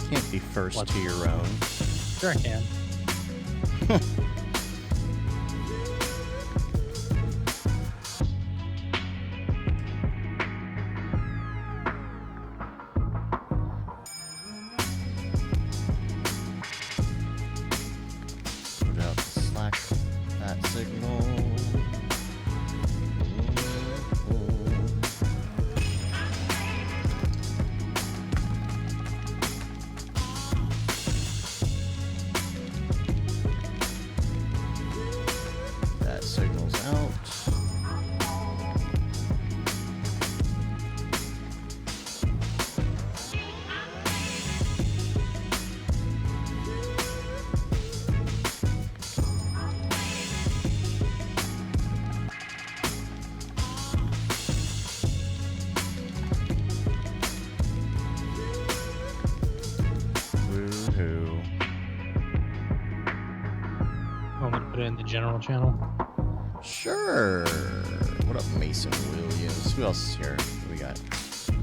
Can't be first to your own. Sure I can. Put out the Slack that signal. That signal's out. Woohoo. Want me to put it in the general channel? Sure. What up, Mason Williams? Who else is here? Who we got?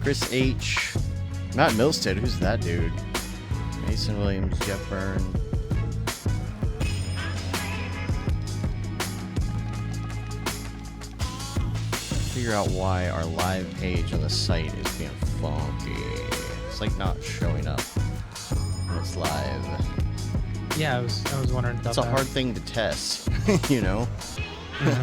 Chris H. Matt Milstead. Who's that dude? Mason Williams, Jeff Byrne. Figure out why our live page on the site is being funky. It's like not showing up when it's live. Yeah, I was wondering about It's a that. hard thing to test, you know? I'll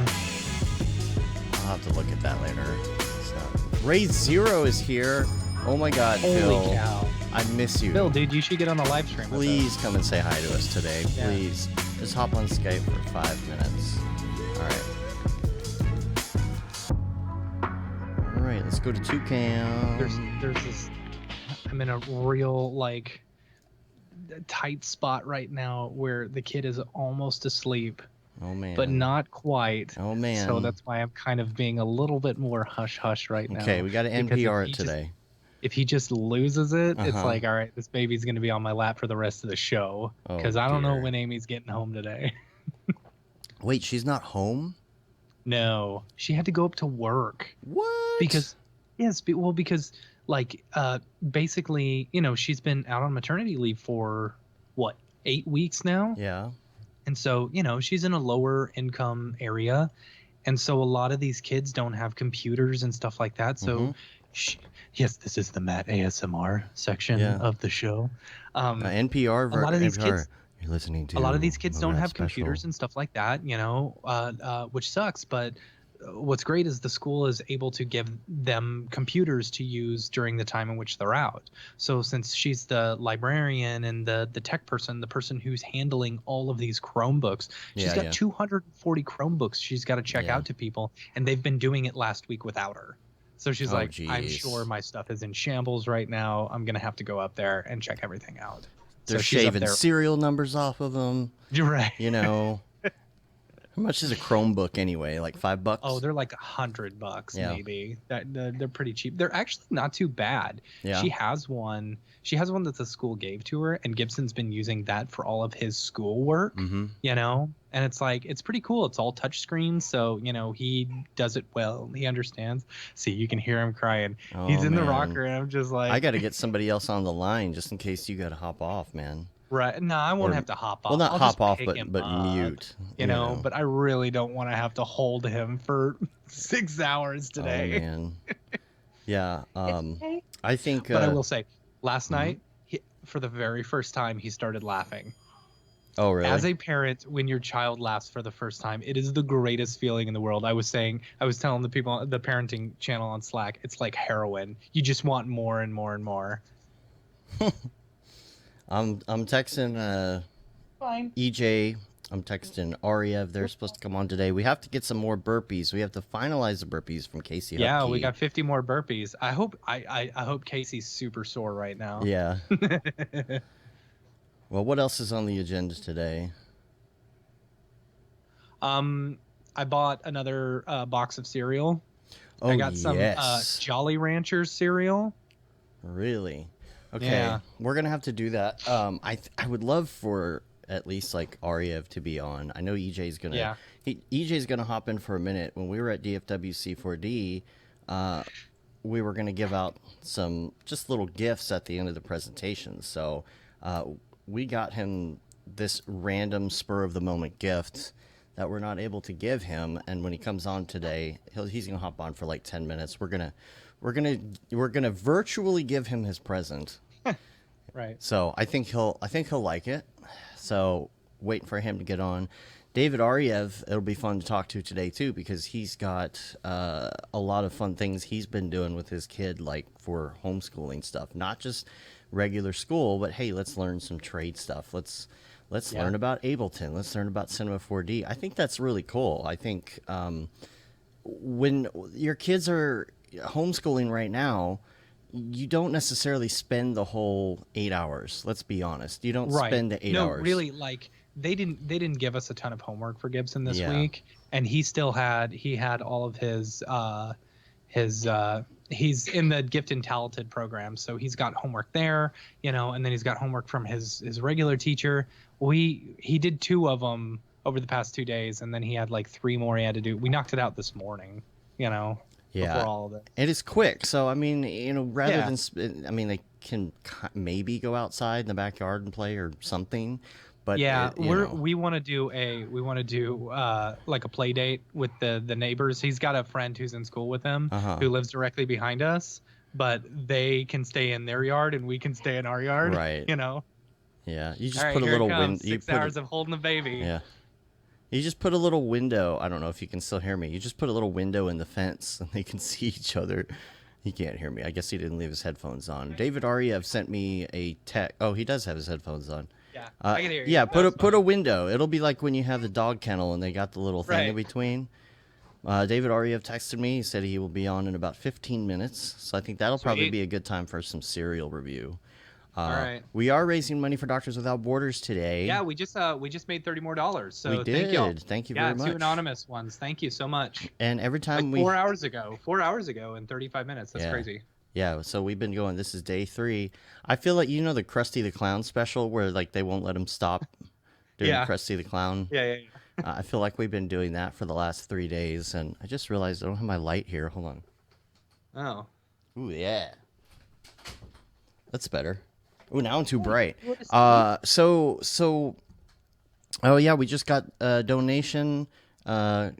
have to look at that later. It's not... Ray Zero is here. Oh my god, Holy Phil. cow. I miss you. Bill, dude, you should get on the live stream with us. Please come and say hi to us today. Yeah. Please. Just hop on Skype for 5 minutes. Alright, let's go to Toucan. There's this... I'm in a real, like, tight spot right now where the kid is almost asleep, Oh man. but not quite. Oh man. So that's why I'm kind of being a little bit more hush-hush right now. Okay, we got to Because NPR if it he today. If he just loses it, it's Uh-huh. like, all right, this baby's going to be on my lap for the rest of the show. Oh, Because I don't know dear. when Amy's getting home today. Wait, she's not home? No, she had to go up to work. What? Because like basically, you know, she's been out on maternity leave for what, 8 weeks now. Yeah. And so, you know, she's in a lower income area, and so a lot of these kids don't have computers and stuff like that. So yes, this is the Matt ASMR section Yeah. of the show. NPR. A lot of these NPR. kids, You're listening to a lot of these kids don't Mograph have Special. computers and stuff like that, you know, which sucks. But what's great is the school is able to give them computers to use during the time in which they're out. So since she's the librarian and the tech person, the person who's handling all of these Chromebooks, she's got 240 Chromebooks she's got to check out to people, and they've been doing it last week without her. So she's like, I'm sure my stuff is in shambles right now. I'm going to have to go up there and check everything out. They're So she's up shaving there. serial numbers off of them. You're right. You know. How much is a Chromebook anyway? Like $5? Oh, they're like $100 Yeah. maybe. They're pretty cheap. They're actually not too bad. Yeah. She has one that the school gave to her, and Gibson's been using that for all of his schoolwork. You know, and it's like, it's pretty cool. It's all touchscreen, so you know he does it well. He understands. See, you can hear him crying. Oh, He's in the man. rocker, and I'm just like, I got to get somebody else on the line just in case you got to hop off, man. right? No, I won't Or- have to hop off. Well, not I'll hop just off, pick but him but up, mute. You know, but I really don't want to have to hold him for 6 hours today. Oh man. Yeah. I think. But I will say, last night, for the very first time, he started laughing. Oh really? As a parent, when your child laughs for the first time, it is the greatest feeling in the world. I was telling the people on the parenting channel on Slack, it's like heroin. You just want more and more and more. I'm texting Fine. EJ. I'm texting Ariew. They're supposed to come on today. We have to get some more burpees. We have to finalize the burpees from Casey. Yeah, Hupke. we got 50 more burpees. I hope Casey's super sore right now. Yeah. Well, what else is on the agenda today? I bought another box of cereal. Oh, I got some yes. Jolly Ranchers cereal. Really? Okay. Yeah. We're gonna have to do that. I would love for at least like Ariew to be on. I know EJ's gonna. Yeah. EJ's gonna hop in for a minute. When we were at DFWC4D, we were going to give out some just little gifts at the end of the presentation. So we got him this random spur of the moment gift that we're not able to give him. And when he comes on today, he's going to hop on for like 10 minutes. We're going to virtually give him his present. Right. So I think he'll like it. So waiting for him to get on. David Ariew, it'll be fun to talk to today too, because he's got a lot of fun things he's been doing with his kid, like for homeschooling stuff, not just regular school, but hey, let's learn some trade stuff. Let's learn about Ableton. Let's learn about Cinema 4D. I think that's really cool. I think when your kids are homeschooling right now, you don't necessarily spend the whole 8 hours. Let's be honest. You don't spend the 8 hours. No, really, like they didn't give us a ton of homework for Gibson this week, and he had all of his he's in the gifted and talented program, so he's got homework there, and then he's got homework from his regular teacher. He did 2 of them over the past 2 days, and then he had like 3 more he had to do. We knocked it out this morning, before all of it. It is quick. So, I mean, rather than, they can maybe go outside in the backyard and play or something. But we want to do like a play date with the neighbors. He's got a friend who's in school with him who lives directly behind us, but they can stay in their yard and we can stay in our yard. Right. Yeah. You just all right, put a little window. 6 hours of holding the baby. Yeah. You just put a little window. I don't know if you can still hear me. You just put a little window in the fence and they can see each other. He can't hear me. I guess he didn't leave his headphones on. David Ariew sent me a text. Oh, he does have his headphones on. Yeah, I can hear you. Yeah, put a window. It'll be like when you have the dog kennel and they got the little thing in between. David Ariew texted me. He said he will be on in about 15 minutes. So I think that'll probably be a good time for some cereal review. All right. We are raising money for Doctors Without Borders today. Yeah, we just made $30 more. So we did. Thank y'all. Thank you very much. 2 anonymous ones. Thank you so much. And every time like 4 hours ago. 4 hours ago in 35 minutes. That's crazy. Yeah, so we've been going. This is day 3. I feel like the Krusty the Clown special where like they won't let him stop doing Krusty the Clown. Yeah. I feel like we've been doing that for the last 3 days, and I just realized I don't have my light here. Hold on. Oh. Ooh, yeah. That's better. Ooh, now I'm too bright. Oh yeah, we just got a donation a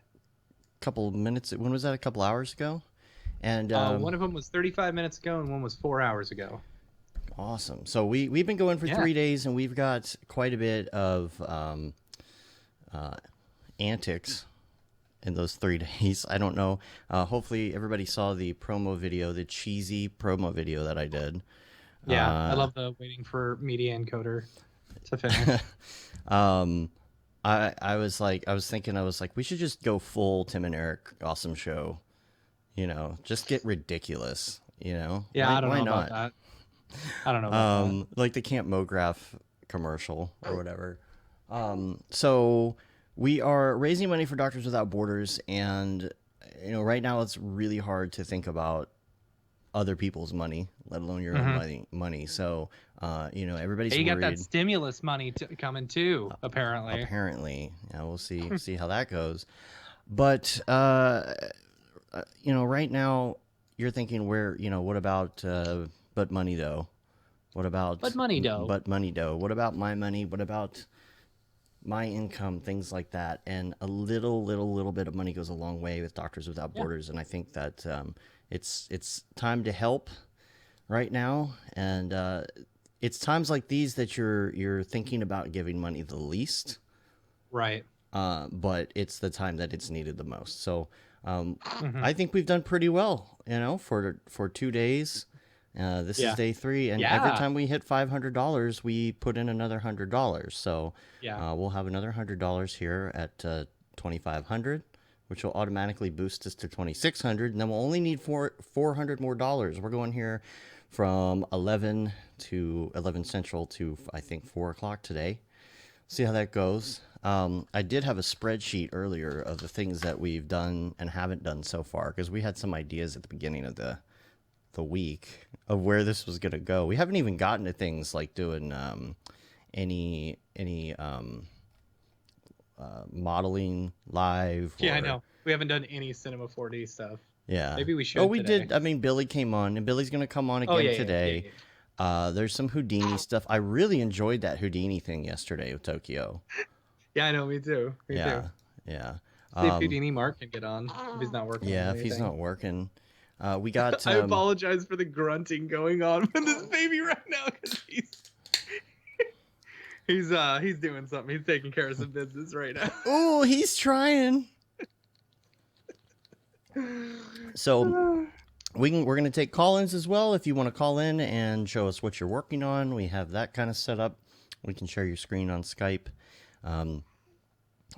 couple minutes. When was that? A couple hours ago? And one of them was 35 minutes ago, and one was 4 hours ago. Awesome. So we've been going for 3 days, and we've got quite a bit of antics in those 3 days. I don't know. Hopefully, everybody saw the promo video, the cheesy promo video that I did. Yeah, I love the waiting for media encoder to finish. I was thinking, we should just go full Tim and Eric awesome show. Just get ridiculous, Yeah, I don't know about that. I don't know about that. Like the Camp Mograph commercial or whatever. So we are raising money for Doctors Without Borders, and, right now it's really hard to think about other people's money, let alone your own money. So, everybody's you got worried. that stimulus money coming too, apparently. Apparently. Yeah, we'll see how that goes. But, right now you're thinking what about, but money though? What about But money dough? But money dough. What about my money? What about my income? Things like that. And a little bit of money goes a long way with Doctors Without Borders. And I think that it's time to help right now. And it's times like these that you're thinking about giving money the least. Right. But it's the time that it's needed the most. So I think we've done pretty well, for 2 days. This is day 3, and every time we hit $500, we put in another $100. So we'll have another $100 here at $2,500, which will automatically boost us to $2,600, and then we'll only need $400 more dollars. We're going here from 11 Central to I think 4 o'clock today. See how that goes. I did have a spreadsheet earlier of the things that we've done and haven't done so far, because we had some ideas at the beginning of the week of where this was going to go. We haven't even gotten to things like doing any modeling live. Yeah, I know. We haven't done any Cinema 4D stuff. Yeah. Maybe we should. Oh, we today. did. I mean, Billy came on, and Billy's gonna come on again today. There's some Houdini stuff. I really enjoyed that Houdini thing yesterday with Tokyo. Yeah, I know. Me too. Me too. Yeah. See if Houdini Mark can get on if he's not working. Yeah, if he's not working. We got. I apologize for the grunting going on with this baby right now because he's doing something. He's taking care of some business right now. Oh, he's trying. So we're going to take call-ins as well. If you want to call in and show us what you're working on, we have that kind of set up. We can share your screen on Skype.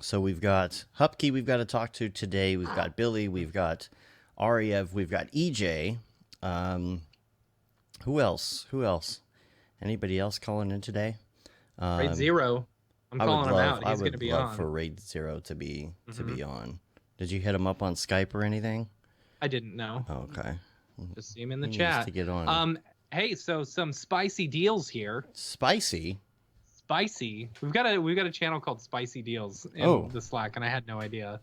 So we've got Hupke we've got to talk to today. We've got Billy. We've got Ariew. We've got EJ. Who else? Anybody else calling in today? Raid Zero. I'm calling him out. He's going to be on. I would love for Raid Zero to be on. Did you hit him up on Skype or anything? I didn't know. Oh, okay. Just see him in the chat. To get on. Hey, so some spicy deals here. Spicy. We've got a channel called Spicy Deals in the Slack, and I had no idea.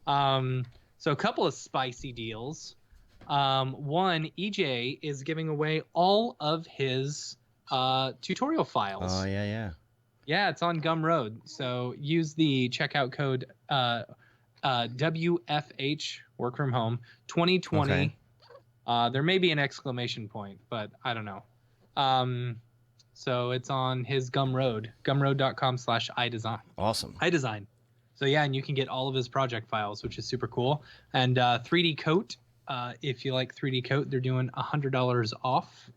So a couple of spicy deals. One, EJ is giving away all of his tutorial files. Oh yeah. Yeah, it's on Gumroad. So use the checkout code WFH Work From Home 2020. Okay. There may be an exclamation point, but I don't know. So it's on his Gumroad, gumroad.com/iDesign. Awesome. iDesign. So yeah, and you can get all of his project files, which is super cool. And 3D Coat, if you like 3D Coat, they're doing $100 off.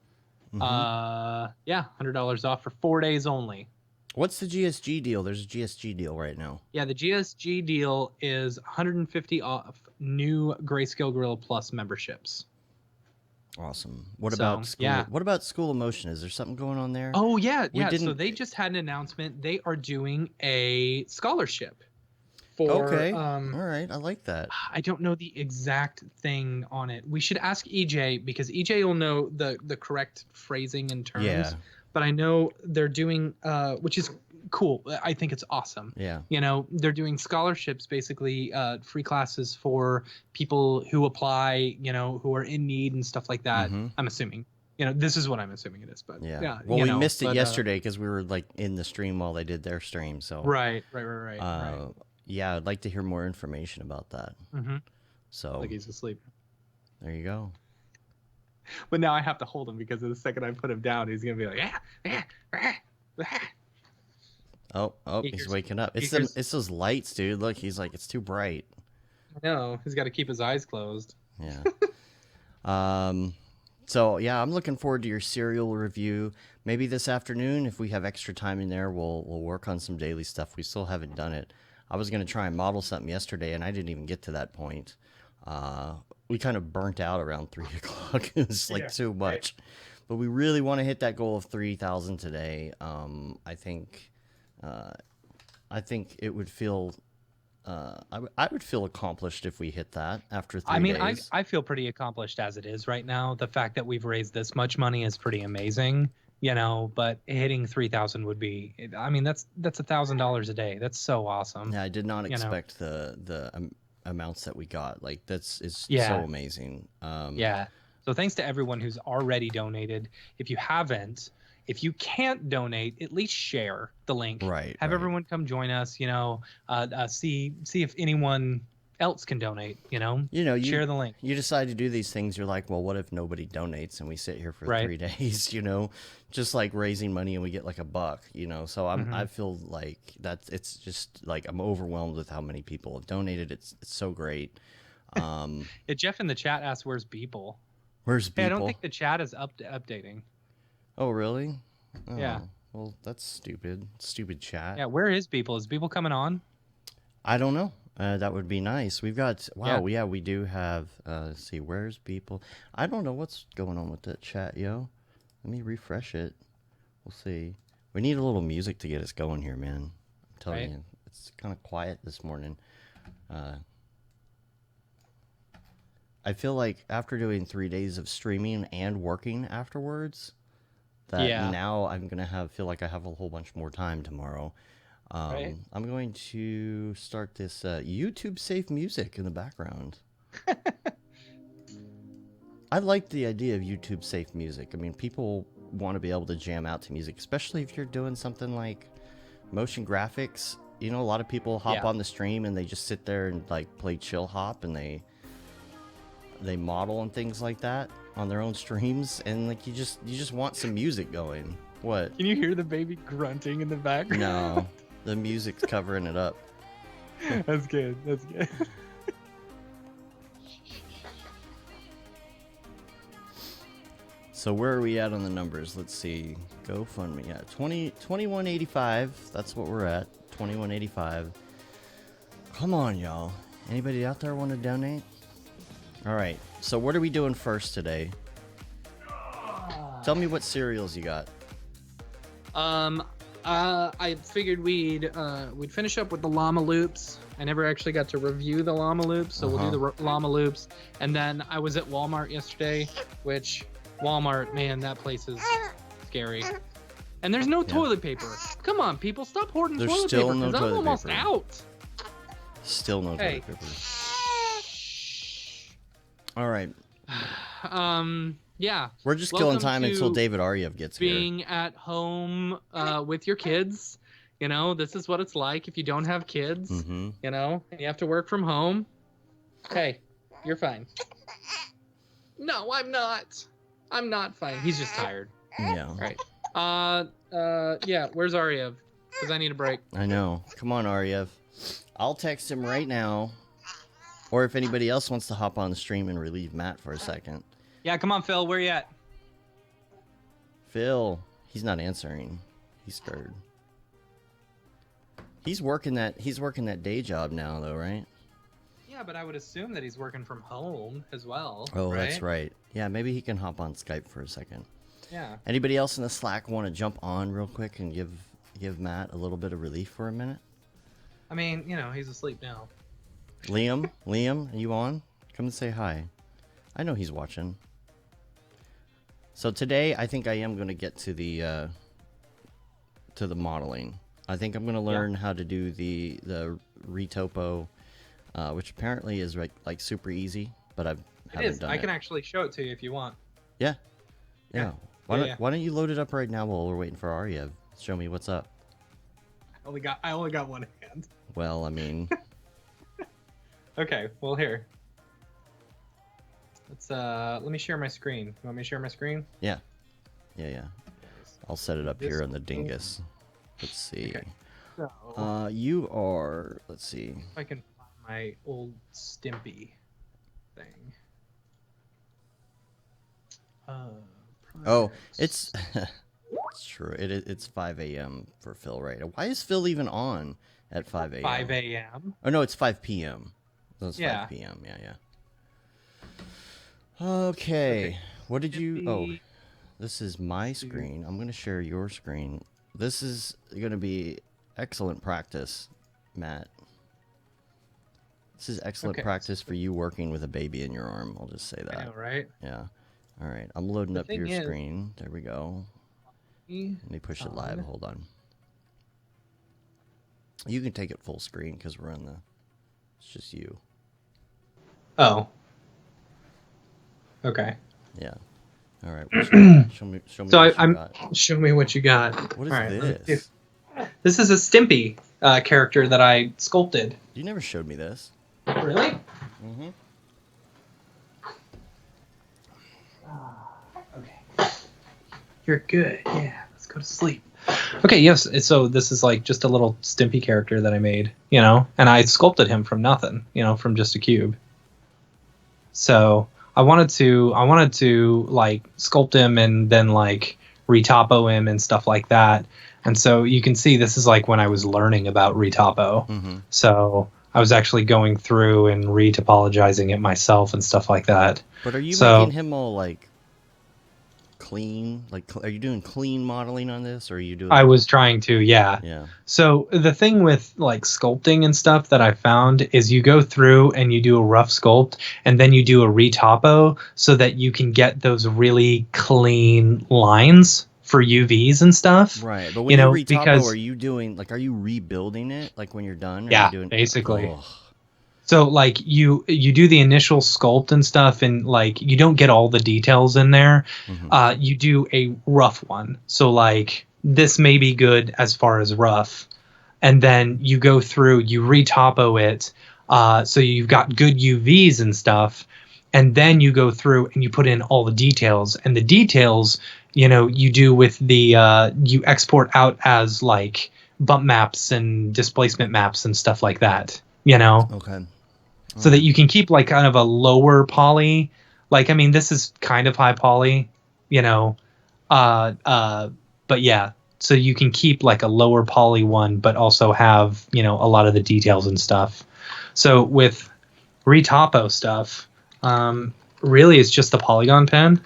Yeah, $100 off for 4 days only. What's the GSG deal? There's a GSG deal right now. Yeah, the GSG deal is $150 off new Grayscale Gorilla Plus memberships. Awesome. What about School of Motion? Is there something going on there? Oh yeah. So they just had an announcement. They are doing a scholarship for. Okay. All right. I like that. I don't know the exact thing on it. We should ask EJ because EJ will know the correct phrasing and terms. Yeah. But I know they're doing, which is cool. I think it's awesome. Yeah. You know, they're doing scholarships, basically free classes for people who apply, you know, who are in need and stuff like that. I'm assuming, you know, this is what I'm assuming it is, but yeah. Well, we missed it yesterday because we were like in the stream while they did their stream. So right. Yeah, I'd like to hear more information about that. So like he's asleep. There you go. But now I have to hold him because the second I put him down, he's gonna be like, Oh, he's waking up. It's those lights, dude. Look, he's like, it's too bright. No, he's got to keep his eyes closed. Yeah. So yeah, I'm looking forward to your serial review. Maybe this afternoon, if we have extra time in there, we'll work on some daily stuff. We still haven't done it. I was gonna try and model something yesterday, and I didn't even get to that point. We kind of burnt out around 3 o'clock. It was like too much, but we really want to hit that goal of 3,000 today. I think it would feel, I would feel accomplished if we hit that after 3 days. I feel pretty accomplished as it is right now. The fact that we've raised this much money is pretty amazing, you know, but hitting 3,000 would be, I mean, that's $1,000 a day. That's so awesome. Yeah. I did not expect the amounts that we got. Like it's so amazing. So thanks to everyone who's already donated. If you can't donate, at least share the link. Have everyone come join us, you know, see if anyone else can donate, you know, share the link. You decide to do these things. You're like, well, what if nobody donates and we sit here for 3 days, you know, just like raising money and we get like $1, you know? So I feel like it's just like, I'm overwhelmed with how many people have donated. It's so great. Jeff in the chat asked, where's Beeple? Where's Beeple? Hey, I don't think the chat is updating. Oh, really? Oh, yeah. Well, that's stupid. Stupid chat. Yeah, where is Beeple? Is Beeple coming on? I don't know. That would be nice. We've got... Wow, yeah, we do have... let's see, where's Beeple? I don't know what's going on with that chat, yo. Let me refresh it. We'll see. We need a little music to get us going here, man. I'm telling you. It's kind of quiet this morning. I feel like after doing 3 days of streaming and working afterwards... that now I'm going to feel like I have a whole bunch more time tomorrow. I'm going to start this YouTube safe music in the background. I like the idea of YouTube safe music. I mean, people want to be able to jam out to music, especially if you're doing something like motion graphics. You know, a lot of people hop on the stream and they just sit there and like play chill hop, and they model and things like that on their own streams, and like you just want some music going. What? Can you hear the baby grunting in the background? No, the music's covering it up. That's good. That's good. So where are we at on the numbers? Let's see. GoFundMe. Yeah, 2185. That's what we're at. 2185. Come on, y'all. Anybody out there want to donate? All right. So what are we doing first today? Tell me what cereals you got. I figured we'd finish up with the llama loops. I never actually got to review the llama loops, so we'll do the llama loops. And then I was at Walmart yesterday, which Walmart, man, that place is scary. And there's no toilet paper. Come on, people, stop hoarding toilet paper. No I'm almost out. Still no toilet paper. All right. Yeah. We're just killing time until David Ariew gets here. Being at home with your kids, you know, this is what it's like if you don't have kids, you know, and you have to work from home. Hey, you're fine. No, I'm not. I'm not fine. He's just tired. Yeah. Right. Yeah, where's Ariew? Because I need a break. I know. Come on, Ariew. I'll text him right now. Or if anybody else wants to hop on the stream and relieve Matt for a second. Yeah, come on, Phil. Where you at? Phil. He's not answering. He's scared. He's working that day job now, though, right? Yeah, but I would assume that he's working from home as well. Oh, right? That's right. Yeah, maybe he can hop on Skype for a second. Yeah. Anybody else in the Slack want to jump on real quick and give Matt a little bit of relief for a minute? I mean, you know, he's asleep now. Liam, are you on? Come and say hi. I know he's watching. So today, I think I am going to get to the modeling. I think I'm going to learn how to do the retopo, which apparently is like super easy, but I haven't done it. I can actually show it to you if you want. Yeah. Why don't you load it up right now while we're waiting for Ariew? Show me what's up. I only got one hand. Well, I mean. Okay, well here. Let me share my screen. You want me to share my screen? Yeah. I'll set it up here on the dingus. Let's see. Okay. So, you are. Let's see. If I can find my old Stimpy thing. Oh, it's it's true. It's 5 a.m. for Phil, right? Why is Phil even on at 5 a.m.? 5 a.m. Oh no, it's 5 p.m. No, it's 5 p.m. Yeah. Okay. What did you? Oh, this is my screen. I'm gonna share your screen. This is gonna be excellent practice, Matt. This is excellent practice for you working with a baby in your arm. I'll just say that. I know, right? Yeah. All right. I'm loading up your screen. There we go. Let me push it live. Hold on. You can take it full screen because we're on the. It's just you. Oh. Okay. Yeah. All right. Well, show me. So show me what you got. What is this? This is a Stimpy character that I sculpted. You never showed me this. Really? Mm-hmm. Okay. You're good. Yeah. Let's go to sleep. Okay. Yes. So this is like just a little Stimpy character that I made, you know, and I sculpted him from nothing, you know, from just a cube. So I wanted to like sculpt him and then like retopo him and stuff like that. And so you can see this is like when I was learning about retopo. Mm-hmm. So I was actually going through and retopologizing it myself and stuff like that. But are you making him all like clean? Like, are you doing clean modeling on this, or are you doing? I was trying to, yeah. Yeah. So the thing with like sculpting and stuff that I found is you go through and you do a rough sculpt and then you do a retopo so that you can get those really clean lines for UVs and stuff. Right. But when you retopo, are you doing like, are you rebuilding it like when you're done? Or yeah, are you doing, basically. Oh. So like you do the initial sculpt and stuff, and like you don't get all the details in there. You do a rough one. So like this may be good as far as rough, and then you go through, you retopo it, so you've got good UVs and stuff, and then you go through and you put in all the details, and the details, you do with the you export out as like bump maps and displacement maps and stuff like that. Okay. So that you can keep like kind of a lower poly. Like, I mean, this is kind of high poly, but yeah, so you can keep like a lower poly one, but also have, a lot of the details and stuff. So with retopo stuff, really it's just the polygon pen.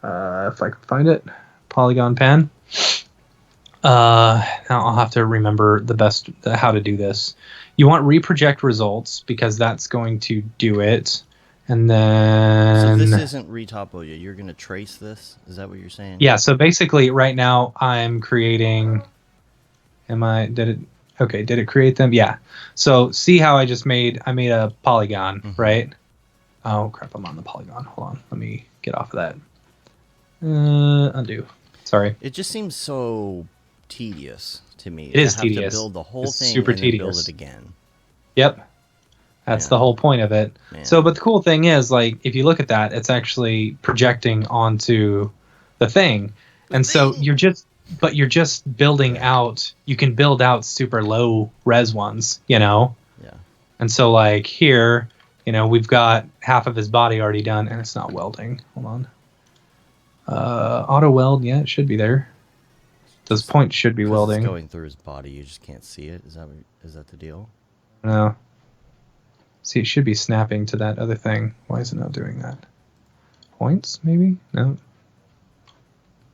If I can find it, polygon pen. I'll have to remember how to do this. You want reproject results because that's going to do it. And then... So this isn't retopo yet. You're going to trace this? Is that what you're saying? Yeah, so basically right now I'm creating... Did it create them? Yeah. So see how I made a polygon, right? Oh, crap, I'm on the polygon. Hold on. Let me get off of that. Undo. Sorry. It just seems so tedious to me. It is tedious. To build the whole thing super and tedious. Then build it again. Yep. That's the whole point of it. Man. So, but the cool thing is, like, if you look at that, it's actually projecting onto the thing. And so you're just building out, you can build out super low res ones, Yeah. And so like here, we've got half of his body already done, and it's not welding. Hold on. Auto weld, yeah, it should be there. Those points should be welding. It's going through his body, you just can't see it. Is that the deal? No. See, it should be snapping to that other thing. Why is it not doing that? Points, maybe? No.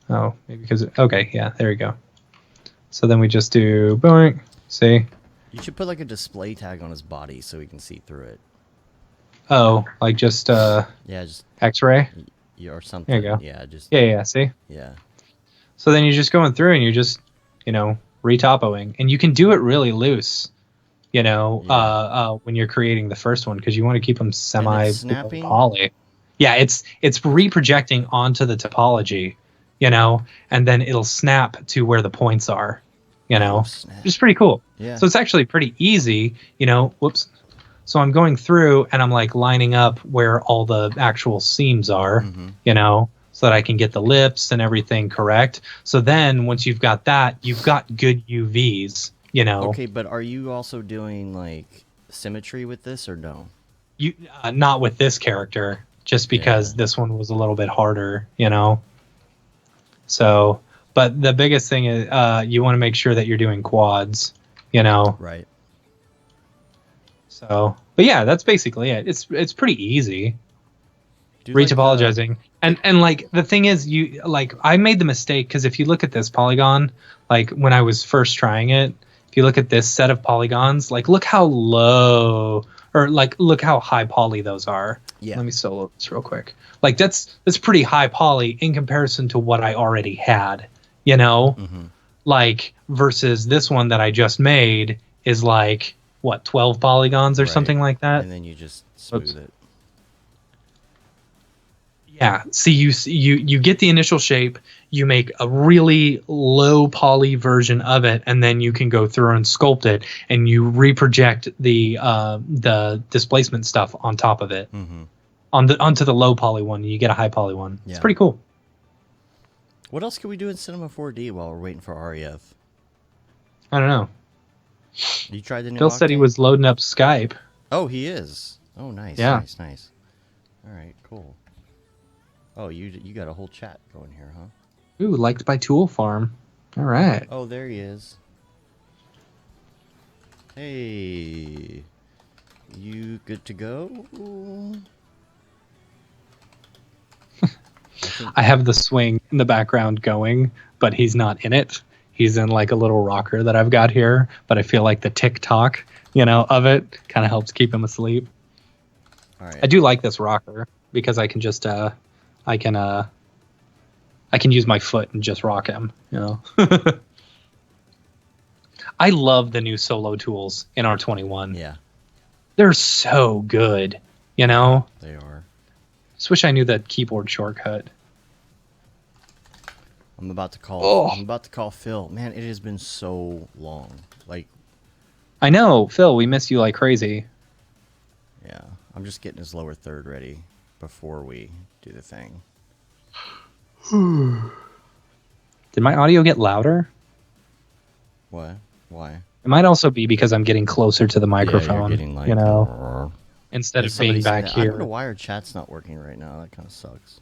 Oh, maybe because okay, yeah, there we go. So then we just do boing. See? You should put like a display tag on his body so we can see through it. Oh, like just yeah, just X-ray? Yeah, or something. There you go. Yeah, just yeah, see? Yeah. So then you're just going through and you're just, retopoing, and you can do it really loose. When you're creating the first one, because you want to keep them snapping poly. Yeah, it's reprojecting onto the topology, and then it'll snap to where the points are, which is pretty cool. Yeah. So it's actually pretty easy, whoops. So I'm going through and I'm like lining up where all the actual seams are, so that I can get the lips and everything correct. So then once you've got that, you've got good UVs. Okay, but are you also doing like symmetry with this or no? You not with this character, just because this one was a little bit harder, So, but the biggest thing is you want to make sure that you're doing quads, Right. So, but yeah, that's basically it. It's pretty easy. Retopologizing. And like the thing is, I made the mistake because if you look at this polygon, like when I was first trying it. If you look at this set of polygons, like look how low or like look how high poly those are. Yeah. Let me solo this real quick. Like that's pretty high poly in comparison to what I already had, Like versus this one that I just made is like what 12 polygons or something like that. And then you just smooth it. Yeah. See, you get the initial shape, you make a really low poly version of it, and then you can go through and sculpt it, and you reproject the displacement stuff on top of it, onto the low poly one. And you get a high poly one. Yeah. It's pretty cool. What else can we do in Cinema 4D while we're waiting for Ariew? I don't know. You tried the new Phil said he was loading up Skype. Oh, he is. Oh, nice. Yeah. Nice. All right, cool. Oh, you got a whole chat going here, huh? Ooh, liked by Tool Farm. All right. Oh, there he is. Hey, you good to go? I have the swing in the background going, but he's not in it. He's in like a little rocker that I've got here, but I feel like the tick-tock, of it kind of helps keep him asleep. All right. I do like this rocker because I can just I can use my foot and just rock him, I love the new solo tools in R21. Yeah. They're so good, you know? They are. Just wish I knew that keyboard shortcut. I'm about to call. Oh. I'm about to call Phil. Man, it has been so long. Like, I know, Phil, we miss you like crazy. yeah, I'm just getting his lower third ready before we do the thing. Did my audio get louder? What? Why? It might also be because I'm getting closer to the microphone. Yeah, you're getting like, you know, instead of being back I here. don't know why our chat's not working right now. That kind of sucks.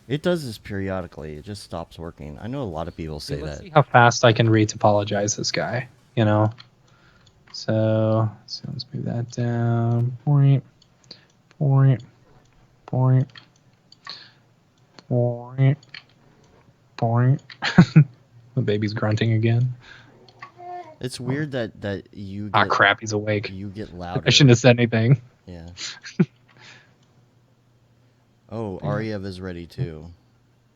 It does this periodically. It just stops working. I know a lot of people say Let's that. see how fast I can retopologize this guy. You know. So let's move that down. Point. The baby's grunting again. It's weird that you get, Ah, crap, he's awake. You get louder. I shouldn't have said anything. Yeah. Oh, Ariew is ready too.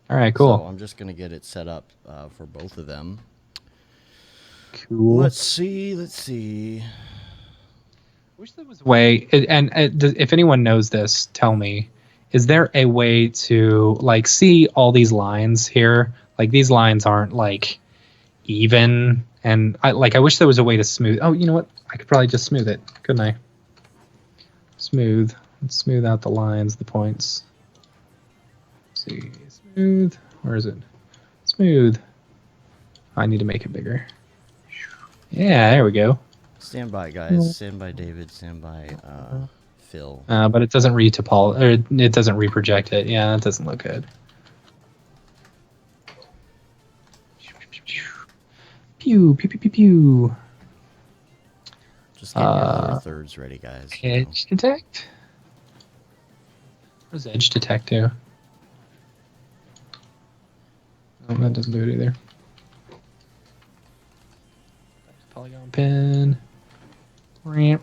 All right, cool. So I'm just gonna get it set up for both of them. Cool. Let's see. I wish there was a way, and if anyone knows this, tell me. Is there a way to like see all these lines here? Like these lines aren't like even, and I wish there was a way to smooth. Oh, you know what? I could probably just smooth it, couldn't I? Smooth. Let's smooth out the lines, the points. Let's see, smooth. Where is it? Smooth. I need to make it bigger. Yeah, there we go. Stand by, guys. Stand by, David. Stand by, Phil. But it doesn't it doesn't reproject it. Yeah, that doesn't look good. Pew, pew, pew, pew, pew. Just get your lower thirds ready, guys. Edge detect? What does edge detect do? Oh, that doesn't do it either. Polygon pin. Ramp.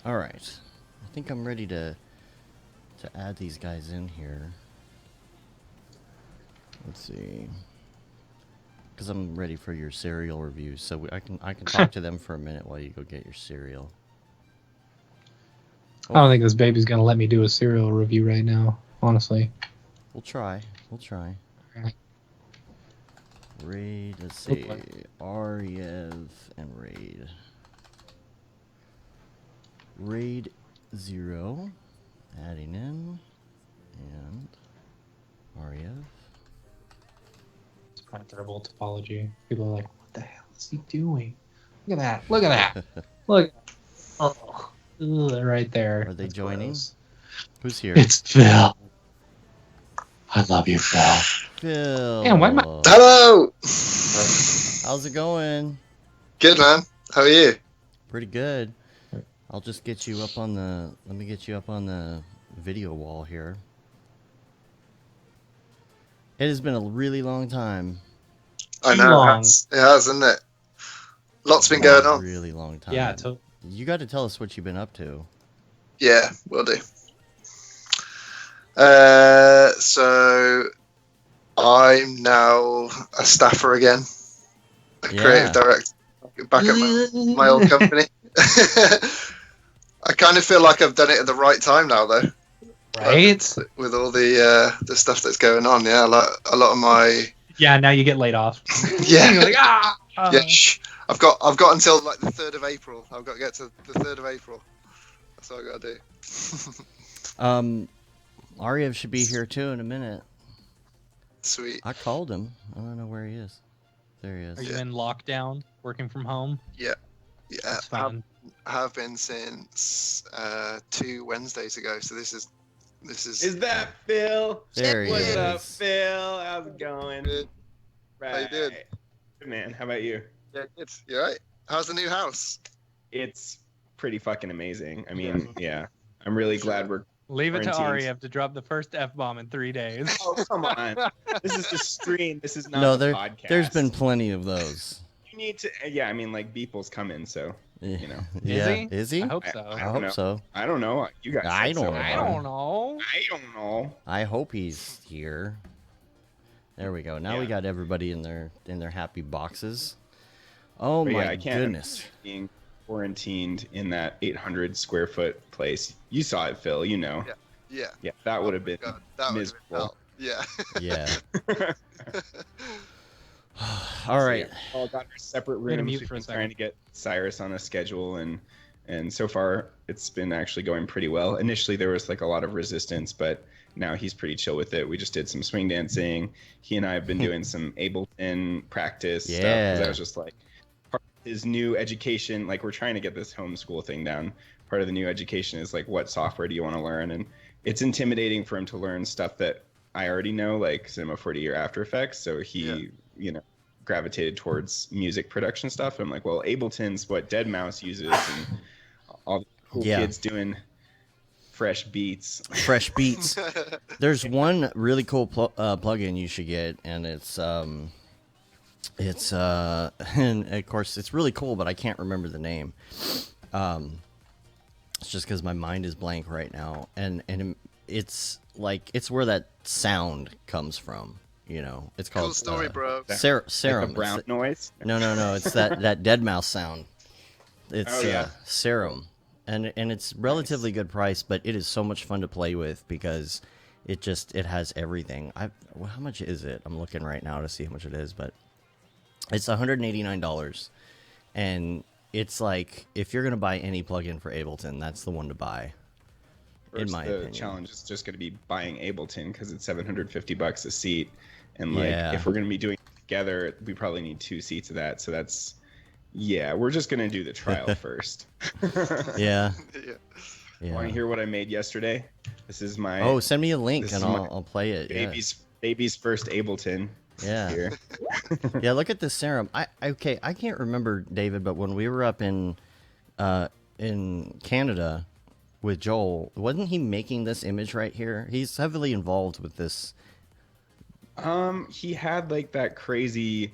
All right. I think I'm ready to add these guys in here. Let's see. Because I'm ready for your cereal review, so I can talk to them for a minute while you go get your cereal. I don't think this baby's gonna let me do a cereal review right now, honestly. We'll try. Okay. Raid, let's see. Ariew and Raid. Raid 0. Adding in. And Ariew. It's kind of terrible topology. People are like, what the hell is he doing? Look at that. Look at that. Look. Oh. Ugh, right there. Are they That's joining? gross. Who's here? It's Phil. I love you, Phil. Phil. Man, why am I... Hello! How's it going? Good, man. How are you? Pretty good. I'll just get you up on the... Let me get you up on the video wall here. It has been a really long time. I know. It has, hasn't it? Lots been going on. Really long time. Yeah, totally. You got to tell us what you've been up to. Yeah, will do. So I'm now a staffer again, a creative director back at my old company. I kind of feel like I've done it at the right time now, though. Right? With all the stuff that's going on, yeah, like a lot of my Yeah, now you get laid off. yeah. You're like, ah! Yeah, shh. I've got until like the 3rd of April. I've got to get to the 3rd of April. That's what I got to do. Ariew should be here too in a minute. Sweet. I called him. I don't know where he is. There he is. Are you in lockdown, working from home? Yeah. That's fun. I have been since 2 Wednesdays ago. So this is. Is that Phil? There he What's is. up, Phil? How's it going? Good. Right. How you doing? Good, man. How about you? Yeah, good. You alright? How's the new house? It's pretty fucking amazing. I mean, yeah. I'm really glad we're. Leave it to quarantines. Ariew to drop the first F-bomb in 3 days. Oh, come on. This is just stream. This is not No, the podcast. there's been plenty of those. You need to. Yeah, I mean, like Beeple's coming, so you know. Yeah. he? Is he? I hope so. I hope so. I don't know. You guys. I said so. don't know. I don't know. I don't know. I hope he's here. There we go. Now we Yeah. got everybody in their happy boxes. Oh But my yeah, I can't goodness. imagine being quarantined in that 800 square foot place. You saw it, Phil. You know. Yeah. Yeah, that would have been God, that would have been miserable. hell. Yeah. Yeah. All right. We all got our separate Made a rooms. mute We've for a been second. trying to get Cyrus on a schedule, and so far it's been actually going pretty well. Initially there was like a lot of resistance, but now he's pretty chill with it. We just did some swing dancing. He and I have been doing some Ableton practice stuff because Yeah. I was just like, part of his new education, like we're trying to get this homeschool thing down. Part of the new education is like, what software do you want to learn? And it's intimidating for him to learn stuff that I already know, like Cinema 4D or After Effects. So he, you know, gravitated towards music production stuff. I'm like, well, Ableton's what Deadmau5 uses, and all the cool kids doing fresh beats. Fresh beats. There's one really cool plugin you should get, and it's and of course it's really cool, but I can't remember the name. It's just because my mind is blank right now, and it's like it's where that sound comes from. You know, it's called Cool story, bro. Serum. Like the brown noise. No, it's that Deadmau5 sound. It's Oh, yeah. Serum, and it's relatively good price, but it is so much fun to play with because it has everything. Well, how much is it? I'm looking right now to see how much it is, but it's $189, and it's like if you're gonna buy any plugin for Ableton, that's the one to buy. In my the opinion. challenge is just going to be buying Ableton because it's $750 a seat, and like Yeah. if we're going to be doing it together, we probably need 2 seats of that. So that's we're just going to do the trial first. Yeah. Yeah. Want to hear what I made yesterday? This is my Oh, send me a link This and is my I'll play it. Yeah. baby's first Ableton. Yeah. Here. Yeah, look at this Serum. I can't remember, David, but when we were up in Canada with Joel, wasn't he making this image right here? He's heavily involved with this. He had like that crazy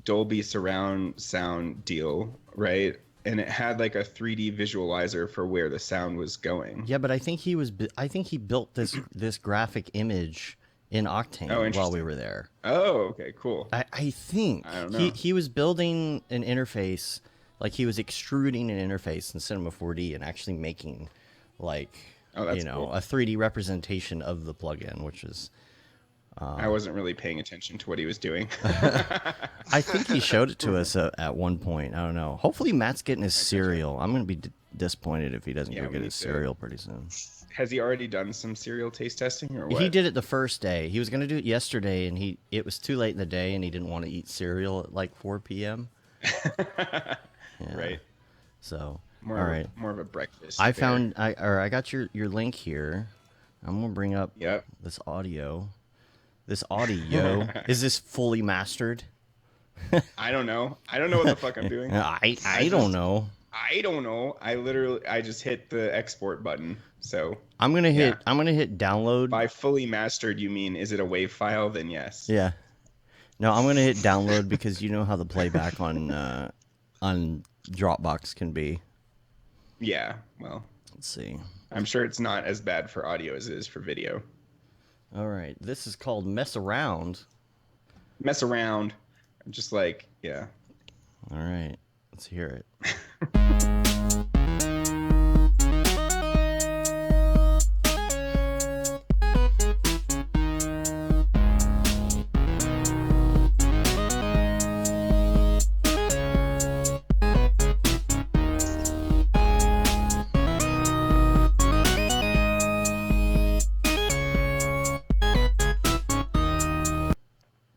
Dolby surround sound deal, right? And it had like a 3D visualizer for where the sound was going. Yeah, but I think he built this graphic image in Octane while we interesting. were there. Oh, okay, cool. I think I don't know. he was building an interface, like he was extruding an interface in Cinema 4D and actually making like that's cool. a 3D representation of the plugin, which is I wasn't really paying attention to what he was doing. I think he showed it to us at one point. I don't know. Hopefully Matt's getting his cereal. I'm going to be disappointed if he doesn't Yeah, go we get need his to. cereal pretty soon. Has he already done some cereal taste testing or what? He did it the first day. He was going to do it yesterday, and it was too late in the day, and he didn't want to eat cereal at like 4 p.m. Yeah. Right. So, More all of right. more of a breakfast. I fare. I got your link here. I'm going to bring up Yep. this audio. This audio. Is this fully mastered? I don't know. I don't know what the fuck I'm doing. I don't know. I don't know. I just hit the export button. So I'm going to hit download. by fully mastered, you mean is it a WAV file? Then yes. Yeah. No, I'm gonna hit download because you know how the playback on Dropbox can be. Yeah. Well, Let's see. I'm sure it's not as bad for audio as it is for video. All right, this is called Mess Around. Mess around. I'm just like, yeah. All right, let's hear it.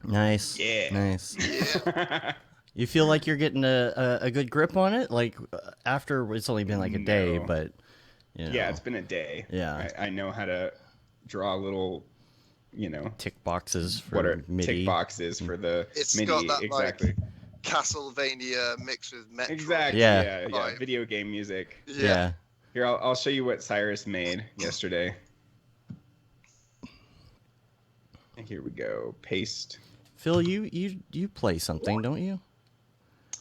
Nice. Yeah. Nice. Yeah. You feel like you're getting a good grip on it? Like after it's only been like a day, No. but you know, Yeah, it's been a day. Yeah. I know how to draw little, tick boxes for what are MIDI. tick boxes for the It's MIDI. got that, Exactly. Castlevania mixed with Metroid. Exactly. Yeah. Yeah. Vibe. Video game music. Yeah. Here, I'll show you what Cyrus made yesterday. And here we go. Paste. Phil, you play something, don't you?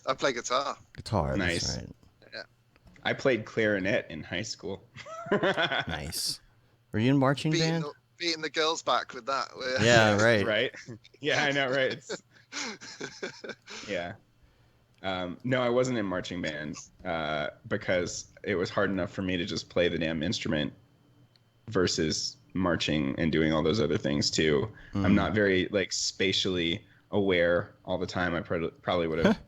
I play guitar. Guitar. Nice. That's right. I played clarinet in high school. Nice. Were you in marching band? beating the girls back with that. Yeah, right. Right. Yeah, I know, right? Yeah. No, I wasn't in marching band because it was hard enough for me to just play the damn instrument versus marching and doing all those other things too. I'm not very like spatially aware all the time. I probably would have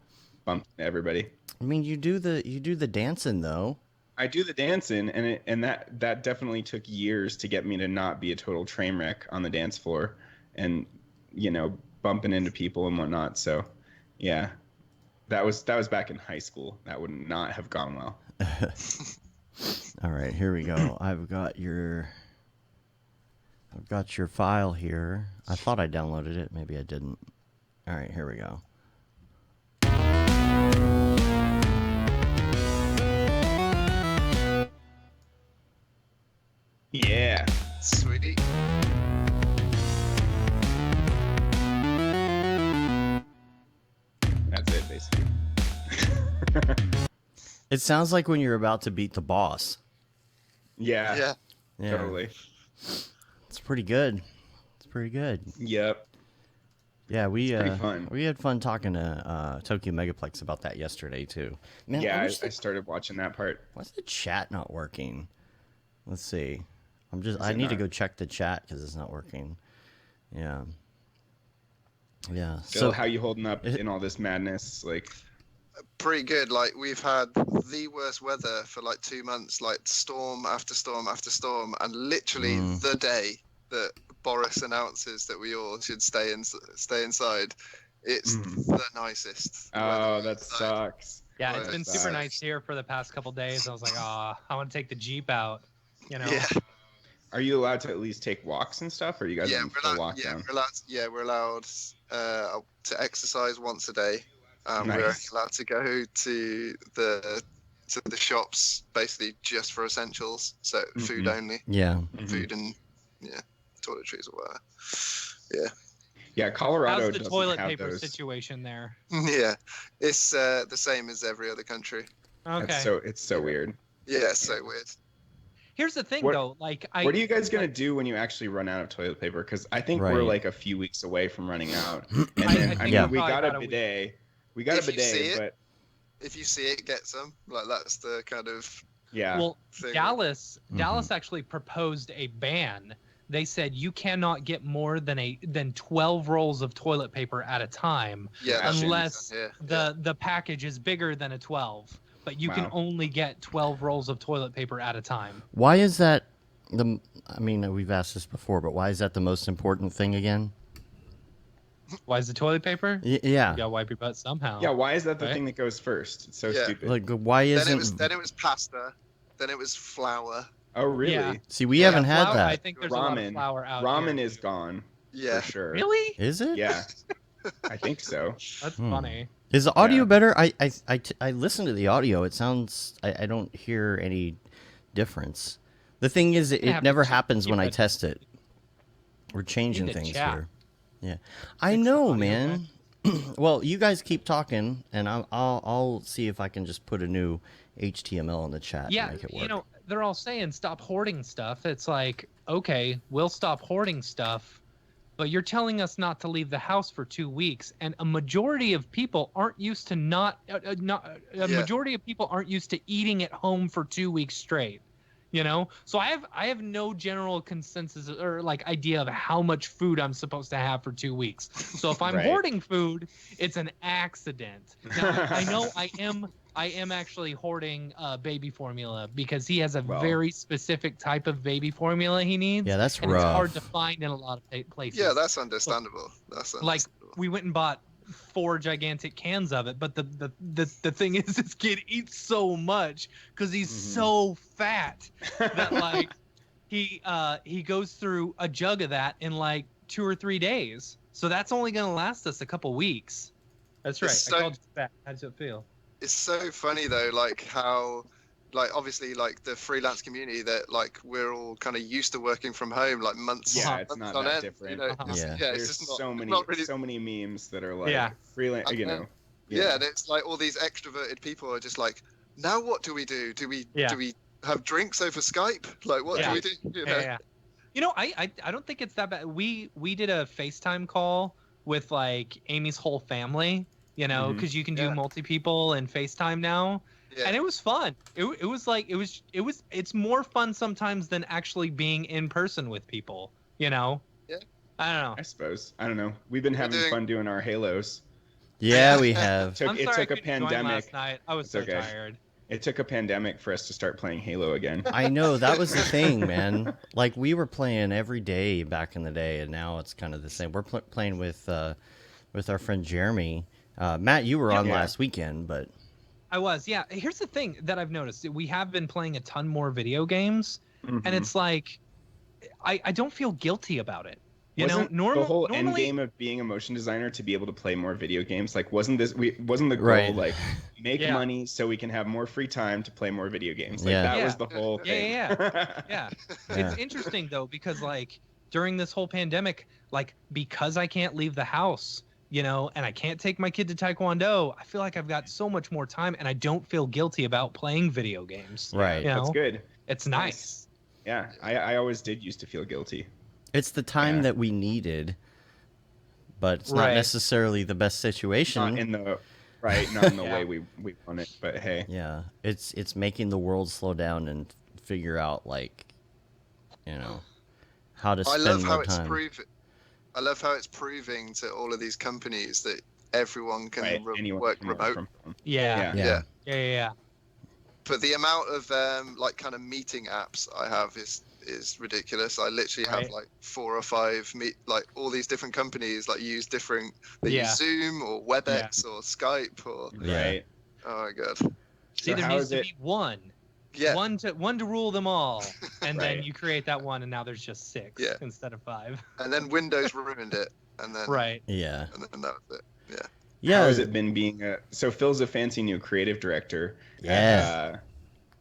bumped into everybody. I mean, you do the dancing though. I do the dancing, and that definitely took years to get me to not be a total train wreck on the dance floor, and bumping into people and whatnot. So, yeah, that was back in high school. That would not have gone well. All right, here we go. I've got your file here. I thought I downloaded it. Maybe I didn't. All right, here we go. Yeah. Sweetie. That's it, basically. It sounds like when you're about to beat the boss. Yeah. Yeah. Totally. It's pretty good. It's pretty good. Yep. Yeah, we pretty fun. We had fun talking to Tokyo Megaplex about that yesterday too. Man, Yeah, I started watching that part. Why's the chat not working? Let's see. I it need to not? go check the chat because it's not working. Yeah. Yeah. Phil, how you holding up in all this madness? Like, Pretty good. Like, we've had the worst weather for like 2 months, like storm after storm after storm, and literally the day that Boris announces that we all should stay inside, it's the nicest. oh, weather that inside. sucks. Yeah, it's Right. been super nice here for the past couple days. I was like, I want to take the Jeep out. Yeah. Are you allowed to at least take walks and stuff? Or are you guys Yeah, on we're full allowed. lockdown? We're allowed to exercise once a day. We're only Nice. allowed to go to the shops basically just for essentials, so food only, Yeah. food and toiletries or whatever. Yeah, Yeah, Colorado How's the doesn't toilet have paper those. situation there? yeah. It's the same as every other country. Okay. It's so weird. Yeah, it's so weird. Here's the thing, What- though. Like, What are you guys gonna do when you actually run out of toilet paper? Because I think we're Right. like a few weeks away from running out. And I then, think I mean, we're we probably got a about a week. bidet. We got If a you see bidet, it- but If you see it, get some. Like, that's the kind of yeah. Well, thing. Dallas actually proposed a ban. They said you cannot get more than 12 rolls of toilet paper at a time, Yeah, that's unless yeah. the package is bigger than a 12. But you can Wow. only get 12 rolls of toilet paper at a time. Why is that I mean, we've asked this before, but why is that the most important thing again? Why is the toilet paper? Yeah. You gotta wipe your butt somehow. Yeah, why is that the Right? thing that goes first? It's so Yeah. stupid. Like, why Then isn't... it was pasta. Then it was flour. oh, really? Yeah. See, we haven't had Flour, I that. think there's a lot of Ramen. flour out Ramen here. is gone Yeah. for sure. Really? Is it? Yeah, I think so. That's funny. Is the audio Yeah. better? I listen to the audio. It sounds... I don't hear any difference. The thing is, it have never to happens when I keep it- test it. We're changing need to things chat. here. Yeah, I Fix the know, audio, man. Well, you guys keep talking, and I'll see if I can just put a new HTML in the chat Yeah, and make it work. they're all saying stop hoarding stuff. It's like, okay, we'll stop hoarding stuff, but you're telling us not to leave the house for 2 weeks, and a majority of people aren't used to majority of people aren't used to eating at home for 2 weeks straight. So I have no general consensus or like idea of how much food I'm supposed to have for 2 weeks. So if I'm Right. hoarding food, it's an accident. Now, I know I am actually hoarding baby formula because he has a Well. very specific type of baby formula he needs. Yeah, that's and rough. it's hard to find in a lot of places. Yeah, that's understandable. That's like understandable. we went and bought 4 gigantic cans of it, but the thing is, this kid eats so much because he's so fat that like he goes through a jug of that in like 2 or 3 days. So that's only gonna last us a couple weeks. That's right. It's I so- called you fat. How does it feel? It's so funny though, like how, like obviously, like the freelance community that like we're all kind of used to working from home, like months. Yeah, it's months not on that end, different. You know, Uh-huh. it's, Yeah. yeah, it's There's just not, so really. many memes that are like Yeah. freelance. Yeah, and it's like all these extroverted people are just like, now what do we do? Do we Yeah. have drinks over Skype? Like, what Yeah. do we do? You know? Yeah. You know, I don't think it's that bad. We did a FaceTime call with like Amy's whole family, you know, because you can do multi people and FaceTime now. Yeah. And it was fun. It was like it's more fun sometimes than actually being in person with people, you know? Yeah. I don't know. I suppose. I don't know. We've been having fun doing our Halos. Yeah, we have. I'm sorry I took a couldn't join pandemic. last night. I was It's so okay. tired. It took a pandemic for us to start playing Halo again. I know, that was the thing, man. Like, we were playing every day back in the day, and now it's kind of the same. We're playing with our friend Jeremy. Matt, you were on last weekend, but... I was, yeah. Here's the thing that I've noticed. We have been playing a ton more video games, and it's like, I don't feel guilty about it. You wasn't know, the whole end normally, game of being a motion designer to be able to play more video games? Like, wasn't the goal Right. like make money so we can have more free time to play more video games? Like, Yeah. that was the whole thing. Yeah. It's interesting though, because like during this whole pandemic, like because I can't leave the house, you know, and I can't take my kid to Taekwondo, I feel like I've got so much more time, and I don't feel guilty about playing video games. Right. You know? That's good. It's nice. Yeah, I always did used to feel guilty. It's the time that we needed, but it's not necessarily the best situation. Not in the way we want it, but hey. Yeah, it's making the world slow down and figure out, like, you know, how to spend more time. I love how it's proving to all of these companies that everyone can anyone work can remote. from home. Yeah. But the amount of like kind of meeting apps I have is ridiculous. I literally have like 4 or 5 like all these different companies like use different. They use Zoom or WebEx or Skype or. Right. Oh my god. See, there needs to be one. Yeah. One to rule them all, and then you create that one, and now there's just 6 instead of 5. And then Windows ruined it, and then Yeah. and then that was it. Yeah. Yeah. How has it been being so Phil's a fancy new creative director. Yeah.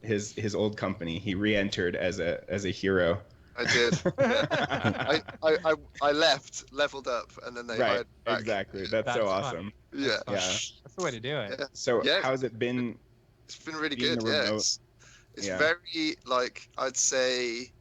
His old company, he re-entered as a hero. I did. I left, leveled up, and then they hired back. Exactly. That's so awesome. Yeah. That's the way to do it. Yeah. So how has it been? It's been really being good. a Yeah. remote- It's very like I'd say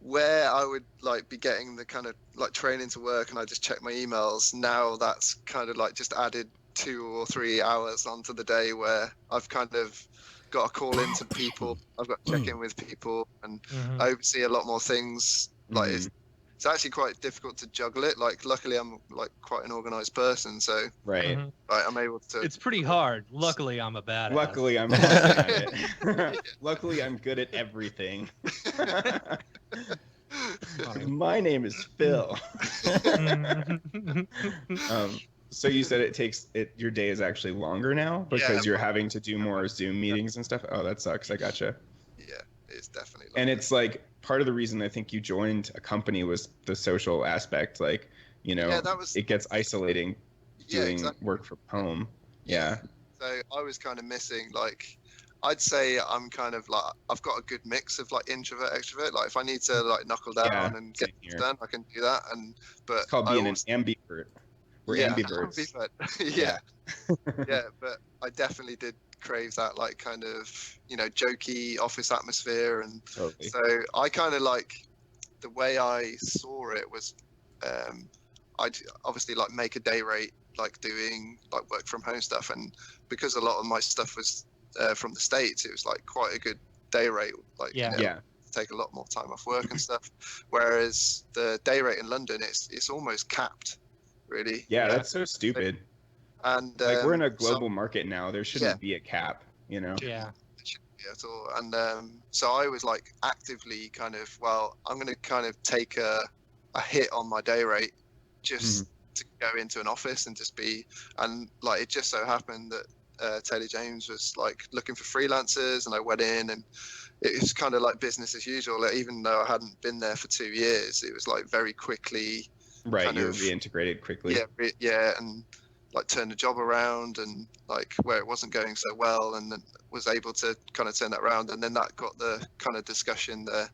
where I would like be getting the kind of like training to work, and I just check my emails. Now that's kind of like just added 2 or 3 hours onto the day where I've kind of got to call in to people. I've got to check in with people and oversee a lot more things. Like it's actually quite difficult to juggle it. Like luckily I'm like quite an organized person, so right. Like, I'm able to. It's pretty hard. Luckily I'm a badass. Luckily I'm awesome at it. Luckily I'm good at everything. My name is Phil. So you said your day is actually longer now because you're having to do more Zoom meetings and stuff. Oh, that sucks. I gotcha. Yeah, it's definitely longer. And it's like part of the reason I think you joined a company was the social aspect. Like, you know, it gets isolating doing work from home. Yeah. So I was kind of missing, like, I'd say I'm kind of like, I've got a good mix of like introvert, extrovert. Like if I need to like knuckle down and get things done, I can do that. But it's called being an ambivert. We're ambiverts. Yeah. Yeah, but I definitely did crave that like kind of, you know, jokey office atmosphere. And so I kind of like the way I saw it was I'd obviously like make a day rate like doing like work from home stuff, and because a lot of my stuff was from the States, it was like quite a good day rate, like take a lot more time off work and stuff, whereas the day rate in London it's almost capped, really. That's so stupid. And like we're in a global market now, there shouldn't be a cap, you know. It shouldn't be at all. And so I was like actively kind of, well, I'm going to kind of take a hit on my day rate just to go into an office and just be, and like it just so happened that Taylor James was like looking for freelancers, and I went in, and it was kind of like business as usual. Like, even though I hadn't been there for 2 years, it was like very quickly. Right, you were reintegrated quickly. Yeah, and like turn the job around, and like where it wasn't going so well, and then was able to kind of turn that around. And then that got the kind of discussion there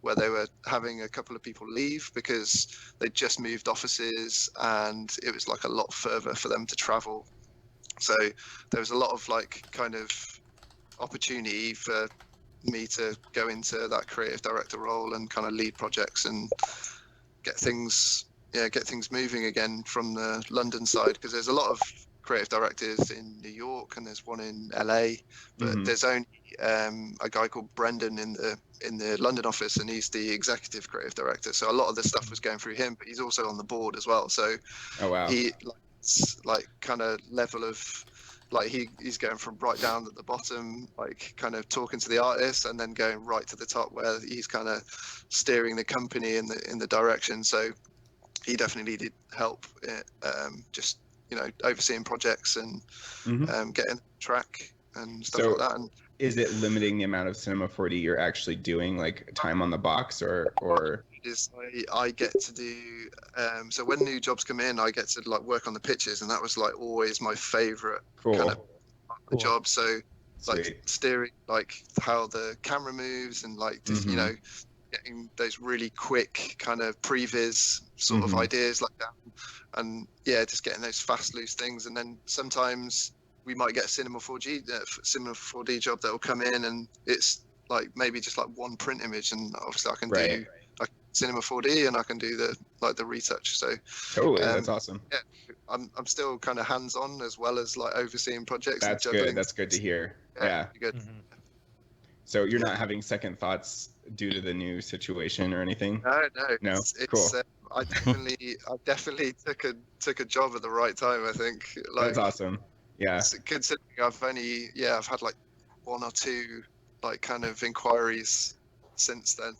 where they were having a couple of people leave because they just moved offices, and it was like a lot further for them to travel. So there was a lot of like kind of opportunity for me to go into that creative director role and kind of lead projects and get things moving again from the London side, because there's a lot of creative directors in New York and there's one in LA, but there's only a guy called Brendan in the London office, and he's the executive creative director. So a lot of the stuff was going through him, but he's also on the board as well. So Oh wow. he like kind of level of like he's going from right down at the bottom, like kind of talking to the artists, and then going right to the top where he's kind of steering the company in the direction. So he definitely did help just overseeing projects and getting on track and stuff like that. And is it limiting the amount of Cinema 4D you're actually doing, like time on the box, or is I get to do so when new jobs come in, I get to like work on the pitches, and that was like always my favorite kind of job. So like steering like how the camera moves and like just getting those really quick kind of previs sort of ideas like that, and just getting those fast loose things. And then sometimes we might get a Cinema 4D job that will come in, and it's like maybe just like one print image, and obviously I can do like Cinema 4D and I can do the retouch. So totally, that's awesome. Yeah, I'm still kind of hands on as well as like overseeing projects. That's and good. That's good to hear. Yeah. Good. So you're not having second thoughts due to the new situation or anything? No. It's, cool. I definitely took a job at the right time, I think. Like, that's awesome. Yeah. Considering I've had like one or two like kind of inquiries since then.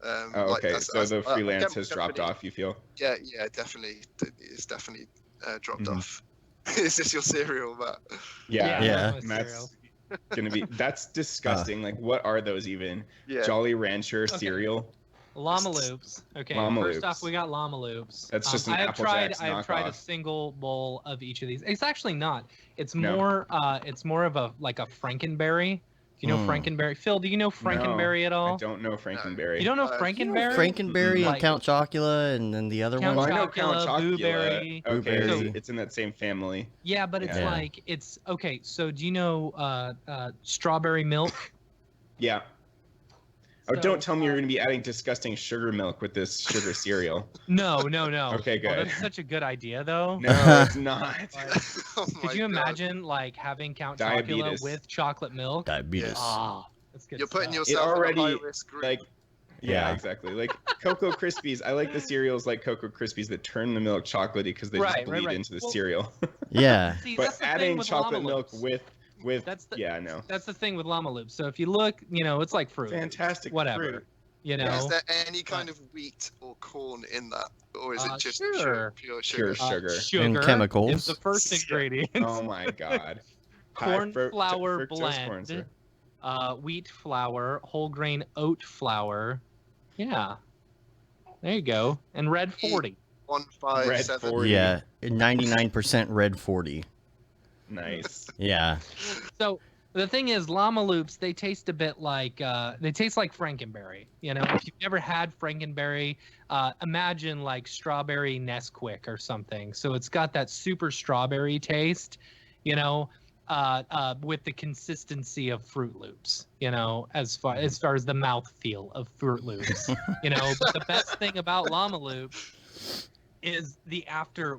Okay. So the freelance has dropped off, you feel? Yeah, definitely. It's definitely dropped off. Is this your cereal, Matt? Yeah. Matt's that's disgusting. Like, what are those even? Jolly Rancher cereal? Llama Loops. Okay. First off, we got Llama Loops. That's just an Apple Jacks knockoff. I've tried a single bowl of each of these. It's actually not. It's more of a Frankenberry. Do you know Frankenberry? Phil, do you know Frankenberry at all? I don't know Frankenberry. You don't know Frankenberry? Frankenberry and Count Chocula, and then the other one. I know Count Chocula. Blueberry. Okay, so it's in that same family. Yeah, but it's like it's okay. So do you know strawberry milk? Yeah. Oh, don't tell me you're going to be adding disgusting sugar milk with this sugar cereal. No. Okay, good. Oh, that's such a good idea, though. No, it's not. Could you imagine like having Count Chocula with chocolate milk? Diabetes. Ah, that's good. You're putting stuff. yourself already, in a high-risk group. Like, yeah, exactly. Like Cocoa Krispies. I like the cereals like Cocoa Krispies that turn the milk chocolatey because they just bleed into the cereal. Yeah. See, but adding chocolate milk with that's the thing with Llama Loops. So if you look, it's like fruit. Fantastic. Whatever. Fruit. Is there any kind of wheat or corn in that, or is it just pure sugar? Pure sugar. And chemicals. Is the first ingredient. Oh my god. Corn flour blend. Wheat flour, whole grain oat flour. Yeah. There you go. And red 40. 157. 40. Yeah. 99% red 40. Nice. Yeah. So the thing is, Llama Loops, they taste a bit like Frankenberry. If you've never had Frankenberry, imagine like strawberry Nesquik or something. So it's got that super strawberry taste, with the consistency of Fruit Loops, as far as the mouthfeel of Fruit Loops, But the best thing about Llama Loops is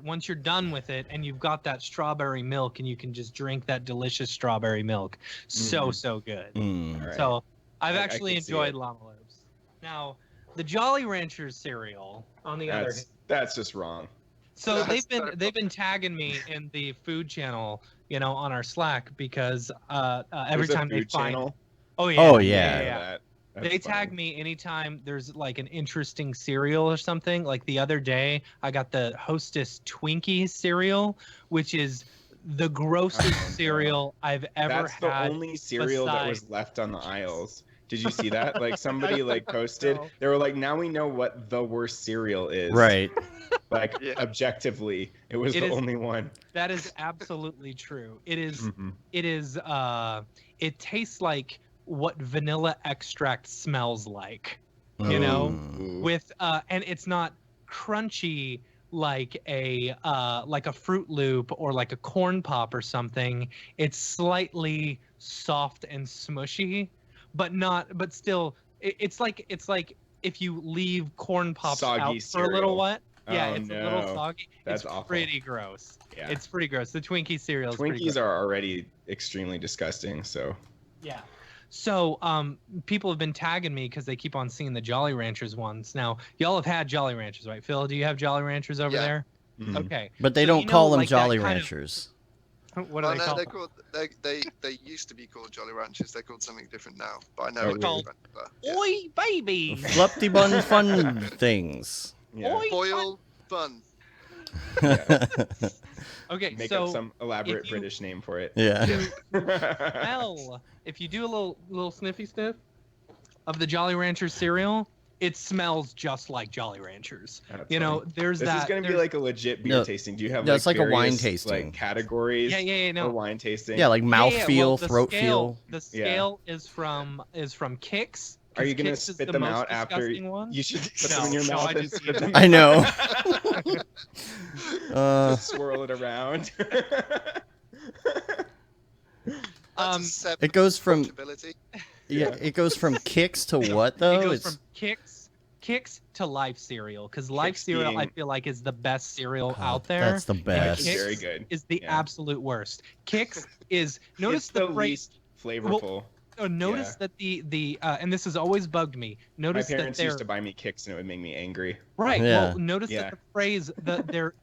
once you're done with it and you've got that strawberry milk and you can just drink that delicious strawberry milk. So good. Right. So I've actually enjoyed Llama Loops. Now, the Jolly Ranchers cereal, on the other hand. That's just wrong. So they've been tagging me in the food channel, on our Slack because every time they find channel? Oh yeah. They tag me anytime there's like an interesting cereal or something. Like the other day, I got the Hostess Twinkie cereal, which is the grossest cereal I've ever had. That's the only cereal that was left on the aisles. Did you see that? Like somebody like posted, they were like, now we know what the worst cereal is. Right. Like objectively, it was the only one. That is absolutely true. It is. It tastes like what vanilla extract smells like, with and it's not crunchy like a Fruit Loop or like a corn pop or something. It's slightly soft and smushy, but still, it's like if you leave corn pops Soggy out for a cereal. little what? Yeah, Oh, it's a little no. soggy. That's it's awful. pretty gross. Yeah. It's pretty gross. The Twinkie cereal is pretty Twinkies gross. are already extremely disgusting, so. Yeah. So people have been tagging me because they keep on seeing the Jolly Ranchers ones. Now, y'all have had Jolly Ranchers, right? Phil, do you have Jolly Ranchers over Yeah. there? Mhm. Okay. But they So don't you call know, them like, that Jolly kind of- Ranchers. What are they called? They're called they used to be called Jolly Ranchers. They're called something different now. But I know Oh, what really? Jolly Ranchers are. Yeah. Oi, baby! Fluffy bun fun things. Yeah. Oi, Boil bun. Okay, Make so up some elaborate if you- British name for it. Yeah. if you do a little sniffy sniff of the Jolly Ranchers cereal, it smells just like Jolly Ranchers. That's You know, funny. there's This that. is gonna be there's- like a legit beer No. tasting. Do you have No, like it's like a wine various, tasting. like categories yeah, for no. wine tasting? Yeah, like mouth Yeah, feel, well, the throat scale, feel. The scale is from Kix. Are you gonna Kix is spit the them most out after? disgusting one? You should put No, them in your no, mouth I and just spit eat them them. I know. Just swirl it around. It goes from Watchability. it goes from kicks to what though? It goes from Kix to Life cereal because Life Kix cereal I being- feel like is the best cereal Oh, out there. That's the and best. Kix Very good. Is the Yeah. absolute worst. Kix is notice It's the phrase. least flavorful. Notice that the and this has always bugged me. My Notice that parents they're used to buy me Kicks and it would make me angry. right. Yeah. Well, notice Yeah. that the phrase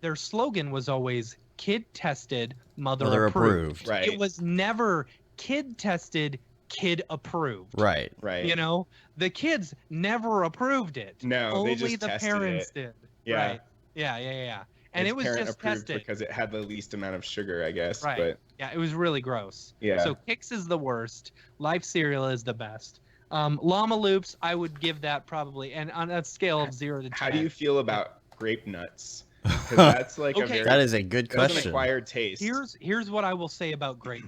their slogan was always kid tested, mother Mother approved. approved. Right. It was never kid tested, kid approved. Right. Right. You know, the kids never approved it. No, Only they just the tested parents it. did. Yeah. Right. Yeah. And It's it was parent just approved tested. because it had the least amount of sugar, I guess. Right. But Yeah, it was really gross. yeah. So Kix is the worst. Life cereal is the best. Llama Loops, I would give that probably, and on a scale of 0 to 10. How do you feel about grape nuts? Because that's like a Okay. very That is a good that's an question. acquired taste. Here's what I will say about grape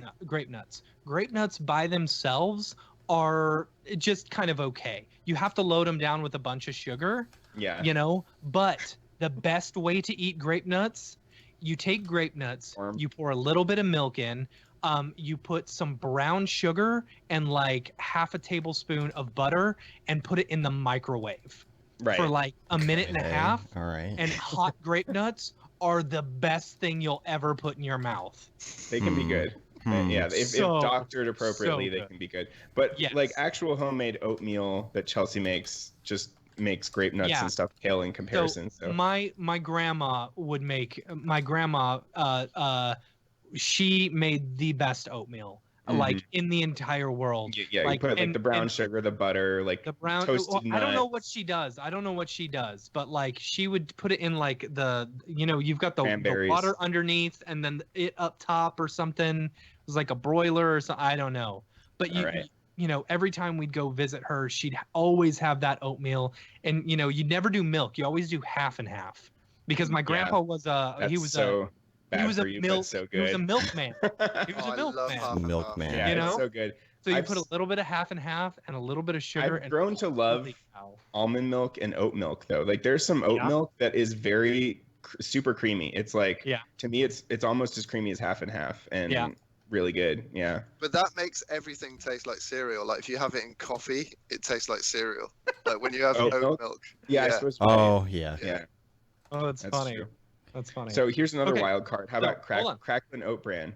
nuts. Grape nuts by themselves are just kind of okay. You have to load them down with a bunch of sugar, Yeah. you know. But the best way to eat grape nuts, you take grape nuts, Or- you pour a little bit of milk in, you put some brown sugar and like half a tablespoon of butter and put it in the microwave Right. for like a minute and a Okay, half. All right. And hot grape nuts are the best thing you'll ever put in your mouth. They can be Hmm. good. Hmm. Yeah, if So- doctored appropriately, so they good. can be good. But Yes. like actual homemade oatmeal that Chelsea makes just makes grape nuts Yeah. and stuff pale in comparison. So, my grandma would make she made the best oatmeal like in the entire world. yeah, like, you put like and- the brown and sugar, the butter, like the brown toasted I don't know what nuts. she does. But like she would put it in like you've got the Cranberries. water underneath and then it up top or something. It was like a broiler or something. I don't know. But Alright. every time we'd go visit her, she'd always have that oatmeal. And you'd never do milk. You always do half and half. Because my grandpa was That's he was so bad he was for a you, milk but so he was a good. milkman. He was Oh, a I love milkman. half and half. Milkman. Yeah, you it's know? so good. So you I've put a s- little bit of half and half and a little bit of sugar. I've and grown to love holy cow. almond milk and oat milk though. Like there's some oat Yeah. milk that is very super creamy. It's like Yeah. to me it's almost as creamy as half and half and Yeah. really good. Yeah. But that makes everything taste like cereal. Like if you have it in coffee, it tastes like cereal. Like when you have Oat oat milk? milk. Yeah, I Yeah. suppose. Oh yeah. Yeah, Oh, that's funny. true. That's funny. So here's another Okay, wild card. How so, about hold on. Cracklin Oat Bran?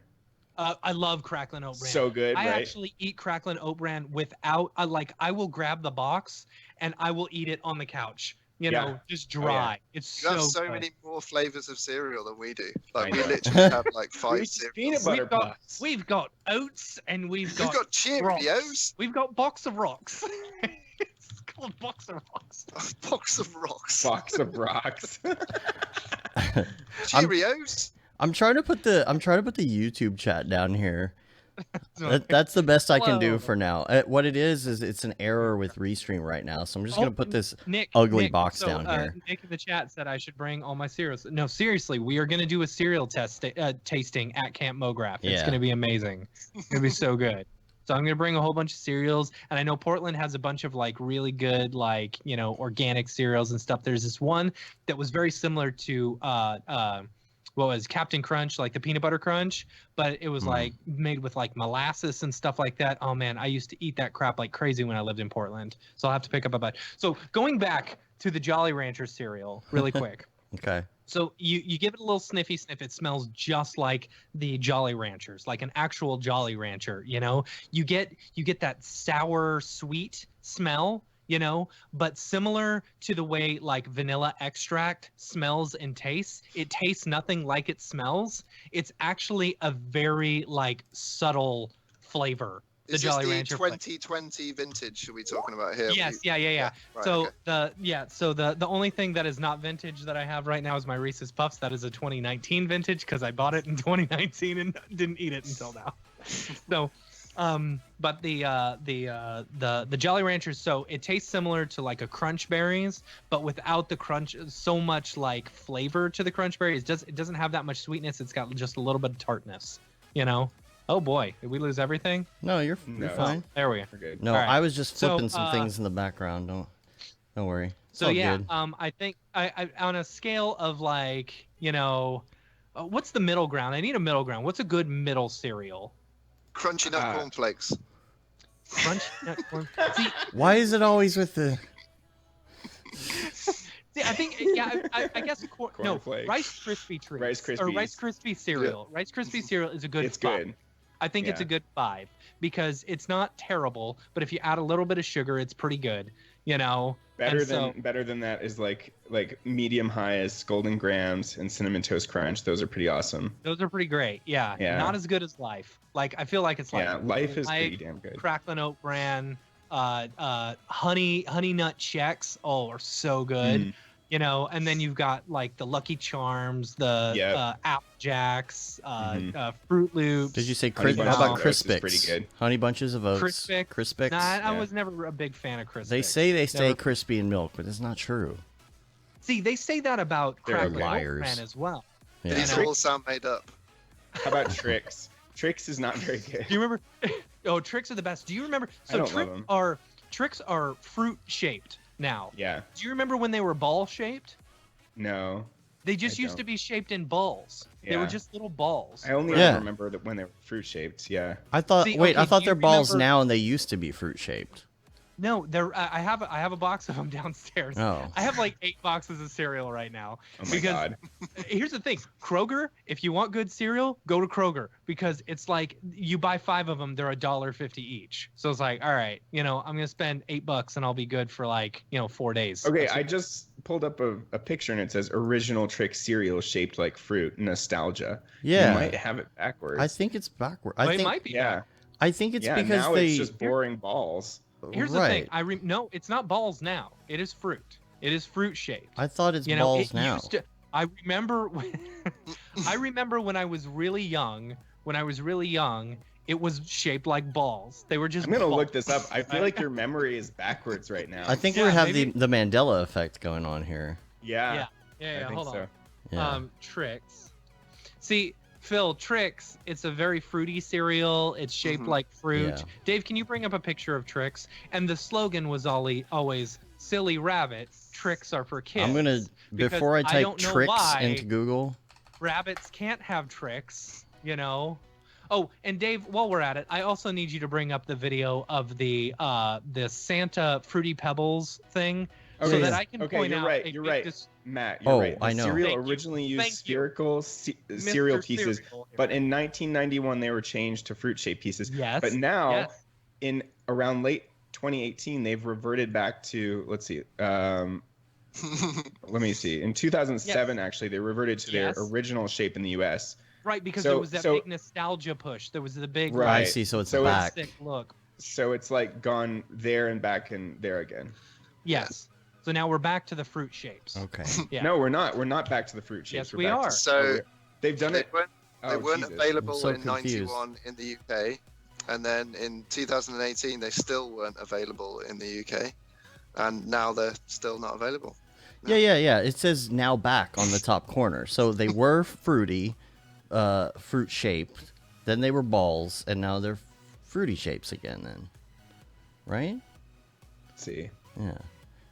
I love Cracklin' Oat Bran. So good, I right? actually eat Cracklin' Oat Bran without I will grab the box and I will eat it on the couch. You Yeah. know, just Oh, yeah. dry. It's You have so so good. many more flavors of cereal than we do. Like I we know. literally have like We 5 eat cereals. peanut butter We've got- puffs. We've got oats and we've We've got Cheerios. rocks. We've got box of rocks. It's called box of rocks. A box of rocks. Box of rocks. Cheerios. I'm trying to put the YouTube chat down here. That's the best I can do Hello. for now. What it is it's an error with Restream right now, so I'm just gonna put this Nick, ugly Nick, box so, down here. Nick in the chat said I should bring all my cereals. No, seriously, we are going to do a cereal tasting at Camp Mograph. It's Yeah. going to be amazing. It's going to be so good. So I'm going to bring a whole bunch of cereals, and I know Portland has a bunch of like really good like organic cereals and stuff. There's this one that was very similar to what was Captain Crunch, like the peanut butter crunch, but it was like made with like molasses and stuff like that. Oh man, I used to eat that crap like crazy when I lived in Portland. So I'll have to pick up a bunch. So going back to the Jolly Rancher cereal really quick. Okay. So you give it a little sniffy sniff. It smells just like the Jolly Ranchers, like an actual Jolly Rancher. You know, you get that sour sweet smell. You know, but similar to the way like vanilla extract smells and tastes, it tastes nothing like it smells. It's actually a very like subtle flavor. Is Jolly this the Rancher 2020 vintage are we talking about here? Yes, yeah. Right, So okay. the only thing that is not vintage that I have right now is my Reese's Puffs. That is a 2019 vintage because I bought it in 2019 and didn't eat it until now. So, but the Jolly Ranchers, so it tastes similar to like a Crunch Berries, but without the crunch, so much like flavor to the Crunch Berries. It doesn't have that much sweetness. It's got just a little bit of tartness, you know. Oh boy, did we lose everything? No, you're fine. There we are. We're good. No, All right. I was just So, flipping some things in the background. Don't worry. It's So all yeah, good. I think I on a scale of like, you know, what's the middle ground? I need a middle ground. What's a good middle cereal? Crunchy nut cornflakes. Crunch nut corn. See, Why is it always with the? I think I guess no, Cornflakes. Rice Krispie treats Rice Krispies. or Rice Krispie cereal. Rice Krispie cereal is a good. It's 5. good. I think it's a Yeah. good 5 because it's not terrible, but if you add a little bit of sugar, it's pretty good. You know. Better And than so, that is like medium high is Golden Grams and Cinnamon Toast Crunch. Those are pretty awesome. those are pretty great. Yeah. Yeah. Not as good as Life. Like I feel like it's like Yeah, Life is pretty damn good. Cracklin' Oat Bran, honey nut checks. Oh, are so good. Mm. You know, and then you've got like the Lucky Charms, the Yep. Apple Jacks, Mhm. Fruit Loops. Did you say Honey How Bunches about of Oats is Crispix? pretty good. Honey Bunches of Oats. Crispix? Crispix. Nah, I Yeah. was never a big fan of Crispix. They say they stay Never- crispy in milk, but it's not true. See, they say that about They're Cracklin' Oat liars. Bran as well. Yeah. These know. all sound made up. How about Trix? Trix is not very good. Do you remember? Oh, Tricks are the best. Do you remember? I So don't love 'em. Tricks are fruit shaped now. Yeah. Do you remember when they were ball shaped? No. They just I used to don't. be shaped in balls. They were Yeah. just little balls. I only Yeah. ever remember that when they were fruit shaped. Yeah. I thought. See, wait, okay, I thought do they're you balls remember- now, and they used to be fruit shaped. No, they're. I have a box of them downstairs. Oh. I have like 8 boxes of cereal right now. Oh my Because- god. Here's the thing, Kroger. If you want good cereal, go to Kroger because it's like you buy 5 of them, they're $1.50 each. So it's like, all right, you know, I'm gonna spend $8 and I'll be good for like 4 days. Okay, That's I what- just pulled up a picture and it says original Trix cereal shaped like fruit, nostalgia. Yeah. You might have it backwards. I think it's backward. Well, I it think. might be. Yeah. I think it's yeah, because now they. it's just boring balls. Here's the right. thing. No, it's not balls now. It is fruit. It is fruit shaped. I thought it's You know, balls it now. used to. I remember when I was really young. It was shaped like balls. They were just. I'm gonna balls. look this up. I feel like your memory is backwards right now. I think we Yeah, have maybe- the Mandela effect going on here. Yeah. Yeah. I think Hold so. on. Yeah. Tricks. See, Phil, Tricks. It's a very fruity cereal. It's shaped Mhm. like fruit. Yeah. Dave, can you bring up a picture of Tricks? And the slogan was always "Silly rabbit, tricks are for kids." I'm gonna because before I I type don't know tricks why- into Google. Rabbits can't have tricks, you know. Oh, and Dave, while we're at it, I also need you to bring up the video of the Santa Fruity Pebbles thing, so Okay, that I can okay, point you're out. right. a You're big right. Matt, you're Oh, right. The I know. cereal Thank you. originally used Thank you. spherical Mr. cereal pieces, Cereal here. but in 1991 they were changed to fruit-shaped pieces. Yes. But now, yes. in around late 2018, they've reverted back to let me see. In 2007, actually, they reverted to their Yes. original shape in the U.S. Right, because So- there was that so- big nostalgia push. There was the big Right. I like, see. So it's So it's- back. sick look. So it's like gone there and back and there again. Yes. So now we're back to the fruit shapes. Okay. Yeah. No, we're not. We're not back to the fruit shapes. Yes, We're we back to- are. So they've done they it. weren't, Oh, they weren't Jesus. available I'm so in confused. 91 in the UK, and then in 2018 they still weren't available in the UK, and now they're still not available. Yeah. It says now back on the top corner. So they were fruity, fruit shaped. Then they were balls, and now they're fruity shapes again. Then, right? Let's see. Yeah.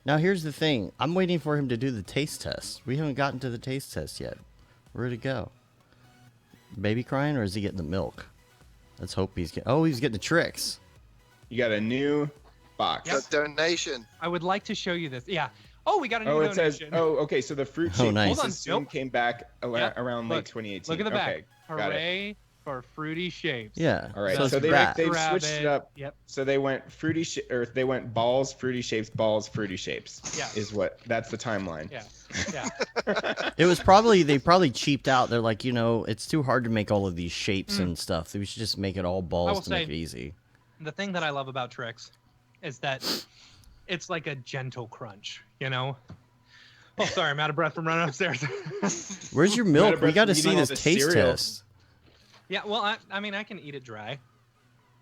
Now here's the thing. I'm waiting for him to do the taste test. We haven't gotten to the taste test yet. Where'd he go? Baby crying, or is he getting the milk? Let's hope he's getting... Oh, he's getting the tricks. You got a new box. A donation. I would like to show you this. Yeah. Oh, we got a new It donation. says, okay, so the fruit shape nice. Hold on, system nope. came back around Look, late 2018. Look at the back. Okay, got it. Hooray for fruity shapes. Yeah. All right, So, so it's they rat. they've switched it up. Yep. So they went they went balls, fruity shapes, balls, fruity shapes. Yeah. That's the timeline. Yeah. Yeah. It was they probably cheaped out. They're like, it's too hard to make all of these shapes and stuff. We should just make it all will balls to say- make it easy. The thing that I love about tricks is that it's like a gentle crunch, Oh, sorry, I'm out of breath from running upstairs. Where's your Out of milk? We breath got to from see eating all this the taste cereal. test. Yeah, well, I mean, I can eat it dry.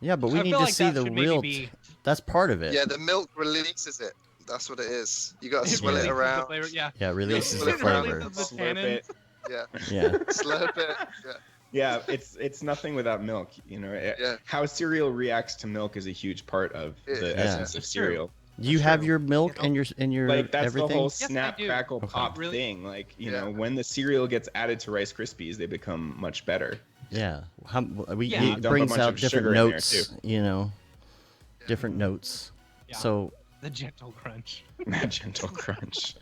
Yeah, but we I need feel to like see that the should maybe real... be- That's part of it. Yeah, the milk releases it. That's what it is. You got to It swirl releases it the around. flavor, yeah. Yeah, it releases Yeah, the it flavor. releases the Slurp it. Yeah, Yeah. slurp it. Yeah. Yeah, it's nothing without milk. Yeah. How cereal reacts to milk is a huge part of the Yeah. essence of It's true. cereal. Do you have your milk You know? and your Like that's everything? the whole Yes, I snap do. crackle Okay. pop Really? thing. Like Yeah. when the cereal gets added to Rice Krispies, they become much better. Yeah. Yeah. It Dump a brings bunch out of different sugar in there, notes, different notes. Yeah. So, The gentle crunch. That gentle crunch.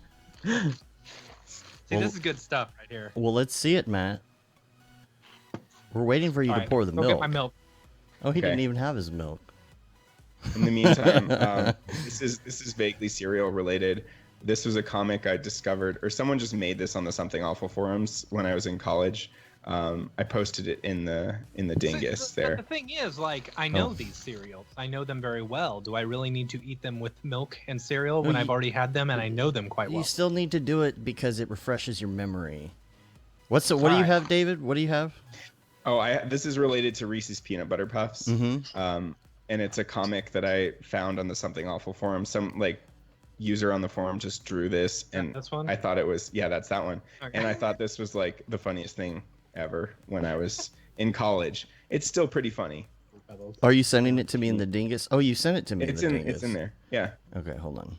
See, Well- this is good stuff right here. well, let's see it, Matt. We're waiting for you All to right, pour the go get milk. my milk. Oh, he Okay. didn't even have his milk. In the meantime, this is vaguely cereal related. This was a comic I discovered, or someone just made this on the Something Awful forums when I was in college. I posted it in the dingus But there. the thing is, like, I know Oh. these cereals. I know them very well. Do I really need to eat them with milk and cereal when No, I've already had them and I know them quite You well? still need to do it because it refreshes your memory. What do you Alright. have, David? What do you have? Oh, this is related to Reese's Peanut Butter Puffs. Mm-hmm. And it's a comic that I found on the Something Awful forum. Some user on the forum just drew this, and This one? I thought it was that's that one. Okay. And I thought this was like the funniest thing ever when I was in college. It's still pretty funny. Are you sending it to me in the dingus? Oh, you sent it to me It's in the in dingus. it's in there. Yeah. Okay, hold on.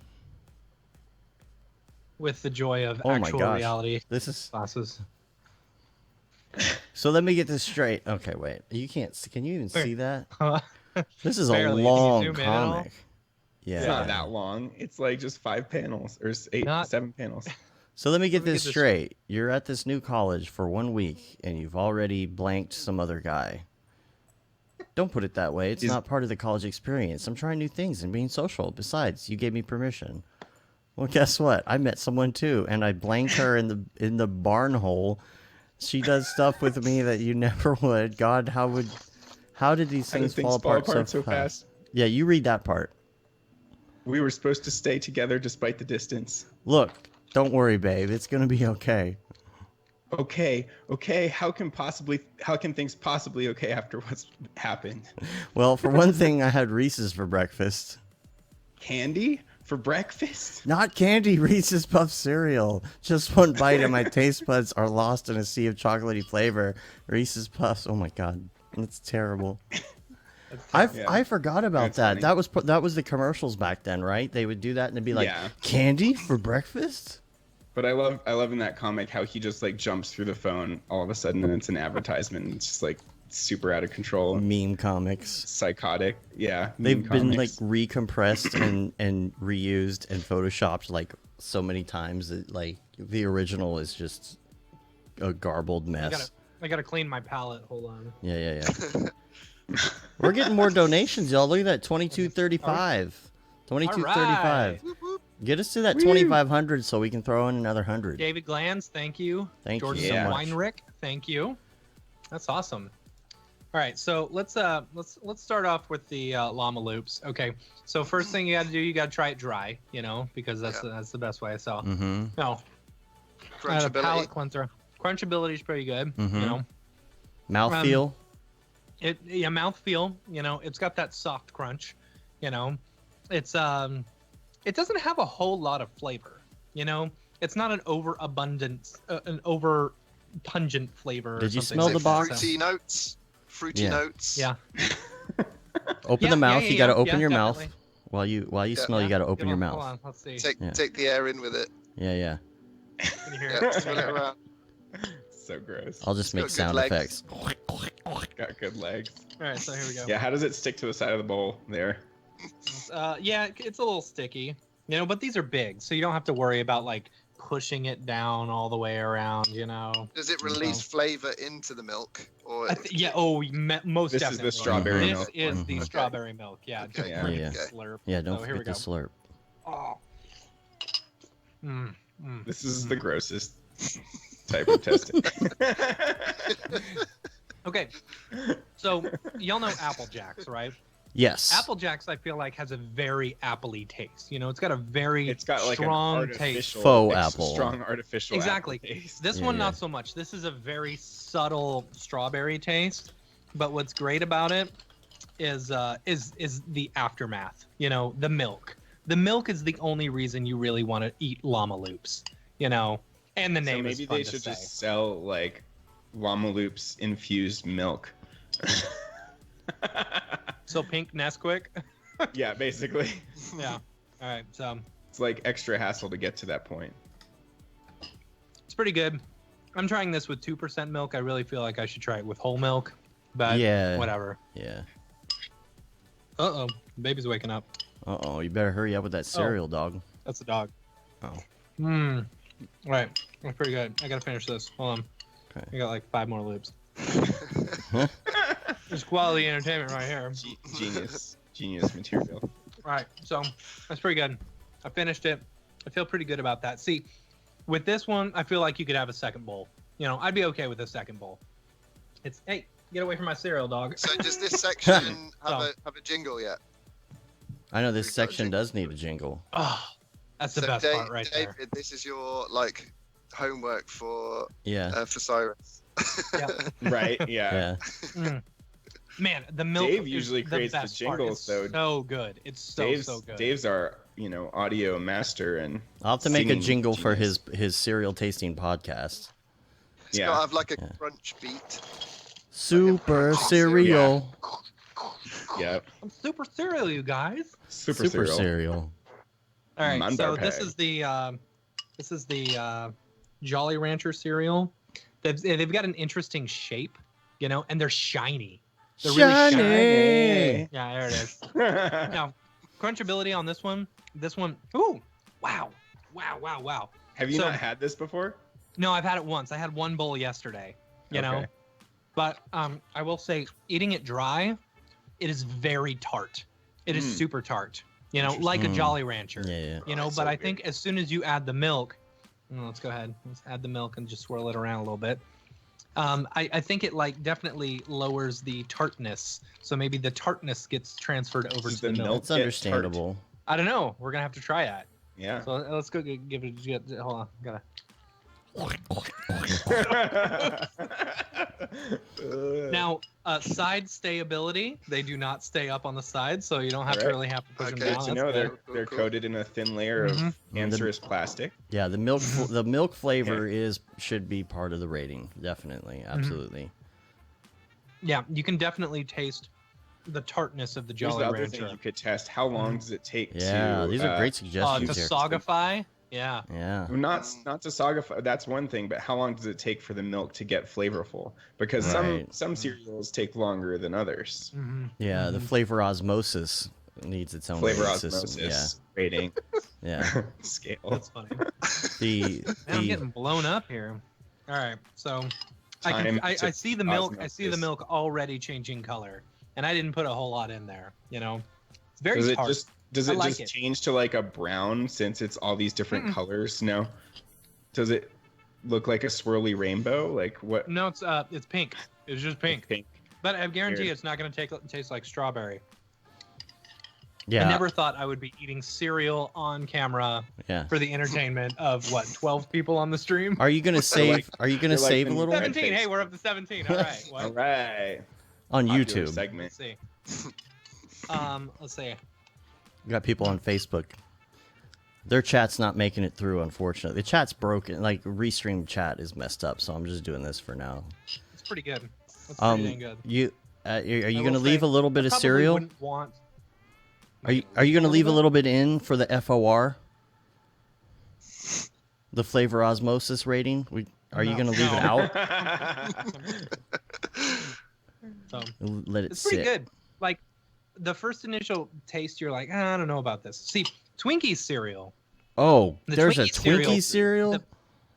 With the joy of Oh my actual gosh. reality This is... classes. So let me get this straight. Okay, wait. You can't... Can you even see that? Barely. This is Can a you long zoom in at all? comic. Yeah. It's not that long. It's like just 5 panels or Not- 7 panels. So let me get Let me this get this straight. You're at this new college for 1 week, and you've already blanked some other guy. Don't put it that way. It's Is- not part of the college experience. I'm trying new things and being social. Besides, you gave me permission. Well, guess what? I met someone too, and I blanked her in the barn hole. She does stuff with me that you never would. God, how did these How did things fall apart so fast? Yeah, you read that part. We were supposed to stay together despite the distance. Look, don't worry, babe. It's gonna be okay. Okay. How can things possibly okay after what's happened? Well, for one thing, I had Reese's for breakfast. Candy for breakfast? Not candy, Reese's Puff cereal. Just one bite and my taste buds are lost in a sea of chocolatey flavor. Reese's Puffs. Oh my god, that's terrible. I forgot about That's that. funny. That was the commercials back then, right? They would do that and they'd be like, Yeah. candy for breakfast? But I love in that comic how he just like jumps through the phone all of a sudden and it's an advertisement. And it's just like super out of control, Meme comics. psychotic. Yeah, They've meme been like comics. recompressed and reused and photoshopped like so many times that like the original is just a garbled mess. I gotta clean my palate. Hold on. Yeah. We're getting more donations, y'all. Look at that, 2235. 2235. All right. Get us to that 2500 so we can throw in another 100. David Glanz, thank you. Thank you Jordan so Yeah. much. Weinrich, thank you. That's awesome. All right, so let's start off with the llama loops. Okay, so first thing you got to do, you got to try it dry, because that's the best way I saw. Mm-hmm. No, I had a Crunchability. palate cleanser. Crunchability is pretty good. Mhm. Mouthfeel. Mouthfeel. It's got that soft crunch. It's it doesn't have a whole lot of flavor. It's not an overabundant, an over pungent flavor. Did you or something smell like the that. box? Fruity notes. Fruity Yeah. notes. Yeah. Open Yeah, the mouth. yeah, You got to yeah, open yeah, your definitely. mouth. While you smell, you Yeah. got to open your Hold mouth. on, let's see. Take Yeah. take the air in with it. Yeah. Can you hear Yeah, it? swirl it around. so gross. I'll just It's make got good sound legs. effects. Got good legs. All right, so here we go. Yeah, how does it stick to the side of the bowl there? Yeah, it's a little sticky, you know, but these are big, so you don't have to worry about like pushing it down all the way around, you know. Does it release flavor into the milk, or Yeah. Oh, most This definitely. is the strawberry This milk. is one. the Mhm. strawberry milk. Yeah. Okay, Don't yeah. forget Yeah. the slurp. Yeah, don't So here we forget the go. slurp. Oh. This is the grossest type of testing. Okay. So y'all know Apple Jacks, right? Yes. Apple Jacks, I feel like, has a very appley taste. You know, it's got a very It's got like strong an taste. artificial, Faux apple. strong artificial Exactly. apple taste. This Yeah, one, yeah. not so much. This is a very subtle strawberry taste. But what's great about it is the aftermath. You know, the milk. The milk is the only reason you really want to eat llama loops. You know, and the So name maybe is fun they to should say. just sell like llama loops infused milk. So pink Nesquik. Yeah, basically. Yeah. All right. So It's like extra hassle to get to that point. it's pretty good. I'm trying this with 2% milk. I really feel like I should try it with whole milk, but Yeah. whatever. Yeah. Uh-oh, baby's waking up. Uh-oh, you better hurry up with that cereal, dog. That's a dog. Oh. All right, that's pretty good. I gotta finish this. Hold on. Okay. I got like 5 more loops. There's quality entertainment right here. Genius material. All right, so that's pretty good. I finished it. I feel pretty good about that. See, with this one, I feel like you could have a second bowl. You know, I'd be okay with a second bowl. It's, hey, get away from my cereal, dog. So does this section Oh. have a jingle yet? I know this section does need a jingle. Oh, that's the best part right David, there. this is your like homework for Yeah. Cyrus. Yeah. Right? Yeah. Yeah. Man, the milk Dave is usually creates the best part. jingles, It's though. so good. It's so good. Dave's our, audio master and I'll have to make a singing jingle for genius. his cereal tasting podcast. It's Yeah. got to have like a Yeah. crunch beat. Super cereal. Yep. I'm super cereal, you guys. Super cereal. cereal. All right, Manda so peg. this is the Jolly Rancher cereal. They've got an interesting shape, you know, and they're shiny. They're really shiny. Yeah, there it is. Now, crunchability on this one. Ooh, wow. Have you So- not had this before? No, I've had it once. I had one bowl yesterday, you know. Okay. But I will say, eating it dry, it is very tart. It is super tart, you know, like a Mm. Jolly Rancher. Yeah, yeah. You know, it's but so I good. think as soon as you add the milk, let's go ahead. Let's add the milk and just swirl it around a little bit. I think it like definitely lowers the tartness. So maybe the tartness gets transferred over Does to the the milk. milk- It's Get understandable. I don't know. We're gonna have to try that. Yeah. So let's go give it. Hold on. Gotta. Now, side stayability, they do not stay up on the sides, so you don't have to Alright. really have to push them Okay, down. so You That's know good. they're Cool. coated in a thin layer of Mhm. answerous plastic. Yeah, the milk flavor should be part of the rating. Definitely. Absolutely. Yeah, you can definitely taste the tartness of the Here's Jolly the other thing Rancher. you could test. How long does it take Yeah, to... these are great To suggestions here. sogify, yeah. Yeah. Not to sogify, that's one thing, but how long does it take for the milk to get flavorful? Because Right. some cereals take longer than others. Mm-hmm. Yeah, the flavor osmosis needs its own Flavor rating osmosis system. rating Yeah. scale. That's funny. The Man, I'm the getting blown up here. All right, so I Time I to see the milk. I see the osmosis. milk already changing color, and I didn't put a whole lot in there. You know, it's very Does it tart. does I it like just it. change to like a brown since it's all these different Mm-mm. colors? No. Does it look like a swirly rainbow? Like what? No, it's pink. It's just pink. Pink. But I guarantee Weird. it's not going to taste like strawberry. yeah. I never thought I would be eating cereal on camera Yeah. for the entertainment of what 12 people on the stream. Are you gonna save? Are you gonna they're like save a the little red 17. face. Hey, we're up to 17. All right. What? All right. on Popular YouTube? segment. Let's see. Let's see. We got people on Facebook. Their chat's not making it through, unfortunately. The chat's broken. Like restream chat is messed up, so I'm just doing this for now. It's pretty good. That's pretty dang good. You are you I gonna will leave say, a little bit I of probably cereal? wouldn't want- Are you gonna leave a little bit in for the FOR? The flavor osmosis rating? Are you No. gonna leave it No. out? So Let it it's pretty sit. good. Like the first initial taste, you're like, I don't know about this. See, Twinkies cereal. Oh, The there's a Twinkie cereal- Twinkie cereal. the-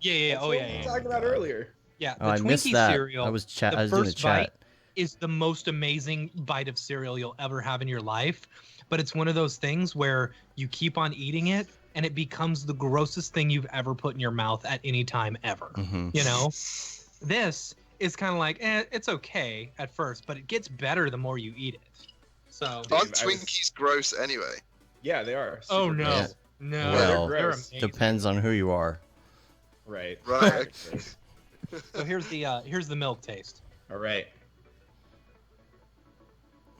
Yeah. That's Oh what yeah. we were Yeah. talking about earlier. Yeah. Oh, The I missed Twinkie that. cereal. I was The doing the first chat. bite is the most amazing bite of cereal you'll ever have in your life, but it's one of those things where you keep on eating it and it becomes the grossest thing you've ever put in your mouth at any time ever. Mhm. You know, this is kind of like, it's okay at first, but it gets better the more you eat it. So, Aren't I was- Twinkies gross anyway? Yeah, they are. oh super no, gross. no, Well, they're gross. amazing. Depends on who you are. Right. Right. So here's the milk taste. All right.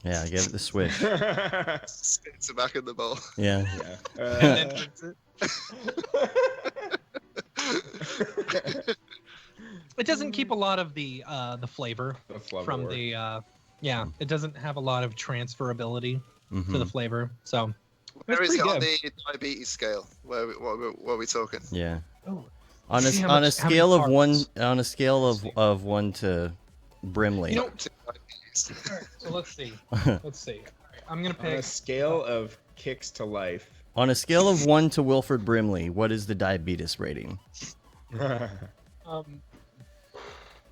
Yeah, give it the swish. Spits it back in the bowl. Yeah. Yeah. And then drinks it. It doesn't keep a lot of the flavor The flavor. from the it doesn't have a lot of transferability to Mhm. the flavor. So Where it's is it pretty on good. the diabetes scale? What are we talking? Yeah. Oh, On a see how on a much- how many scale of carbs. of 1 to Brimley. You know- To diabetes. all right, so let's see. Let's see. All right, I'm gonna On a pick. scale of kicks to life. On a scale of 1 to Wilford Brimley, what is the diabetes rating?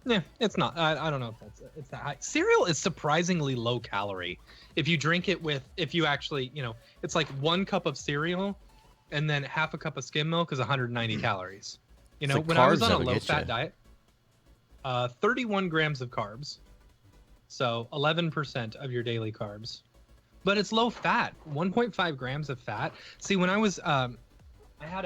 Yeah, it's not. I don't know if it's that high. Cereal is surprisingly low calorie. If you drink it if you actually, it's like 1 cup of cereal, and then half a cup of skim milk is 190 calories. It's the When I was carbs on a that'll get low-fat you. diet, 31 grams of carbs, so 11% of your daily carbs, but it's low fat, 1.5 grams of fat. See, when I was I had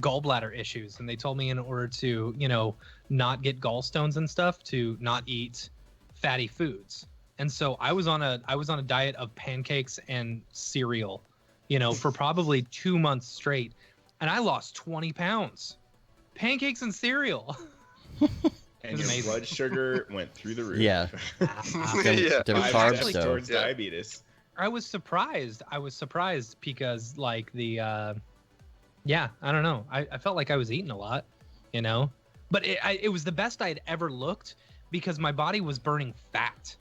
gallbladder issues, and they told me in order to not get gallstones and stuff to not eat fatty foods. And so I was on a diet of pancakes and cereal, for probably 2 months straight, and I lost 20 pounds. Pancakes and cereal. And was your amazing. blood sugar went through the roof. Yeah. Them, Yeah. them I've carbs actually- though. towards Yeah. diabetes. I was surprised because like I don't know. I felt like I was eating a lot, but it was the best I'd ever looked because my body was burning fat,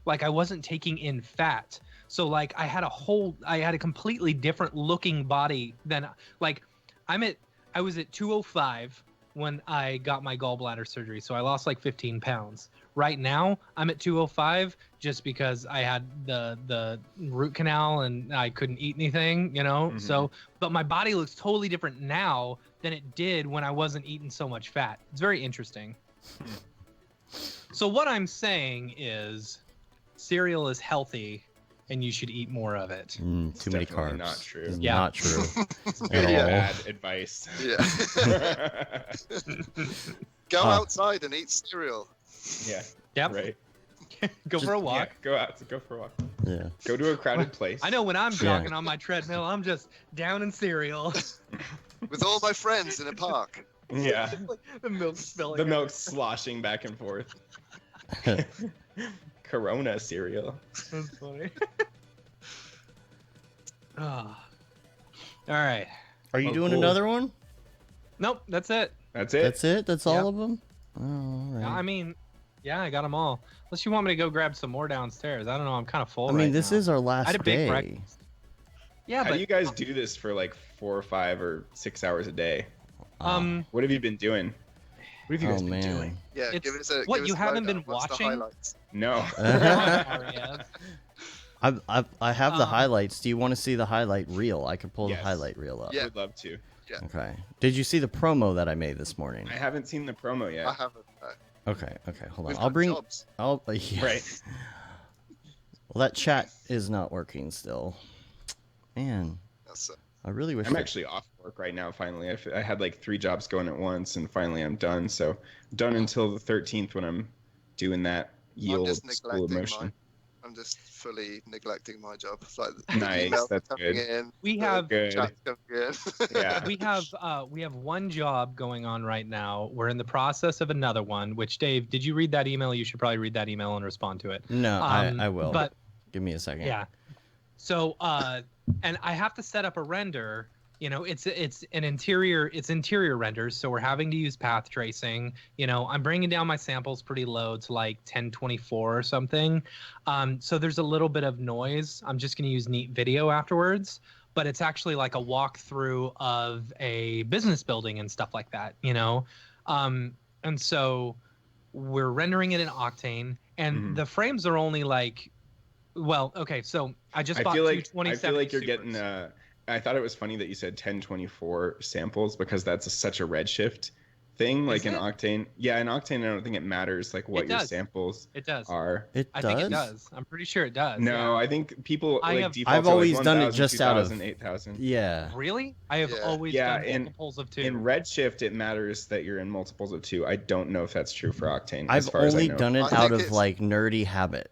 like I wasn't taking in fat. So like I had a completely different looking body than like I was at 205 when I got my gallbladder surgery. So I lost like 15 pounds. Right now I'm at 205 just because I had the root canal and I couldn't eat anything, Mhm. So, but my body looks totally different now than it did when I wasn't eating so much fat. It's very interesting. So what I'm saying is cereal is healthy and you should eat more of it. Too many Definitely carbs. not true. It's Yeah. Not true. Very At all. bad advice. Yeah. Go Huh. outside and eat cereal. Yeah. Yep. Right. Go for a walk. Yeah, go for a walk. Yeah. Go to a crowded place. I know when I'm Yeah. jogging on my treadmill, I'm just down in cereal. With all my friends in a park. Yeah. The milk spilling. The milk sloshing back and forth. Corona cereal. That's funny. Ah. All right. Are you Oh, doing cool. another one? Nope, that's it. That's it. That's it? That's all Yep. of them? Oh, all right. I mean, yeah, I got them all. Unless you want me to go grab some more downstairs. I don't know. I'm kind of full. I mean, right this now. is our I last had a big day. breakfast. Yeah, How but do you guys do this for like 4 or 5 or 6 hours a day? um, What have you been doing? What have you guys Oh been man. doing? Yeah, It's- give us a. what, give us you a haven't been lowdown. What's the watching? highlights? No. Ariew. I have the Um, highlights. Do you want to see the highlight reel? I could pull Yes. the highlight reel up. Yeah. Would love to. Okay. Did you see the promo that I made this morning? I haven't seen the promo I yet. haven't. Okay. Hold on. We've I'll got bring. jobs. Yeah. Right. Well, that chat is not working still. Man, That's I really wish. I'm that- actually off work right now. Finally, I had like 3 jobs going at once, and finally I'm done. So done until the 13th when I'm doing that yield just school neglecting emotion. mine. I'm just fully neglecting my job. It's like the Nice, emails that's coming good. in, We the have Good. chats coming in. Yeah. we have one job going on right now. We're in the process of another one. Which Dave, did you read that email? You should probably read that email and respond to it. No, I will. But Give me a second. yeah. So and I have to set up a render You know, it's interior renders, so we're having to use path tracing. You know, I'm bringing down my samples pretty low to like 1024 or something. So there's a little bit of noise. I'm just going to use neat video afterwards, but it's actually like a walkthrough of a business building and stuff like that, you know? And so we're rendering it in Octane, and the frames are only like, well, okay, so I just bought I 227 feel like you're supers. getting. I thought it was funny that you said 1024 samples because that's such a redshift thing. Like in it? Octane, yeah, in Octane, I don't think it matters like what It your does. samples It does. are. I think it does. I'm pretty sure it does. No, yeah. I think people like default I've to always like done it 1,000, just out of 2,000, 8,000. Yeah. Really? I have always done multiples of 2. In Redshift, it matters that you're in multiples of 2. I don't know if that's true for Octane. I've as far as I only know. done it out of like nerdy habit.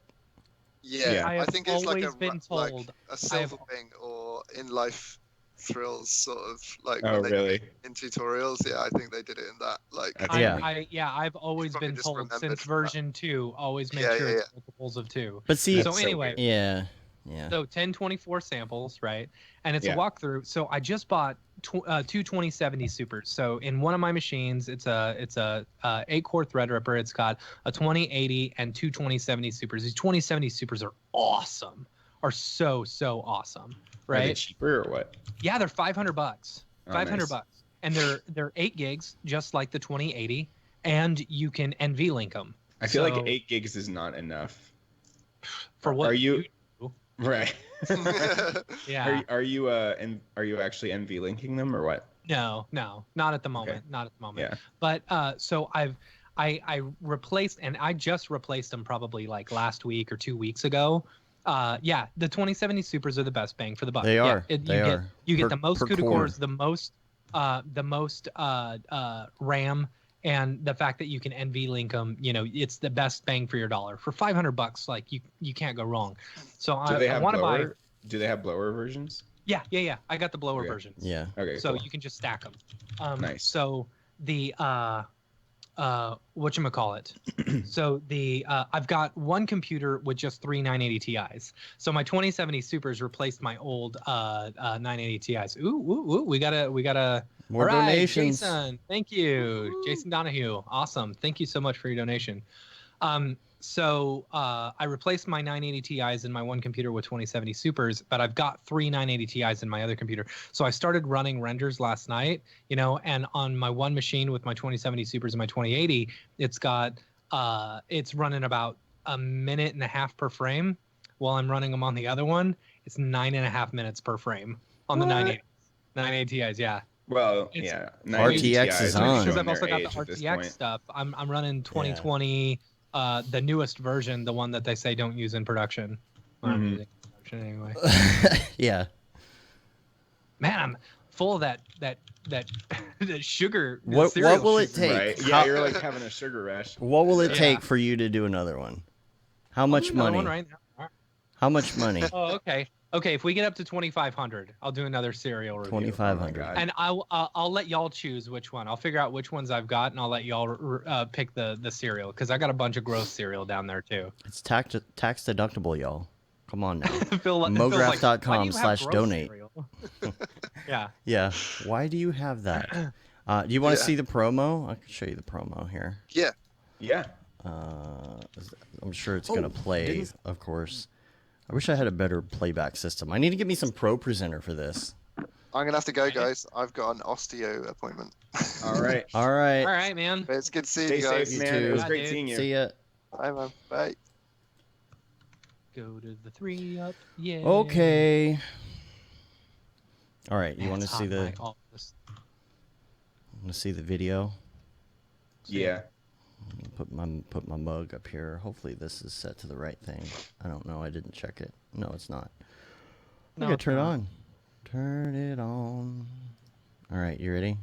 Yeah, I think it's like been told a silver thing or in life thrills sort of like Oh, when really? in tutorials. Yeah, I think they did it in that. Like, I've always been told since version 2, always make sure it's multiples of 2. But see, so anyway, yeah. So 1024 samples, right? And it's a Yeah. walkthrough. So I just bought two 2070 supers. So in one of my machines, it's a 8-core Threadripper. It's got a 2080 and two 2070 supers. These 2070 supers are awesome. Are so awesome, right? Are they cheaper or what? Yeah, they're $500. $500 nice. And they're 8 gigs, just like the 2080, and you can NV link them. I feel like 8 gigs is not enough. For what are you? do. Right. Yeah. Are you actually NV linking them or what? No, not at the moment. Okay. Not at the moment. Yeah. But so I replaced, and I just replaced them probably like last week or 2 weeks ago. Yeah, the 2070 supers are the best bang for the buck. They are. You get the most CUDA core. cores, the most RAM, and the fact that you can NV link them. You know, it's the best bang for your dollar for $500. Like you can't go wrong. So I want to buy. Do they have blower versions? Yeah. I got the blower versions. Yeah. Okay. So cool. you can just stack them. Nice. So the whatchamacallit. So the I've got one computer with just 3 980 Ti's. So my 2070 supers replaced my old 980 Ti's. Ooh, we got a More all right, donations. Jason, thank you. Jason Donahue. Awesome. Thank you so much for your donation. So I replaced my 980 Ti's in my one computer with 2070 supers, but I've got 3 980 Ti's in my other computer. So I started running renders last night, you know, and on my one machine with my 2070 supers and my 2080, it's got it's running about 1.5 minutes per frame. While I'm running them on the other one, it's 9.5 minutes per frame on the 980 Ti's. Yeah. Well, It's- yeah. RTX is on. Because I've also got the RTX stuff. I'm running 2020, the newest version, the one that they say don't use in production. Well, I'm using in production anyway. Yeah. Man, I'm full of that that sugar. What will it take? Right. Yeah, you're like having a sugar rush. What will it take for you to do another one? How much money? One right now. All right. How much money? Oh, okay. Okay, if we get up to 2,500, I'll do another serial review. 2,500. God. And I'll let y'all choose which one. I'll figure out which ones I've got, and I'll let y'all pick the cereal, because I got a bunch of gross cereal down there too. It's tax deductible, y'all. Come on now. Mograph.com/donate. Yeah. Yeah. Why do you have that? Do you want to see the promo? I can show you the promo here. Yeah. Yeah. I'm sure it's gonna play, of course. I wish I had a better playback system. I need to get me some Pro Presenter for this. I'm gonna have to go, guys. I've got an osteo appointment. All right. All right. All right, man. But it's good seeing Stay you guys. safe, man. too. It was Yeah, great dude. seeing you. See ya. Bye, man. Bye. Go to the 3-up. Yeah. Okay. All right. You Man, want to it's see hot in the? my office. Want to see the video? Yeah. Put my mug up here. Hopefully this is set to the right thing. I don't know. I didn't check it. No, it's not. No, Okay, it's turn it not. on. Turn it on. All right, you ready?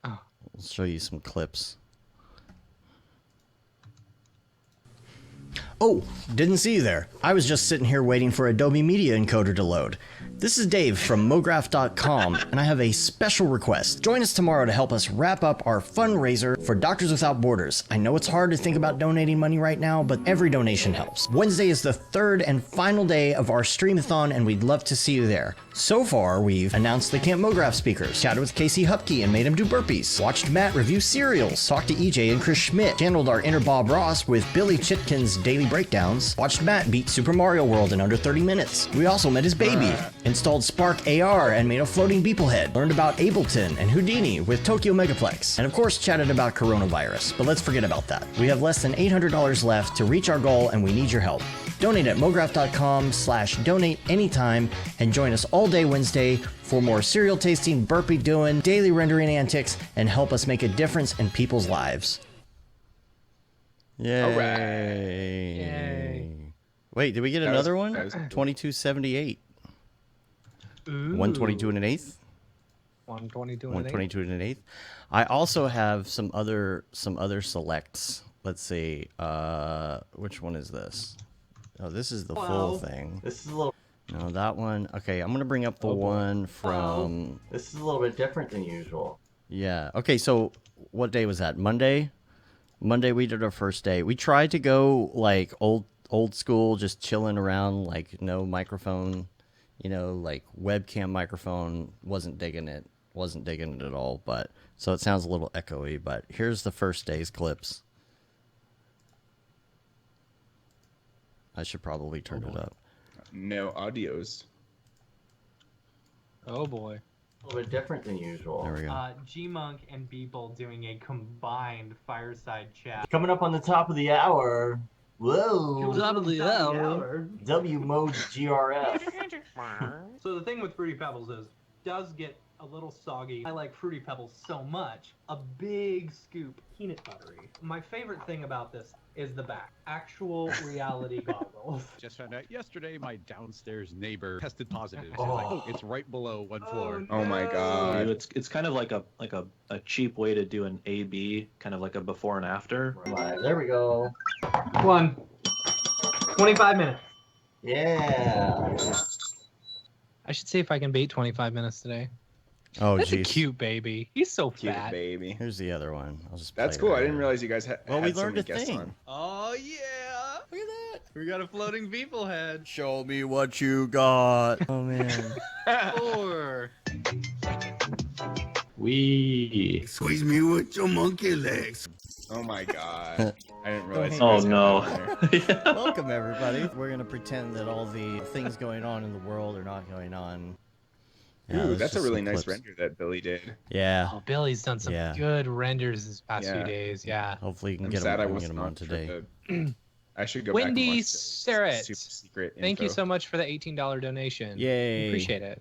Oh. I'll show you some clips. Oh, didn't see you there. I was just sitting here waiting for Adobe Media Encoder to load. This is Dave from Mograph.com, and I have a special request. Join us tomorrow to help us wrap up our fundraiser for Doctors Without Borders. I know it's hard to think about donating money right now, but every donation helps. Wednesday is the third and final day of our Stream-a-thon, and we'd love to see you there. So far, we've announced the Camp Mograph speakers, chatted with Casey Hupke and made him do burpees, watched Matt review cereals, talked to EJ and Chris Schmidt, channeled our inner Bob Ross with Billy Chitkin's daily breakdowns, watched Matt beat Super Mario World in under 30 minutes. We also met his baby, installed Spark AR and made a floating Beeple head, learned about Ableton and Houdini with Tokyo Megaplex, and of course chatted about coronavirus, but let's forget about that. We have less than $800 left to reach our goal and we need your help. Donate at mograph.com/donate anytime and join us all day Wednesday for more cereal tasting, burpee doing, daily rendering antics, and help us make a difference in people's lives. Yay. All right. Yay. Wait, did we get That another was- one? that was cool. 2278. Ooh. 122 and an eighth. 122 and 122 and an eighth. I also have some other selects. Let's see. Which one is this? Oh, this is the full thing. This is a little. No, that one. Okay, I'm gonna bring up the one from. This is a little bit different than usual. Yeah. Okay. So, what day was that? Monday. Monday we did our first day. We tried to go like old school, just chilling around, like no microphone. You know, like webcam microphone. Wasn't digging it at all. But so it sounds a little echoey. But here's the first day's clips. I should probably turn it up. No audios. Oh boy. A little bit different than usual. There we go. G-Monk and Beeple doing a combined fireside chat. Coming up on the top of the hour. Whoa. Top of the hour. W mode GRF. So the thing with Fruity Pebbles is, does get a little soggy. I like Fruity Pebbles so much. A big scoop peanut buttery. My favorite thing about this is the back. Actual reality goggles. Just found out yesterday my downstairs neighbor tested positive. She's like, oh, it's right below one floor. Oh my god. It's kind of like a cheap way to do an A/B, kind of like a before and after. Right, there we go. 25 minutes. Yeah. I should see if I can beat 25 minutes today. Oh, That's a geez. cute baby. He's so Cute fat. baby. Here's the other one. I'll just. That's play it cool. I right didn't here. realize you guys had. Well, we had so learned many a guests thing. on. Oh yeah. Look at that. We got a floating Beeple head. Show me what you got. Oh man. 4. We. Squeeze me with your monkey legs. Oh my god. I didn't realize. you Oh guys had no. that on there. Welcome everybody. We're gonna pretend that all the things going on in the world are not going on. Yeah, Ooh, there's that's a just really some nice clips. render that Billy did. Yeah. Oh, Billy's done some Yeah. good renders this past few Yeah. days. Yeah. Hopefully you can I'm get sad I them, wasn't on on for today. I should go Wendy back and watch Sarrett. the super secret Thank you info. so much for the $18 donation. Yay. Appreciate it.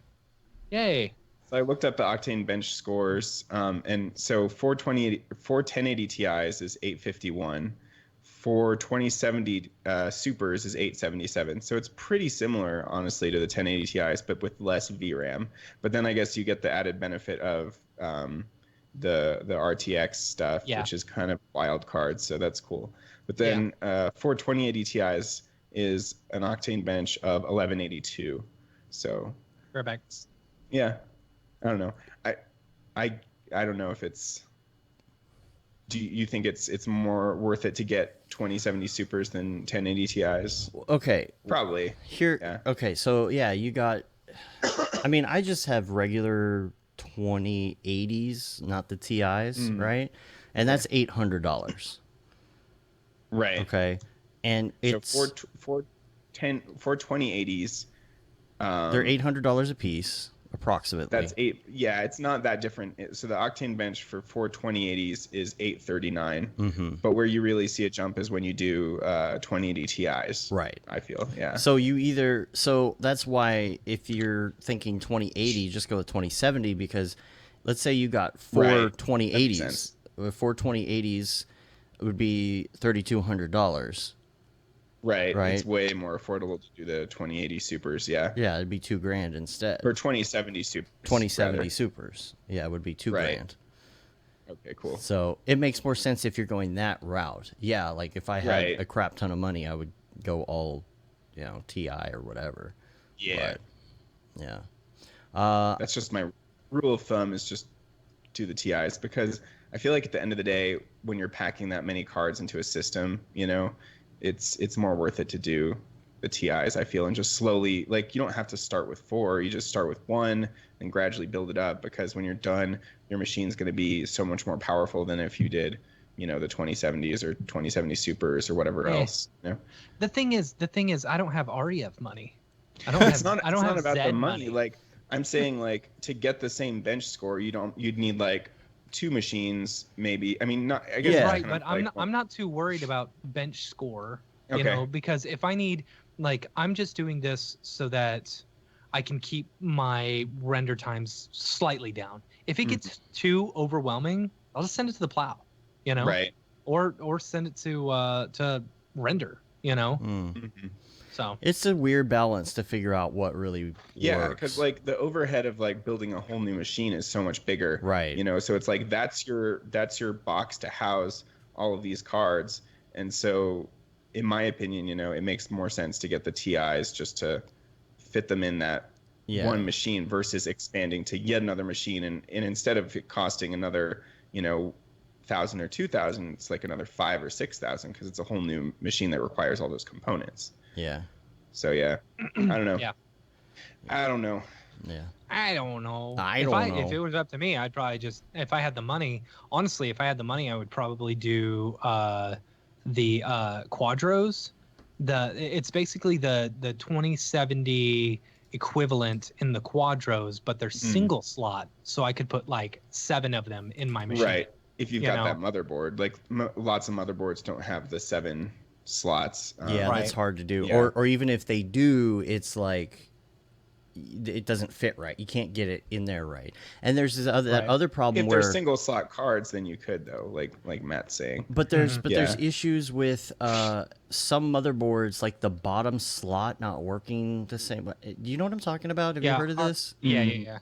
Yay. So I looked up the Octane bench scores, and so 1080 Ti's is 851, 2070 Supers is 877. So it's pretty similar, honestly, to the 1080 Ti's, but with less VRAM. But then I guess you get the added benefit of the RTX stuff, Yeah. which is kind of wild card. So that's cool. But then 2080 Ti's is an Octane bench of 1182. So We're back. yeah, I don't know. I don't know if it's. Do you think it's more worth it to get 2070 Supers than 1080 Ti's? Okay. Probably. Here. Yeah. Okay. So yeah, you got. I mean, I just have regular 2080s, not the Ti's, right? And that's $800. Right. Okay. And it's so for 2080s, they're $800 a piece, approximately. that's eight. Yeah, it's not that different. So the Octane bench for 2080s is 839. Mm-hmm. But where you really see a jump is when you do 2080 Ti's. Right. I feel. Yeah. So so that's why if you're thinking 2080, just go with 2070 because let's say you got four Right. 2080s. That makes sense. Four 2080s would be $3,200. Right. Right. It's way more affordable to do the 2080 Supers. Yeah. Yeah, it'd be $2,000 instead. Or 2070 Supers. 2070 rather. Supers. Yeah, it would be $2,000. Right. Okay, cool. So it makes more sense if you're going that route. Yeah, like if I had Right. a crap ton of money, I would go all, TI or whatever. Yeah. But, yeah. That's just my rule of thumb, is just do the TIs, because I feel like at the end of the day, when you're packing that many cards into a system, it's more worth it to do the TIs, I feel, and just slowly, like, you don't have to start with 4, you just start with 1 and gradually build it up, because when you're done, your machine's going to be so much more powerful than if you did, the 2070s or 2070 Supers or whatever else. The thing is, I don't have Ariew money. I don't It's have. not, I don't it's have not about Zed the money. Like, I'm saying, like, to get the same bench score, you'd need like 2 machines, maybe. I mean, not. I guess Yeah. Right, but I'm not too worried about bench score. Okay. Because if I need, like, I'm just doing this so that I can keep my render times slightly down. If it gets too overwhelming, I'll just send it to the plow, Right. or send it to render, So It's a weird balance to figure out what really Yeah, works. because like the overhead of like building a whole new machine is so much bigger. Right. So it's like that's your box to house all of these cards, and so in my opinion, it makes more sense to get the TIs just to fit them in that one machine versus expanding to yet another machine, and instead of it costing another 1,000 or 2,000, it's like another 5,000 or 6,000 because it's a whole new machine that requires all those components. Yeah. So yeah, I don't know. Yeah. I don't know. Yeah. I don't know. If it was up to me, I'd probably just, if I had the money, honestly, if I had the money, I would probably do the Quadros. It's basically the 2070 equivalent in the Quadros, but they're single slot, so I could put like 7 of them in my machine. Right. If you've got that motherboard, like lots of motherboards don't have the 7 slots. That's hard to do. Yeah. Or even if they do, it's like it doesn't fit right. You can't get it in there right. And there's this other problem If where they're single slot cards, then you could, though, like Matt's saying. But there's issues with some motherboards, like the bottom slot not working the same. Do you know what I'm talking about? Have you heard of this? Yeah.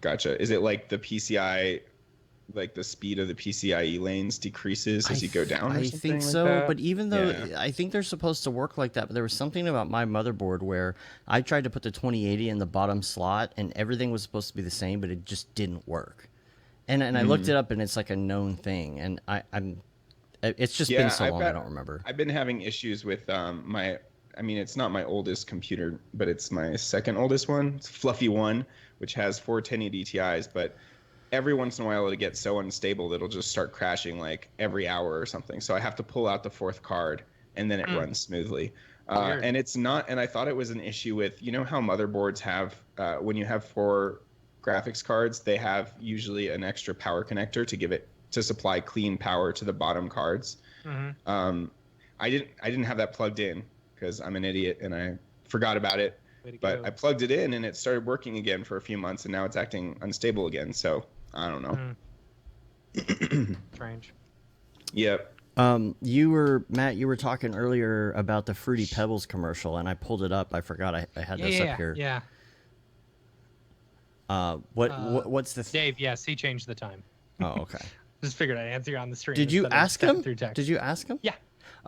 Gotcha. Is it like the PCI, like the speed of the PCIe lanes decreases as you go down? Or I something think like so, that? but even though I think they're supposed to work like that, but there was something about my motherboard where I tried to put the 2080 in the bottom slot, and everything was supposed to be the same, but it just didn't work. And I looked it up, and it's like a known thing, and it's just been so long, I don't remember. I've been having issues with it's not my oldest computer, but it's my second oldest one. It's Fluffy One, which has 4 1080 Ti's, but every once in a while it'll get so unstable that it'll just start crashing like every hour or something. So I have to pull out the 4th card, and then it runs smoothly. And it's not, and I thought it was an issue with, how motherboards have, when you have 4 graphics cards, they have usually an extra power connector to supply clean power to the bottom cards. I didn't have that plugged in because I'm an idiot and I forgot about it. But I plugged it in and it started working again for a few months, and now it's acting unstable again. So I don't know. Strange. Yep. Matt, you were talking earlier about the Fruity Pebbles commercial, and I pulled it up. I forgot I had this up here. Yeah. What's the Dave? Yes, he changed the time. Oh, okay. Just figured I'd answer you on the stream. Did you ask him? Through text. Did you ask him? Yeah.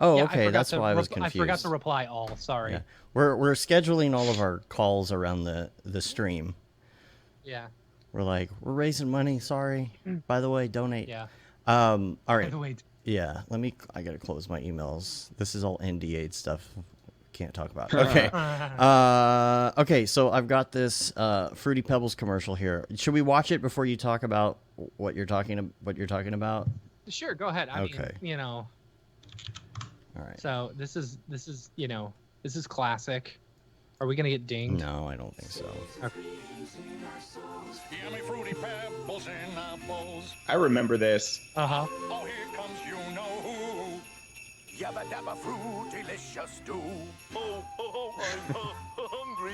Oh, Yeah, okay. That's why I was confused. I forgot to reply all. Sorry. Yeah. We're scheduling all of our calls around the stream. Yeah. We're raising money. Sorry. By the way, donate. Yeah. All right. By the way. Yeah. I gotta close my emails. This is all NDA stuff. Can't talk about. Okay. Okay. So I've got this Fruity Pebbles commercial here. Should we watch it before you talk about what you're talking about? Sure. Go ahead. I mean, All right. So this is classic. Are we gonna get dinged? No, I don't think so. Okay. Yummy fruity pebbles in our bowls. I remember this. Uh-huh. Oh, here comes you know who. Yabba dabba fruit, delicious stew. Oh, I'm hungry.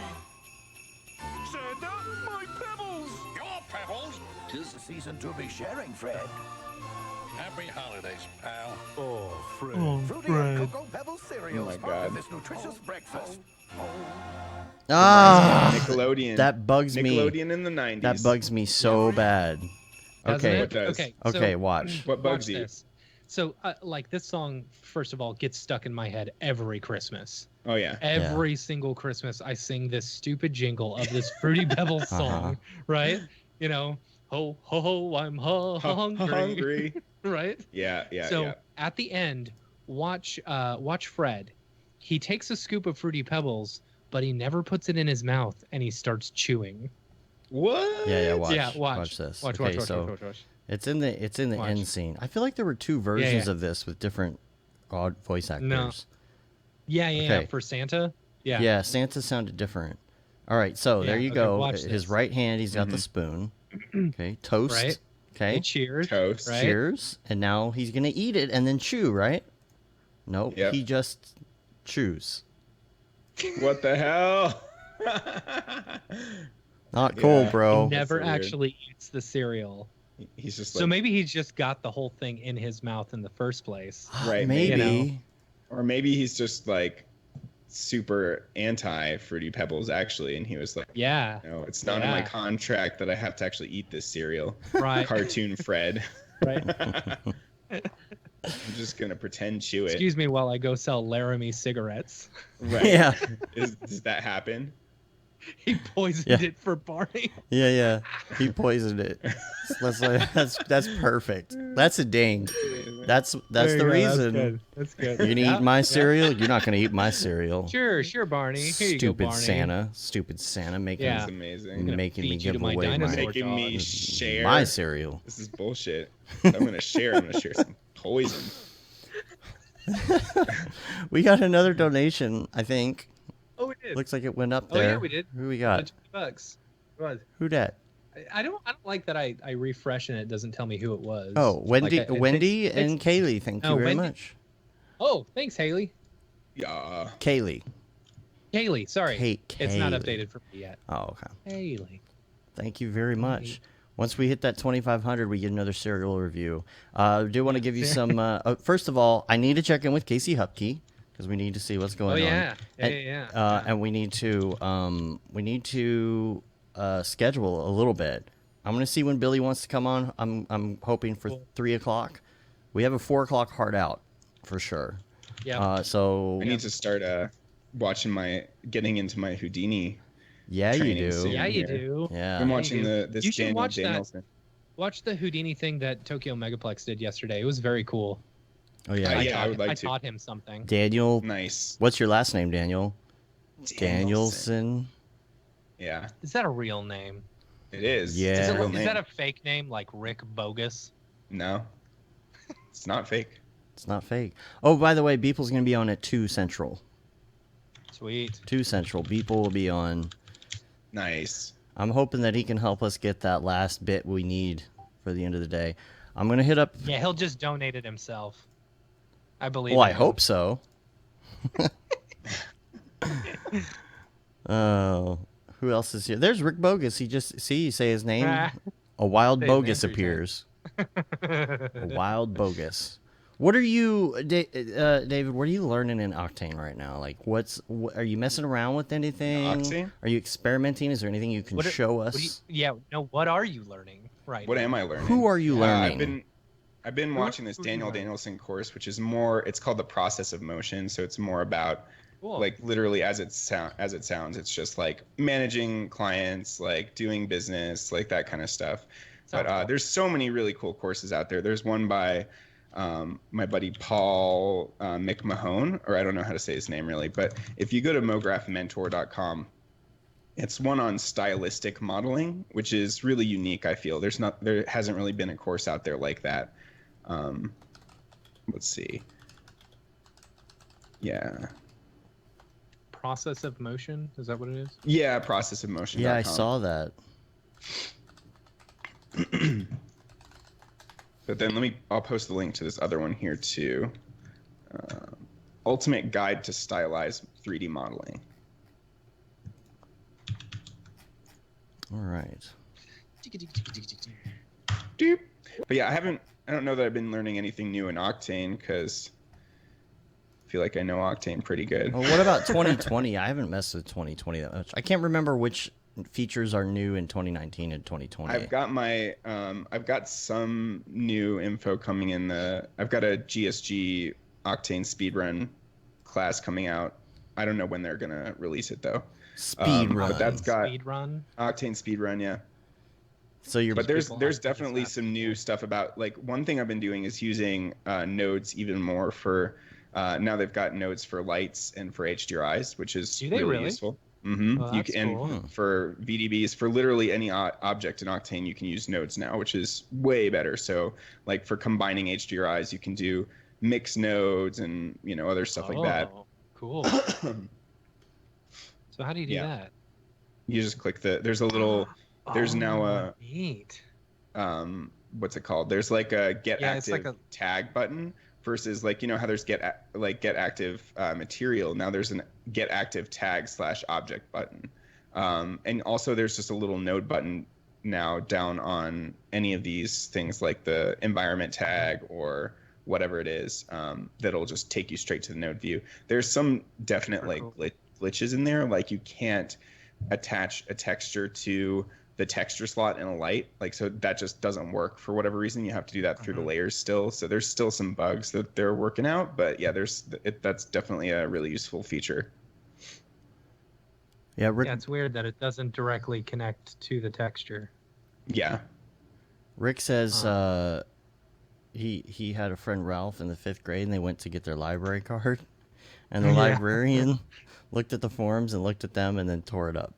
Santa, my pebbles. Your pebbles? 'Tis the season to be sharing, Fred. Happy holidays, pal. Oh, Fred. Fruity and Cocoa Pebbles cereal. Oh my part of God. this nutritious breakfast. Nickelodeon. That bugs me. Nickelodeon in the 90s. That bugs me so bad. Doesn't Okay. it? does. Okay. Okay, so watch. What bugs watch you? this. So, like, this song, first of all, gets stuck in my head every Christmas. Oh yeah. Every single Christmas, I sing this stupid jingle of this Fruity Pebbles song, right? You know, ho, ho, ho, I'm hungry. Hungry. Right? Yeah, yeah, So, yeah. at the end, watch Fred. He takes a scoop of Fruity Pebbles, but he never puts it in his mouth, and he starts chewing. What? Yeah, watch. watch this. Watch. It's in the end scene. I feel like there were two versions of this with different odd voice actors. No. Yeah, Okay. for Santa. Yeah. Yeah, Santa sounded different. All right, so there you go. watch His this. right hand, he's got the spoon. Okay, toast. Right. Okay, Cheers. Toast. Right? cheers. And now he's gonna eat it and then chew, right? Nope, Yep. he just chews. What the hell? Not cool, Yeah. bro. He never That's so weird. actually eats the cereal. He's just So like, maybe he's just got the whole thing in his mouth in the first place. Right, Maybe. you know. or maybe he's just like super anti Fruity Pebbles actually, and he was like, Yeah. no, it's not in my Yeah. contract that I have to actually eat this cereal. Right. Cartoon Fred. Right. I'm just gonna pretend chew it. Excuse me while I go sell Laramie cigarettes. Right. Yeah, Does that happen? He poisoned it for Barney. yeah. He poisoned it. That's perfect. That's a ding. That's There you the go, reason. That's good. You're gonna eat my cereal. You're not gonna eat my cereal. Sure, Barney. Here you go, Stupid Barney. Stupid Santa making Yeah. That's amazing. gonna making me feed you give to my away dinosaur Making me dog. share my cereal. This is bullshit. I'm gonna share. I'm gonna share some poison. We got another donation, I think. Oh, we did. Looks like it went up Oh, yeah, there. we did. Who we got? $20. What? Who dat? I don't like that I refresh and it doesn't tell me who it was. Oh, Wendy, Like, Wendy it's- and Kaylee. Thank you Oh, very Wendy. much. Oh, thanks, Haley. Yeah. Kaylee. Haley, sorry. It's not Kaylee. updated for me yet. Oh, okay. Haley. Thank you very much. Once we hit that 2,500, we get another cereal review. I do want to give you some. First of all, I need to check in with Casey Hupke because we need to see what's going Oh, on. yeah. Yeah. And we need to schedule a little bit. I'm gonna see when Billy wants to come on. I'm hoping for 3 o'clock. We have a 4 o'clock hard out for sure. Yeah. So I need to start getting into my Houdini. yeah, you training do. soon. Yeah, you here. do. Yeah. I'm Yeah, watching you do. this You should Daniel watch that. Danielson. Watch the Houdini thing that Tokyo Megaplex did yesterday. It was very cool. Oh yeah. Yeah, I would like I to. taught him something. Daniel. Nice. What's your last name, Daniel? Danielson. Yeah, Is that a real name? it is. Yeah. It's Is, a it, real is name. that a fake name like Rick Bogus? No, it's not fake. It's not fake. Oh, by the way, Beeple's gonna be on at 2 Central. Sweet. 2 Central. Beeple will be on. Nice. I'm hoping that he can help us get that last bit we need for the end of the day. I'm gonna hit up. Yeah, he'll just donate it himself. I believe. Well, I in him. hope so. Oh, who else is here? There's Rick Bogus. You say his name. A wild Say his name bogus 3 appears. A wild bogus. What are you, David? What are you learning in Octane right now? Like, are you messing around with anything? Octane? Are you experimenting? Is there anything you can show us? What are you learning right What now? am I learning? Who are you learning? I've been watching this who are you Daniel learning? Danielson course, which is more. It's called the process of motion, so it's more about Cool. like literally as it sounds. It's just like managing clients, like doing business, like that kind of stuff. Sounds cool. There's so many really cool courses out there. There's one by my buddy Paul McMahon, or I don't know how to say his name really, but if you go to mographmentor.com, it's one on stylistic modeling, which is really unique. I feel there hasn't really been a course out there like that. Let's see. Yeah. Process of motion. Is that what it is? Yeah, process of motion. Yeah, I saw that. But then I'll post the link to this other one here too. Ultimate Guide to Stylized 3D Modeling. All right. Doop. But yeah, I don't know that I've been learning anything new in Octane because I feel like I know Octane pretty good. Well, what about 2020? I haven't messed with 2020 that much. I can't remember which features are new in 2019 and 2020? I've got some new info coming in I've got a GSG Octane speedrun class coming out. I don't know when they're gonna release it though. Speedrun. But that's got Speedrun. Octane speedrun, yeah. So you're. But there's definitely some new stuff about, like, one thing I've been doing is using nodes even more for now they've got nodes for lights and for HDRIs, which is really useful. Mm-hmm. Oh, that's cool. And for VDBs, for literally any object in Octane, you can use nodes now, which is way better. So, like, for combining HDRIs, you can do mix nodes and, you know, other stuff like that. Cool. So how do you do that? You just click there's a little, there's now a, neat. What's it called? There's like a get active tag button versus, like, you know how there's get active material. Now there's an get active tag / object button. And also there's just a little node button now down on any of these things, like the environment tag or whatever it is, that'll just take you straight to the node view. There's some definite glitches in there, like you can't attach a texture to the texture slot in a light, like, so that just doesn't work for whatever reason. You have to do that through the layers still. So there's still some bugs that they're working out, but yeah, that's definitely a really useful feature. Yeah, it's weird that it doesn't directly connect to the texture. Yeah. Rick says he had a friend Ralph in the 5th grade, and they went to get their library card, and the librarian looked at the forums and looked at them and then tore it up.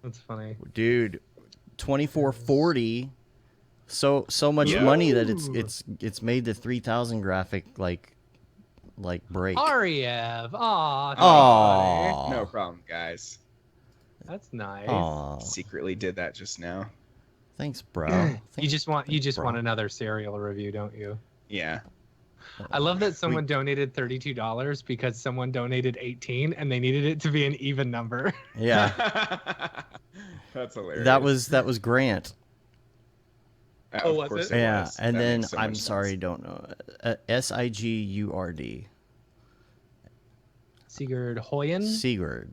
That's funny, dude. 2440, so much money that it's made the 3000 graphic like break. Ariew, aw, no problem, guys. That's nice. Aww. Secretly did that just now. Thanks, bro. You just want another cereal review, don't you? Yeah. I love that someone donated $32 because someone donated 18 and they needed it to be an even number. Yeah. That's hilarious. That was Grant. Was it? Yeah, and then so I'm sorry, sense. don't know. Sigurd. Sigurd Hoyen? Sigurd.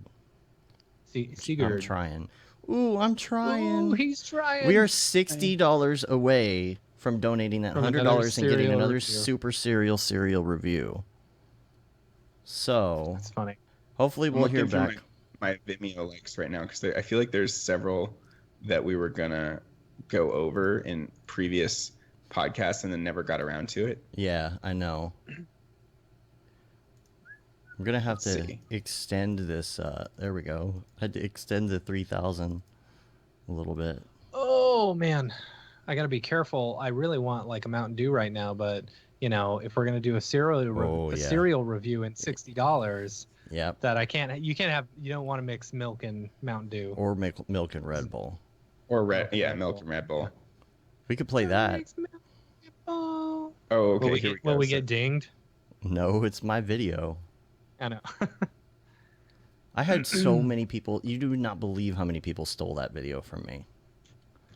Sigurd. I'm trying. Ooh, I'm trying. Ooh, he's trying. We are $60 away from donating that $100 and getting another super cereal review. So that's funny. Hopefully we'll hear back. My Vimeo likes right now, because I feel like there's several that we were gonna go over in previous podcasts and then never got around to it. Yeah, I know. I'm gonna have to extend this. There we go. I had to extend the 3000 a little bit. Oh man, I gotta be careful. I really want like a Mountain Dew right now, but you know, if we're gonna do a cereal review in $60, yeah, that I can't. You don't want to mix milk and Mountain Dew or milk and Red Bull, or milk and Red Bull. We could play that. Oh, okay. Will we get dinged? No, it's my video. I know. I had so many people. You do not believe how many people stole that video from me.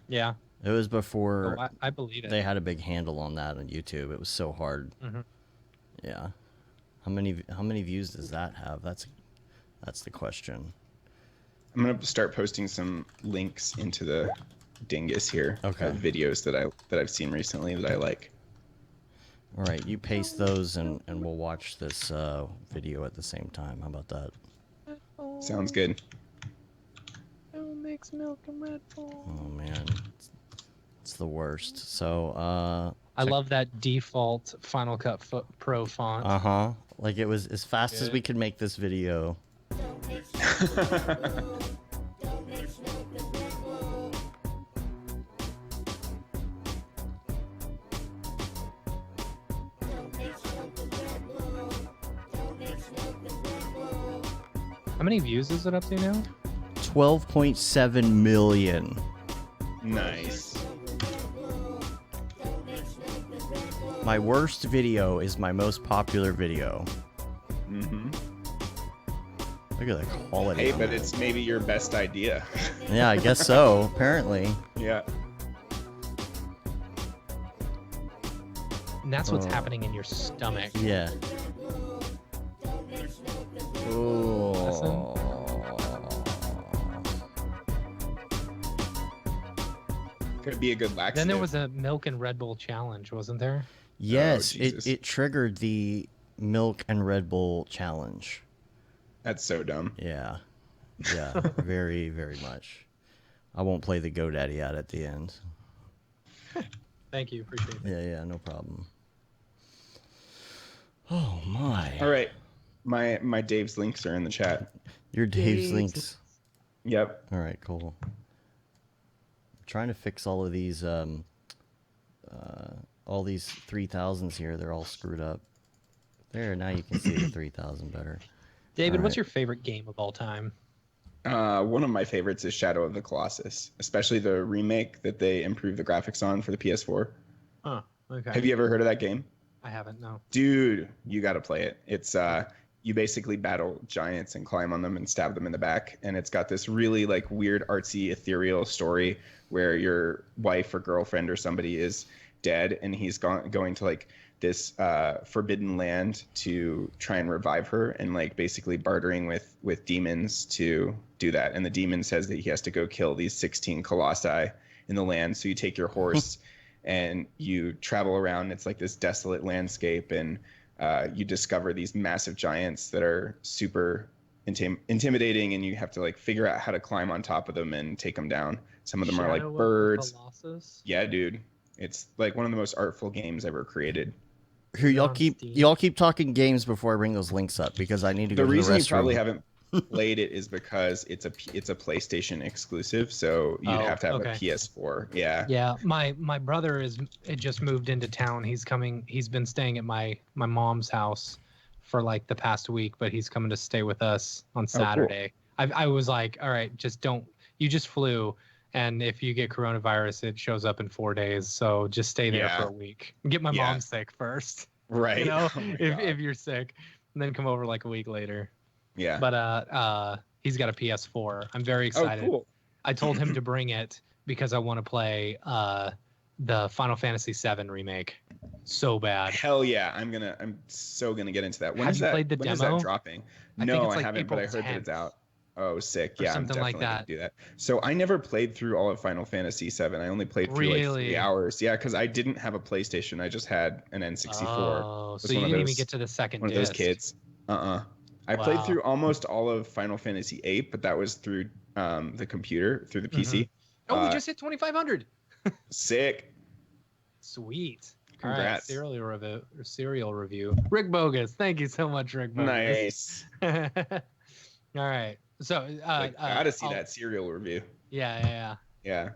Yeah. It was before I believe it. They had a big handle on that on YouTube. It was so hard. Mm-hmm. Yeah. How many views does that have? That's the question. I'm gonna start posting some links into the dingus here. Okay. Of videos that I've seen recently that I like. All right, you paste those and we'll watch this video at the same time. How about that? Sounds good. Mix milk and Red Bull. Oh man, it's the worst. So I love that default Final Cut Pro font. Like it was as fast as we could make this video. How many views is it up to now? 12.7 million. Nice. My worst video is my most popular video. Mm-hmm. Look at the quality. Hey, but it's maybe your best idea. Yeah, I guess so, apparently. Yeah. And that's what's happening in your stomach. Yeah. Could be a good laxative. Then there was a milk and Red Bull challenge, wasn't there? Yes, Jesus. it triggered the milk and Red Bull challenge. That's so dumb. Yeah. Yeah, very, very much. I won't play the GoDaddy out at the end. Thank you, appreciate it. Yeah, no problem. Oh my. All right. My Dave's links are in the chat. Your Dave's links. Yep. All right, cool. I'm trying to fix all of these 3000s here. They're all screwed up. There, now you can see the 3000 better. David, All what's right. your favorite game of all time? One of my favorites is Shadow of the Colossus, especially the remake that they improved the graphics on for the PS4. Oh, okay. Have you ever heard of that game? I haven't, no. Dude, you got to play it. It's you basically battle giants and climb on them and stab them in the back, and it's got this really like weird artsy ethereal story where your wife or girlfriend or somebody is dead and he's going to like this forbidden land to try and revive her, and like basically bartering with demons to do that. And the demon says that he has to go kill these 16 colossi in the land. So you take your horse and you travel around. It's like this desolate landscape, and you discover these massive giants that are super intimidating, and you have to like figure out how to climb on top of them and take them down. Some of them are like Shadow of the birds. Colossus? Yeah, dude. It's like one of the most artful games ever created. Here, y'all on keep Steam. talking games before I bring those links up because I need to go The to the reason you restroom. probably haven't played it is because it's a PlayStation exclusive, so you'd have to have okay. a PS4. Yeah. Yeah, my brother it just moved into town. He's been staying at my mom's house for like the past week, but he's coming to stay with us on Saturday. I was like, all right, you just flew, and if you get coronavirus, it shows up in 4 days. So just stay there Yeah. for a week. Get my Yeah. mom sick first. Right. You know, Oh my if God. you're sick, and then come over like a week later. Yeah. But he's got a PS4. I'm very excited. Oh, cool. I told him to bring it because I want to play the Final Fantasy VII remake so bad. Hell yeah. I'm so gonna get into that. When Have is you that? played the when is demo? that dropping? I think No, it's I like haven't, but I April heard that it's 10th. out. Oh, sick. Or Yeah, I'm something like definitely gonna that. do that. So I never played through all of Final Fantasy VII. I only played through like 3 Really? hours. Yeah, because I didn't have a PlayStation. I just had an N64. Oh, Was so you one of didn't even those- get to the second One of those disc. kids. I played Wow. through almost all of Final Fantasy VIII, but that was through the computer, through the PC. Oh, we just hit 2,500. Sick. Sweet. Congrats. All right, serial review. Rick Bogus. Thank you so much, Rick Bogus. Nice. All right. So Gotta see that serial review. Yeah. Yeah.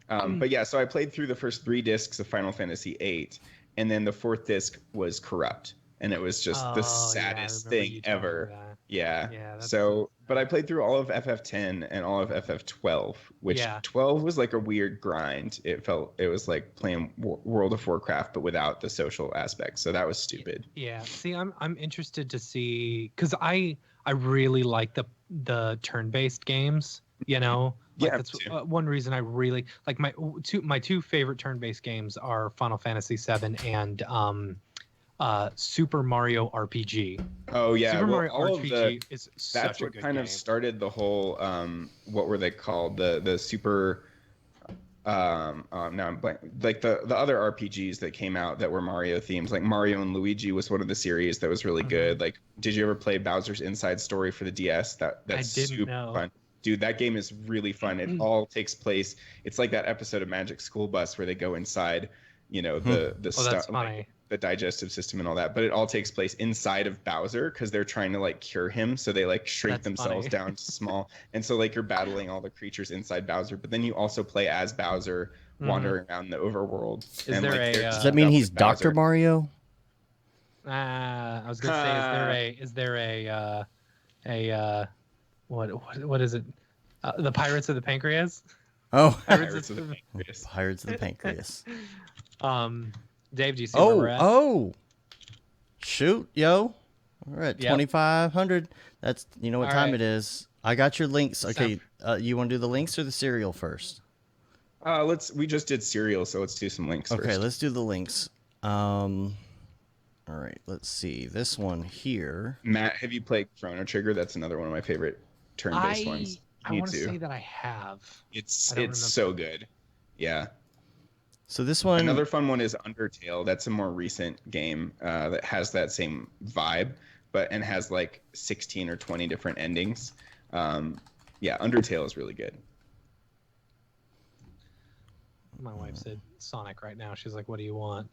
But yeah, so I played through the first 3 discs of Final Fantasy VIII, and then the 4th disc was Corrupt, and it was just the saddest thing ever. Yeah. So, but I played through all of FF10 and all of FF12, which 12 was like a weird grind. It was like playing World of Warcraft, but without the social aspect. So that was stupid. Yeah. See, I'm interested to see, because I really like the turn-based games. You know, like Yeah, that's me too. one reason I really like my two favorite turn-based games are Final Fantasy VII and Super Mario RPG. Oh yeah, Super Mario all of RPG is such that's a what good kind game. of started the whole what were they called, the super now I'm blank, like the other RPGs that came out that were Mario themed, like Mario and Luigi was one of the series that was really good. Like, did you ever play Bowser's Inside Story for the DS? That's I didn't super know. fun. Dude, that game is really fun. It all takes place. It's like that episode of Magic School Bus where they go inside, you know, the Oh, that's stuff, funny. the digestive system and all that. But it all takes place inside of Bowser because they're trying to like cure him. So they like shrink That's themselves funny. down to small. And so like you're battling all the creatures inside Bowser, but then you also play as Bowser wandering around the overworld. Is there a, they're Does that mean stuck he's with Bowser. Dr. Mario? I was gonna say, is there a what is it? The Pirates of the Pancreas? Oh, Pirates of the Pancreas. Pirates of the Pancreas. Dave, do you see where we're at? Shoot, yo. We're at Yep. 2,500. That's, you know what All time right. it is. I got your links. Okay, you want to do the links or the cereal first? We just did cereal, so let's do some links Okay, first. let's do the links. All right, let's see. This one here. Matt, have you played Chrono Trigger? That's another one of my favorite turn-based ones. I Me want to too. say that I have. It's I don't so good. Yeah. So this one, Another fun one is Undertale. That's a more recent game that has that same vibe, and has like 16 or 20 different endings. Yeah, Undertale is really good. My wife said Sonic right now. She's like, "What do you want?"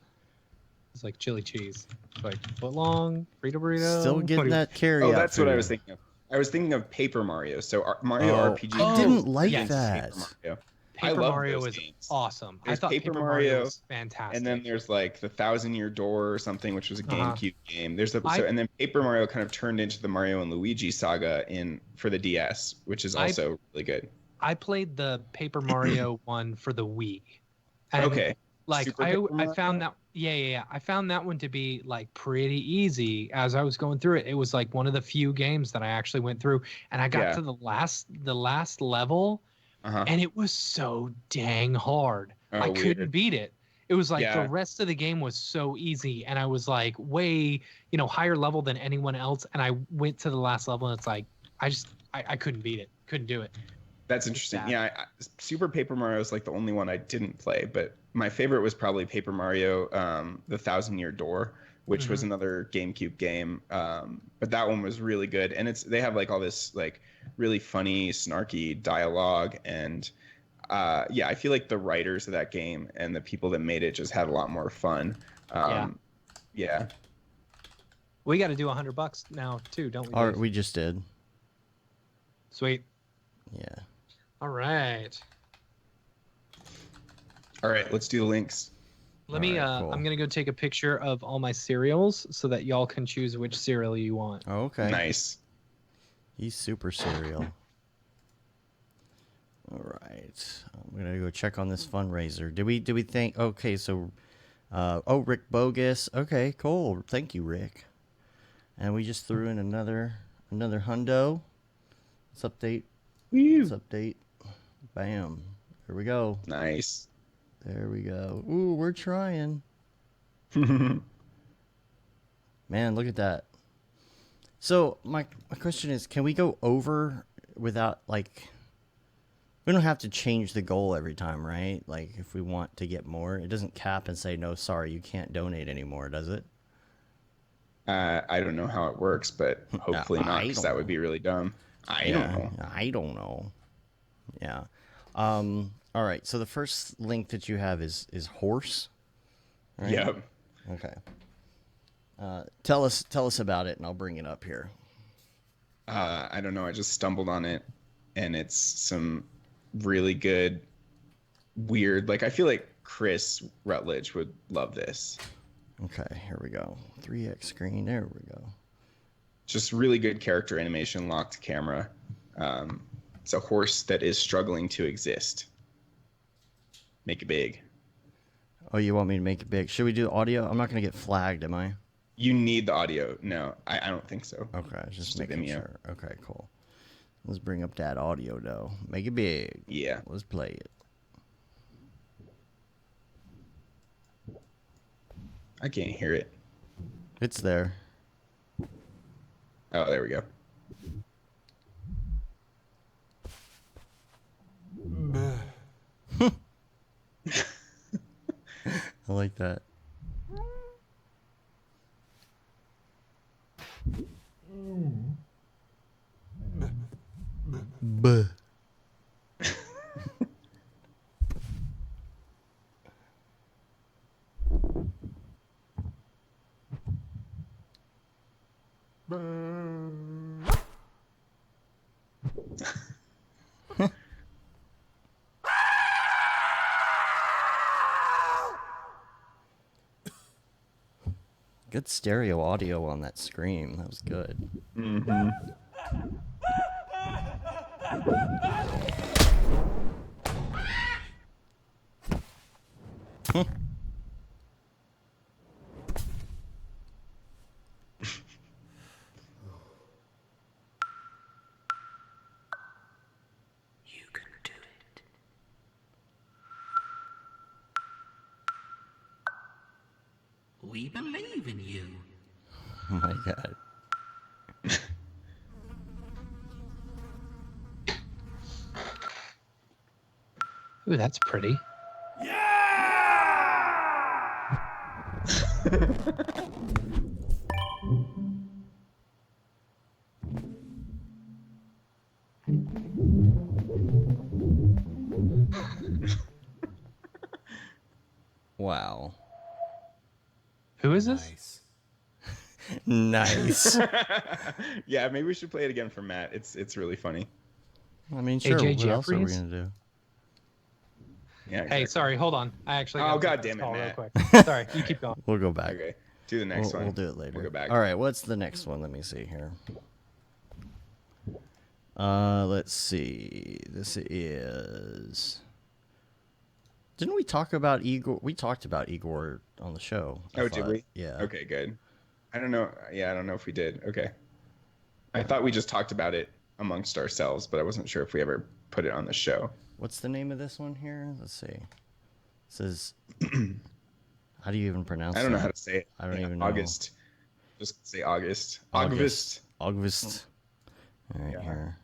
It's like chili cheese. It's like foot long, Frito burrito. still What do getting you- that carry Oh, out that's what I food. was thinking of. I was thinking of Paper Mario. So Mario RPG. I didn't like yes. that. Paper Mario. I Paper love Mario those is games. awesome. There's I thought Paper Paper Mario, Mario was fantastic. And then there's like the 1,000-Year Door or something, which was a GameCube game. And then Paper Mario kind of turned into the Mario and Luigi saga for the DS, which is also really good. I played the Paper Mario one for the Wii. And Okay. Like Super Paper I found that I found that one to be like pretty easy as I was going through it. It was like one of the few games that I actually went through, and I got to the last level, and it was so dang hard. I couldn't beat it. It was like the rest of the game was so easy, and I was like way higher level than anyone else, and I went to the last level, and it's like I couldn't beat it, couldn't do it. That's interesting. Yeah, Super Paper Mario is like the only one I didn't play, but my favorite was probably Paper Mario, the 1,000-Year Door, which was another GameCube game. But that one was really good, and they have like all this like really funny, snarky dialogue, and I feel like the writers of that game and the people that made it just had a lot more fun. Yeah. We got to do $100 now too, don't we? All right, we just did. Sweet. Yeah. All right. All right, let's do the links. Let me. Cool. I'm gonna go take a picture of all my cereals so that y'all can choose which cereal you want. Oh, okay. Nice. He's super cereal. All right. I'm gonna go check on this fundraiser. Did we think? Okay, so, Rick Bogus. Okay, cool. Thank you, Rick. And we just threw in another hundo. Let's update. Let's update. Bam. Here we go. Nice. There we go. Ooh, we're trying. Man, look at that. So my question is, can we go over without like? We don't have to change the goal every time, right? Like if we want to get more, it doesn't cap and say no. Sorry, you can't donate anymore, does it? I don't know how it works, but hopefully not, because that would be really dumb. I don't know. Yeah. All right. So the first link that you have is horse. Right? Yep. Okay. Tell us about it, and I'll bring it up here. I don't know. I just stumbled on it, and it's some really good, weird. Like I feel like Chris Rutledge would love this. Okay. Here we go. 3x screen. There we go. Just really good character animation, locked camera. It's a horse that is struggling to exist. Make it big. Oh, you want me to make it big? Should we do audio? I'm not going to get flagged, am I? You need the audio. No, I don't think so. Okay, just making sure. Okay, cool. Let's bring up that audio, though. Make it big. Yeah. Let's play it. I can't hear it. It's there. Oh, there we go. I like that. Buh. Good stereo audio on that scream. That was good. Mm-hmm. You can do it. We believe in you. Oh my god. Ooh, that's pretty. Yeah! Wow. Who is this? Nice. Yeah, maybe we should play it again for Matt. It's really funny. I mean, sure. AJ What else are we Jeffries? gonna do? Yeah. Hey, exactly. sorry, hold on. I actually. Oh, got God this damn it, call real Matt. quick. Sorry, you keep going. We'll go back. Okay. Do the next one. We'll do it later. We'll go back. All right. What's the next one? Let me see here. Let's see. This is. Didn't we talk about Igor? We talked about Igor on the show. Oh, did we? Yeah. Okay, good. I don't know. Yeah, I don't know if we did. Okay. I thought we just talked about it amongst ourselves, but I wasn't sure if we ever put it on the show. What's the name of this one here? Let's see. It says. How do you even pronounce it? I don't know how to say it. I don't even know. August. Just say August. August. All right, Yeah. here.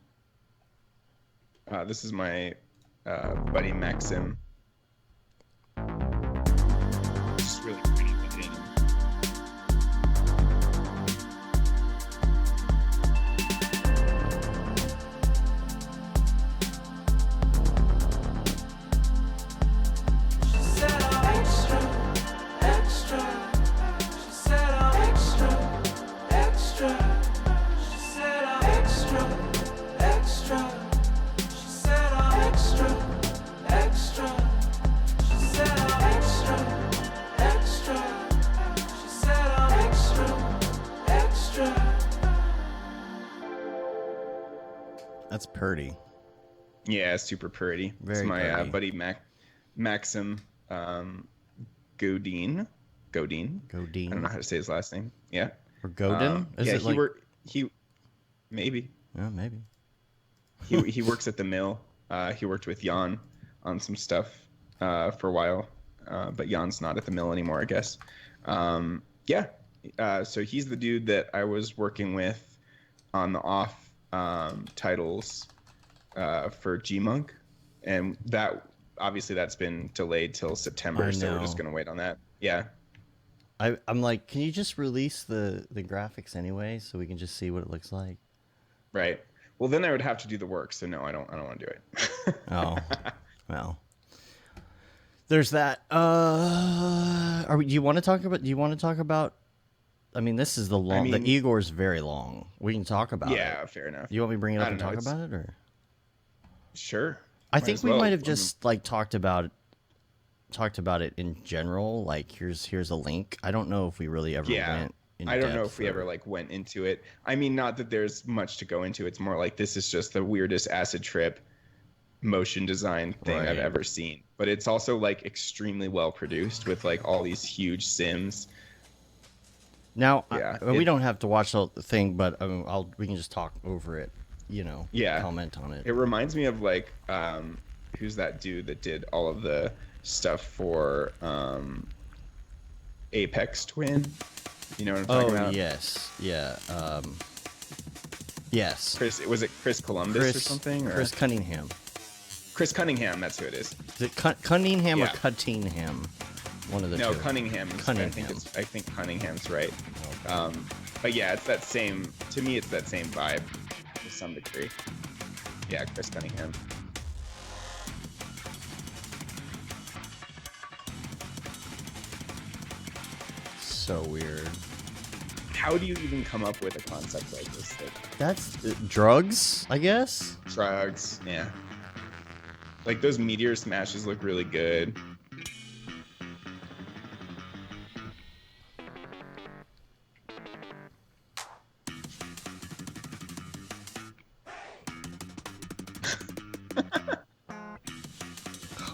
This is my buddy Maxim. Just really pretty looking. That's pretty. Yeah, super pretty. Very it's my pretty. buddy Maxim Godine. Godine. I don't know how to say his last name. Yeah. Or Godin? Is yeah, it like... he maybe. Yeah, maybe. He works at the mill. He worked with Jan on some stuff for a while, but Jan's not at the mill anymore, I guess. Yeah. So he's the dude that I was working with on the off titles for G-Monk, and that obviously that's been delayed till September, so we're just gonna wait on that. Yeah. I'm like, can you just release the graphics anyway, so we can just see what it looks like? Right. Well, then I would have to do the work, so no, I don't want to do it. Oh, well. There's that. Do you want to talk about? I mean, this is the long. The Igor's very long. We can talk about it. Yeah, fair enough. You want me to bring it up and talk it's... about it, or? Sure. I think we might have just like talked about it in general. Like, here's a link. I don't know if we really ever went. I don't know if we ever like went into it. I mean, not that there's much to go into. It's more like this is just the weirdest acid trip motion design thing I've ever seen. But it's also like extremely well produced with like all these huge sims. Now, we don't have to watch the thing, but we can just talk over it. You know, comment on it. It reminds me of like who's that dude that did all of the stuff for Apex Twin? You know what I'm talking about? Yes. Yeah. Yes. Was it Chris Columbus or something? Chris Cunningham. Chris Cunningham, that's who it is. Is it Cunningham or Cuttingham? One of the two. No, Cunningham. I think Cunningham's right. But yeah, it's that same. To me, it's that same vibe to some degree. Yeah, Chris Cunningham. So weird. How do you even come up with a concept like this? That's drugs, I guess. Drugs, yeah. Like those meteor smashes look really good.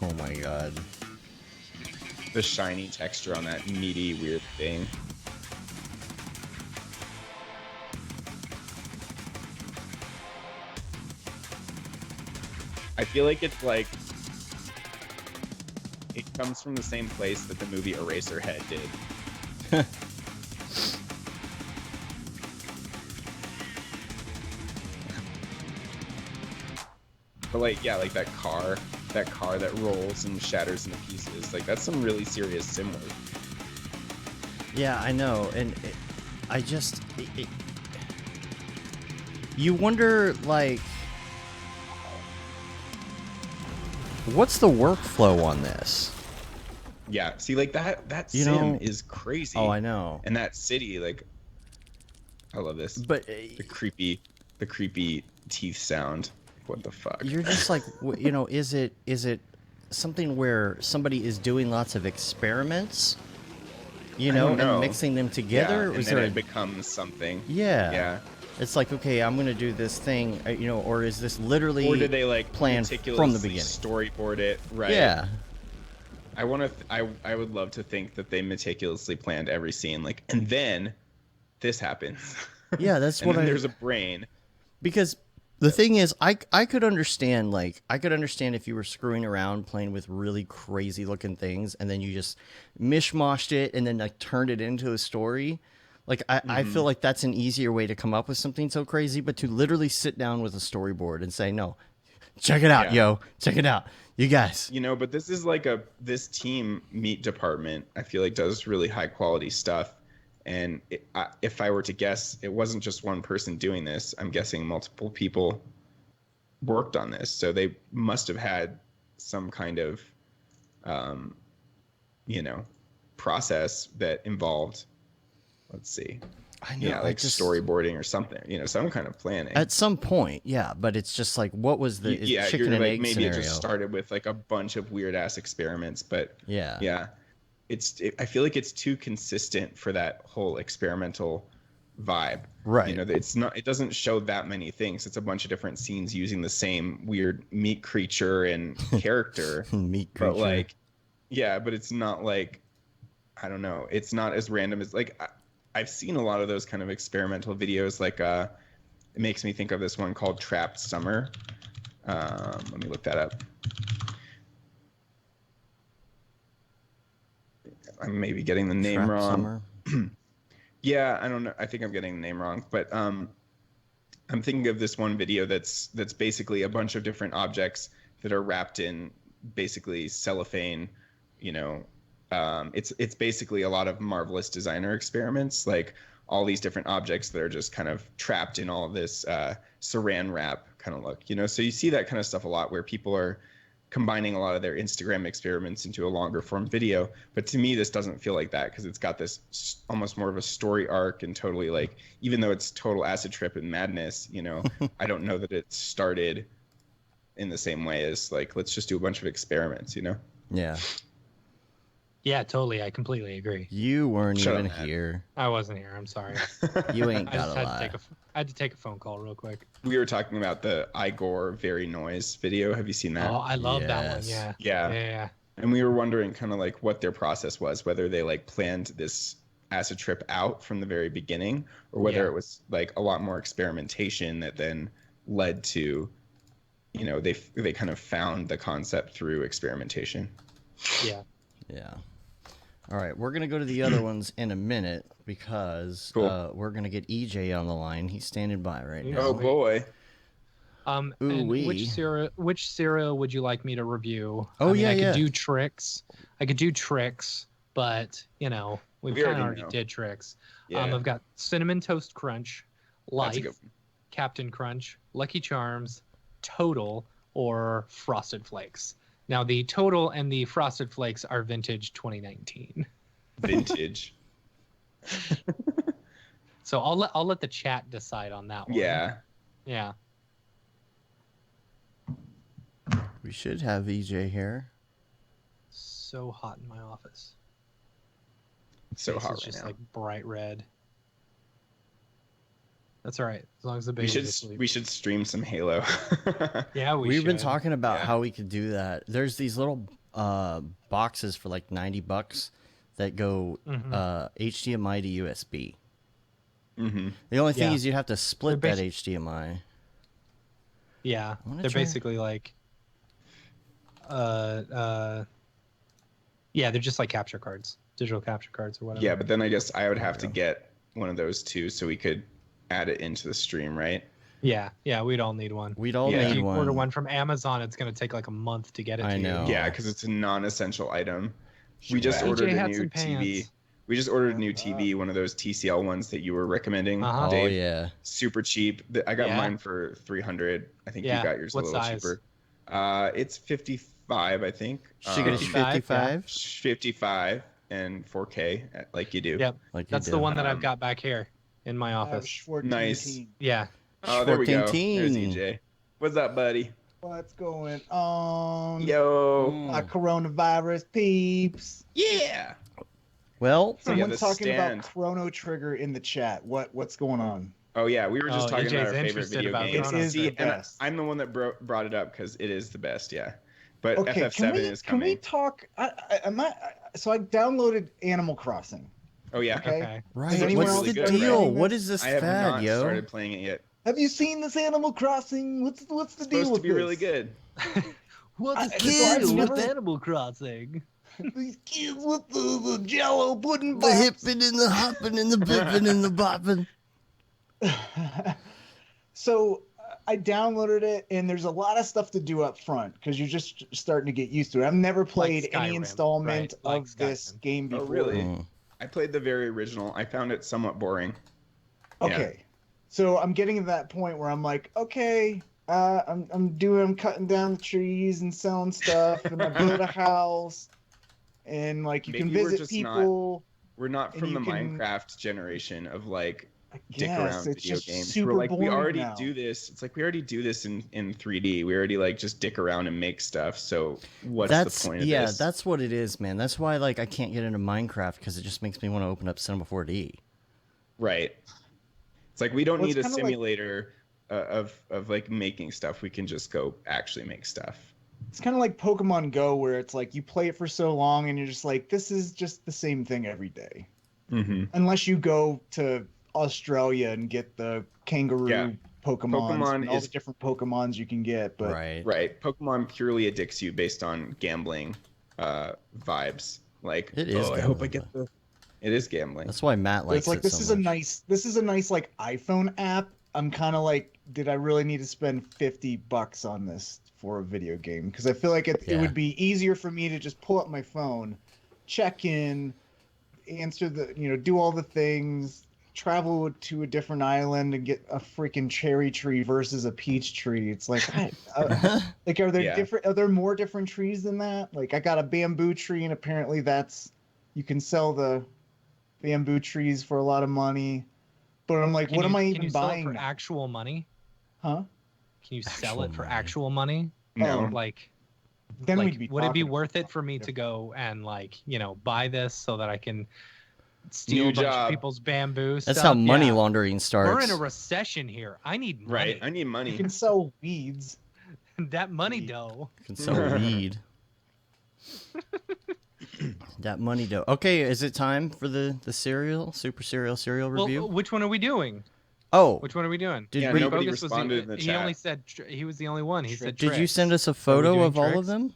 Oh my god. The shiny texture on that meaty weird thing. I feel like it's like it comes from the same place that the movie Eraserhead did. But like, yeah, like that car that rolls and shatters into pieces. Like that's some really serious sim work. Yeah, I know, and you wonder, like, what's the workflow on this? Yeah, see, like that You sim know- is crazy. Oh, I know. And that city, like, I love this. But the creepy teeth sound. What the fuck? you're just like, is it something where somebody is doing lots of experiments, don't know. and mixing them together? Yeah, Or and is then there it becomes something. Yeah. Yeah. It's like, okay, I'm gonna do this thing, or is this literally Or did they like planned from the beginning? storyboard it right? Yeah. I want to. I would love to think that they meticulously planned every scene, like, and then this happens. Yeah, that's and what then I. There's a brain. Because the thing is, I could understand, like, if you were screwing around playing with really crazy looking things, and then you just mishmashed it and then like turned it into a story. Like, I feel like that's an easier way to come up with something so crazy, but to literally sit down with a storyboard and say, no, check it out, yo, check it out, you guys. But this is like this team meat department, I feel like, does really high quality stuff. And if I were to guess, it wasn't just one person doing this. I'm guessing multiple people worked on this. So they must have had some kind of, process that involved, let's see. I know, Yeah, like storyboarding or something, some kind of planning. At some point, yeah, but it's just like, what was the chicken and egg maybe scenario? it just started with like a bunch of weird ass experiments, but yeah. I feel like it's too consistent for that whole experimental vibe. Right. It doesn't show that many things. It's a bunch of different scenes using the same weird meat creature and character. Meat creature. But like, yeah, but it's not like, I don't know. It's not as random as like, I've seen a lot of those kind of experimental videos. Like, it makes me think of this one called Trapped Summer. Let me look that up. I'm maybe getting the name Trapped wrong. Summer? Yeah, I don't know. I think I'm getting the name wrong, but I'm thinking of this one video that's basically a bunch of different objects that are wrapped in basically cellophane. It's basically a lot of marvelous designer experiments, like all these different objects that are just kind of trapped in all of this saran wrap kind of look. So you see that kind of stuff a lot where people are combining a lot of their Instagram experiments into a longer form video. But to me, this doesn't feel like that, because it's got this almost more of a story arc, and totally, like, even though it's total acid trip and madness, I don't know that it started in the same way as like, let's just do a bunch of experiments, Yeah. Yeah, totally. I completely agree. You weren't Shut even up, Matt. here. I wasn't here. I'm sorry. You ain't I got just a had lie. I had to take a phone call real quick. We were talking about the Igor Very Noise video. Have you seen that? Oh, I love that one. Yes. Yeah. Yeah. And we were wondering kind of like what their process was, whether they like planned this acid trip out from the very beginning, or whether it was like a lot more experimentation that then led to, they kind of found the concept through experimentation. Yeah. Yeah. All right, we're going to go to the other ones in a minute, because we're going to get EJ on the line. He's standing by right now. Oh, boy. And Ooh-wee. which cereal would you like me to review? Oh, I yeah. could do tricks. But we kind of already did tricks. Yeah. I've got Cinnamon Toast Crunch, That's a Life, good one. Captain Crunch, Lucky Charms, Total, or Frosted Flakes. Now, the Total and the Frosted Flakes are vintage 2019. Vintage. So I'll let the chat decide on that one. Yeah. Yeah. We should have EJ here. So hot in my office. It's so Face hot is right just now. like bright red. That's all right, as long as the baby's asleep. We should stream some Halo. Yeah, We've been should. talking about how we could do that. There's these little boxes for like $90 that go HDMI to USB. Mm-hmm. The only thing Yeah. is you have to split They're that HDMI. Yeah, wanna they're try- basically like, yeah, they're just like capture cards, digital capture cards or whatever. Yeah, but then I guess I would have to get one of those too, so we could add it into the stream, right? Yeah, we'd all need one. We'd all Yeah. If need you one. order one from Amazon, it's gonna take like a month to get it I to know. you. Yeah, because it's a non-essential item. We just EJ ordered a had new some TV. pants. We just ordered a new TV, one of those TCL ones that you were recommending, Uh-huh. Dave. Oh yeah. Super cheap. I got Yeah. mine for 300. I think Yeah. you got yours What a little size? cheaper. It's 55, I think. She got 55, 55. 55 and 4K, like you do. Yep. Like you That's do. the one that I've Um, got back here in my office. Nice. Yeah. Oh, there we go. 14. There's EJ. What's up, buddy? What's going on? Yo. My coronavirus peeps. Yeah. Well, So, yeah, Someone's the talking stand. about Chrono Trigger in the chat. What's going on? Oh yeah, we were just Oh, talking EJ's about our favorite interested video about games. It is the and best. I'm the one that brought it up because it is the best. Yeah, but Okay, FF7 is can we coming. talk? So I downloaded Animal Crossing. Oh yeah. Okay. Okay. right. anyone What's else the playing deal? this? What is this I have fad, not yo? started playing it yet. Have you seen this Animal Crossing? What's the deal Supposed with to be really this? good. What's I- the so I've deal with never- Animal Crossing? These kids with the Jello pudding The box. hippin' and the hoppin' and the bippin' and the boppin'. So I downloaded it, and there's a lot of stuff to do up front because you're just starting to get used to it. I've never played any Skyrim, installment right, like of this Skyrim. game Oh before. really? Mm. I played the very original. I found it somewhat boring. Okay, so I'm getting to that point where I'm like, okay, I'm cutting down the trees and selling stuff, and I build a house, and like you can Maybe we're visit just people. We're not And from the you can- Minecraft generation of like dick Yes, around it's video just games. super We're like, we boring already now. do this. It's like we already do this in 3D. We already like just dick around and make stuff. So what's That's the point of yeah, this? that's what it is, man. That's why like I can't get into Minecraft because it just makes me want to open up Cinema 4D. Right. It's like we don't Well, need it's a kinda like- simulator of like making stuff. We can just go actually make stuff. It's kind of like Pokemon Go, where it's like you play it for so long, and you're just like, this is just the same thing every day. Mm-hmm. Unless you go to Australia and get the kangaroo Yeah. Pokemons Pokemon and all is- the different Pokemons you can get. But Right. Right. Pokemon purely addicts you based on gambling vibes. Like, It is I hope I gambling, get the. It is gambling. That's why Matt but likes it's like it this so is much. a nice like iPhone app. I'm kind of like, did I really need to spend $50 on this for a video game? Because I feel like it Yeah. would be easier for me to just pull up my phone, check in, answer do all the things, travel to a different island and get a freaking cherry tree versus a peach tree. It's like, like, are there Yeah. are there more different trees than that? Like, I got a bamboo tree, and apparently you can sell the bamboo trees for a lot of money. But I'm like, what am I Can even you sell it buying for now? actual money? Huh? Can you sell Actual it for money. actual money? No. Like, Then like, we'd be would it be talking worth about it for me to something go and like, buy this so that I can steal New a bunch job. of people's bamboo That's stuff? how money Yeah. laundering starts. We're in a recession here. I need money. Right. I need You money. can sell weeds. That money Weed. dough. You can sell weed. That money dough. Okay, is it time for the super cereal review? Well, which one are we doing? Oh, Which one are we doing? did Yeah, we? nobody Bogus was responded in the he chat. only said he was the only one. He said Did you tricks. send us a Are we photo doing of all of tricks? them?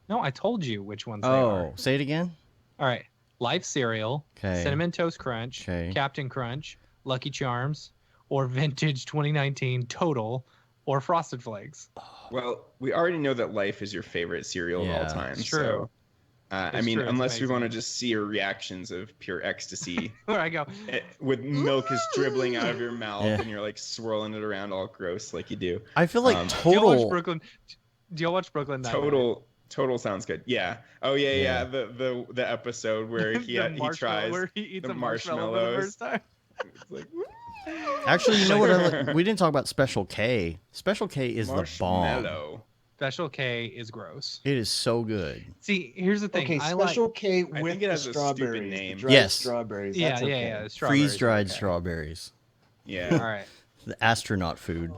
No, I told you which ones they are. Oh, say it again. All right. Life Cereal, 'Kay. Cinnamon Toast Crunch, 'Kay. Captain Crunch, Lucky Charms, or Vintage 2019 Total, or Frosted Flakes. Well, we already know that Life is your favorite cereal of Yeah, all time. it's true. So, I It's mean, true, it's unless we want to amazing. just see your reactions of pure ecstasy Where I go, with milk is dribbling out of your mouth Yeah. and you're like swirling it around all gross like you do. I feel like do y'all watch total. Brooklyn? Do y'all watch Brooklyn Nine-Nine? Total sounds good. Yeah. Oh yeah, Yeah. the episode where The he marshmallow- tries where he eats the a marshmallow for the marshmallows. first time. It's like Actually, you know what? We didn't talk about Special K. Special K is the bomb. marshmallow. Special K is gross. It is so good. See, here's the thing. Okay, I Special K I with think it the has a stupid strawberries. name. The dried Yes. strawberries. yeah, That's yeah, okay. yeah. Strawberries are Freeze-dried okay. strawberries. Yeah. All right. The astronaut food.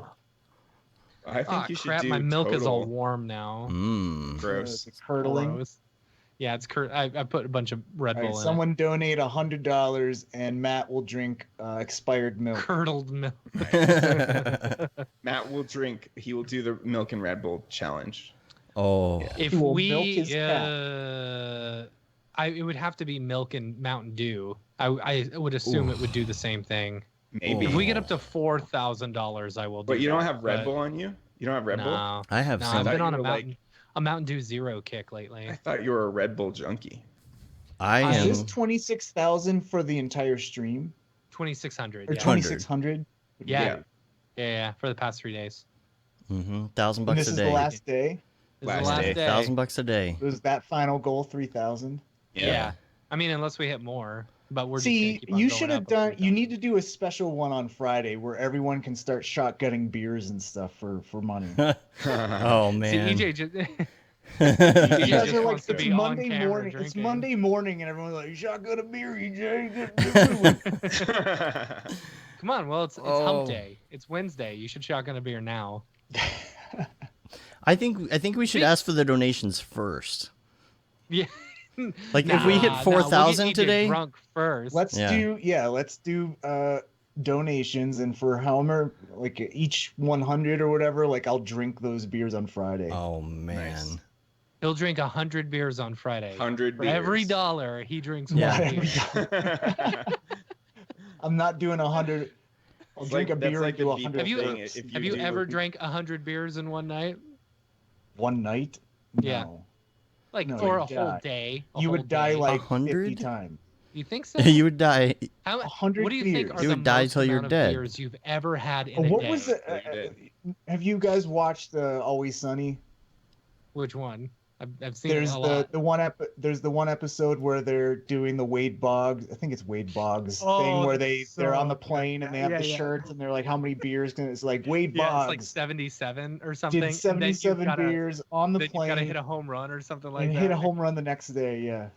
I think Ah, you should crap! do My milk is all Total. warm now. Mmm. Gross. It's curdling. Gross. Yeah, it's I put a bunch of Red All Bull right, in someone donate $100 and Matt will drink expired it. milk. Curdled milk. Matt will drink. He will do the milk and Red Bull challenge. Oh. If He will milk we, his cat. it would have to be milk and Mountain Dew. I would assume it would do the same thing. Maybe. If we get up to $4,000, I will. Do But you don't that, have Red but Bull on you? You don't have Red Bull? No, I have no, some. I've been you on were like- a Mountain Dew Zero kick lately. I thought you were a Red Bull junkie. I Is this am 26,000 for the entire stream 2,600. or Yeah. 2,600? Yeah, for the past 3 days. $1,000 And bucks this a is day. the last day. This is the last day. $1,000 a day. Was that final goal 3,000? Yeah. I mean, unless we hit more, but we're See, just gonna keep on you going should have up done. with You need to do a special one on Friday where everyone can start shotgunning beers and stuff for money. Oh man. See, EJ just. You EJ guys just are like, wants to it's be on Monday camera morning. It's drinking. Monday morning, and everyone's like, "Shotgun a beer, EJ." Come on, well, it's hump day. It's Wednesday. You should shotgun a beer now. I think we should ask for the donations first. Yeah. Like if we hit 4,000 we'll get EJ today, drunk first. Let's do donations, and for however, like each 100 or whatever, like I'll drink those beers on Friday. Oh man. Nice. He'll drink 100 beers on Friday. 100 For beers. every $1, he drinks Yeah. one beer. I'm not doing 100. I'll It's drink like- a that's beer like and do the 100 Beeple thing. beers. If Have you do- ever drank 100 beers in one night? one night? Yeah. No. Like, No, or a you'd whole die. day? You would die like 100? 50 times. You think so? you would die. How, 100 what do you think beers. are You the would die most till you're amount of dead. beers you've ever had in a What day? was the? Have you guys watched Always Sunny? Which one? I've seen There's a lot. there's the one episode where they're doing the Wade Boggs. I think it's Wade Boggs Oh, thing where that's they're on the so plane and they have Yeah, the yeah. shirts and they're like, how many beers can it's like Wade Yeah, Boggs it's like 77 or something. did and then you've 77 gotta- beers on the Then you plane gotta hit a home run or something like and that. hit a home run the next day. Yeah.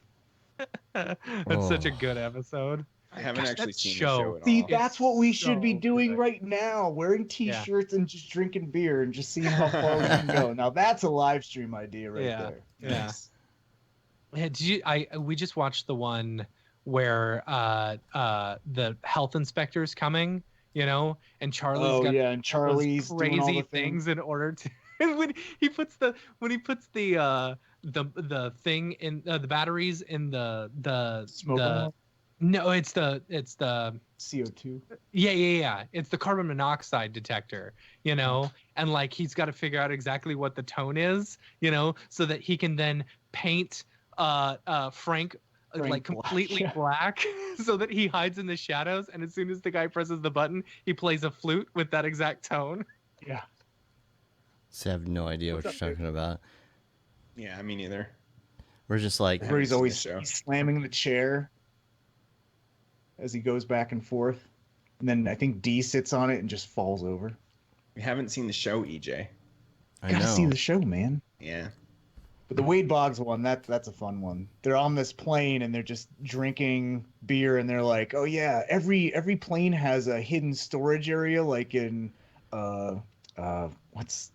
That's such a Oh. good episode. I haven't Gosh, actually that seen show- the show at See, all. that's what we should be so doing good. right now: wearing T-shirts and just drinking beer and just seeing how far we can go. Now that's a live stream idea right Yeah. there. Yeah. Nice. Yeah, did you? We just watched the one where the health inspector's coming, and Charlie's Oh got yeah, and all those Charlie's doing all crazy the things. in order to when he puts the thing in the batteries in the Smoke alarm? no, it's the CO2. yeah. It's the carbon monoxide detector, and like he's got to figure out exactly what the tone is, so that he can then paint Frank like Black, completely yeah. black so that he hides in the shadows, and as soon as the guy presses the button, he plays a flute with that exact tone. Yeah. So I have no idea what What's you're up, talking about. Yeah, me neither. We're just like, Yeah. Where he's seen the always show. slamming the chair as he goes back and forth. And then I think D sits on it and just falls over. We haven't seen the show, EJ. I Gotta know. see the show, man. Yeah. But the Wade Boggs one, that's a fun one. They're on this plane and they're just drinking beer and they're like, oh yeah, every plane has a hidden storage area, like in what's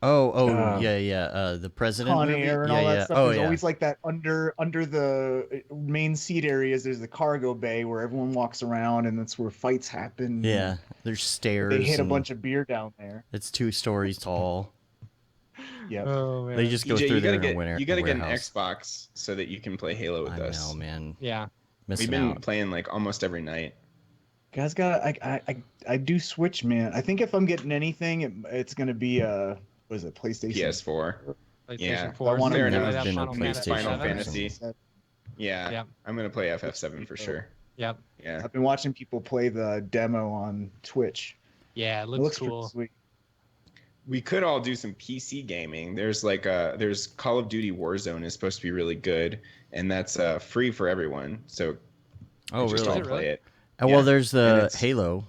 The president Con movie. Air and yeah, all that yeah. stuff. Oh, There's yeah. always like that under the main seat areas. There's the cargo bay where everyone walks around, and that's where fights happen. Yeah, there's stairs. They hit a and bunch of beer down there. It's 2 stories tall. Yep. Oh man. They just go EJ, through you there gotta in get a winter. you gotta get an warehouse. Xbox so that you can play Halo with I us. know, man. Yeah. Missing We've been out. playing like almost every night. Guys, I do Switch, man. I think if I'm getting anything, it's gonna be what is it, PlayStation? PS4. PlayStation Yeah. 4. I wanna Fair play enough. that Been a Final PlayStation Final Fantasy. Fantasy. Yeah. Yep. I'm gonna play FF7 for sure. Yep. Yeah. I've been watching people play the demo on Twitch. Yeah, it It looks looks pretty cool. sweet. We could all do some PC gaming. There's there's Call of Duty Warzone is supposed to be really good, and that's free for everyone. So Oh, just really? all play it. And Yeah. well, there's And the it's- Halo.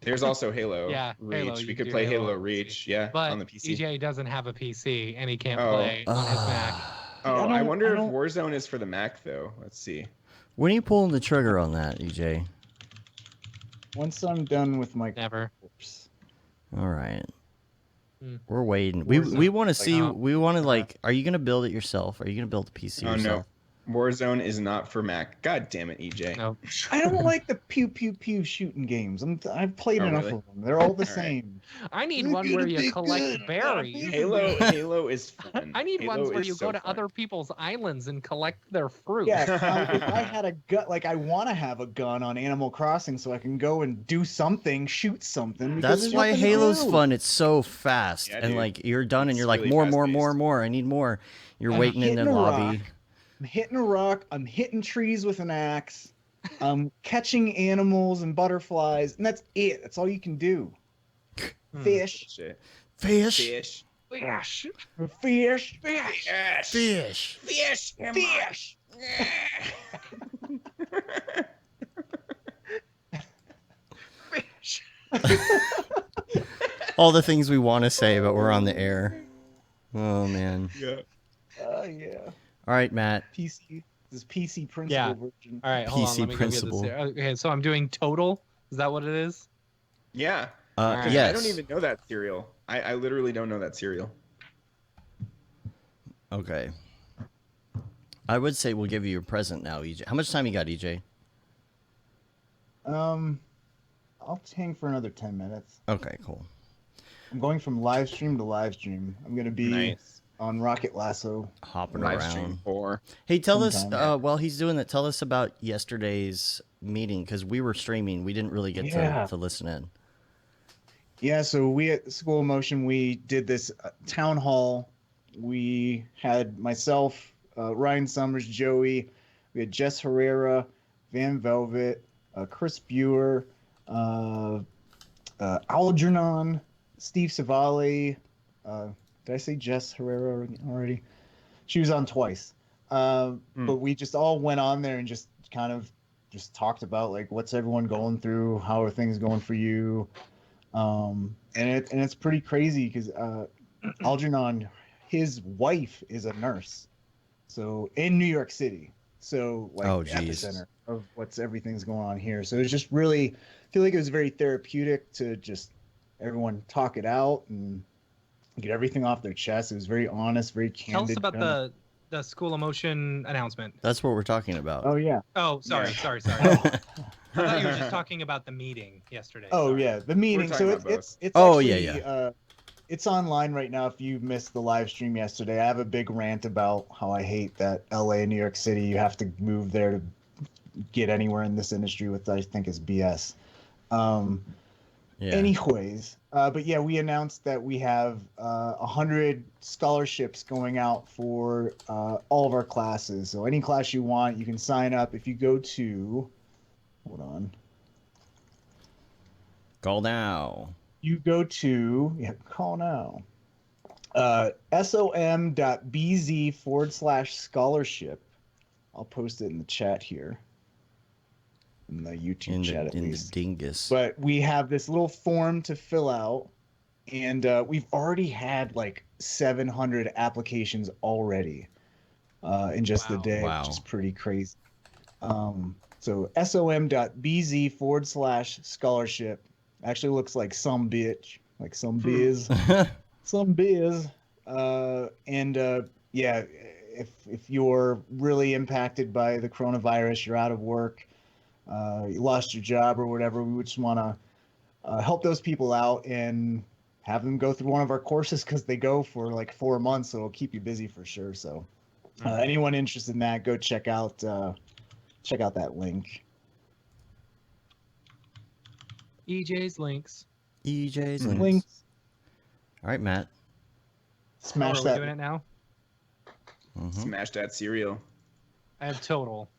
There's also Halo Yeah, Reach. Halo, we you could do play Halo Halo on Reach, yeah, But on the PC. EJ doesn't have a PC and he can't Oh. play on his Mac. Oh, I I don't- wonder I if don't- Warzone is for the Mac though. Let's see. When are you pulling the trigger on that, EJ? Once I'm done with my Never. course. All right. Hmm. We're waiting. We Warzone. want to see. oh. We want to like. Are you gonna build it yourself? Are you gonna build the PC Oh yourself? no, Warzone is not for Mac. God damn it, EJ. No. I don't like the pew pew pew shooting games. I've played Oh, enough really? of them. They're all the All right. same. I need You're one where gonna you be collect good. berries. Halo is fun. I need Halo ones where is you so go to fun. other people's islands and collect their fruit. Yeah, if I had a gun, like I want to have a gun on Animal Crossing so I can go and do something, shoot something. because That's there's why nothing to Halo's do. fun. It's so fast, Yeah, and dude. like you're done, and It's you're like really more. fast-paced. I need more. You're Yeah. waiting in the Hitting a lobby. rock. I'm hitting a rock. I'm hitting trees with an axe. I'm catching animals and butterflies, and that's it. That's all you can do. Fish. Shit. Fish. Fish. Fish. Fish. Fish. Fish. Fish. Fish. All the things we want to say, but we're on the air. Oh man. Yeah. Yeah. All right, Matt. PC. This PC principal Yeah. version. All right, hold on. PC Let me principle. go get this here. Okay, so I'm doing total. Is that what it is? Yeah. Alright. Yes. I don't even know that cereal. I literally don't know that cereal. Okay. I would say we'll give you your present now, EJ. How much time you got, EJ? I'll hang for another 10 minutes. Okay, cool. I'm going from live stream to live stream. I'm gonna be Nice. on Rocket Lasso. Hopping Live around. stream 4. Hey, tell us, sometime. while he's doing that, tell us about yesterday's meeting, because we were streaming. We didn't really get Yeah. to listen in. Yeah, so we at School of Motion, we did this town hall. We had myself, Ryan Summers, Joey. We had Jess Herrera, Van Velvet, Chris Buer, Algernon, Steve Savali. Did I say Jess Herrera already? She was on twice. But we just all went on there and just kind of just talked about like what's everyone going through, how are things going for you. And it's pretty crazy because Algernon, his wife is a nurse, so in New York City, so like Oh, the geez. epicenter of everything's going on here. So it's just really, I feel like it was very therapeutic to just everyone talk it out and get everything off their chest. It was very honest, very Tell candid. us about the School of Motion announcement. That's what we're talking about. Oh yeah. Oh, sorry. Yeah. I thought you were just talking about the meeting yesterday. Oh Sorry. yeah, the meeting. talking So about it's Oh, actually, yeah. It's online right now. If you missed the live stream yesterday, I have a big rant about how I hate that LA and New York City. You have to move there to get anywhere in this industry, which I think is BS. Yeah. Anyways, but yeah, we announced that we have 100 scholarships going out for all of our classes. So any class you want, you can sign up. If you go to, hold on. Call now. You go to, call now, som.bz/scholarship. I'll post it in the chat here, in the YouTube chat at In the least. dingus. But we have this little form to fill out, and we've already had like 700 applications already in just the day, Wow. which is pretty crazy. So som.bz/scholarship actually looks like some bitch, like some biz, some biz. Yeah, if you're really impacted by the coronavirus, you're out of work, you lost your job or whatever, we would just want to help those people out and have them go through one of our courses because they go for like 4 months, so it'll keep you busy for sure. So anyone interested in that, go check out that link. EJ's links. EJ's Links. links. All right, Matt. Smash Are we that. doing it now? Smash that cereal. I have total.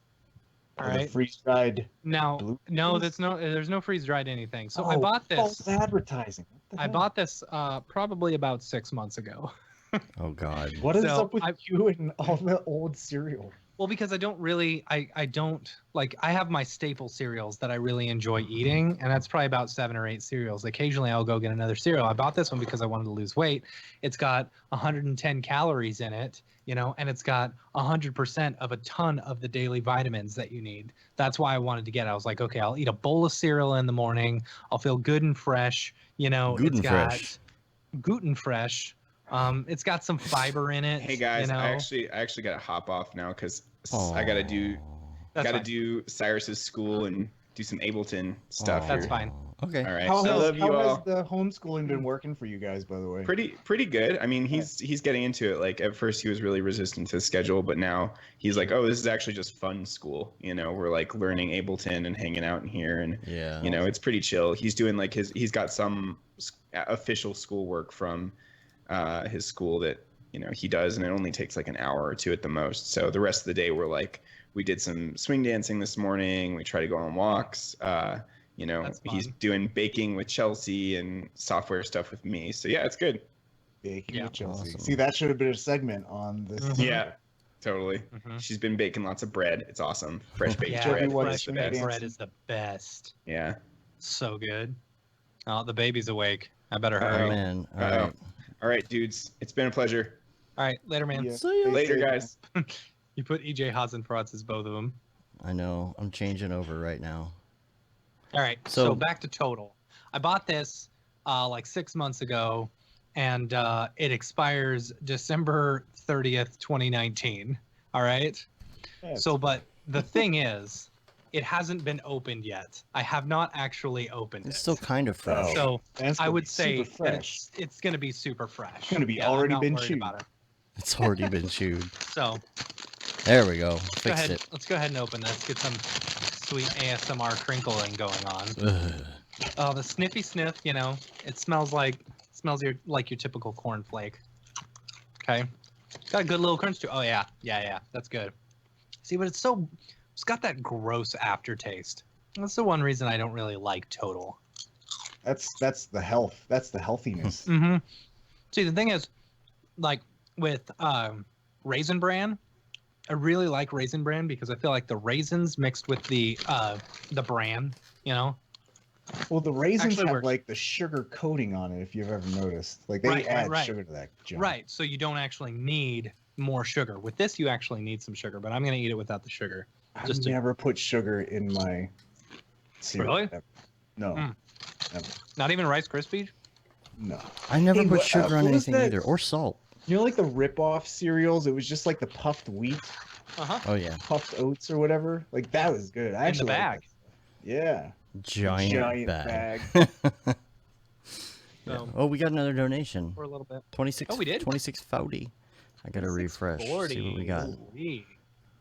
All right. Freeze dried. Now, no, there's no freeze dried anything. So I Oh, bought this. false advertising. What the I hell? bought this probably about 6 months ago. Oh God. What is So up with you and all the old cereal? Well, because I don't really, I don't like, I have my staple cereals that I really enjoy eating, and that's probably about 7 or 8 cereals. Occasionally I'll go get another cereal. I bought this one because I wanted to lose weight. It's got 110 calories in it, and it's got 100% of a ton of the daily vitamins that you need. That's why I wanted to get it. I was like, okay, I'll eat a bowl of cereal in the morning. I'll feel good and fresh. It's got gluten fresh. It's got some fiber in it. Hey guys, I actually gotta hop off now because I gotta do Cyrus's school and do some Ableton stuff. That's here. fine. Okay. How All right. has all. the homeschooling been working for you guys, by the way? Pretty good. I mean, he's getting into it. Like at first he was really resistant to the schedule, but now he's like, oh, this is actually just fun school. We're like learning Ableton and hanging out in here, and it's pretty chill. He's doing like he's got some official schoolwork from his school that he does, and it only takes like an hour or two at the most. So the rest of the day we're like, we did some swing dancing this morning. We try to go on walks. He's doing baking with Chelsea and software stuff with me. So yeah, it's good. Baking with Chelsea. Awesome. See, that should have been a segment on this. Yeah, totally. She's been baking lots of bread. It's awesome. Fresh baked bread. Fresh baked bread is the best. Yeah. So good. Oh, the baby's awake. I better Oh, hurry. man. All Uh-oh. right. All right, dudes. It's been a pleasure. All right, later, man. Yeah. See ya. Later, guys. You put EJ Hasenfratz as both of them. I know. I'm changing over right now. All right, so back to Total. I bought this like 6 months ago, and it expires December 30th, 2019. All right? But the thing is, it hasn't been opened yet. I have not actually opened It's it. still kind of fresh. So That's I gonna would be say super that fresh. it's going to be super fresh. It's gonna be I'm already not been worried chewed. about it. It's already been chewed. So There we go. go Fixed ahead, it. let's go ahead and open this. Get some sweet ASMR crinkling going on. Ugh. Oh, the sniffy sniff, it smells like your typical cornflake. Okay. Got a good little crunch to it. Oh yeah, that's good. See, but it's got that gross aftertaste. That's the one reason I don't really like Total. That's the health. That's the healthiness. Mm-hmm. See, the thing is, like with Raisin Bran, I really like Raisin Bran because I feel like the raisins mixed with the bran, Well, the raisins Actually have works. like the sugar coating on it. If you've ever noticed, like they add sugar to that junk. Right, so you don't actually need more sugar. With this, you actually need some sugar, but I'm gonna eat it without the sugar. I've Just to- never put sugar in my cereal. Really? Ever. No. Mm. Never. Not even Rice Krispies? No. I never Hey, put what- sugar on what was anything that? either, or salt. You know, like the rip-off cereals. It was just like the puffed wheat, Uh-huh. Oh yeah, puffed oats, or whatever. Like that was good. I In the actually liked bag. that stuff. Yeah. giant bag. So, Oh, we got another donation. for a little bit. 26. Oh, we did? 2640. I gotta refresh. See what we got. Ooh-wee.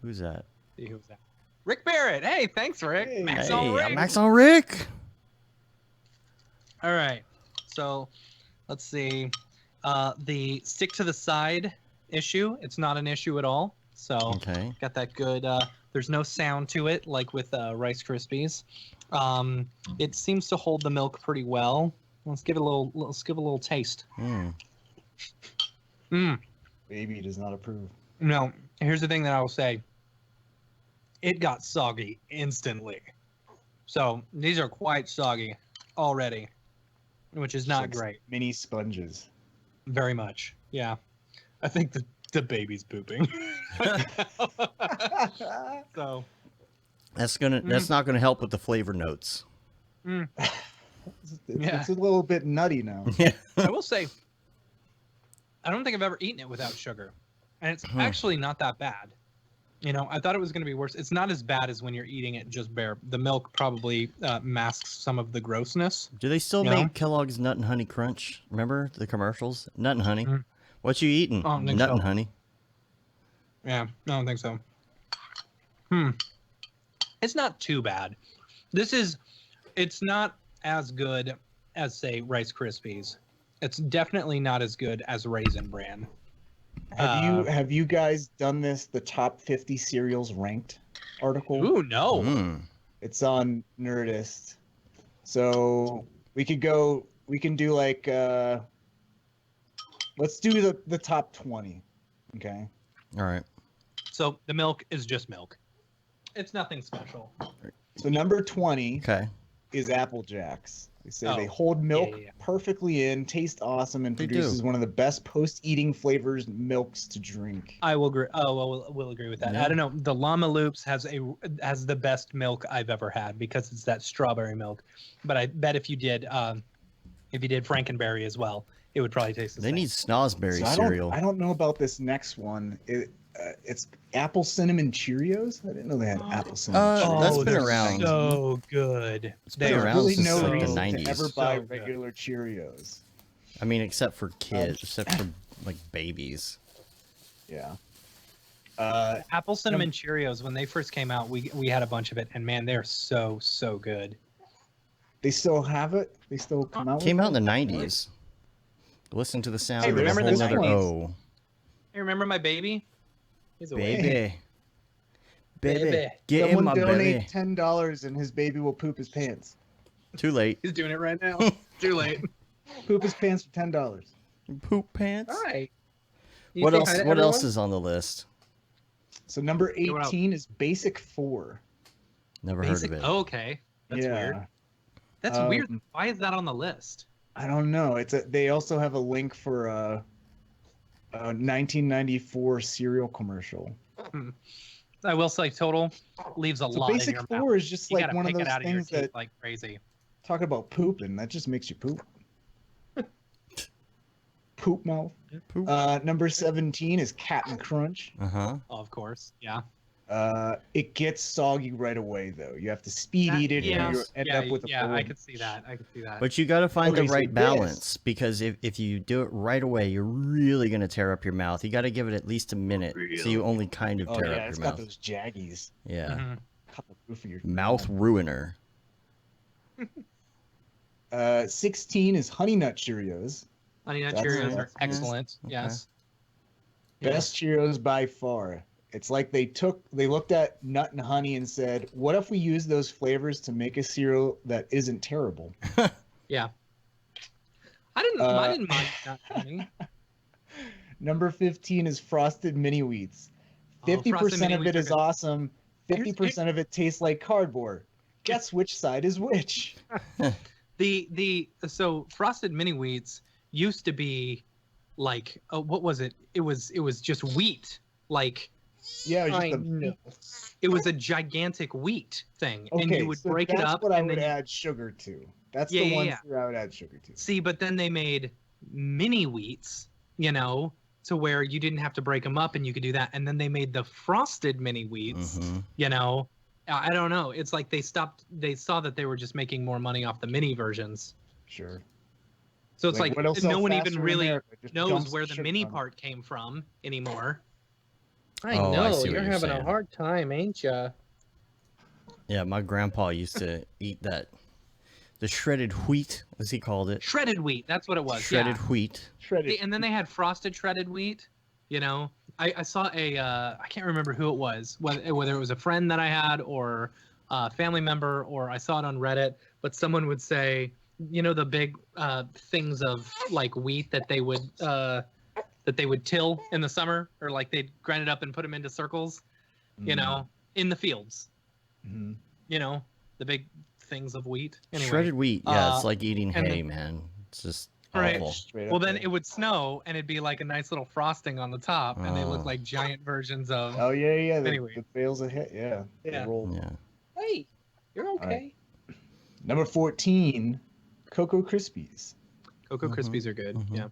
Who's that? See who's that. Rick Barrett. Hey, thanks, Rick. Hey. Max Hey, on Rick. I'm Max on Rick. All right. So, let's see. The stick to the side issue. It's not an issue at all. So, Okay. got that good. There's no sound to it like with Rice Krispies. It seems to hold the milk pretty well. Let's give it a little. Let's give it a little taste. Baby does not approve. No, here's the thing that I will say. It got soggy instantly. So these are quite soggy already, which is not Like great. Mini sponges. Very much. Yeah. I think the baby's pooping. So That's not gonna help with the flavor notes. It's a little bit nutty now. Yeah. I will say, I don't think I've ever eaten it without sugar. And it's actually not that bad. I thought it was going to be worse. It's not as bad as when you're eating it just bare. The milk probably masks some of the grossness. Do they still make Kellogg's Nut and Honey Crunch? Remember the commercials? Nut and honey. What you eating? I don't think Nut so. and honey. Yeah, I don't think so. It's not too bad. It's not as good as, say, Rice Krispies. It's definitely not as good as Raisin Bran. Have you guys done the top 50 cereals ranked article? Ooh, no. It's on Nerdist. So we can do like let's do the top 20. Okay. All right. So the milk is just milk. It's nothing special. So number 20 Okay. is Apple Jacks. They say Oh, they hold milk yeah. perfectly in, taste awesome, and They produces do. one of the best post-eating flavors milks to drink. I will agree. Oh, well, we'll agree with that. Yeah. I don't know. The Llama Loops has the best milk I've ever had because it's that strawberry milk. But I bet if you did Frankenberry as well, it would probably taste the They same. need Snosberry So cereal. I don't know about this next one. It's apple cinnamon Cheerios. I didn't know they had apple cinnamon. Cheerios. That's been they're around. So good. It's been They are around really since no like the reason 90s. to ever buy So good. regular Cheerios. I mean, except for kids, except for like babies. Yeah. Apple cinnamon Cheerios. When they first came out, we had a bunch of it, and man, they're so good. They still have it. They still come out. Came with out in it? the 90s. Listen to the sound Hey, of a remember whole the nother 90s? O. Hey, remember my baby? He's away. Baby. Get in Someone my donate belly. $10 and his baby will poop his pants. Too late. He's doing it right now. Too late. Poop his pants for $10. Poop pants. Hi. You What say else? hi to What else everyone? is on the list? So number what else? 18 is Basic 4. Never Basic. heard of it. Oh, okay. That's weird. That's weird. Why is that on the list? I don't know. They also have a link for a 1994 cereal commercial. I will say total leaves a So lot Basic in your 4 mouth. is just You like gotta one of pick it those out of your things teeth that like crazy. talk about pooping. That just makes you poop. Poop mouth. Poop. Number 17 is Captain Crunch. Uh-huh. Oh, of course. Yeah. It gets soggy right away though. You have to speed eat it, Yeah. and you end up with a Yeah, I bowl. could see that. I could see that. But you got to find Okay, the so right this- balance, because if you do it right away, you're really going to tear up your mouth. You got to give it at least a minute, so you only kind of Oh tear yeah, up it's your got mouth. those jaggies. Yeah. Mhm. Cut the roof of your Mouth ruiner. 16 is Honey Nut Cheerios. Honey Nut That's- Cheerios are that's- excellent. okay. Yes. Best Cheerios by far. It's like they looked at nut and honey and said, what if we use those flavors to make a cereal that isn't terrible? Yeah. I didn't mind not honey. Number 15 is Frosted Mini Wheats. Oh, Frosted 50% Mini of it Wheats are is good. awesome. 50% of it tastes like cardboard. Guess which side is which? So Frosted Mini Wheats used to be like what was it? It was just wheat. Like Yeah, it was I just know. it was a gigantic wheat thing, and okay, you would so break it that's up what I and would then add sugar to. That's Yeah, the yeah, one yeah. that I would add sugar to. see, but then they made mini wheats, to where you didn't have to break them up and you could do that. And then they made the frosted mini wheats, Mhm. I don't know. It's like they saw that they were just making more money off the mini versions. Sure. So it's like what else no sells one faster even in really America? Just knows dumps where the sugar mini on it. part came from anymore. I Oh, I know. see what You're you're having saying. a hard time, ain't ya? Yeah, my grandpa used to eat the shredded wheat, as he called it. Shredded wheat, that's what it was. Shredded yeah. wheat. Shredded. And then they had frosted shredded wheat. I saw I can't remember who it was, whether it was a friend that I had or a family member, or I saw it on Reddit. But someone would say, the big things of like wheat that they would till in the summer, or like they'd grind it up and put them into circles, in the fields. Mhm. The big things of wheat. Anyway, Shredded wheat. Yeah, it's like eating and hay, then- man. It's just Right. awful. Straight Well, up then there. it would snow, and it'd be like a nice little frosting on the top, and they Oh. look like giant versions of. Oh yeah. Anyway. The bales of hit. Yeah. They Yeah. roll. Yeah. Hey, you're okay. Number 14, Cocoa Krispies. Cocoa Mhm, Krispies are good. mhm. Yeah.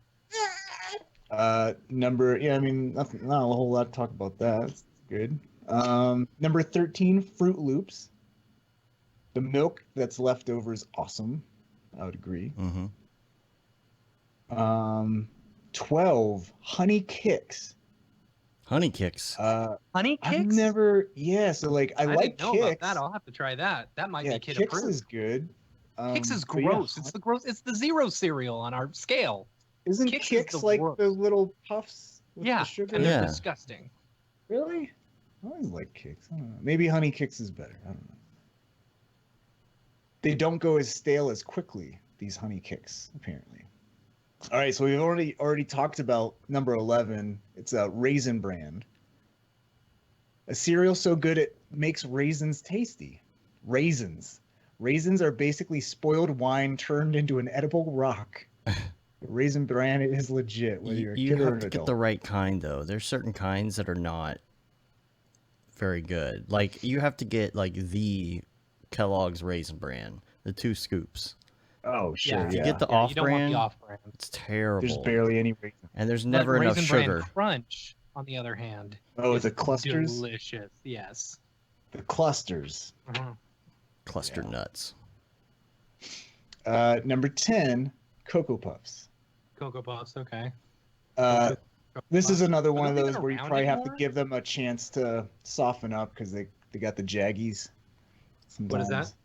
Not a whole lot to talk about that. It's good. Number 13, Fruit Loops. The milk that's left over is awesome. I would agree. Mm-hmm. 12, Honey Kicks. Honey Kicks. Honey I've Kicks. never, so like I like didn't know Kicks. about that. I'll have to try that. That might Yeah, be kid Kicks approved. is good. Kicks is but yeah, gross. It's the gross. It's the zero cereal on our scale. Isn't Kicks is Kicks the like worst. the little puffs with Yeah, the sugar? and they're Yeah. disgusting. Really? I always like Kicks. I don't know. Maybe Honey Kicks is better. I don't know. They don't go as stale as quickly, these Honey Kicks, apparently. All right, so we've already talked about number 11. It's a Raisin Bran. A cereal so good it makes raisins tasty. Raisins. Raisins are basically spoiled wine turned into an edible rock. Raisin Bran is legit, whether you're a You kid or have an to get adult. the right kind, though. There's certain kinds that are not very good. Like, you have to get, like, the Kellogg's Raisin Bran, the 2 scoops. Oh, sure, If you yeah. get the Yeah, you don't want off-brand, the off-brand. it's terrible. There's barely any raisin. And there's But never enough Raisin Bran sugar. Crunch, on the other hand, Oh, is the clusters? delicious. Yes. The clusters. Uh-huh. Cluster Yeah. nuts. Number 10, Cocoa Puffs. Cocoa Puffs. Okay. This Puffs. is another Are one of those those even where you around probably have to anymore? give them a chance to soften up because they got the jaggies. What is that? Sometimes.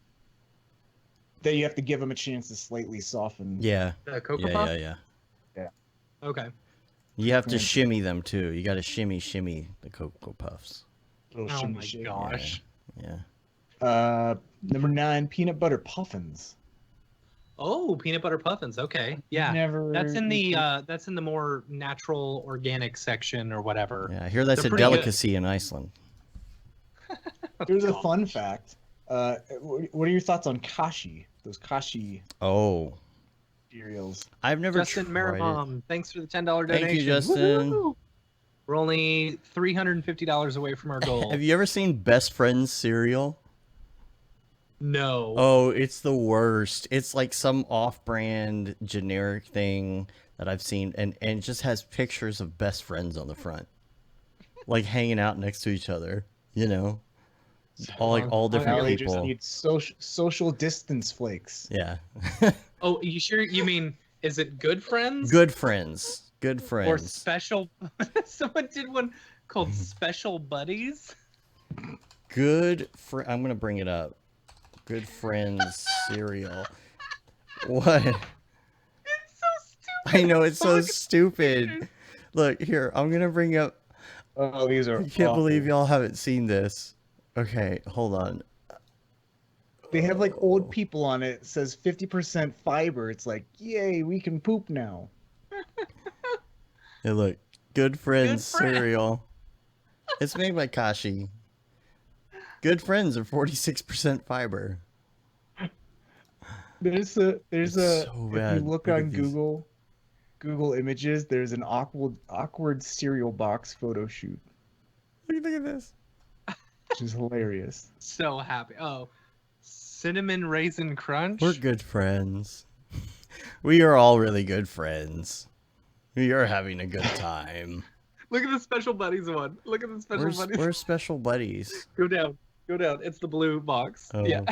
That you have to give them a chance to slightly soften. Yeah. The Cocoa Yeah, Puff. yeah, yeah. Okay. You have to shimmy them too. You got to shimmy the Cocoa Puffs. Little Oh shimmy my shake. gosh. Yeah. Number 9, peanut butter puffins. Oh, peanut butter puffins. Okay, yeah. Never. That's in the more natural, organic section or whatever. Yeah, I hear that's They're a pretty good. delicacy in Iceland. Here's a fun fact. What are your thoughts on kashi? Those kashi Oh, cereals. I've never Justin tried it. Maramom, thanks for the $10 donation. Thank you, Justin. Woo-hoo! We're only $350 away from our goal. Have you ever seen Best Friends cereal? No. Oh, it's the worst. It's like some off-brand generic thing that I've seen, and it just has pictures of best friends on the front, like hanging out next to each other. You know, all different Now they just people. need social distance flakes. Yeah. Oh, you sure? You mean, is it Good Friends? Good friends. Good friends. Or special? Someone did one called Special Buddies. I'm gonna bring it up. Good Friends cereal. What? It's so stupid. I know it's so stupid. Look here. I'm gonna bring up. Oh, these are. I can't awful. believe y'all haven't seen this. Okay, hold on. They have like old people on it. It says 50% fiber. It's like, yay, we can poop now. Hey, look. Good Friends Good Friend. cereal. It's made by Kashi. Good Friends are 46% fiber. There's so if bad. you look Look on at these. Google Images, there's an awkward cereal box photo shoot, Look at this. which is hilarious. So happy. Oh, Cinnamon Raisin Crunch. We're good friends. We are all really good friends. We are having a good time. Look at the Special Buddies one. Look at the Special Buddies. We're special buddies. Go down. Go down. It's the blue box. Oh. Yeah.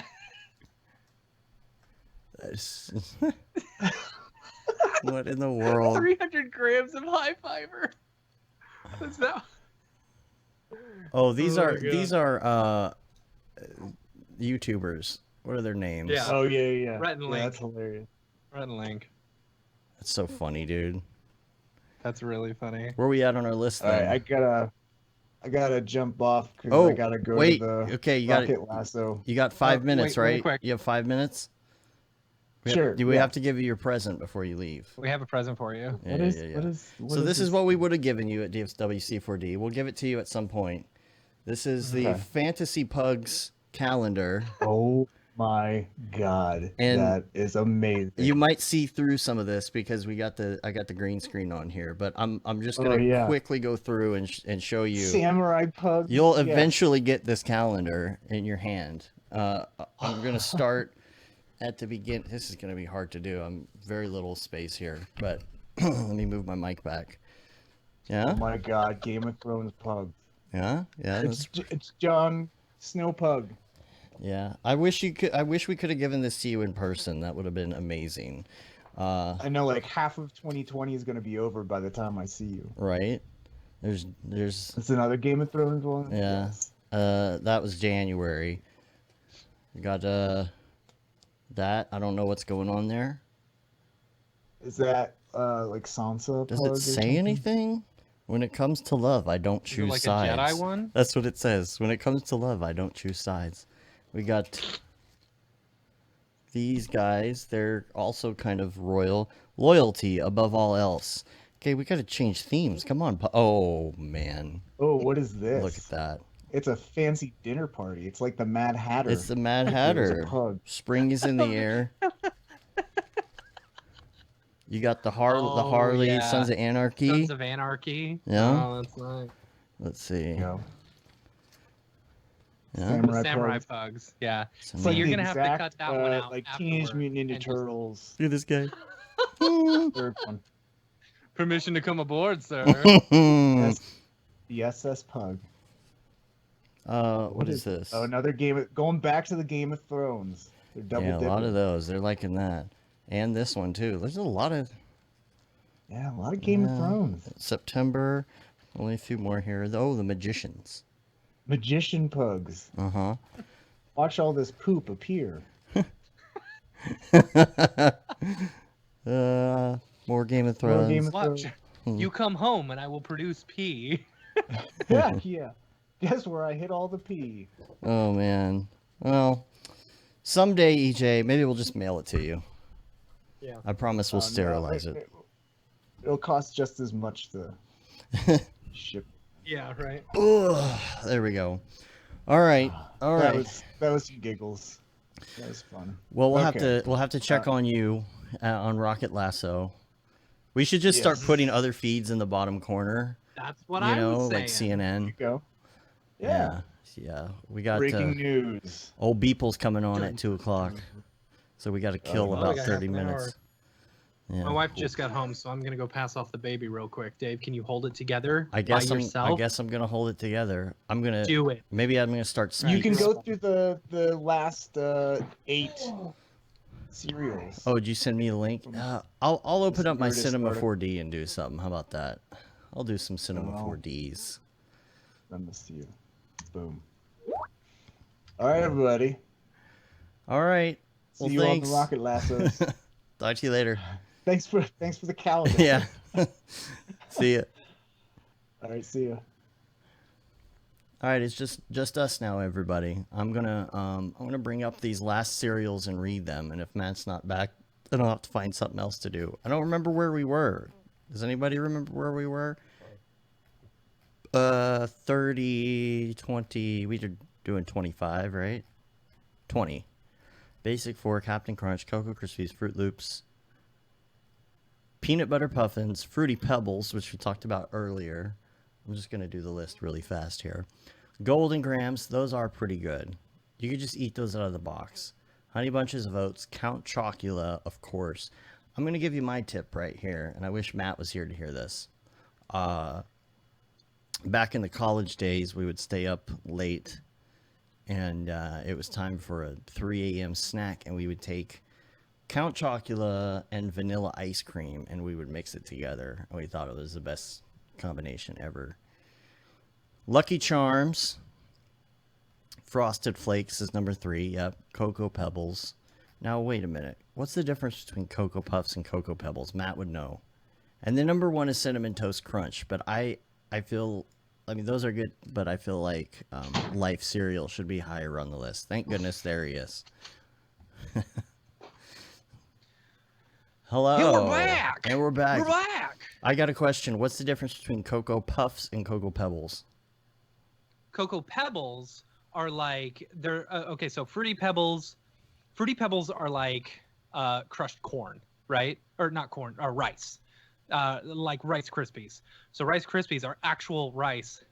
What in the world? 300 grams of high fiber. What's that? Oh, these Oh are my God. YouTubers. What are their names? Yeah. Oh yeah. Red and Yeah, Link. that's hilarious. Red and Link. That's so funny, dude. That's really funny. Where are we at on our list All then? right, I gotta jump off because Oh, I gotta go wait. to the Okay, you got rocket lasso. You got 5 minutes, wait, really right? quick. You have 5 minutes? Sure. Do we yeah. have to give you your present before you leave? We have a present for you. Yeah, What is? yeah, yeah. What So is this is what we would have given you at DFWC4D. We'll give it to you at some point. This is the Okay. Fantasy Pugs calendar. Oh my God, And that is amazing. You might see through some of this because I got the green screen on here, but I'm just gonna yeah. quickly go through and show you. Samurai Pugs. You'll yes. eventually get this calendar in your hand. I'm gonna start at the begin. This is gonna be hard to do. I'm very little space here, but let me move my mic back. Yeah. Oh my God, Game of Thrones Pugs. Yeah. Yeah. It's Jon Snow Pug. Yeah. I wish we could have given this to you in person. That would have been amazing. I know, like half of 2020 is gonna be over by the time I see you. Right. There's. It's another Game of Thrones one. Yeah. Yes. That was January. We got that. I don't know what's going on there. Is that like Sansa? Does Pug it or say something? anything? When it comes to love, I don't Is it choose like sides. a Jedi one? That's what it says. When it comes to love, I don't choose sides. We got these guys. They're also kind of royal. Loyalty above all else. Okay, we got to change themes. Come on. Oh, man. Oh, what is this? Look at that. It's a fancy dinner party. It's like the Mad Hatter. It's the Mad It was a Hatter. pug. Spring is in the air. You got the Harley, yeah. Sons of Anarchy. Sons of Anarchy. Yeah. Oh, that's nice. Let's see. Yeah. Yeah. The Samurai Pugs. Yeah. So So you're the gonna have to exact, cut that one out. Like Teenage afterward Mutant Ninja and just- Turtles. Look at this guy. Third one. Permission to come aboard, sir. Yes, the SS Pug. What is this? Oh, another going back to the Game of Thrones. They're double Yeah, a lot dipping. of those. They're liking that. And this one too. There's a lot of Yeah, a lot of Game of Thrones. September. Only a few more here. Oh, the Magicians. Magician Pugs. Uh-huh. Watch all this poop appear. More Game of More Thrones. Game of Watch. Thrones. You come home and I will produce pee. Yeah. Guess where I hid all the pee? Oh man. Well, someday, EJ, maybe we'll just mail it to you. Yeah. I promise we'll No, sterilize it. It'll cost just as much to ship. Yeah, right. Ugh, there we go. All right. All right. That was some giggles. That was fun. Well, we'll Okay. have to check on you on Rocket Lasso. We should just start putting other feeds in the bottom corner. That's what you I know, was saying. like CNN. Go. Yeah. We got breaking news. Old Beeple's coming on at 2:00, so we got to kill we about got 30 half an hour. minutes. Yeah. My wife just got home, so I'm gonna go pass off the baby real quick. Dave, can you hold it together I guess by yourself? I'm gonna hold it together. I'm gonna Do it. Maybe I'm gonna start speaking. You can go through the last 8 cereals. Oh, did you send me the link? I'll open up my weirdest Cinema article. 4D and do something. How about that? I'll do some Cinema 4Ds. Let me see you. Boom. All right, everybody. All right. See you on the rocket lassos. Talk to you later. Thanks for the calendar. Yeah. See ya. All right, see ya. All right, it's just us now, everybody. I'm gonna bring up these last serials and read them, and if Matt's not back, then I'll have to find something else to do. I don't remember where we were. Does anybody remember where we were? 30, 20. We were doing 25, right? 20. Basic 4, Captain Crunch, Cocoa Krispies, Fruit Loops, Peanut Butter Puffins, Fruity Pebbles, which we talked about earlier. I'm just going to do the list really fast here. Golden Grams, those are pretty good. You could just eat those out of the box. Honey Bunches of Oats, Count Chocula, of course. I'm going to give you my tip right here, and I wish Matt was here to hear this. Back in the college days, we would stay up late, and it was time for a 3 a.m. snack, and we would take Count Chocula and vanilla ice cream, and we would mix it together, and we thought it was the best combination ever. Lucky Charms, Frosted Flakes is number 3. Yep, Cocoa Pebbles. Now wait a minute, what's the difference between Cocoa Puffs and Cocoa Pebbles? Matt would know. And then number 1 is Cinnamon Toast Crunch, but I feel, I mean, those are good, but I feel like Life cereal should be higher on the list. Thank goodness there he is. Hello. And we're back. And we're back. We're back. I got a question. What's the difference between Cocoa Puffs and Cocoa Pebbles? Cocoa Pebbles are like they're okay. So Fruity Pebbles are like crushed corn, right? Or not corn, or rice, like Rice Krispies. So Rice Krispies are actual rice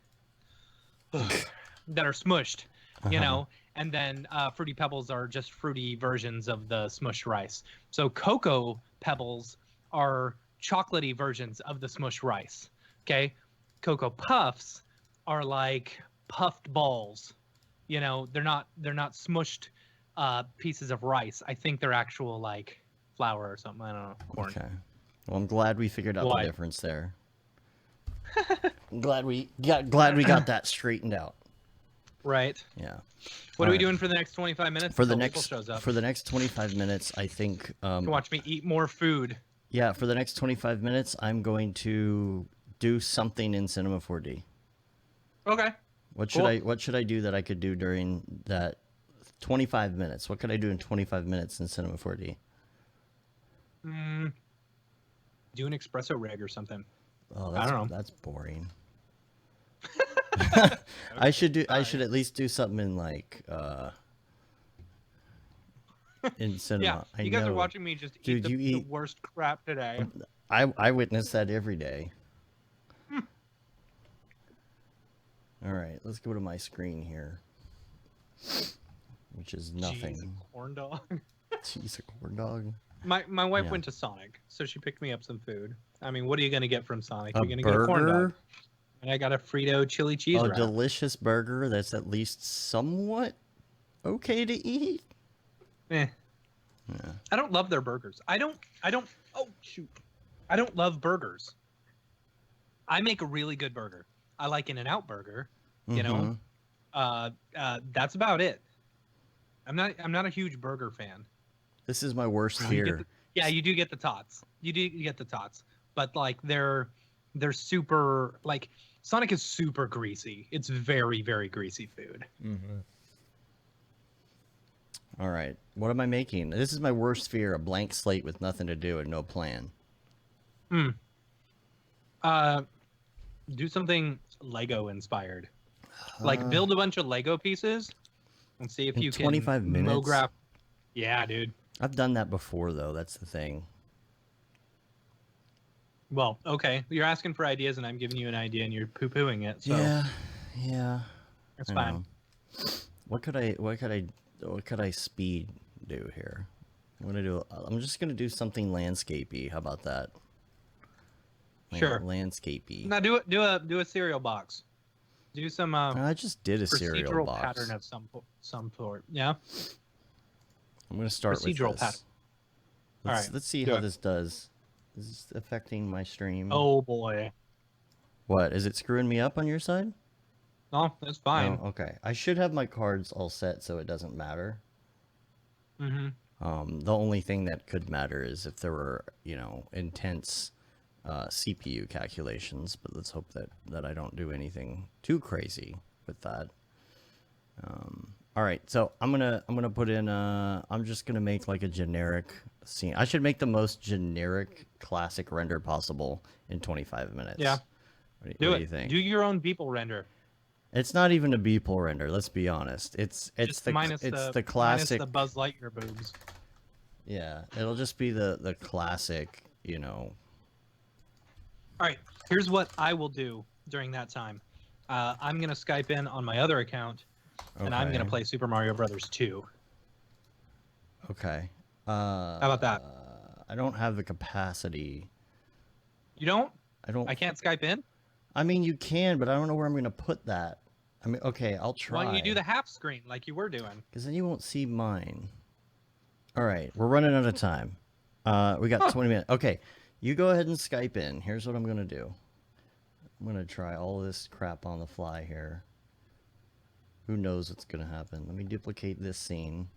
that are smushed, you know. And then Fruity Pebbles are just fruity versions of the smushed rice. So Cocoa Pebbles are chocolatey versions of the smushed rice. Okay, Cocoa Puffs are like puffed balls. You know, they're not smushed pieces of rice. I think they're actual like flour or something. I don't know, corn. Okay. Well, I'm glad we figured out the difference there. glad we got that straightened out. Right. Yeah. What are we doing for the next 25 minutes? For the until next Beeple shows up? for the next 25 minutes, I think. To watch me eat more food. Yeah, for the next 25 minutes, I'm going to do something in Cinema 4D. Okay. What should I do that I could do during that 25 minutes? What could I do in 25 minutes in Cinema 4D? Do an espresso rig or something. Oh, I don't know. That's boring. I should at least do something in like in cinema. Yeah, you guys are watching me just eat the worst crap today. I witness that every day. All right, let's go to my screen here, which is nothing. Jeez, a corn dog. Jeez, a corn dog. My wife went to Sonic, so she picked me up some food. I mean, what are you gonna get from Sonic? You're gonna burger? get a corn dog. And I got a Frito chili cheese wrap. Delicious burger that's at least somewhat okay to eat. Yeah. I don't love their burgers. I don't oh shoot. I don't love burgers. I make a really good burger. I like In-N-Out burger, you know. That's about it. I'm not a huge burger fan. This is my worst fear. You do get the tots. You do get the tots. But like their they're super like Sonic is super greasy. It's very, very greasy food. Mm-hmm. All right. What am I making? This is my worst fear, a blank slate with nothing to do and no plan. Do something Lego inspired. Like build a bunch of Lego pieces and see if in you can 25 minutes? Mograph. Yeah, dude. I've done that before, though. That's the thing. Well, okay. You're asking for ideas, and I'm giving you an idea, and you're poo-pooing it. So Yeah. that's I fine. know. What could I speed do here? I'm just gonna do something landscapey. How about that? Sure. Landscapey. Now do a cereal box. Do some I just did a cereal procedural box. pattern of some sort. Yeah. I'm gonna start Procedural with this. pattern. All right. Let's see how this does. Is this affecting my stream? Oh boy. What? Is it screwing me up on your side? No, that's fine. No? Okay. I should have my cards all set so it doesn't matter. Mm-hmm. The only thing that could matter is if there were, intense CPU calculations, but let's hope that I don't do anything too crazy with that. All right, so I'm gonna put in. I'm just gonna make like a generic scene. I should make the most generic classic render possible in 25 minutes. Yeah. What Do do it. you think? Do your own Beeple render. It's not even a Beeple render. Let's be honest. It's Just the minus the classic. minus the Buzz Lightyear boobs. Yeah, it'll just be the classic. All right. Here's what I will do during that time. I'm gonna Skype in on my other account, and I'm gonna Okay. play Super Mario Brothers 2. Okay. How about that? I don't have the capacity. You don't? I don't. I can't Skype in. I mean, you can, but I don't know where I'm going to put that. I mean, okay, I'll try. Why don't you do the half screen like you were doing? Because then you won't see mine. All right, we're running out of time. We got 20 minutes. Okay, you go ahead and Skype in. Here's what I'm going to do. I'm going to try all this crap on the fly here. Who knows what's going to happen? Let me duplicate this scene.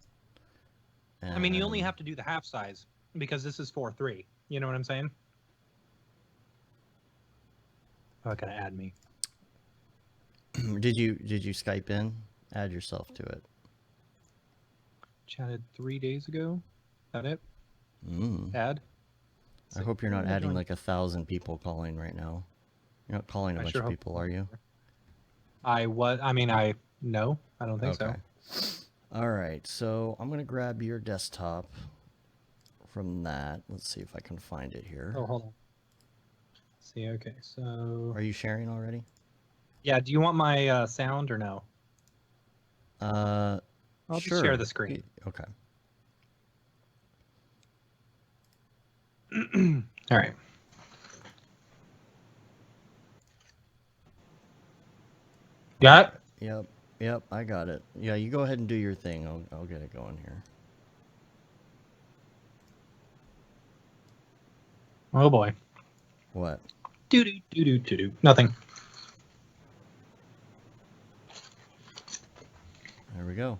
I mean, you only And- have to do the half size because this is 4:3. You know what I'm saying? Oh, gotta add me. Did you Skype in? Add yourself to it. Chatted 3 days ago. That it? Mm. Add. I hope you're not Yeah, adding join. like 1,000 people calling right now. You're not calling a I bunch sure of hope people, so. are you? No, I don't think so. All right, so I'm gonna grab your desktop from that. Let's see if I can find it here. Oh, hold on. See, okay, so Are you sharing already? yeah, do you want my sound or no? I'll sure. just share the screen. Okay. All right. Got it? Yep, I got it. Yeah, you go ahead and do your thing. I'll get it going here. Oh boy. What? Do. Nothing. There we go.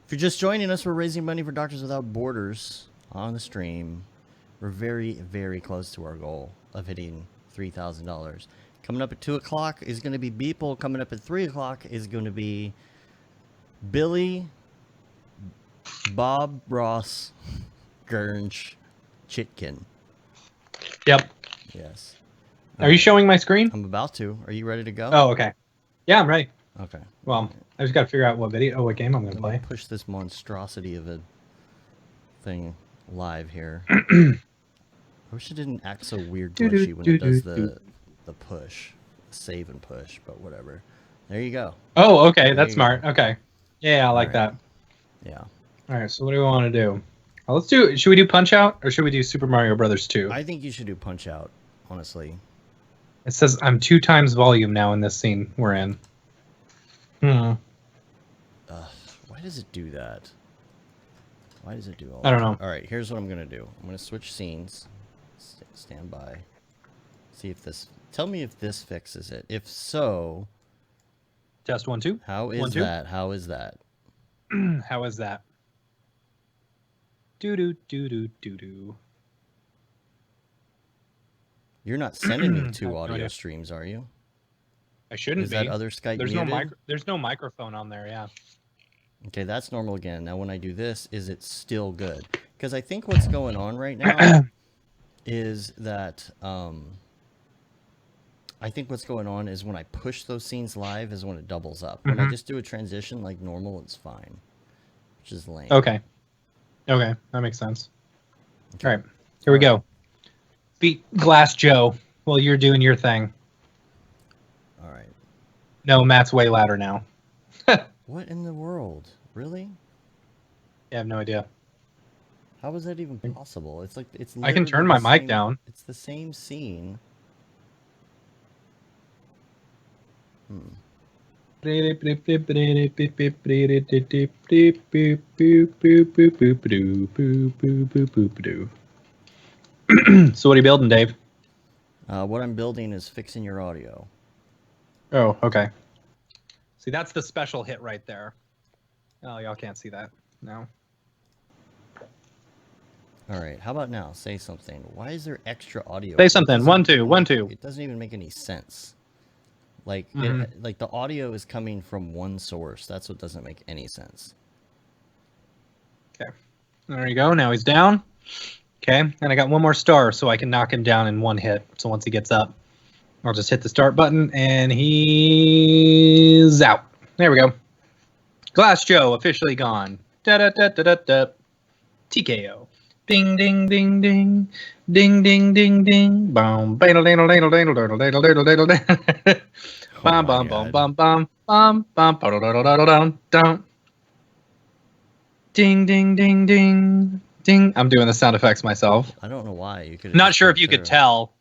If you're just joining us, we're raising money for Doctors Without Borders on the stream. We're very, very close to our goal of hitting $3,000. Coming up at 2 o'clock is going to be Beeple. Coming up at 3 o'clock is going to be Billy, Bob Ross, Gurnch, Chitkin. Yep. Yes. Are you showing my screen? I'm about to. Are you ready to go? Oh, okay. Yeah, I'm ready. Okay. Well, I just got to figure out what game I'm going to Let me play. push this monstrosity of a thing live here. I wish it didn't act so weird glitchy when it does the push, save and push, but whatever. There you go. Oh, okay, There that's you smart. go. Okay. Yeah, I like Alright. that. Yeah. All right, so what do we want to do? Well, should we do Punch Out or should we do Super Mario Brothers 2? I think you should do Punch Out, honestly. It says I'm 2 times volume now in this scene we're in. Why does it do that? Why does it do all that? I don't know. All right, here's what I'm going to do. I'm going to switch scenes. Stand by. See if this... Tell me if this fixes it. If so... Test 1, 2. How is 1, 2. that? How is that? How is that? Do. You're not sending me I have two no audio idea. streams, are you? I shouldn't Is be. that other Skype There's muted? there's no microphone on there. Yeah. Okay, that's normal again. Now when I do this, is it still good? Because I think what's going on right now is that I think what's going on is when I push those scenes live is when it doubles up. When I just do a transition like normal, it's fine, which is lame. Okay. Okay, that makes sense. Okay. All right, here we go. Beat Glass Joe while you're doing your thing. All right. No, Matt's way louder now. What in the world? Really? I have no idea. How is that even possible? It's like it's. I can turn literally my the mic same- down. It's the same scene. So what are you building, Dave? What I'm building is fixing your audio. Oh, okay. See, that's the special hit right there. Oh, y'all can't see that. No. All right. How about now? Say something. Why is there extra audio? Say It something. doesn't 1, 2, even 1, make- 2. It doesn't even make any sense. Like, Mhm. the audio is coming from one source. That's what doesn't make any sense. Okay. There you go. Now he's down. Okay. And I got one more star so I can knock him down in one hit. So once he gets up, I'll just hit the start button and he's out. There we go. Glass Joe officially gone. Da da da da da da. TKO. Ding ding ding ding. Ding ding ding ding. Boom. Bam bam bam bam bam bam bam bam bam bam. Ding ding ding ding ding. I'm doing the sound effects myself. I don't know why. You could. Not sure if you could tell.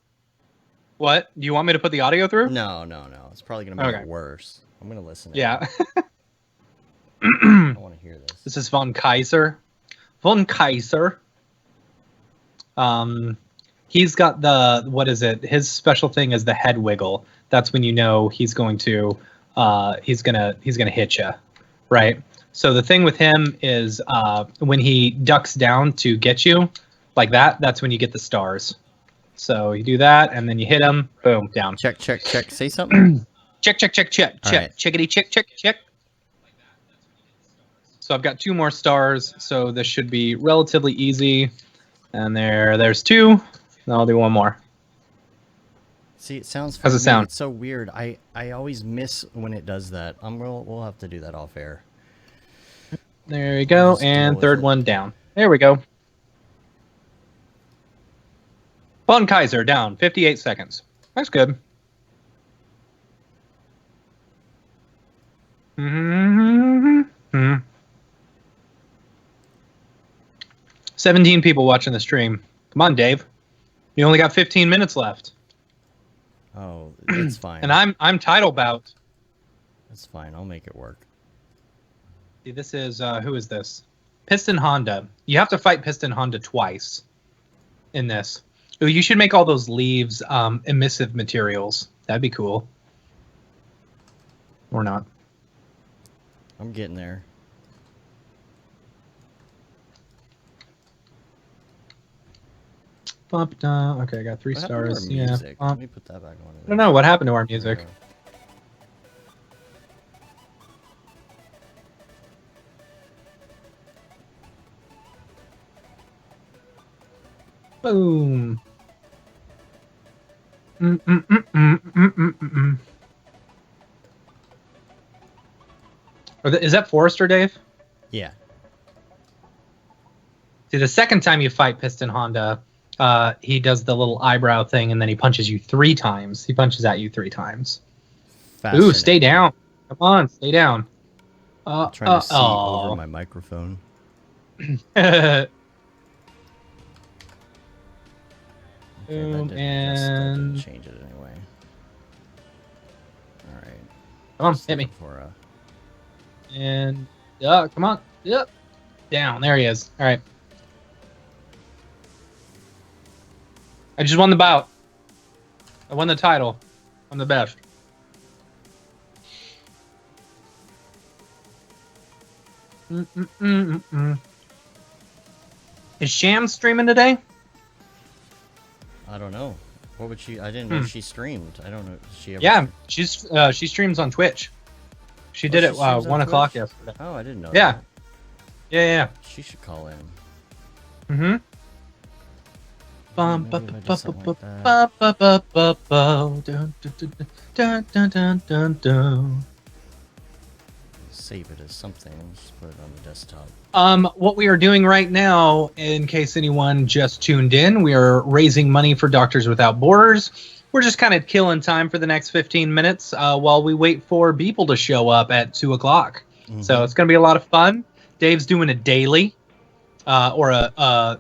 What? Do you want me to put the audio through? No. It's probably gonna make Okay. it worse. I'm gonna listen. Yeah. I want to hear this. This is Von Kaiser. Von Kaiser. He's got the, what is it? His special thing is the head wiggle. That's when you know he's going to he's gonna hit you, right? So the thing with him is when he ducks down to get you, like that, that's when you get the stars. So you do that, and then you hit him, boom, down. Check. Say something. Check. All Check. right. Checkity check. So I've got 2 more stars, so this should be relatively easy. And there's 2. And I'll do 1 more. See, it sounds. How's it funny. sound? It's so weird. I always miss when it does that. We'll have to do that off air. There you go, Just deal and with third it. one down. There we go. Von Kaiser down, 58 seconds. That's good. Mm-hmm. 17 people watching the stream. Come on, Dave. You only got 15 minutes left. Oh, it's fine. And I'm title bout. It's fine. I'll make it work. See, this is who is this? Piston Honda. You have to fight Piston Honda twice in this. Ooh, you should make all those leaves emissive materials. That'd be cool. Or not. I'm getting there. Bump down. Okay, I got 3 What happened to stars. our Yeah. music? Bump. Let me put that back on. I don't know what happened to our music. Boom. Is that Forrester, Dave? Yeah. See, the second time you fight Piston Honda, he does the little eyebrow thing, and then he punches you 3 times. He punches at you 3 times. Ooh, stay down. Come on, stay down. I'm trying to see over my microphone. Boom, that and didn't change it anyway. All right. Come on, Just hit me. looking for a... And come on. Yep. Down. There he is. All right. I just won the bout. I won the title. I'm the best. Is Sham streaming today? I don't know. What would she? I didn't know she streamed. I don't know. She ever Yeah, she streams on Twitch. She did she it streams on 1 o'clock Twitch? yesterday. Oh, I didn't know. Yeah. That. Yeah. She should call in. Mm-hmm. Save it as something. Just put it on the desktop. What we are doing right now, in case anyone just tuned in, we are raising money for Doctors Without Borders. We're just kind of killing time for the next 15 minutes while we wait for Beeple to show up at 2 o'clock. So it's going to be a lot of fun. Dave's doing a daily or a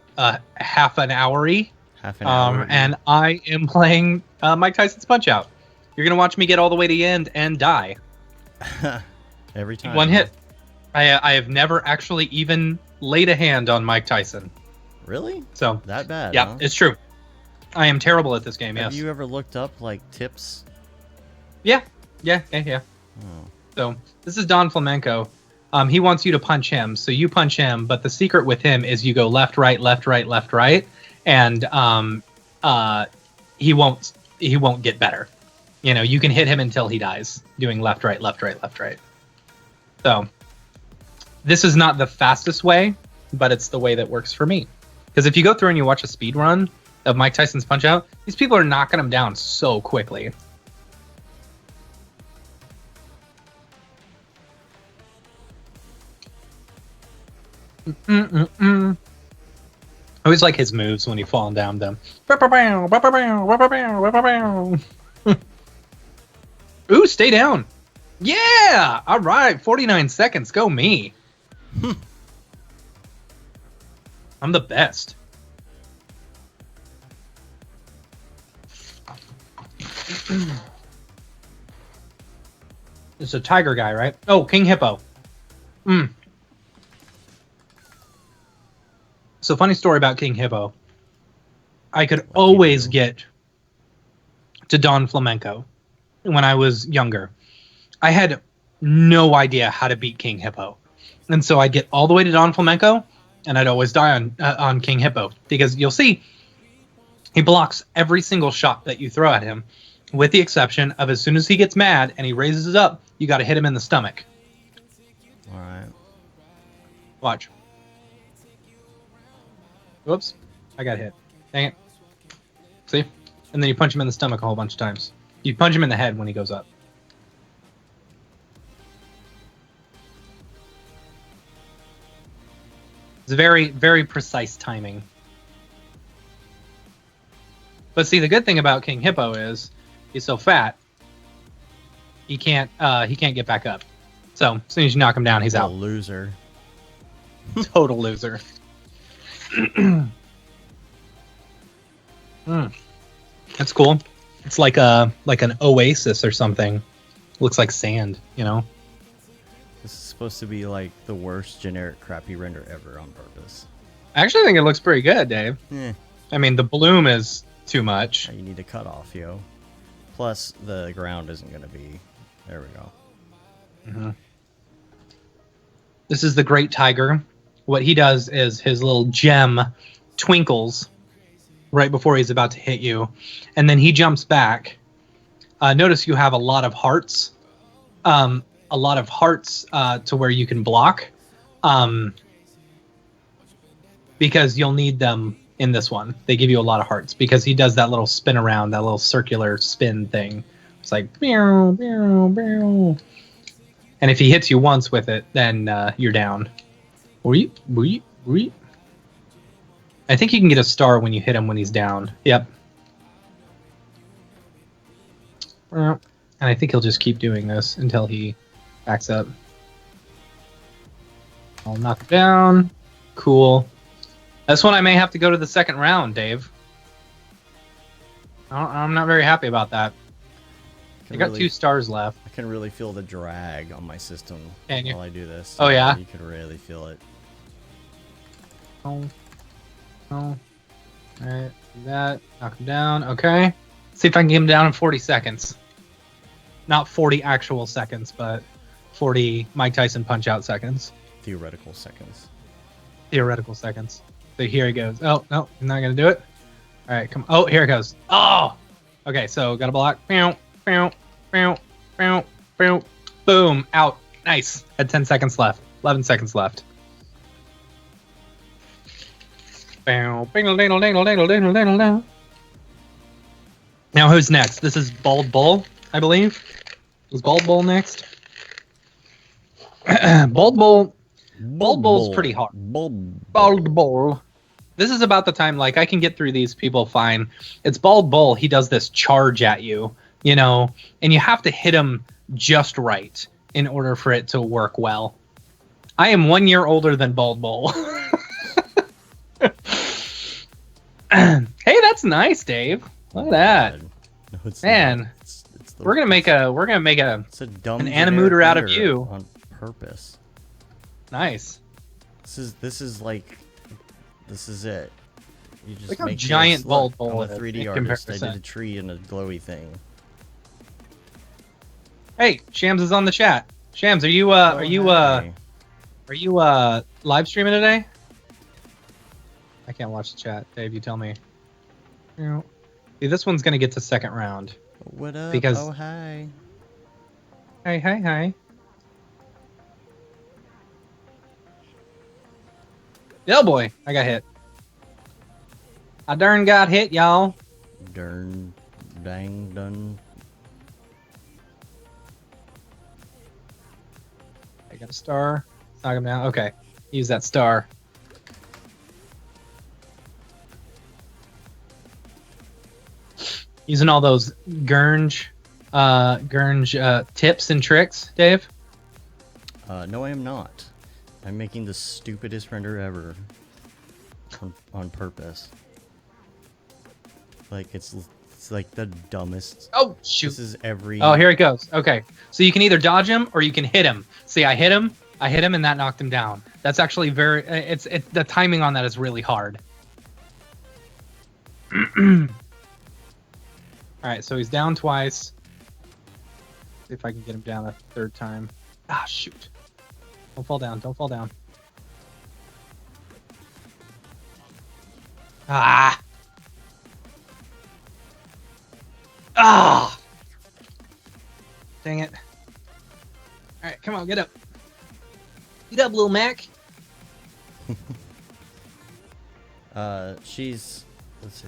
half an hour-y. Half an hour. And I am playing Mike Tyson's Punch-Out. You're going to watch me get all the way to the end and die. Every time. One hit. I have never actually even laid a hand on Mike Tyson. Really? So that bad? Yeah, huh? it's true. I am terrible at this game. Have Yes. you ever looked up like tips? Yeah. Oh. So this is Don Flamenco. He wants you to punch him, so you punch him. But the secret with him is you go left, right, left, right, left, right, and he won't get better. You know, you can hit him until he dies doing left, right, left, right, left, right. So this is not the fastest way, but it's the way that works for me. Because if you go through and you watch a speed run of Mike Tyson's Punch-Out, these people are knocking him down so quickly. I always like his moves when he falling down them. Ooh, stay down. Yeah! All right, 49 seconds. Go me. I'm the best. It's a tiger guy, right? Oh, King Hippo. So, funny story about King Hippo. I could always get to Don Flamenco when I was younger. I had no idea how to beat King Hippo. And so I'd get all the way to Don Flamenco, and I'd always die on King Hippo. Because you'll see, he blocks every single shot that you throw at him, with the exception of as soon as he gets mad and he raises it up, you got to hit him in the stomach. All right. Watch. Whoops. I got hit. Dang it. See? And then you punch him in the stomach a whole bunch of times. You punch him in the head when he goes up. It's very, very precise timing. But see, the good thing about King Hippo is he's so fat, he can't get back up. So as soon as you knock him down, he's out. Loser. Total loser. That's cool. It's like an oasis or something. Looks like sand, you know. This is supposed to be like the worst generic crappy render ever on purpose. I actually think it looks pretty good, Dave. Yeah. I mean, the bloom is too much. You need to cut off, yo. Plus, the ground isn't going to be... There we go. Mm-hmm. This is the Great Tiger. What he does is his little gem twinkles right before he's about to hit you. And then he jumps back. Notice you have a lot of hearts. To where you can block. Because you'll need them in this one. They give you a lot of hearts because he does that little spin around, that little circular spin thing. It's like meow, meow, meow. And if he hits you once with it, then you're down. I think you can get a star when you hit him when he's down. Yep. And I think he'll just keep doing this until he backs up. I'll knock it down. Cool. This one I may have to go to the second round, Dave. I'm not very happy about that. I got 2 stars left. I can really feel the drag on my system while I do this. Oh, yeah? You can really feel it. Oh. Alright, do that. Knock him down. Okay. See if I can get him down in 40 seconds. Not 40 actual seconds, but 40 Mike Tyson Punch-Out seconds. Theoretical seconds. So here he goes. Oh, no, I'm not going to do it. All right, come on. Oh, here it goes. Oh, Okay, so got a block. Bow, bow, bow, bow, bow. Boom, out. Nice. Had 10 seconds left. 11 seconds left. Bow, dingle, dingle, dingle, dingle, dingle, dingle, dingle. Now who's next? This is Bald Bull, I believe. Is Bald Bull next? Bald Bull's pretty hard. Bald Bull. This is about the time, like, I can get through these people fine. It's Bald Bull. He does this charge at you, you know, and you have to hit him just right in order for it to work well. I am 1 year older than Bald Bull. Hey, that's nice, Dave. Look at that. No, it's Man, not. It's the, we're gonna make a it's a dumb an animator out of generic you on purpose. Nice. This is it. You just Look how make giant this. Bald Look, Bull I'm a is 3D in artist. I did comparison. a tree and a glowy thing. Hey, Shams is on the chat. Shams, are you Hi. live streaming today? I can't watch the chat. Dave, you tell me. See, this one's gonna get to second round. What up? Because Oh, hi. Hi. Yeah, boy, I got hit. I darn got hit, y'all. Dang done. I got a star. Knock him down. Okay, use that star. Using all those Gurnge tips and tricks, Dave? No, I am not. I'm making the stupidest render ever. On purpose. Like, it's like the dumbest. Oh, shoot. This is every... Oh, here it goes. Okay, so you can either dodge him or you can hit him. See, I hit him, and that knocked him down. That's actually very... It's the timing on that is really hard. Alright, so he's down twice. See if I can get him down a third time. Ah, shoot. Don't fall down. Don't fall down. Ah! Ah! Dang it. Alright, come on, get up. Get up, little Mac. She's... Let's see.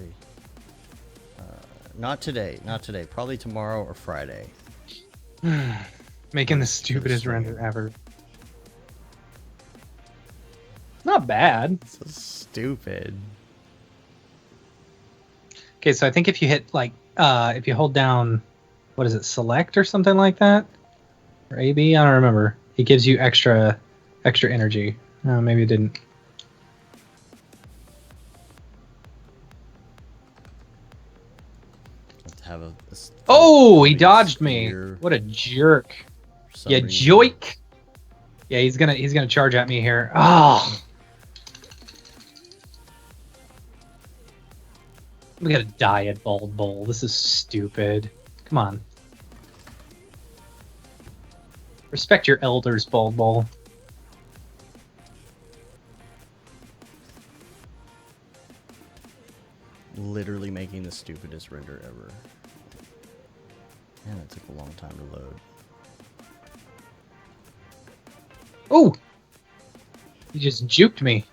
Not today. Probably tomorrow or Friday. Making the stupidest render ever. Not bad. So stupid. Okay, so I think if you hit, like, if you hold down, what is it, select or something like that? Or AB? I don't remember. It gives you extra energy. Maybe it didn't. Have a Oh, he dodged me. What a jerk. Yeah, joik. Yeah, he's gonna charge at me here. Oh. We gotta die at Bald Bull. This is stupid. Come on. Respect your elders, Bald Bull. Literally making the stupidest render ever. Man, it took a long time to load. Oh! He just juked me.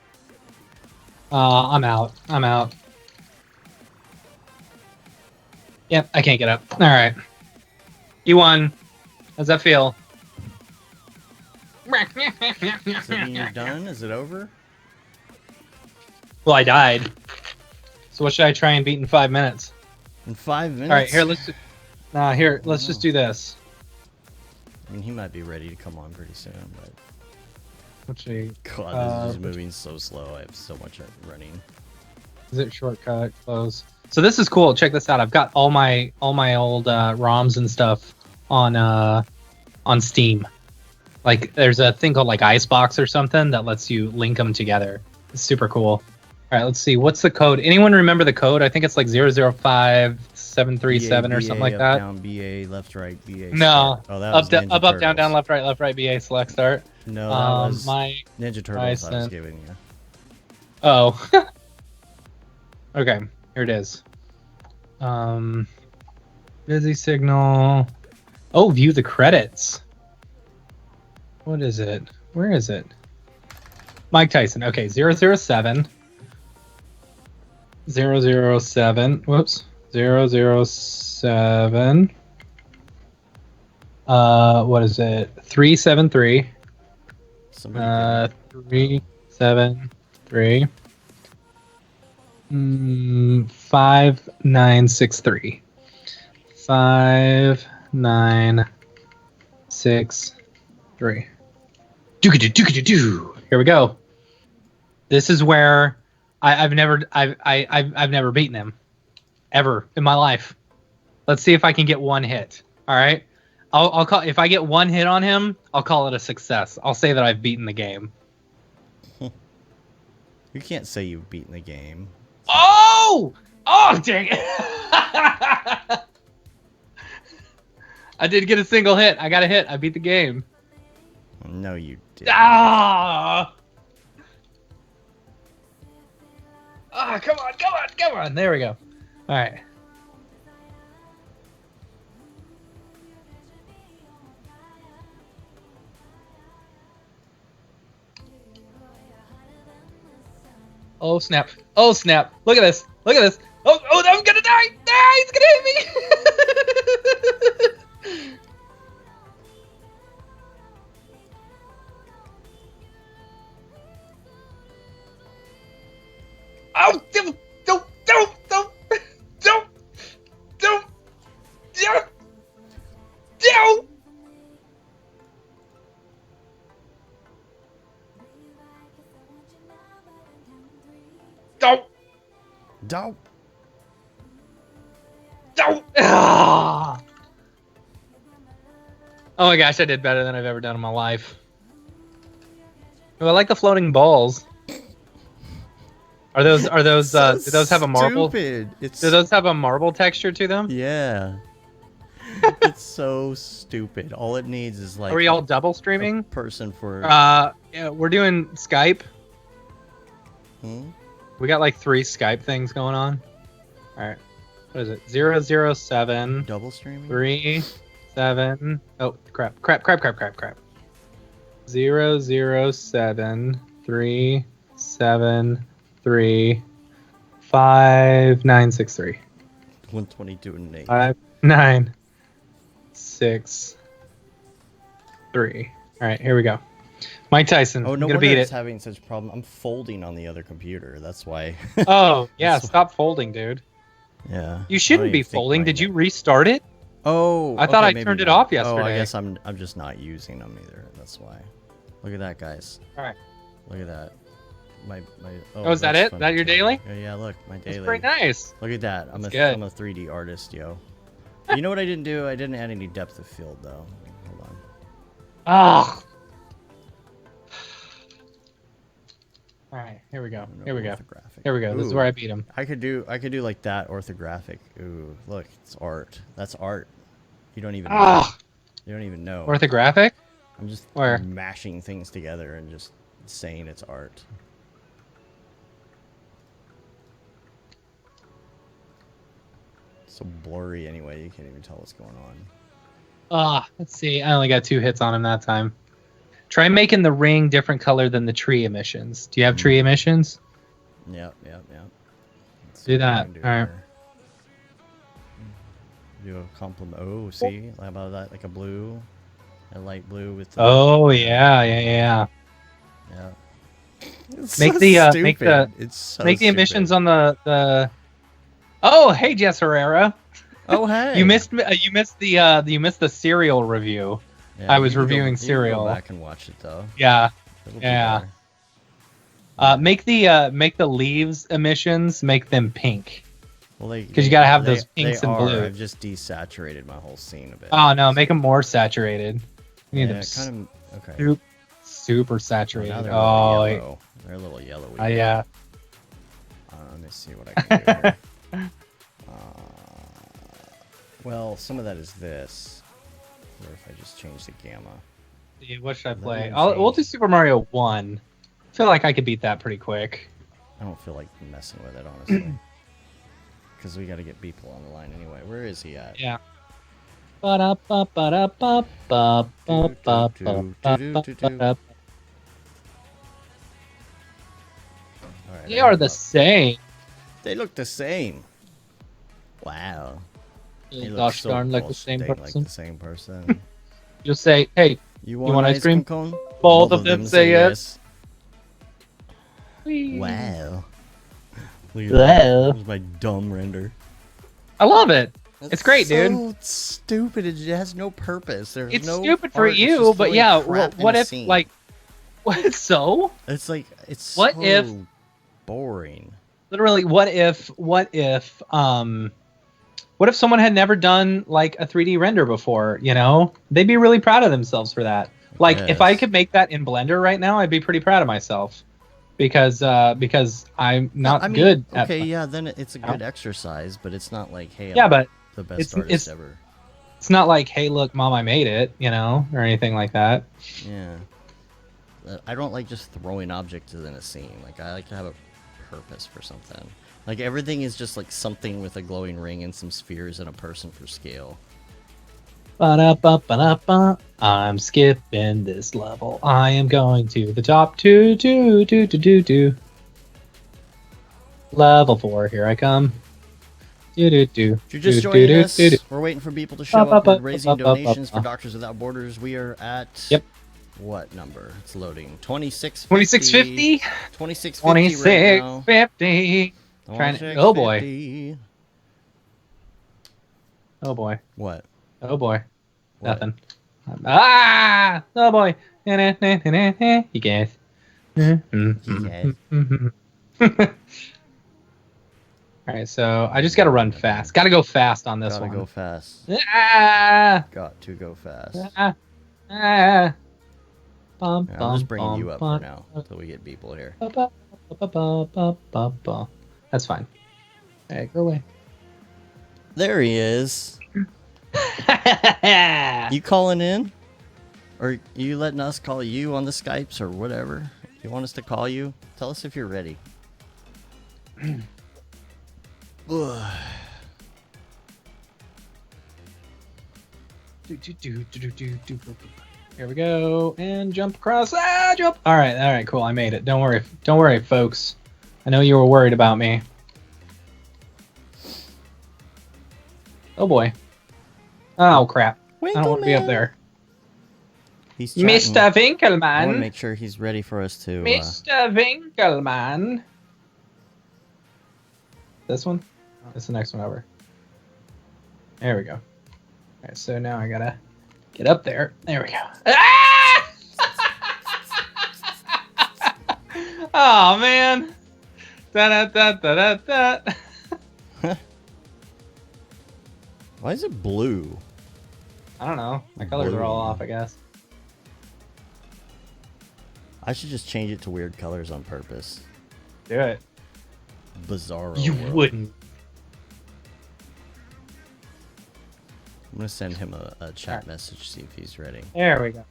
I'm out. Yep, I can't get up. Alright. You won. How's that feel? Does it mean you're done? Is it over? Well, I died. So what should I try and beat in 5 minutes? In 5 minutes? Alright, here, let's just do this. I mean, he might be ready to come on pretty soon, but... Let's see. God, this is just moving so slow. I have so much running. Is it shortcut? Close. So this is cool. Check this out. I've got all my old ROMs and stuff on Steam. Like, there's a thing called like Icebox or something that lets you link them together. It's super cool. All right, let's see. What's the code? Anyone remember the code? I think it's like 005737 or something like that. Down, BA, left, right, BA. No. Start. Oh, that was Ninja up, down, Turtles. left, right, BA, select, start. No, that was my Ninja Turtles I was giving you. Oh. Okay, here it is. Busy signal. Oh, view the credits. What is it? Where is it? Mike Tyson. Okay, 007. 007. Whoops. 007. What is it? 373. Somebody 373. 5963. 5963. Doo-ka-doo. Here we go. This is where I've never beaten him ever in my life. Let's see if I can get one hit. All right. I'll call if I get one hit on him, I'll call it a success. I'll say that I've beaten the game. You can't say you've beaten the game. Oh! Oh, dang it. I did get a single hit. I got a hit. I beat the game. No, you didn't. Ah! Ah, come on, come on, come on. There we go. All right. Oh, snap. Oh, snap. Look at this. Look at this. Oh, I'm going to die. Ah, he's going to hit me. Oh, don't. Don't. Ah! Oh my gosh, I did better than I've ever done in my life. Oh, I like the floating balls. Are those do those have a marble? Stupid. Do those have a marble texture to them? Yeah. It's so stupid. All it needs is like. Are we all double streaming? Person for. Yeah, we're doing Skype. Hmm? We got like 3 Skype things going on. All right. What is it? 007. Double streaming? 37. Oh, crap. 007 373 5963. 122 and 8. 5963. All right, here we go. Mike Tyson. Oh, no I'm gonna wonder beat it's it. having such a problem. I'm folding on the other computer. That's why. Oh, yeah. That's Stop folding, dude. Yeah. You shouldn't be folding. Did you restart it? Oh, I thought okay, I maybe turned it not. off yesterday. Oh, I guess I'm just not using them either. That's why. Look at that, guys. All right. Look at that. My. Oh, is that that's it? fun. That your daily? Yeah, look, my daily. That's pretty nice. Look at that. I'm That's a good. 3D artist, yo. You know what I didn't do? I didn't add any depth of field though. Hold on. Ah. All right, here we go. Here we go. Here we go. This is Ooh, where I beat him. I could do like that orthographic. Ooh, look, it's art. That's art. You don't even. Know. You don't even know. Orthographic? I'm just Where? mashing things together and just saying it's art. It's so blurry anyway. You can't even tell what's going on. Let's see. I only got 2 hits on him that time. Try making the ring different color than the tree emissions. Do you have tree emissions? Yep. Do that. All right. Do a compliment. Oh, see, how about that? Like a blue, a light blue with. Oh yeah. Yeah. Make the emissions on the. Oh, hey, Jess Herrera. Oh, hey. You missed the cereal review. Yeah, I was you can reviewing you can cereal. Go back and watch it though. Yeah. It'll be Yeah. better. Make the leaves emissions, make them pink. Well, because you gotta have those pinks they and are. blue. I've just desaturated my whole scene a bit. Oh no, make them more saturated. You need Yeah, them kind of. Okay. super Well, saturated. now they're Oh, a little yellow. They're a little yellowy. yeah. Let me see what I can do here. Well, some of that is this. Or if I just change the gamma. Yeah, what should I Let play? me We'll do change- Super Mario 1. I feel like I could beat that pretty quick. I don't feel like messing with it, honestly. Because we got to get Beeple on the line anyway. Where is he at? Yeah. Alright, They are the same. They look the same. Wow. They look Gosh so darn, like the gosh same dang person. Like the same person. Just say, hey, You want want ice cream? cone? Both of them say yes. Wow. Look at Wow. that. That was my dumb render. I love it. That's It's great, dude. So stupid. It has no purpose. There's It's no stupid for art. It's you, just but throwing yeah, crap in what a if, scene. like, what, so? It's like, it's What so if- boring. Literally, what if someone had never done, like, a 3D render before, you know? They'd be really proud of themselves for that. Like, if I Yes. could make that in Blender right now, I'd be pretty proud of myself. Because I'm not I mean, good at okay, Blender. yeah, then it's a No? good exercise, but it's not like, hey, I'm Yeah, but the best it's- artist it's- ever. It's not like, hey, look, Mom, I made it, you know, or anything like that. Yeah. I don't like just throwing objects in a scene. Like, I like to have a purpose for something. Like, everything is just like something with a glowing ring and some spheres and a person for scale. Ba-da-ba-ba-da-ba. I'm skipping this level. I am going to the top. Do. Level 4, here I come. If you're just joining us, we're waiting for people to show up. We're raising donations for Doctors Without Borders. We are at... Yep. What number? It's loading. 2650? 2650 right now. 2650. Trying to... Oh, boy. 2650. Oh, boy. What? Oh, boy. What? Nothing. Ah! Oh, boy. You guys. Alright, so I just gotta run fast. Gotta go fast on this Gotta one. go fast. Ah! Got to go fast. Ah! Ah! Bum, Yeah, I'm just bum, bringing you bum, up bum. for now until we get people here. That's fine. Hey, go away. There he is. You calling in? Or you letting us call you on the Skypes or whatever? You want us to call you? Tell us if you're ready. Here we go, and jump across. Ah, jump! All right, cool. I made it. Don't worry, folks. I know you were worried about me. Oh boy. Oh crap! I don't want to be up there. He's chatting. Mr. I want to Winkelmann. make sure he's ready for us to. Mr. Winkelmann. This one? That's the next one over. There we go. Alright, so now I gotta get up there. There we go. Ah! Oh man. Da da da da da. Why is it blue? I don't know. My colors are all off, I guess. I should just change it to weird colors on purpose. Do it. Bizarro. You world. wouldn't. I'm gonna send him a chat message, see if he's ready. There we go.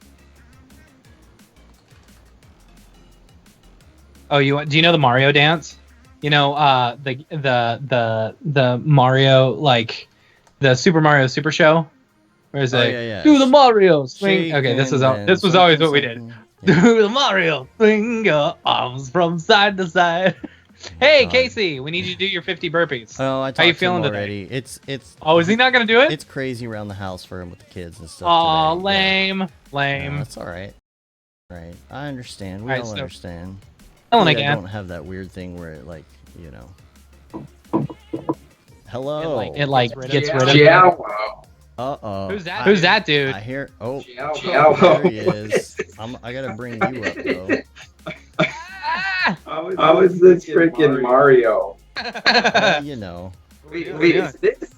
Oh, do you know the Mario dance? You know, the Mario, like the Super Mario Super Show. Where is it? Yeah. Do the Mario swing. Shake Okay, this was and always what we did. something. Do the Mario swing your arms from side to side. Hey, God. Casey, we need you to do your 50 burpees. Oh, I talked How you to feeling him today? already. It's Oh, is he not gonna do it? it's crazy around the house for him with the kids and stuff. Aw, today. lame, Yeah. lame. No, that's all right. Right, I understand. We Alright, all so- understand. Ellen I again. don't have that weird thing where it like, you know. Hello. It like gets rid of. Yeah. Uh-oh. Who's that? Who's that dude? I hear. Oh, Yeah. there he is. I gotta bring you up though. How is this freaking Mario? You know. Wait, is this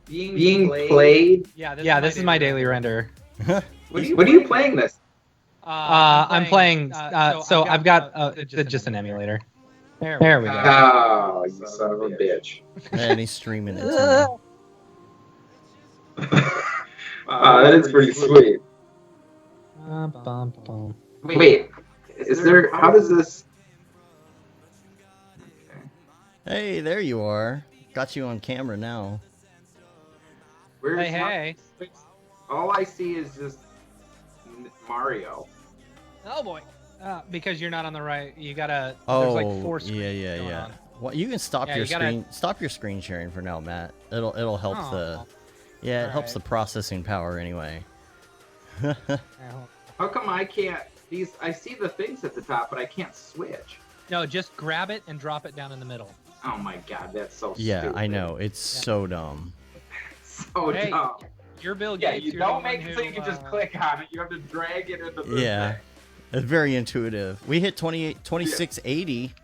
being played? Yeah, this is my daily render. What are you playing this? I'm playing. So I've got just an emulator. There we go. Oh, you son of a bitch. And he's streaming it. Too. That is pretty sweet. Wait, is there? How does this? Hey, there you are. Got you on camera now. Where's Hey. All I see is just Mario. Oh boy. Because you're not on the right. You gotta. Oh, there's like 4 screens yeah. going on. Well, you can stop Yeah, your you gotta- screen. Stop your screen sharing for now, Matt. It'll help Oh. the. Yeah, it helps Alright. the processing power anyway. How come I can't? I see the things at the top, but I can't switch. No, just grab it and drop it down in the middle. Oh my god, that's so Yeah, stupid. I know. It's so dumb. So Hey, dumb. You're Bill Yeah, Gates. you you're don't the one make it so you who, can just click on it. You have to drag it into the Yeah, thing. it's very intuitive. We hit 2680.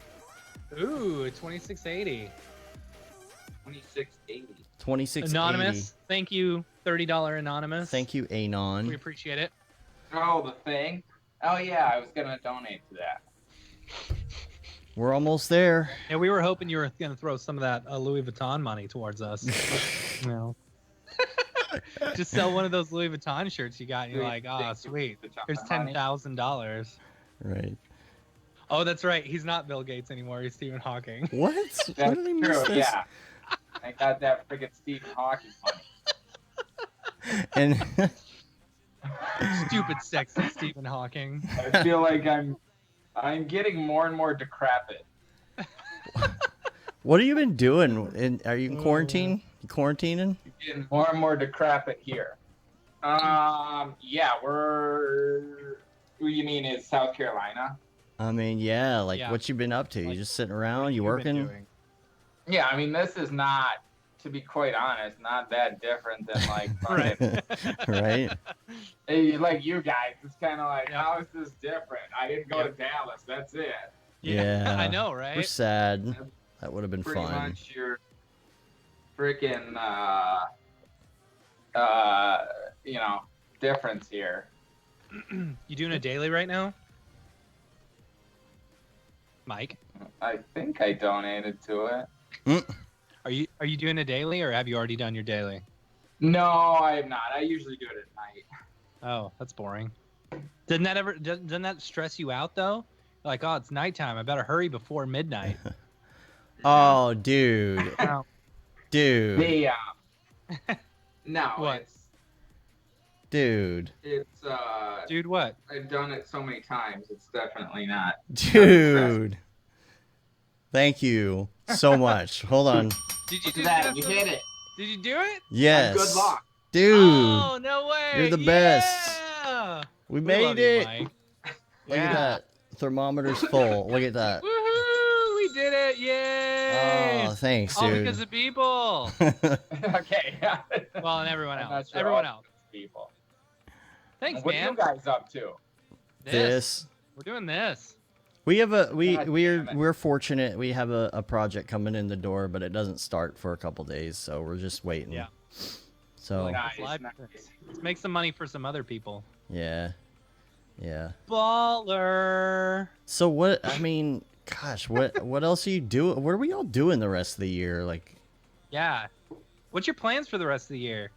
Ooh, 2680. 2680. 2680. Anonymous. Thank you, $30 Anonymous. Thank you, Anon. We appreciate it. Oh, the thing? Oh yeah, I was gonna donate to that. We're almost there. Yeah, we were hoping you were gonna throw some of that Louis Vuitton money towards us. No. Just sell one of those Louis Vuitton shirts you got, and you're like, ah, sweet. Here's $10,000. Right. Oh, that's right. He's not Bill Gates anymore. He's Stephen Hawking. What? That's When did I miss true, this? yeah. I got that friggin' Stephen Hawking money. And Stupid, sexy Stephen Hawking. I feel like I'm getting more and more decrepit. what have you been doing? Are you in quarantine? You quarantining? Getting more and more decrepit here. Yeah, Who you mean is South Carolina? I mean, yeah. Like, Yeah. what you been up to? You just sitting around? You You've been working? doing. Yeah, I mean this is not, to be quite honest, not that different than like fucking, Right. like you guys. It's kind of like, Yeah. how is this different? I didn't go to Dallas. That's it. Yeah. I know, We're right? sad. That would have been Pretty fun. much your freaking difference here. You doing a daily right now? Mike? I think I donated to it. Are you doing a daily, or have you already done your daily? No, I am not. I usually do it at night. Oh, that's boring. Doesn't that stress you out though? Like, oh, it's nighttime. I better hurry before midnight. Oh, dude. Oh. Dude. The no, What? it's Dude, what? I've done it so many times. It's definitely not. Dude. Thank you so much. Hold on. Did you do That you hit it. Did you do it? Yes. Good luck. Dude. Oh, no way. You're the best. Yeah. We We made love you, it. Mike. Look at that. Thermometer's full. Look at that. Woohoo! We did it! Yay! Oh, thanks, All dude. because of people. Okay. Well, and everyone I'm not else. sure Everyone all else. People. Thanks, What man. are you guys up to? This. We're doing this. We have God damn it. we're fortunate. We have a project coming in the door, but it doesn't start for a couple days, so we're just waiting. Yeah. So Nice, Live- nice. Let's make some money for some other people. yeah. Baller. So what? I mean, gosh, what else are you doing? What are we all doing the rest of the year? Like, Yeah. What's your plans for the rest of the year?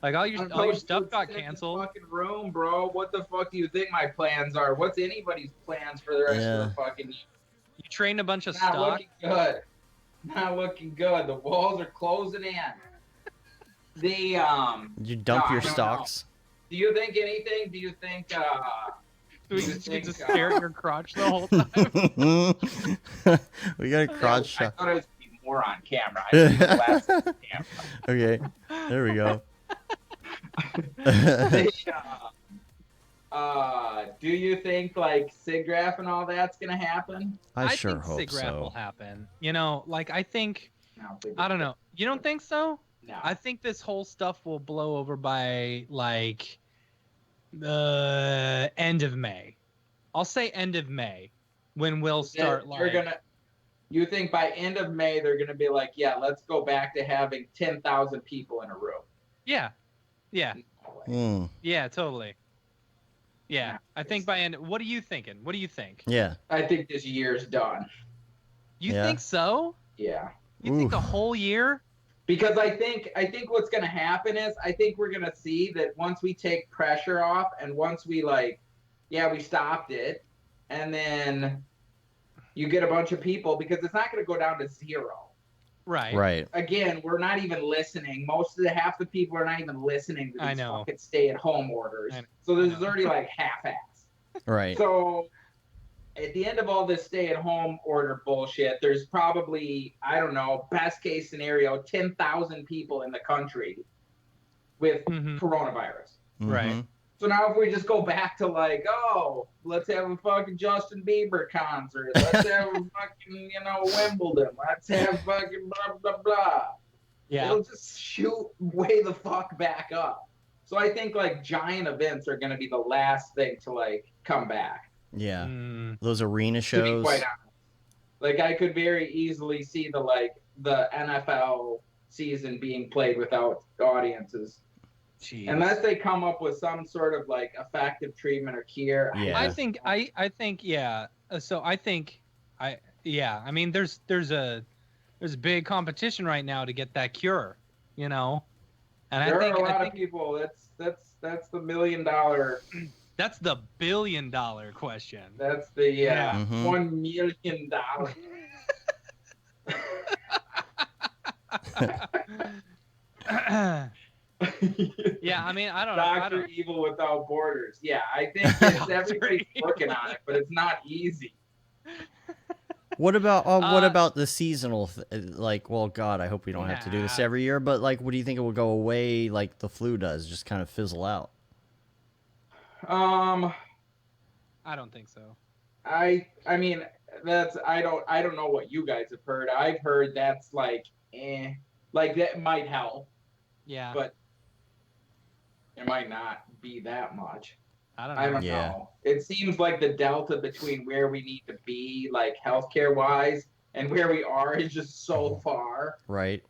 Like all your stuff got canceled. Fucking room, bro. What the fuck do you think my plans are? What's anybody's plans for the rest of the fucking year? You trained a bunch of Not stock. looking good. Not looking good. The walls are closing in. The did you dump No, your I don't stocks? Do you think anything? Do you think So we do you just think, stare at your crotch the whole time. We got a crotch I shot. thought it was more on camera. I didn't see the last camera. Okay, there we go. Do you think like SIGGRAPH and all that's gonna happen? I sure think hope SIGGRAPH will so. happen. You know, like I think No, I don't know. You don't think so? No. I think this whole stuff will blow over by like the end of May. I'll say end of May when we'll start You think by end of May they're gonna be like, yeah, let's go back to having 10,000 people in a room? Yeah. Yeah. Hmm. Yeah, totally. Yeah. I think by end what are you thinking? What do you think? Yeah. I think this year's done. You Yeah. think so? Yeah. You think the whole year? Because I think what's gonna happen is I think we're gonna see that once we take pressure off and once we we stopped it, and then you get a bunch of people because it's not gonna go down to zero. Right. Again, we're not even listening. Half the people are not even listening to these fucking stay-at-home orders. So this is already like half-assed. Right. So at the end of all this stay-at-home order bullshit, there's probably, I don't know, best case scenario, 10,000 people in the country with coronavirus. Right. So now if we just go back to like, oh, let's have a fucking Justin Bieber concert. Let's have a fucking, Wimbledon. Let's have fucking blah, blah, blah. Yeah. It'll just shoot way the fuck back up. So I think like giant events are going to be the last thing to like come back. Yeah. Those arena shows. To be quite honest. Like I could very easily see the NFL season being played without audiences. Jeez. Unless they come up with some sort of like effective treatment or cure. Yeah. I think yeah. So I mean there's a big competition right now to get that cure, And there are a lot of people. That's the $1 million. That's the $1 billion question. That's the $1 million. Yeah, I mean, I don't Dr. know. Evil Without Borders. Yeah, I think everybody's working on it, but it's not easy. What about the seasonal? Well, God, I hope we don't have to do this every year. But what do you think it will go away like the flu does, just kind of fizzle out? I don't think so. I mean, I don't know what you guys have heard. I've heard that's like that might help. Yeah. But it might not be that much. I don't know. I don't know. It seems like the delta between where we need to be, like healthcare wise, and where we are is just so far. Right.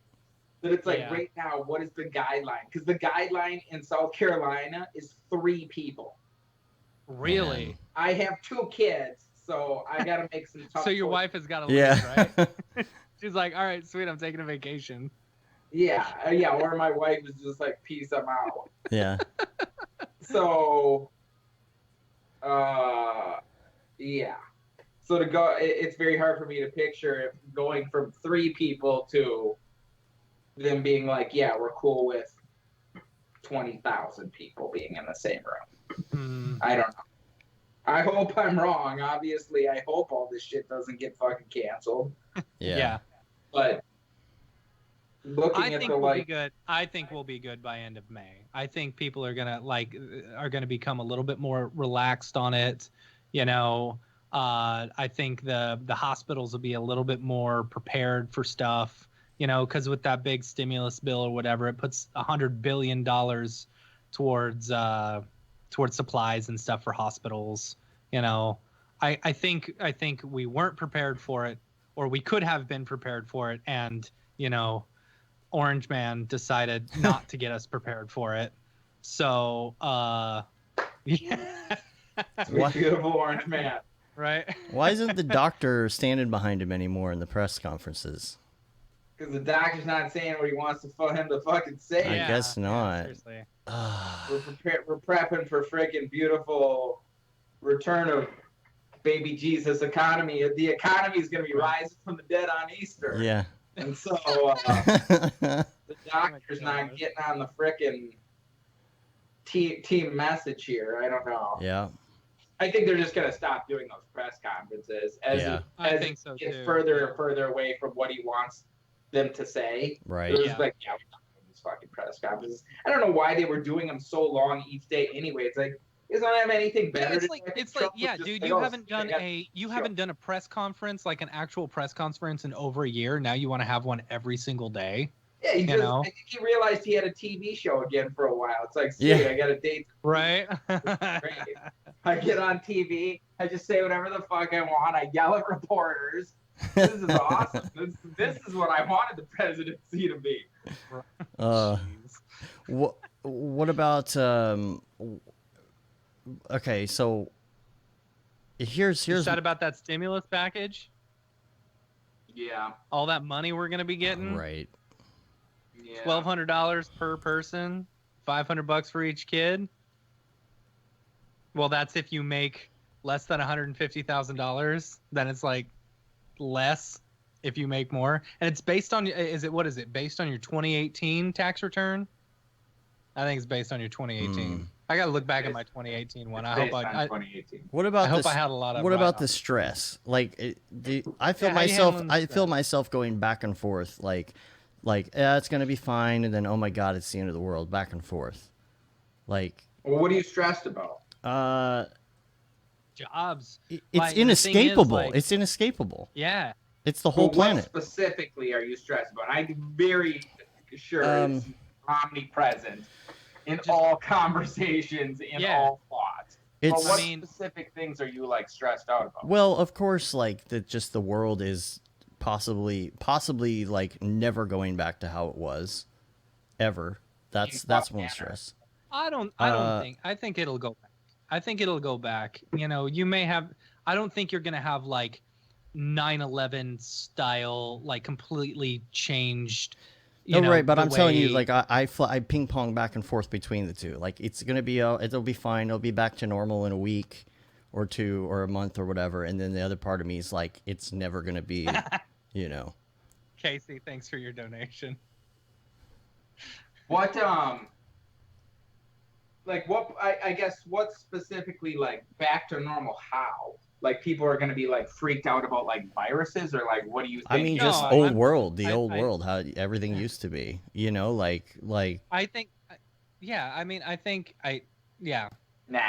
That it's like right now, what is the guideline? Because the guideline in South Carolina is 3 people. Really? Man. I have 2 kids, so I got to make some tough So your choices. wife has got to leave, right? She's like, all right, sweet, I'm taking a vacation. Yeah, or my wife is just like, peace, I'm out. Yeah. So, yeah. So to go, it's very hard for me to picture going from 3 people to them being like, yeah, we're cool with 20,000 people being in the same room. I don't know. I hope I'm wrong. Obviously, I hope all this shit doesn't get fucking canceled. Yeah. But looking at the we'll be good. I think we'll be good by end of May. I think people are gonna become a little bit more relaxed on it. I think the hospitals will be a little bit more prepared for stuff. Because with that big stimulus bill or whatever, it puts $100 billion towards supplies and stuff for hospitals. I think we weren't prepared for it, or we could have been prepared for it, and Orange Man decided not to get us prepared for it. So, yeah. Beautiful Orange Man. Right? Why isn't the doctor standing behind him anymore in the press conferences? Because the doctor's not saying what he wants for him to fucking say. I guess not. Seriously. We're prepping for freaking beautiful return of baby Jesus economy. The economy is going to be rising from the dead on Easter. Yeah. And so the doctor's not getting on the frickin' team message here. I don't know. Yeah. I think they're just going to stop doing those press conferences as it gets further and further away from what he wants them to say. Right. It was like, we're not doing these fucking press conferences. I don't know why they were doing them so long each day anyway. It's like, you don't have anything better to do. It's like, dude, you haven't done a press conference, like an actual press conference, in over a year. Now you want to have one every single day. Yeah, I think he realized he had a TV show again for a while. It's like, sweet, I got a date. Right. Great. I get on TV. I just say whatever the fuck I want. I yell at reporters. This is awesome. This is what I wanted the presidency to be. What about okay, so here's you said about that stimulus package? Yeah. All that money we're gonna be getting? Right. Yeah. $1,200 per person, $500 for each kid. Well, that's if you make less than $150,000. Then it's like less. if you make more, and it's based on what is it based on your 2018 tax return? I think it's based on your 2018. I gotta look back at my 2018 one. I hope I 2018. What about I hope this? I had a lot of What about the write-offs. stress? Like, I feel Yeah, how you myself. handling the I feel myself going back and forth. Like, yeah, it's gonna be fine, and then oh my god, it's the end of the world. Back and forth. Like, Well, what are you stressed about? Jobs. It's Like, the thing is, inescapable. like- It's inescapable. Yeah. It's the whole But planet. What specifically are you stressed about? I'm very sure it's omnipresent in all conversations, in all thoughts. But It's- what I mean- specific things are you like stressed out about? Well, of course, like just the world is possibly like never going back to how it was, ever. That's one stress. I don't think. I think it'll go back. I think it'll go back. You know, you may have. I don't think you're gonna have like 9/11 style, like completely changed. You know, right, but the I'm telling you, way- like I ping pong back and forth between the two. Like it's gonna be it'll be fine. It'll be back to normal in a week or two or a month or whatever. And then the other part of me is like, it's never gonna be, you know. Casey, thanks for your donation. What like what I guess what specifically like back to normal how? Like people are gonna be like freaked out about like viruses, or like what do you think? I mean, just old world, the old world, how everything used to be. You know, like. I think, yeah. I mean, I think yeah. Nah,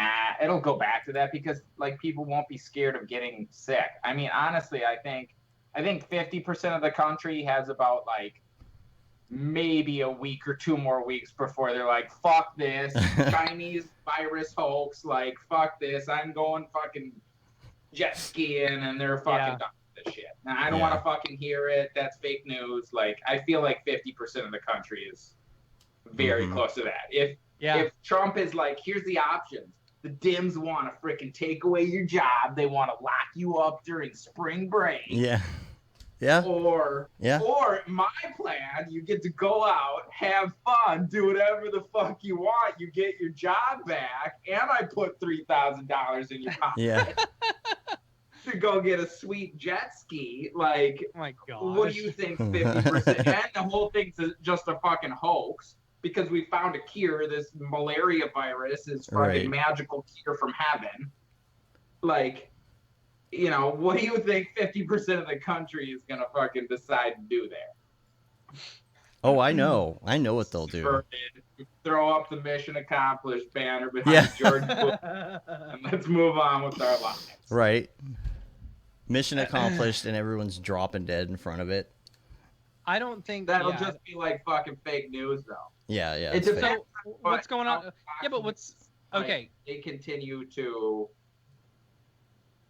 it'll go back to that because like people won't be scared of getting sick. I mean, honestly, I think 50% of the country has about like maybe a week or 2 more weeks before they're like, fuck this Chinese virus hoax, like fuck this, I'm going fucking jet skiing, and they're fucking done with this shit. Now I don't want to fucking hear it. That's fake news. Like I feel like 50% of the country is very close to that. If Trump is like, here's the options. The Dems want to freaking take away your job. They want to lock you up during spring break. Yeah. Yeah. Or my plan, you get to go out, have fun, do whatever the fuck you want. You get your job back, and I put $3,000 in your pocket. Yeah. To go get a sweet jet ski. Like, oh my God. What do you think 50%? And the whole thing's just a fucking hoax because we found a cure. This malaria virus is fucking magical cure from heaven. Like, you know, what do you think 50% of the country is going to fucking decide to do there? Oh, I know. I know what they'll do. Throw up the mission accomplished banner behind George Bush, and let's move on with our lives. Right. Mission accomplished, and everyone's dropping dead in front of it. I don't think that'll just be like fucking fake news, though. Yeah. It's fake. So what's going on? Yeah, but what's okay? They continue to.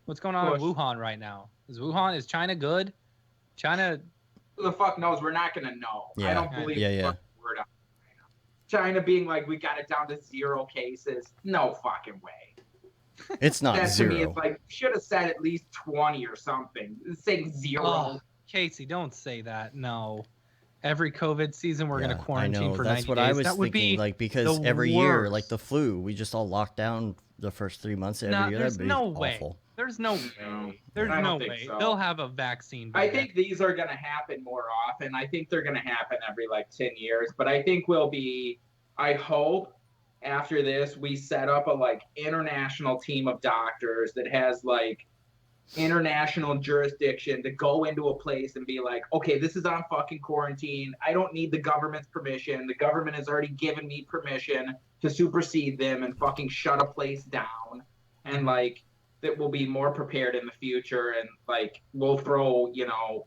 What's going on in Wuhan right now? Is China good? China. Who the fuck knows? We're not gonna know. Yeah. I don't believe the fucking word on China being like, we got it down to 0 cases. No fucking way. It's not that 0. To me, it's like should have said at least 20 or something. Saying 0. Oh, Casey, don't say that. No. Every COVID season, we're gonna quarantine I know. for That's 90 what days. I was that would thinking. be Like because every worst. year, like the flu, we just all locked down the first 3 months of every year. There's That'd be no awful. way. There's no way. There's I no don't think way. so. They'll have a vaccine. by I then. think these are going to happen more often. I think they're going to happen every like 10 years. But I think we'll be, I hope after this, we set up a like international team of doctors that has like international jurisdiction to go into a place and be like, okay, this is on fucking quarantine. I don't need the government's permission. The government has already given me permission to supersede them and fucking shut a place down. And like, that will be more prepared in the future, and like we'll throw, you know,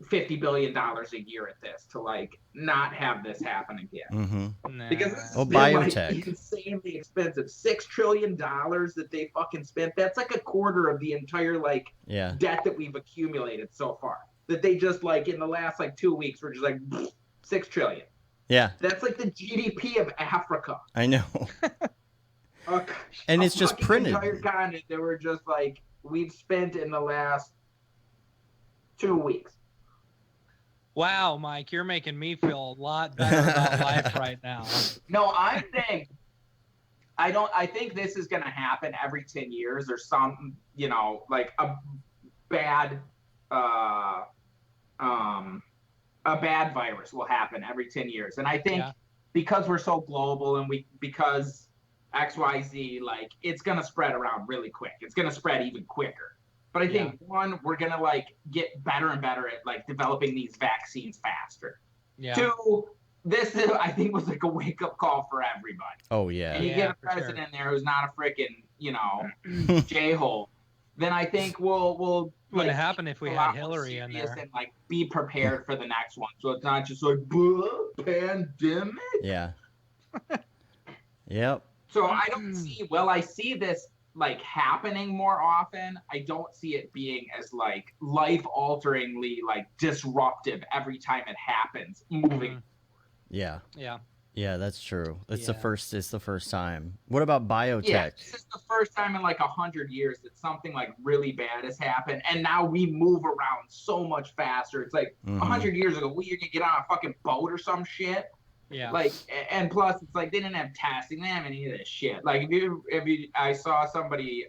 $50 billion a year at this to like not have this happen again. Because this has been biotech. like insanely expensive. $6 trillion that they fucking spent. That's like a quarter of the entire like debt that we've accumulated so far. That they just like in the last like 2 weeks were just like $6 trillion. Yeah. That's like the GDP of Africa. I know. And it's just printed. Entire continent that were just like we've spent in the last 2 weeks. Wow, Mike, you're making me feel a lot better about life right now. No, I think this is going to happen every 10 years or some, you know, like a bad a bad virus will happen every 10 years. And I think because we're so global and because XYZ, like, it's going to spread around really quick. It's going to spread even quicker. But I think, one, we're going to, like, get better and better at, like, developing these vaccines faster. Yeah. Two, this, I think, was, like, a wake-up call for everybody. Oh, yeah. And you get a president there who's not a freaking, you know, J-hole. Then I think we'll wouldn't happen if we had Hillary in there. And like be prepared for the next one, so it's not just like pandemic. Yeah. Yep. So I don't see. Well, I see this like happening more often. I don't see it being as like life-alteringly like disruptive every time it happens. Moving. Yeah. Yeah. Yeah, that's true. It's the first time. What about biotech? Yeah, this is the first time in like 100 years that something like really bad has happened, and now we move around so much faster. It's like 100 years ago, we were gonna get on a fucking boat or some shit. Yeah. Like, and plus, it's like they didn't have testing, they didn't have any of this shit. Like, I saw somebody,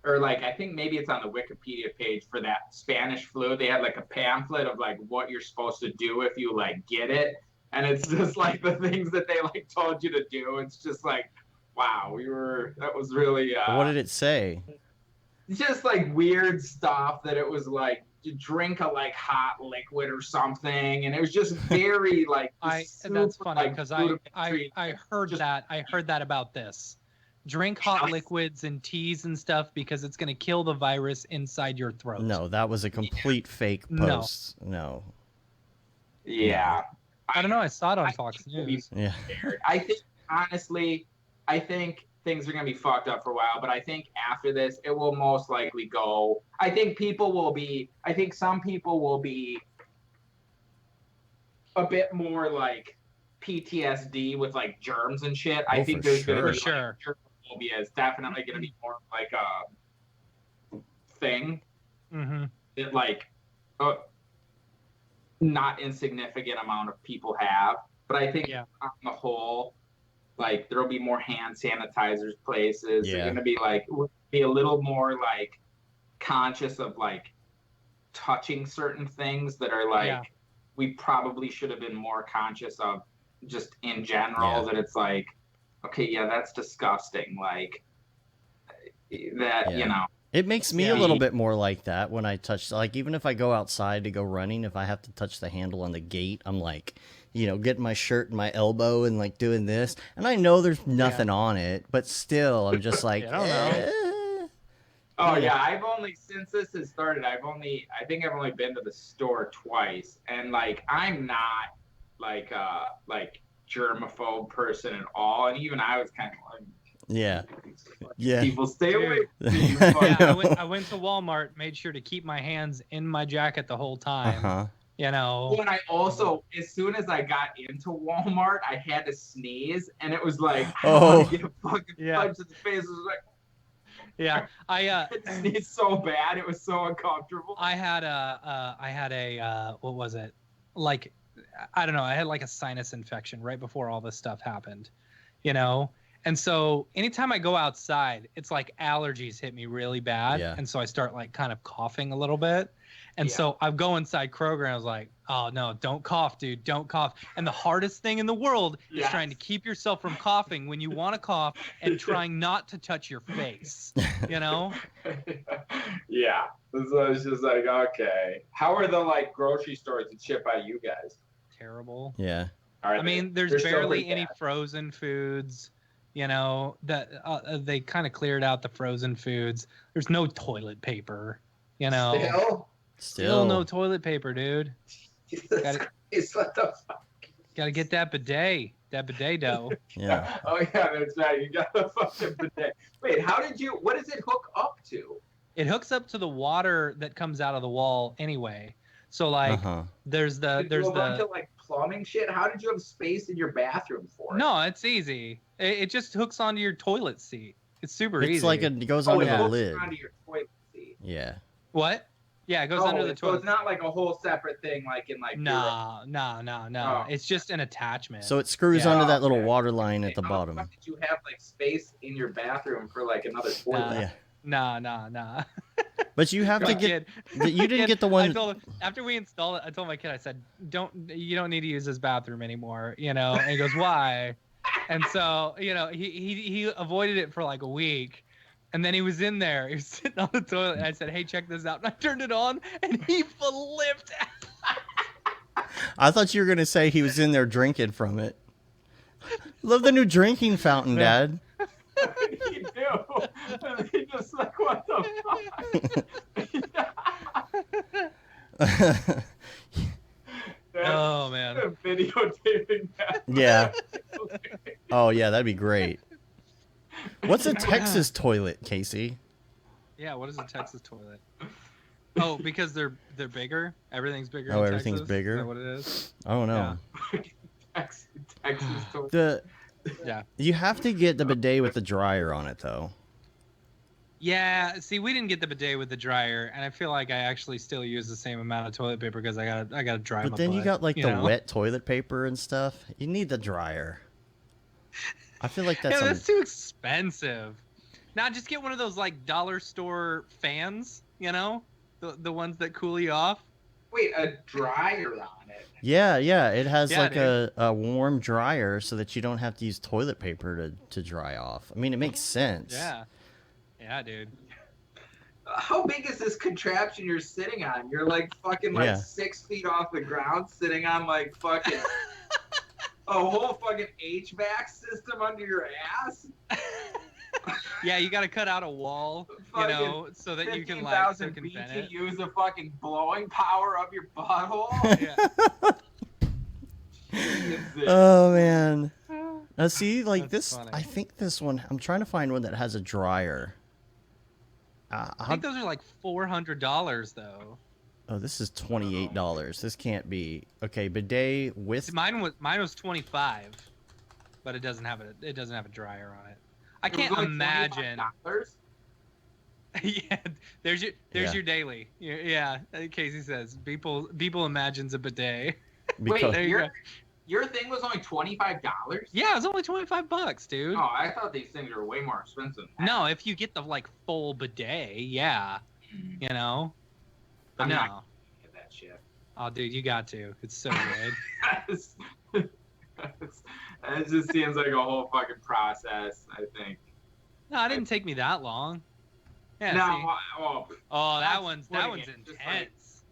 or like I think maybe it's on the Wikipedia page for that Spanish flu. They had like a pamphlet of like what you're supposed to do if you like get it. And it's just like the things that they like told you to do. It's just like, wow, that was really. What did it say? Just like weird stuff that it was like, drink a like hot liquid or something. And it was just very like. That's funny because I heard that. I heard that about this. Drink hot liquids and teas and stuff because it's going to kill the virus inside your throat. No, that was a complete fake post. No. Yeah. I don't know. I saw it on Fox News. Yeah. I think, honestly, things are going to be fucked up for a while, but I think after this, it will most likely go. I think some people will be a bit more like PTSD with like germs and shit. I think there's going to be like, germophobia is definitely going to be more like a thing that like, not insignificant amount of people have, but I think on the whole, like there'll be more hand sanitizers places. They're gonna be like a little more like conscious of like touching certain things that are like we probably should have been more conscious of just in general. That it's like, okay, that's disgusting. Like that, you know. It makes me a little bit more like that when I touch, like, even if I go outside to go running, if I have to touch the handle on the gate, I'm like, you know, getting my shirt in my elbow and like doing this. And I know there's nothing on it, but still, I'm just like, I don't know. Oh yeah, I've only, since this has started, I think I've only been to the store twice. And like, I'm not like germaphobe person at all. And even I was kind of like, people stay away. I went to Walmart, made sure to keep my hands in my jacket the whole time. You know. When I also, as soon as I got into Walmart, I had to sneeze, and it was like, I don't want to get a fucking punch in the face. It was like, I sneezed so bad, it was so uncomfortable. I had a what was it? Like, I don't know. I had like a sinus infection right before all this stuff happened, you know. And so anytime I go outside, it's like allergies hit me really bad. And so I start like kind of coughing a little bit. And so I go inside Kroger and I was like, oh no, don't cough, dude, don't cough. And the hardest thing in the world is trying to keep yourself from coughing when you want to cough and trying not to touch your face, you know? Yeah. So it's just like, okay. How are the like grocery stores that ship out of you guys? Terrible. Yeah. I mean, there's barely any frozen foods. You know, that they kind of cleared out the frozen foods. There's no toilet paper. You know, still no toilet paper, dude. What the fuck? Gotta get that bidet dough. Yeah. Oh yeah, that's right. You got the fucking bidet. Wait, what does it hook up to? It hooks up to the water that comes out of the wall anyway. So like, there's a bunch of like plumbing shit. How did you have space in your bathroom for it? No, it's easy. It just hooks onto your toilet seat. It's super easy. It's like it goes under the lid. Onto your toilet seat. Yeah. What? Yeah, it goes under the toilet. So it's not like a whole separate thing, like in like. No. Oh. It's just an attachment. So it screws under that little water line at the bottom. How did you have like space in your bathroom for like another toilet? Nah. But you have to My get. kid- You didn't kid, get the I one. told him, after we installed it, I told my kid, I said, you don't need to use this bathroom anymore, you know? And he goes, why? And so, you know, he avoided it for like a week. And then he was in there, he was sitting on the toilet, and I said, hey, check this out. And I turned it on, and he flipped out. I thought you were gonna say he was in there drinking from it. Love the new drinking fountain, Dad. You do. And he just like, what the fuck? Oh, man. Videotaping that. Yeah. Oh yeah, that'd be great. What's a Texas toilet, Casey? Yeah, what is a Texas toilet? Oh, because they're bigger. Everything's bigger. Oh, in everything's Texas? bigger? Is that what it is? I don't know. Texas toilet. Yeah. You have to get the bidet with the dryer on it, though. Yeah. See, we didn't get the bidet with the dryer, and I feel like I actually still use the same amount of toilet paper because I gotta dry my But then you butt, got like the know? wet toilet paper and stuff. You need the dryer. I feel like that's. Yeah, that's too expensive. Now just get one of those like dollar store fans, you know, the ones that cool you off. Wait, a dryer on it. Yeah, it has Yeah, like dude. a warm dryer so that you don't have to use toilet paper to dry off. I mean, it makes sense. Yeah, dude. How big is this contraption you're sitting on? You're like fucking like Yeah. 6 feet off the ground, sitting on like fucking a whole fucking HVAC system under your ass. Yeah, you got to cut out a wall, you know, so that you can like 15,000 circumvent it. BTUs of fucking blowing power up your butthole. Yeah. Jesus. Oh man. Now see, like That's this. funny. I think this one. I'm trying to find one that has a dryer. I think those are like $400 though. Oh, this is $28. This can't be okay. Bidet with. Mine was 25, but it doesn't have a dryer on it. I It was can't only imagine. $25? Yeah, there's Yeah. your daily. Yeah, Casey says Beeple imagines a bidet. Because- There you go. Your thing was only $25? Yeah, it was only $25, dude. Oh, I thought these things were way more expensive. No, if you get the like full bidet, yeah, you know. But I'm no, not gonna get that shit. oh, dude, you got to. It's so good. It just seems like a whole fucking process, I think. No, it didn't take me that long. Yeah. No, see? Oh, that one's putting it just intense.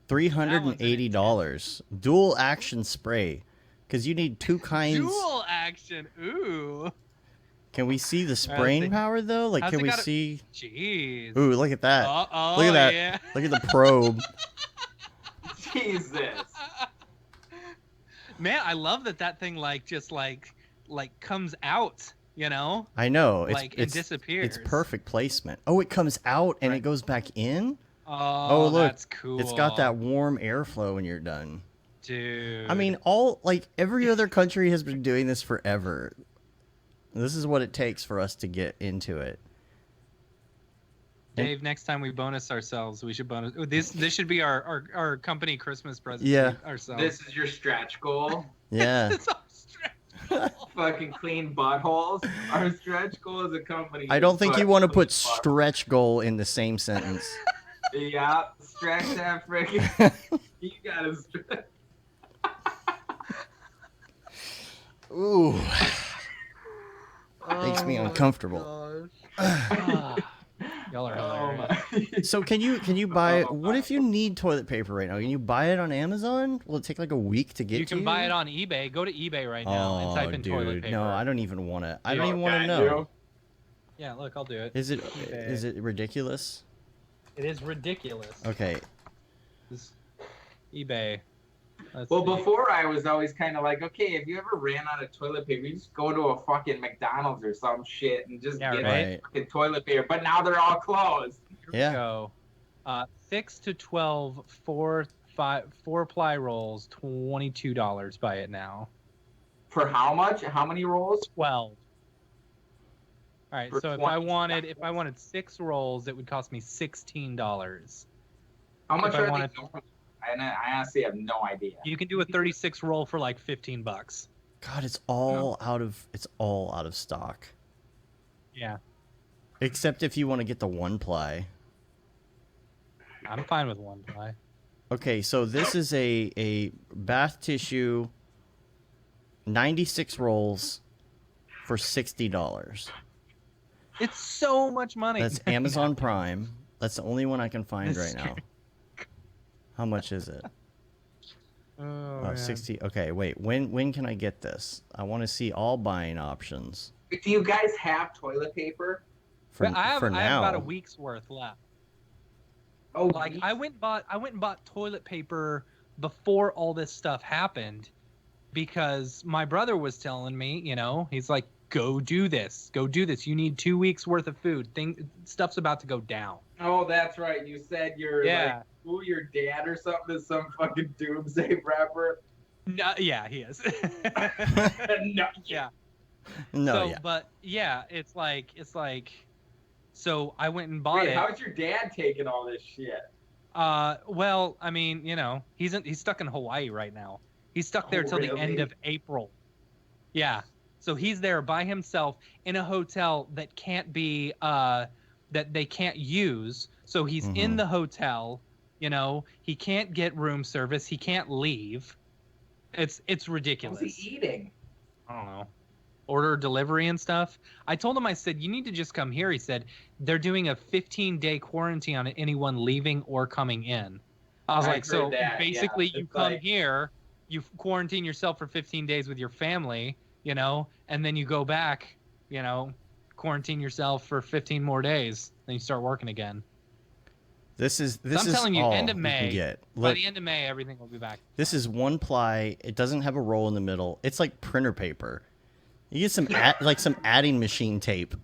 $380. Dual action spray, because you need two kinds. Dual action. Ooh. Can we see the spraying power though? Like, how's can it we got a- see? Jeez. Ooh, look at that! Oh, Look at that! yeah. Look at the probe. Jesus. Man, I love that thing like just like comes out, you know? I know. Like, it disappears. It's perfect placement. Oh, it comes out and it goes back in. Oh, look, that's cool. It's got that warm airflow when you're done. Dude. I mean, every other country has been doing this forever. This is what it takes for us to get into it. Dave, next time we bonus ourselves, we should bonus. This should be our company Christmas present. Yeah. To ourselves. This is your stretch goal. Yeah. It's our stretch goal. Fucking clean buttholes. Our stretch goal as a company. I don't think you want to put stretch. stretch goal in the same sentence. Yeah, stretch that freaking. You gotta stretch. Ooh. Makes me uncomfortable. Y'all are hilarious. So can you buy? What if you need toilet paper right now? Can you buy it on Amazon? Will it take like a week to get? You can buy it on eBay. Go to eBay right now and type in toilet paper. No, I don't even want to. I don't even want to know. Yeah, look, I'll do it. Is it eBay. ridiculous? It is ridiculous. Okay. This eBay. Let's Well, see. before I was always kind of like, okay, if you ever ran out of toilet paper, you just go to a fucking McDonald's or some shit and just Yeah, get right. fucking toilet paper. But now they're all closed. Yeah. Go. 6 to 12 4-ply rolls, $22. Buy it now. For how much? How many rolls? 12. All right, For so if I wanted 6 rolls, it would cost me $16. How much If I are wanted- they going? I honestly have no idea. You can do a 36 roll for like $15. God, it's all out of stock. Yeah. Except if you want to get the 1-ply. I'm fine with 1 ply. Okay, so this is a bath tissue, 96 rolls for $60. It's so much money. That's Amazon Prime. That's the only one I can find right now. How much is it? Oh, man. 60. Okay, wait. When can I get this? I want to see all buying options. Do you guys have toilet paper? I have now. about a week's worth left. Oh, Like I went and bought toilet paper before all this stuff happened, because my brother was telling me, you know, he's like, go do this. You need 2 weeks worth of food. Stuff's about to go down. Oh, that's right. You said your your dad or something is some fucking doomsday prepper. No, yeah, he is. No, yeah. No, so, yeah. But yeah, it's like. So I went and bought Wait, it. how's your dad taking all this shit? Well, I mean, you know, he's stuck in Hawaii right now. He's stuck there till the end of April. Yeah. So he's there by himself in a hotel that can't be that they can't use. So he's in the hotel, you know, he can't get room service, he can't leave. It's ridiculous. What's he eating? I don't know. Order delivery and stuff. I told him, I said, you need to just come here. He said, they're doing a 15-day quarantine on anyone leaving or coming in. I was like, so basically you come here, you quarantine yourself for 15 days with your family, you know, and then you go back, you know, quarantine yourself for 15 more days. Then you start working again. This is I'm telling you, all end of you May. can get. By Look, the end of May, everything will be back. this is 1 ply. It doesn't have a roll in the middle. It's like printer paper. You get some some adding machine tape.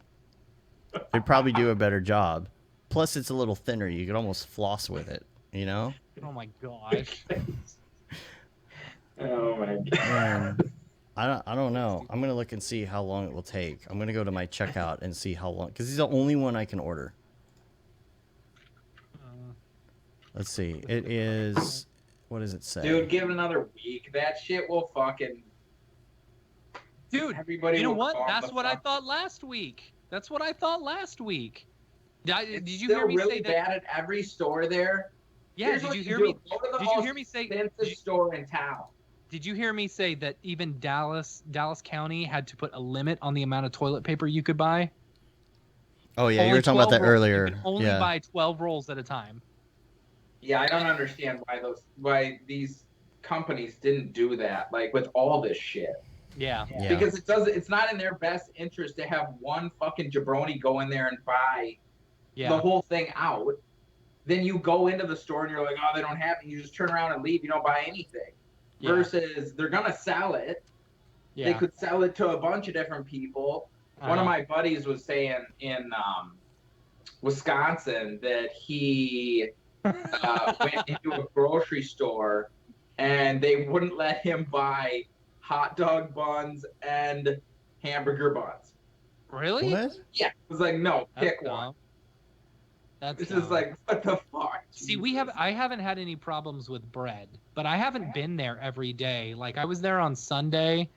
They'd probably do a better job. Plus, it's a little thinner. You could almost floss with it. You know? Oh my gosh. Oh my god. Man, I don't know. I'm gonna look and see how long it will take. I'm gonna go to my checkout and see how long, because he's the only one I can order. Let's see. It is. What does it say? Dude, give it another week. That shit will fucking. Dude, everybody. You know will what? calm That's the what I fuck. thought last week. Did you Still hear me really say bad that? at every store there. Yeah. Here's Did what you you hear do. me? Go to the Did you most hear me say? expensive store in town. Did you hear me say that even Dallas County had to put a limit on the amount of toilet paper you could buy? Oh yeah, Only you were talking about 12 that rolls. earlier. You could only Yeah. buy 12 rolls at a time. Yeah, I don't understand why these companies didn't do that. Like with all this shit. Yeah. Because it's not in their best interest to have one fucking jabroni go in there and buy the whole thing out. Then you go into the store and you're like, oh, they don't have it. You just turn around and leave. You don't buy anything. Yeah. Versus they're gonna sell it. Yeah. They could sell it to a bunch of different people. One of my buddies was saying in Wisconsin that he went into a grocery store and they wouldn't let him buy hot dog buns and hamburger buns. Really? What? Yeah. It was like, no, pick That's one. dumb. That's This dumb. is like, what the fuck? See, I haven't had any problems with bread, but I haven't been there every day. Like I was there on Sunday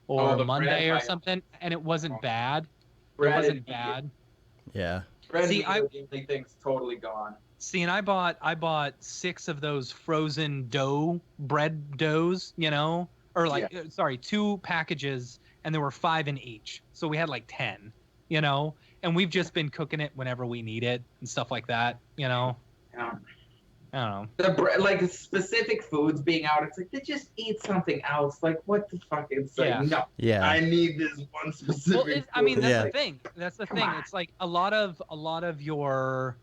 or the Monday bread or by- something, and it wasn't bad. Bread It wasn't is- bad. Yeah. Bread See, thing's totally gone. See, and I bought 6 of those frozen bread doughs, you know, or like, sorry, 2 packages, and there were 5 in each. So we had like 10, you know, and we've just been cooking it whenever we need it and stuff like that, you know. Yeah. I don't know. The like the specific foods being out, it's like they just eat something else. Like what the fuck? It's like no, Yeah. I need this one specific. Well, I mean, that's Yeah. the thing. That's the thing. on. It's like a lot of your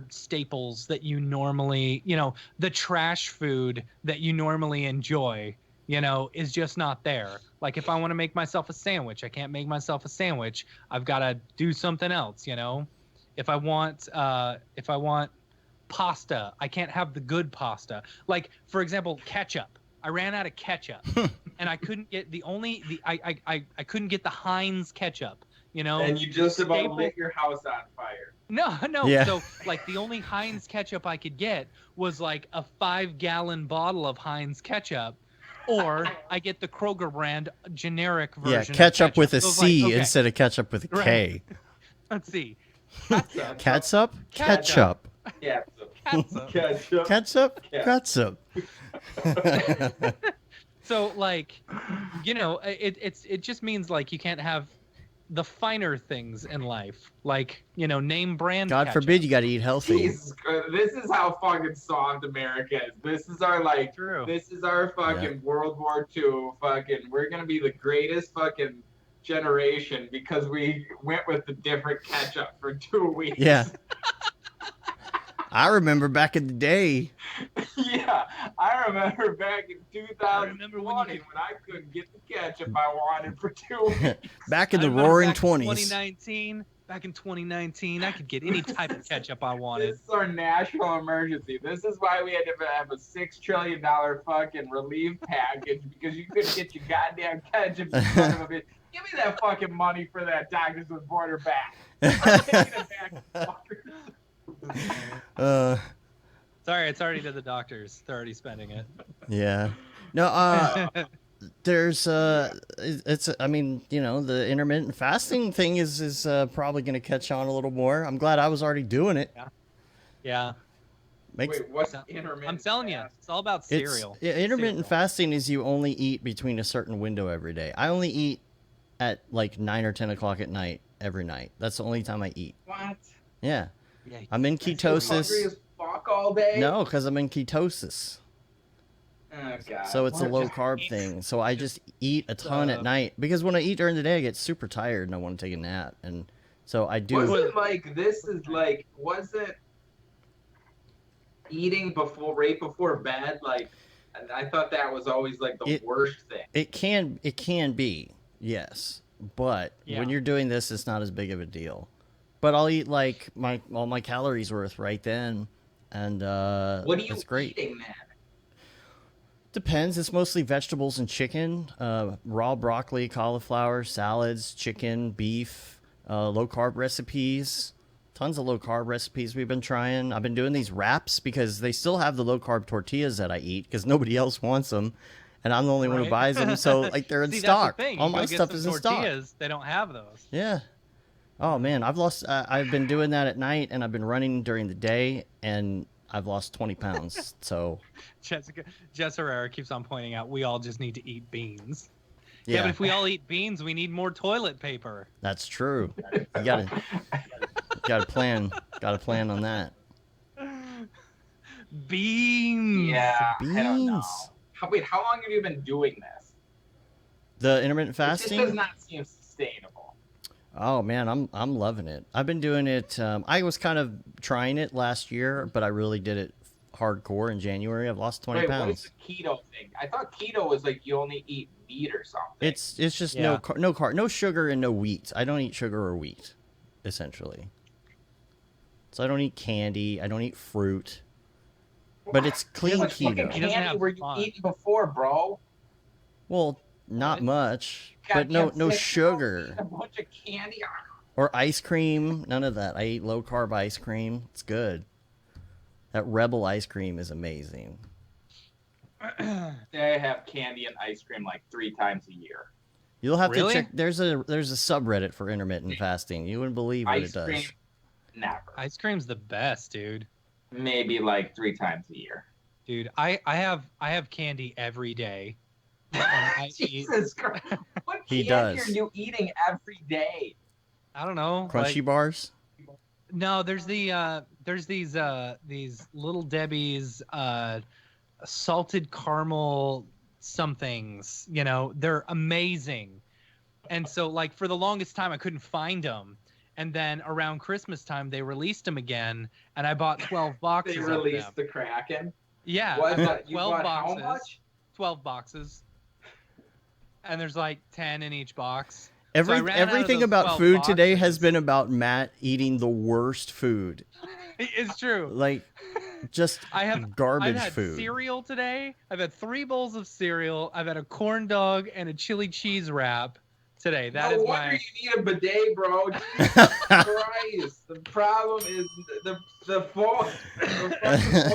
staples that you normally, you know, the trash food that you normally enjoy, you know, is just not there. Like if I want to make myself a sandwich, I can't make myself a sandwich. I've got to do something else, you know. If I want pasta, I can't have the good pasta. Like for example, ketchup. I ran out of ketchup, and I couldn't get I couldn't get the Heinz ketchup. You know, And you just about staple- lit your house on fire. No. Yeah. So like the only Heinz ketchup I could get was like a 5-gallon bottle of Heinz ketchup, or I get the Kroger brand generic version. Yeah, of ketchup with a So it's C like, okay, instead of ketchup with a K. Right. Let's see. Ketchup. Catsup? Ketchup. Ketchup. Ketchup. Ketchup? Ketchup. So like, you know, it just means like you can't have the finer things in life, like, you know, name brand. God ketchup. forbid you got to eat healthy. Jesus Christ, this is how fucking soft America is. This is our like. True. This is our fucking World War II. Fucking, we're gonna be the greatest fucking generation because we went with the different ketchup for 2 weeks. Yeah. I remember back in the day. Yeah, I remember back in 2020 when I couldn't get the ketchup I wanted for 2 weeks. Back in the I remember roaring back in 20s. Back in 2019, I could get any type of ketchup I wanted. This is our national emergency. This is why we had to have a $6 trillion fucking relief package because you couldn't get your goddamn ketchup in front of it. Give me that fucking money for that Doctors with Border back. I'm taking it back, fuckers. Sorry, it's already to the doctors. They're already spending it. Yeah. No, there's it's I mean, you know, the intermittent fasting thing is probably going to catch on a little more. I'm glad I was already doing it. Yeah. Wait, what's intermittent? I'm telling you, it's all about cereal. Intermittent fasting is you only eat between a certain window every day. I only eat at like 9 or 10 o'clock at night every night. That's the only time I eat. What? Yeah. I'm in ketosis. Hungry as fuck all day? No, because I'm in ketosis. Oh, God. So it's a low carb thing. So I just eat a ton at night because when I eat during the day, I get super tired and I want to take a nap. And so I do. Was it like this is like was it eating right before bed? Like I thought that was always like the worst thing. It can be, yes, but when you're doing this, it's not as big of a deal. But I'll eat like all my calories worth right then, and what are you it's great. eating then? Depends. It's mostly vegetables and chicken, raw broccoli, cauliflower, salads, chicken, beef, low carb recipes. Tons of low carb recipes we've been trying. I've been doing these wraps because they still have the low carb tortillas that I eat because nobody else wants them, and I'm the only one who buys them. So like they're in stock. All my stuff is in stock. They don't have those. Yeah. Oh man, I've been doing that at night, and I've been running during the day, and I've lost 20 pounds. So Jess Herrera keeps on pointing out we all just need to eat beans. Yeah, but if we all eat beans, we need more toilet paper. That's true. You gotta plan on that. Beans. Yeah. Beans. I don't know. Wait, how long have you been doing this? The intermittent fasting? It just does not seem sustainable. Oh man, I'm loving it. I've been doing it. I was kind of trying it last year, but I really did it hardcore in January. I've lost 20 pounds. What is the keto thing? I thought keto was like you only eat meat or something. It's just no sugar and no wheat. I don't eat sugar or wheat, essentially. So I don't eat candy. I don't eat fruit. But it's clean keto. Candy were you eating before, bro? Well, not much. But no sugar. A bunch of candy. Or ice cream. None of that. I eat low carb ice cream. It's good. That Rebel ice cream is amazing. I have candy and ice cream like 3 times a year. You'll have to check. There's a subreddit for intermittent fasting. You wouldn't believe what it does. Cream, never. Ice cream's the best, dude. Maybe like 3 times a year. Dude, I have candy every day. Jesus Christ! What He candy does. are you eating every day? I don't know. Crunchy bars? No, there's these Little Debbie's salted caramel somethings. You know, they're amazing. And so like for the longest time I couldn't find them. And then around Christmas time they released them again, and I bought 12 boxes. They released the Kraken. Yeah, What? I bought You 12 bought boxes. how much? 12 boxes. And there's like 10 in each box. Everything about food today has been about Matt eating the worst food. It's true. Like, just garbage I've had food. Cereal today. I've had 3 bowls of cereal. I've had a corn dog and a chili cheese wrap today. That is no wonder my... you need a bidet, bro. Jesus Christ. The problem is the phone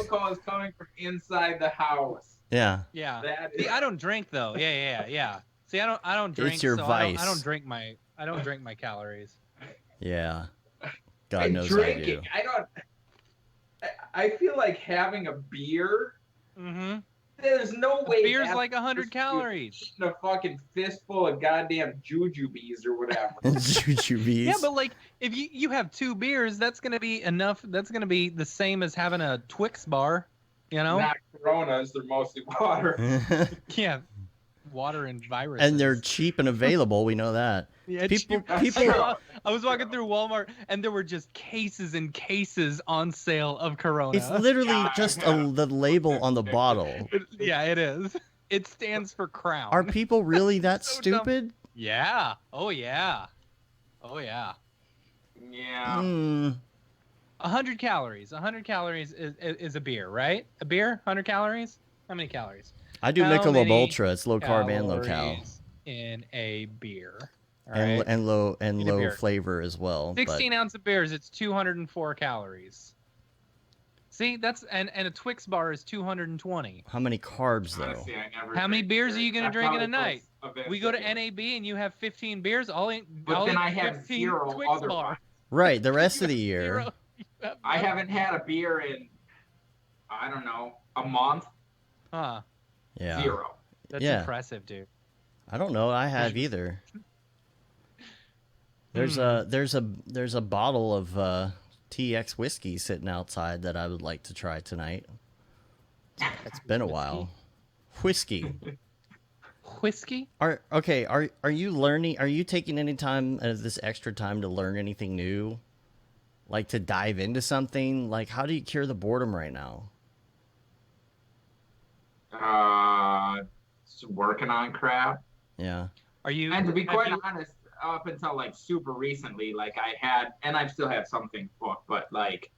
call is coming from inside the house. Yeah. Yeah. See, I don't drink though. Yeah. See, I don't drink. It's your so vice. I don't drink my calories. Yeah. God knows I do. I don't. I feel like having a beer. Mm-hmm. There's no way. Beer's like 100 calories. Eating a fucking fistful of goddamn jujubes or whatever. Jujubes. Yeah, but like if you have 2 beers, that's gonna be enough. That's gonna be the same as having a Twix bar. You know. Not Coronas. They're mostly water. Yeah. Water and viruses. And they're cheap and available. We know that. Yeah, people. I was walking through Walmart and there were just cases and cases on sale of Corona. It's literally just the label on the bottle. Yeah, it is. It stands for Crown. Are people really that So stupid? dumb. Yeah. Oh yeah. Oh yeah. Yeah. 100 calories. 100 calories is a beer, right? A beer, 100 calories. How many calories? I do How Michelob many Ultra. It's low carb and low cal. calories in a beer. All And, right? and low In a beer. flavor as well. 16 ounce of beers, it's 204 calories. See, that's and a Twix bar is 220. How many carbs though? Honestly, I never How many drink beers are you beer. gonna That drink in a probably night? puts a bit We go to together. NAB and you have 15 beers. But then I have 15 zero Twix other bar. ones. Right, the rest of the year. Zero. You have I none. haven't had a beer in, I don't know, a month. Huh. Yeah. 0. That's Yeah. impressive, dude. I don't know. I have either. There's a bottle of TX whiskey sitting outside that I would like to try tonight. It's been a while. Whiskey. Whiskey? Are you learning? Are you taking any time as this extra time to learn anything new? Like to dive into something? Like how do you cure the boredom right now? Just working on crap. Yeah. Are you? And to be have quite you- honest, up until like super recently, like I had, and I still have something booked, but like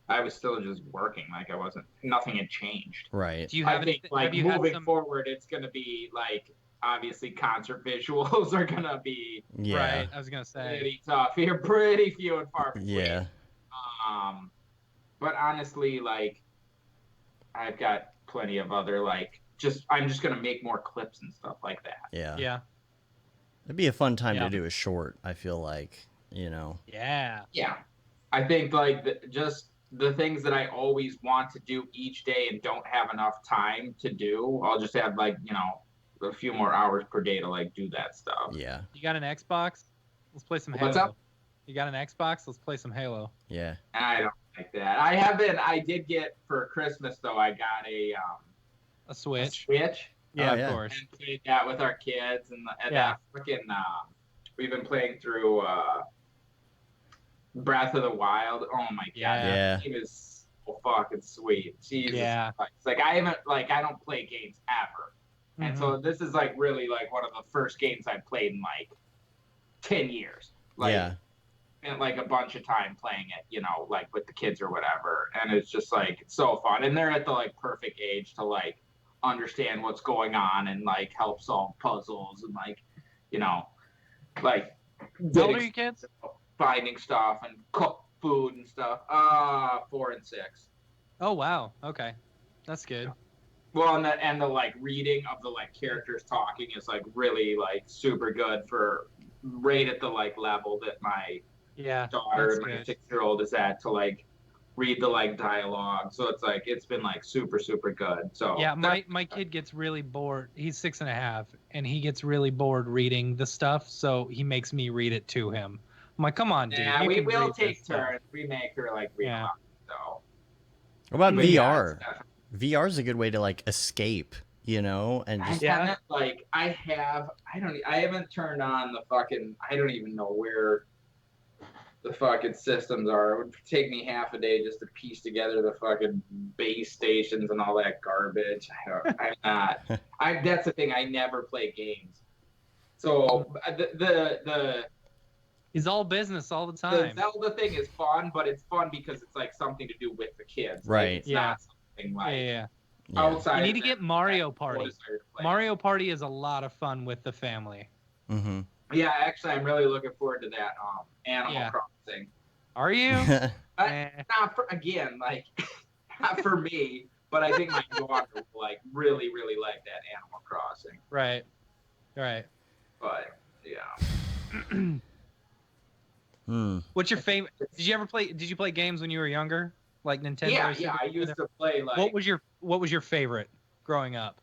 I was still just working. Like I wasn't, nothing had changed. Right. Do you I have think any, like have you had moving some, forward, it's gonna be like obviously concert visuals are gonna be Yeah. Right, I was gonna say. pretty tough here, pretty few and far between. Yeah. But honestly, like I've got plenty of other like I'm just gonna make more clips and stuff like that. Yeah. Yeah. It'd be a fun time Yeah. to do a short, I feel like, you know. Yeah. Yeah, I think like just the things that I always want to do each day and don't have enough time to do, I'll just have like a few more hours per day to like do that stuff. Yeah. You got an Xbox? Let's play some Halo. What's up? You got an Xbox? Let's play some Halo. Yeah. I don't like that. I did get for Christmas though. I got a Switch. Switch. Yeah, yeah. of course. And played that with our kids and Yeah. that freaking we've been playing through Breath of the Wild. Oh my god, Yeah. that game is so fucking sweet. Jesus Yeah. Christ. Like I don't play games ever. And so this is like really like one of the first games I've played in like 10 years. Like Yeah. spent like a bunch of time playing it, like with the kids or whatever. And it's just like it's so fun. And they're at the like perfect age to like understand what's going on and like help solve puzzles and like like How old are you kids? finding stuff and cook food and stuff. 4 and 6. Oh wow. Okay. That's good. Well, and the like reading of the like characters talking is like really like super good for right at the like level that my Yeah. daughter that's and my good. 6-year-old is at to like read the like dialogue. So it's like it's been like super good. So Yeah, my kid gets really bored. He's 6.5, and he gets really bored reading the stuff, so he makes me read it to him. I'm like, come on, dude. yeah, you can we'll read take this stuff." turns. We make her like read Yeah. a lot. So What about but yeah, VR? it's definitely- VR is a good way to like escape, and I just haven't like I haven't turned on the fucking I don't even know where the fucking systems are. It would take me half a day just to piece together the fucking base stations and all that garbage. That's the thing. I never play games. So the He's all business all the the time. Zelda thing is fun, but it's fun because it's like something to do with the kids. Like, Right. it's Yeah. not something like Yeah. outside. You need to of get that, Mario that's Party. what it's there to play. Mario Party is a lot of fun with the family. Mm-hmm. Yeah, actually, I'm really looking forward to that. Animal Yeah. Crossing. Are you? Not for again, like not for me, but I think my daughter will like really like that Animal Crossing. Right. Right. But yeah, What's your favorite? Did you play games when you were younger? Like Nintendo? Yeah, or Super yeah. I used Nintendo? to play like. What was your favorite growing up?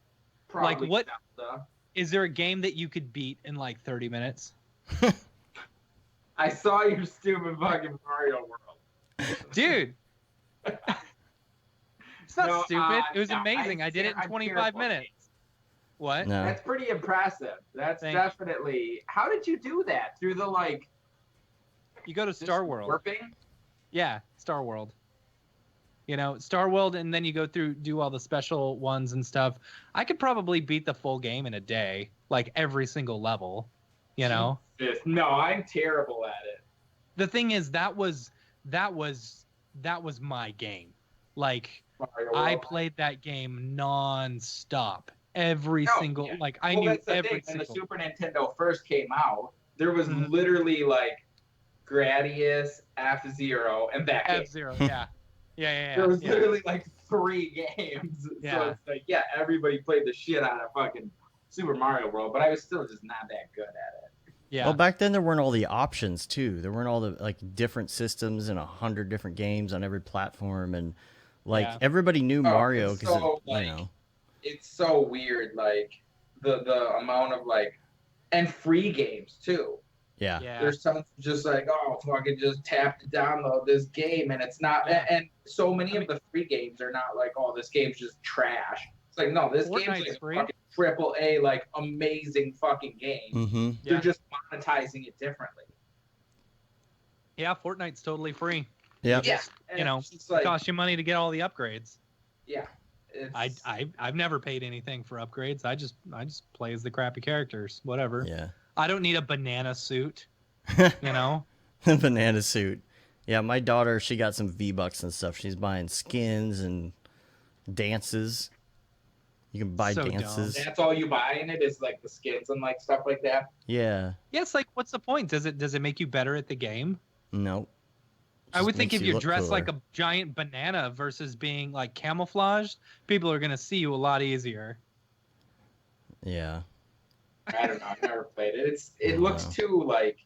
Probably what Zelda. is there a game that you could beat in like 30 minutes? I saw your stupid fucking Mario World. Dude. It's not No, stupid. It was no, amazing. I did it in I'm 25 terrible at minutes. games. What? No. That's pretty impressive. That's Thank you. definitely. How did you do that? Through the like. You go to just Star World. Warping? Yeah, Star World. You know, Star World, and then you go through, do all the special ones and stuff. I could probably beat the full game in a day, like every single level. You know. No, I'm terrible at it. The thing is, that was my game. Like, Mario I World. played that game non-stop. Every single, yeah. like, I Well, knew that's the every thing. When the single. Super Nintendo first came out, there was Mhm. literally like Gradius, F-Zero, and that game. F-Zero, yeah. Yeah. There was yeah. literally like 3 games. Yeah. So it's like, yeah, everybody played the shit out of fucking Super Mario World, but I was still just not that good at it. Yeah. Well, back then there weren't all the options too. There weren't all the like different systems and 100 different games on every platform, and like Yeah. everybody knew Mario it's because so, you like, know. It's so weird, like the amount of like, and free games too. Yeah. Yeah. There's some just like, oh, fucking just tap to download this game, and it's not. And so many of the free games are not like, oh, this game's just trash. It's like, no, this game's Fortnite's like free. a fucking AAA, like amazing fucking game. Mm-hmm. They're Yeah. just monetizing it differently. Yeah, Fortnite's totally free. Yeah. Yeah, You know, it's just like, it costs you money to get all the upgrades. yeah. It's, I've never paid anything for upgrades. I just play as the crappy characters. Whatever. Yeah. I don't need a banana suit. You know. Banana suit. Yeah, my daughter, she got some V-Bucks and stuff. She's buying skins and dances. You can buy So dumb. dances. that's all you buy in it is like the skins and like stuff like that. Yeah. Yeah, it's like, what's the point? Does it make you better at the game? Nope. I would Just think makes if you you're look dressed like cooler. a giant banana versus being like camouflaged, people are gonna see you a lot easier. Yeah. I don't know. I've never played it. It looks Wow. too like.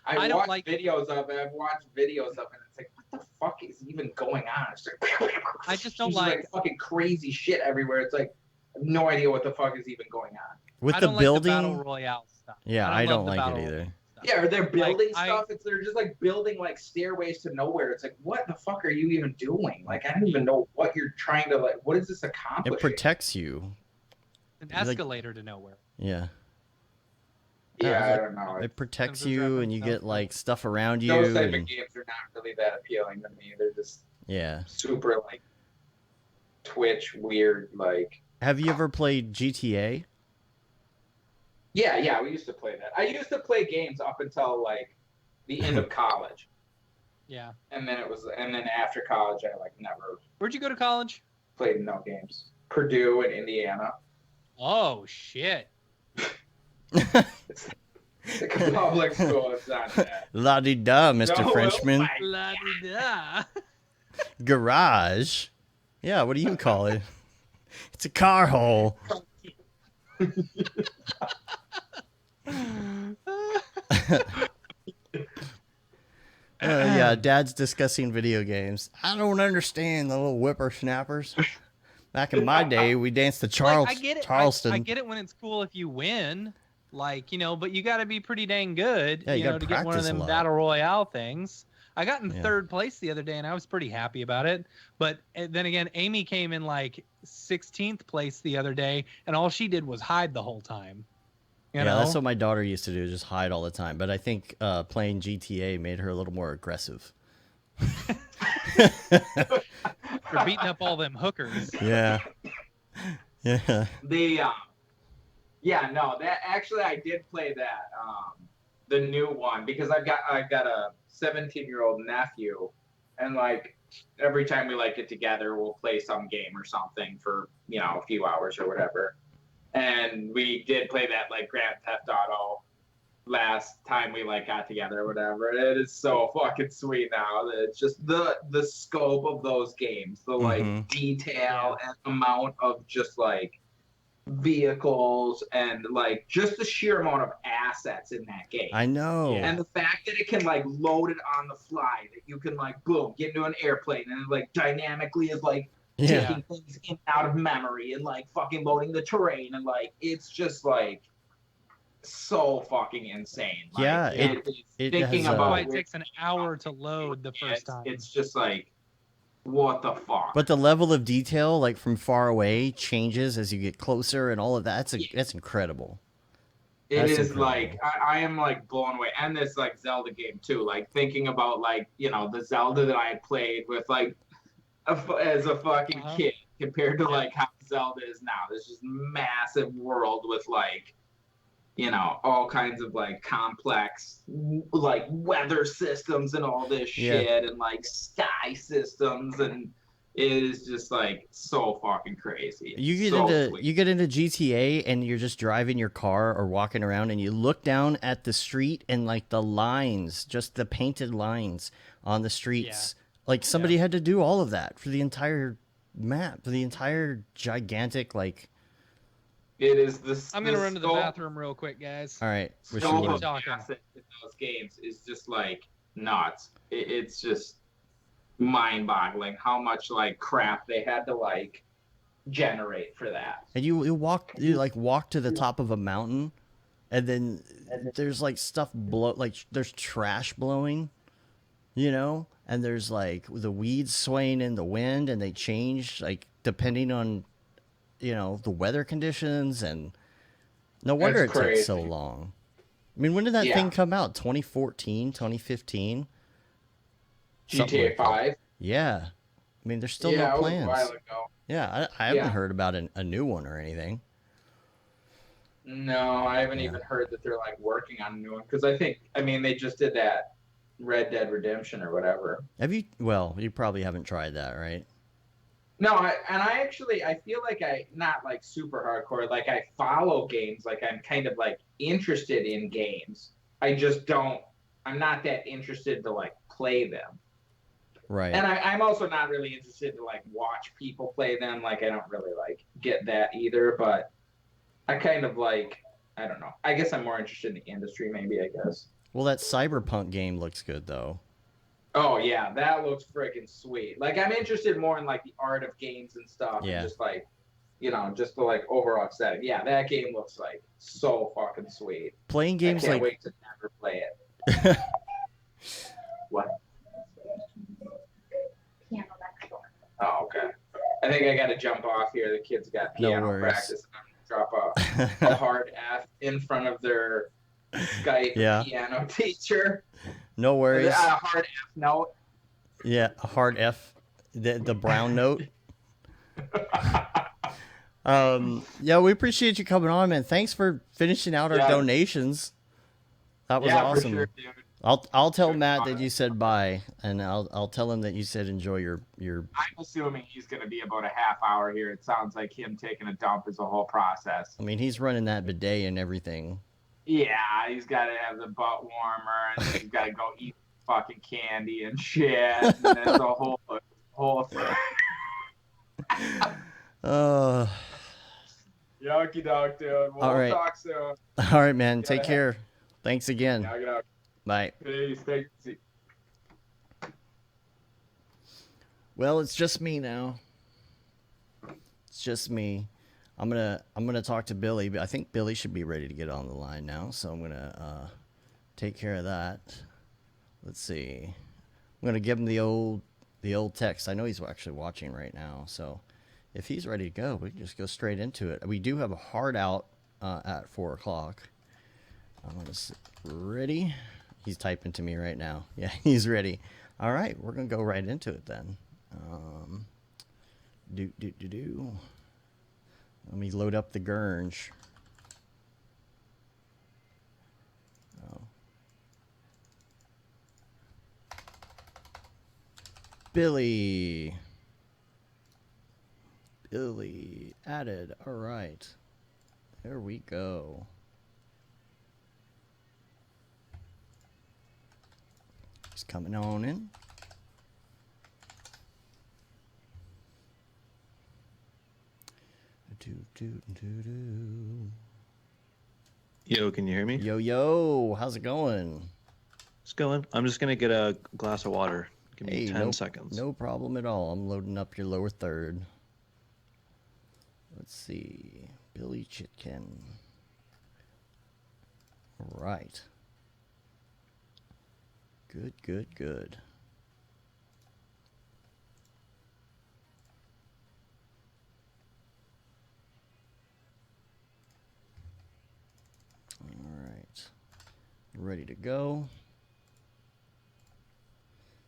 I don't watched like- videos of it. I've watched videos of it. And it's like, what the fuck is even going on? It's like, I just don't there's like- fucking crazy shit everywhere. It's like, I have no idea what the fuck is even going on. With I the don't building. like the battle royale stuff. Yeah, I love don't the like battle it royale either. stuff. Yeah, they're building Like, stuff. They're just like building like stairways to nowhere. It's like, what the fuck are you even doing? Like, I don't even know what you're trying to like. What is this accomplishing? It protects you. An Like- escalator to nowhere. Yeah. Yeah, I don't know. It protects Simpsons you, reference, and you no. get like stuff around you. Those type And, of games are not really that appealing to me. They're just yeah. super like Twitch weird. Like, Have you ever played GTA? yeah, we used to play that. I used to play games up until like the end of college, Yeah. and then after college, I like never Where'd you go to college? played no games. Purdue in Indiana. Oh shit. It's like a public school. It's not that. La di da, Mr. No, Frenchman. my La di da. Garage. Yeah, what do you call it? It's a car hole. Yeah, Dad's discussing video games. I don't understand the little whippersnappers. Back in my day, we danced the Like, I get it. Charleston. I get it when it's cool if you win, like, you know, but you got to be pretty dang good, Yeah, you you know, gotta to get one of practice a them lot. battle royale things. I got in Yeah. 3rd place the other day, and I was pretty happy about it. But then again, Amy came in like 16th place the other day, and all she did was hide the whole time. You Yeah, know? that's what my daughter used to do, just hide all the time. But I think playing GTA made her a little more aggressive. For beating up all them hookers. Yeah. Yeah. Yeah, no, that actually I did play that the new one because I've got a 17-year-old nephew, and like every time we like get together, we'll play some game or something for a few hours or whatever. And we did play that like Grand Theft Auto last time we like got together or whatever. It is so fucking sweet now. It's just the scope of those games, the like Mhm. detail and amount of just like vehicles and like just the sheer amount of assets in that game. I know. And the fact that it can like load it on the fly, that you can like boom, get into an airplane and it like dynamically is like taking things in and out of memory and like fucking loading the terrain and like it's just like so fucking insane. Like, Yeah, it thinking about it takes an hour to load the first time. It's just like what the fuck. But the level of detail, like from far away, changes as you get closer, and all of that. That's incredible. It is like I am like blown away, and this like Zelda game too. Like thinking about like the Zelda that I had played with like as a fucking kid compared to like how Zelda is now. This just massive world with like all kinds of like complex like weather systems and all this shit and like sky systems, and it is just like so fucking crazy. You get into GTA and you're just driving your car or walking around and you look down at the street and like the lines, just the painted lines on the streets. Like somebody had to do all of that for the entire map, for the entire gigantic like. It is this. I'm gonna run to the bathroom real quick, guys. All right, we're talking. In those games is just like nuts. It's just mind-boggling how much like crap they had to like generate for that. And you walk to the top of a mountain, and then there's like stuff there's trash blowing, and there's like the weeds swaying in the wind, and they change like depending on the weather conditions, and no wonder it took so long. I mean, when did that thing come out? 2014, 2015? GTA 5? Yeah. I mean, there's still no plans. It was a while ago. Yeah, I haven't heard about a new one or anything. No, I haven't even heard that they're like working on a new one, because they just did that Red Dead Redemption or whatever. Have you? Well, you probably haven't tried that, right? No, I feel like I not like super hardcore. Like I follow games. Like I'm kind of like interested in games. I just don't. I'm not that interested to like play them. Right. And I'm also not really interested to like watch people play them. Like I don't really like get that either. But I kind of like. I don't know. I guess I'm more interested in the industry. Maybe I guess. Well, that Cyberpunk game looks good though. Oh yeah, that looks freaking sweet. Like I'm interested more in like the art of games and stuff. Yeah. And just like, just the like overall setting. Yeah, that game looks like so fucking sweet. Playing games I can't like. wait to never play it. What? Piano next door. Oh, okay. I think I got to jump off here. The kids got piano practice. And I'm gonna drop a hard F in front of their Skype piano teacher. No worries. A hard F note. Yeah, a hard F. The brown note. Yeah, we appreciate you coming on, man. Thanks for finishing out our donations. That was awesome. For sure, dude. I'll tell Matt that you said bye, and I'll tell him that you said enjoy your. I'm assuming he's gonna be about a half hour here. It sounds like him taking a dump is a whole process. I mean, he's running that bidet and everything. Yeah, he's got to have the butt warmer, and he's got to go eat fucking candy and shit. And that's a whole thing. Yucky dog, dude. We'll talk soon. All right, man. Take care. Thanks again. Bye. Peace. Take it easy. Well, it's just me now. It's just me. I'm gonna talk to Billy, but I think Billy should be ready to get on the line now, so I'm gonna take care of that. Let's see. I'm gonna give him the old text. I know he's actually watching right now, so if he's ready to go, we can just go straight into it. We do have a hard out at 4 o'clock. I'm gonna ready. He's typing to me right now. Yeah, he's ready. All right, we're gonna go right into it then. Let me load up the Gurge. Oh. Billy added. All right. There we go. Just coming on in. Yo, can you hear me? Yo, how's it going? It's going. I'm just gonna get a glass of water. Give me Hey, 10 seconds. No problem at all. I'm loading up your lower third. Let's see. Billy Chitkin. All right. Good, good, good. All right. Ready to go.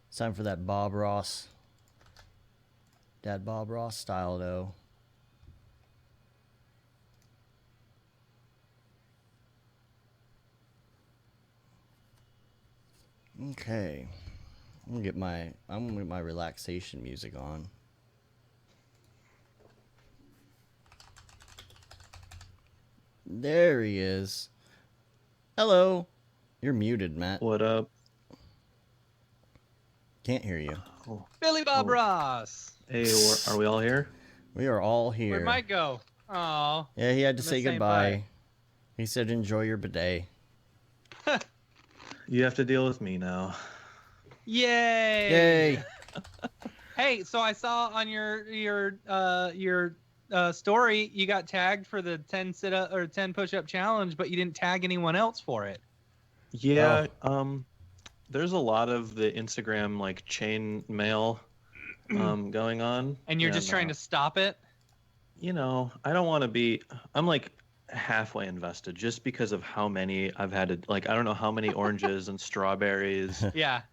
It's time for that Bob Ross. Dad Bob Ross style, though. Okay. I'm gonna get my relaxation music on. There he is. Hello. You're muted, Matt. What up? Can't hear you. Oh. Billy Bob Ross. Hey, are we all here? We are all here. Where'd Mike go? Oh. Yeah, he had to say goodbye. He said, "Enjoy your bidet." You have to deal with me now. Yay! Yay! Hey, so I saw on your story you got tagged for the 10 sit-up or 10 push-up challenge, but you didn't tag anyone else for it. Yeah. There's a lot of the Instagram like chain mail going on, and you're just trying to stop it. You know, I don't want to be. I'm like halfway invested just because of how many I've had to, like, I don't know how many oranges and strawberries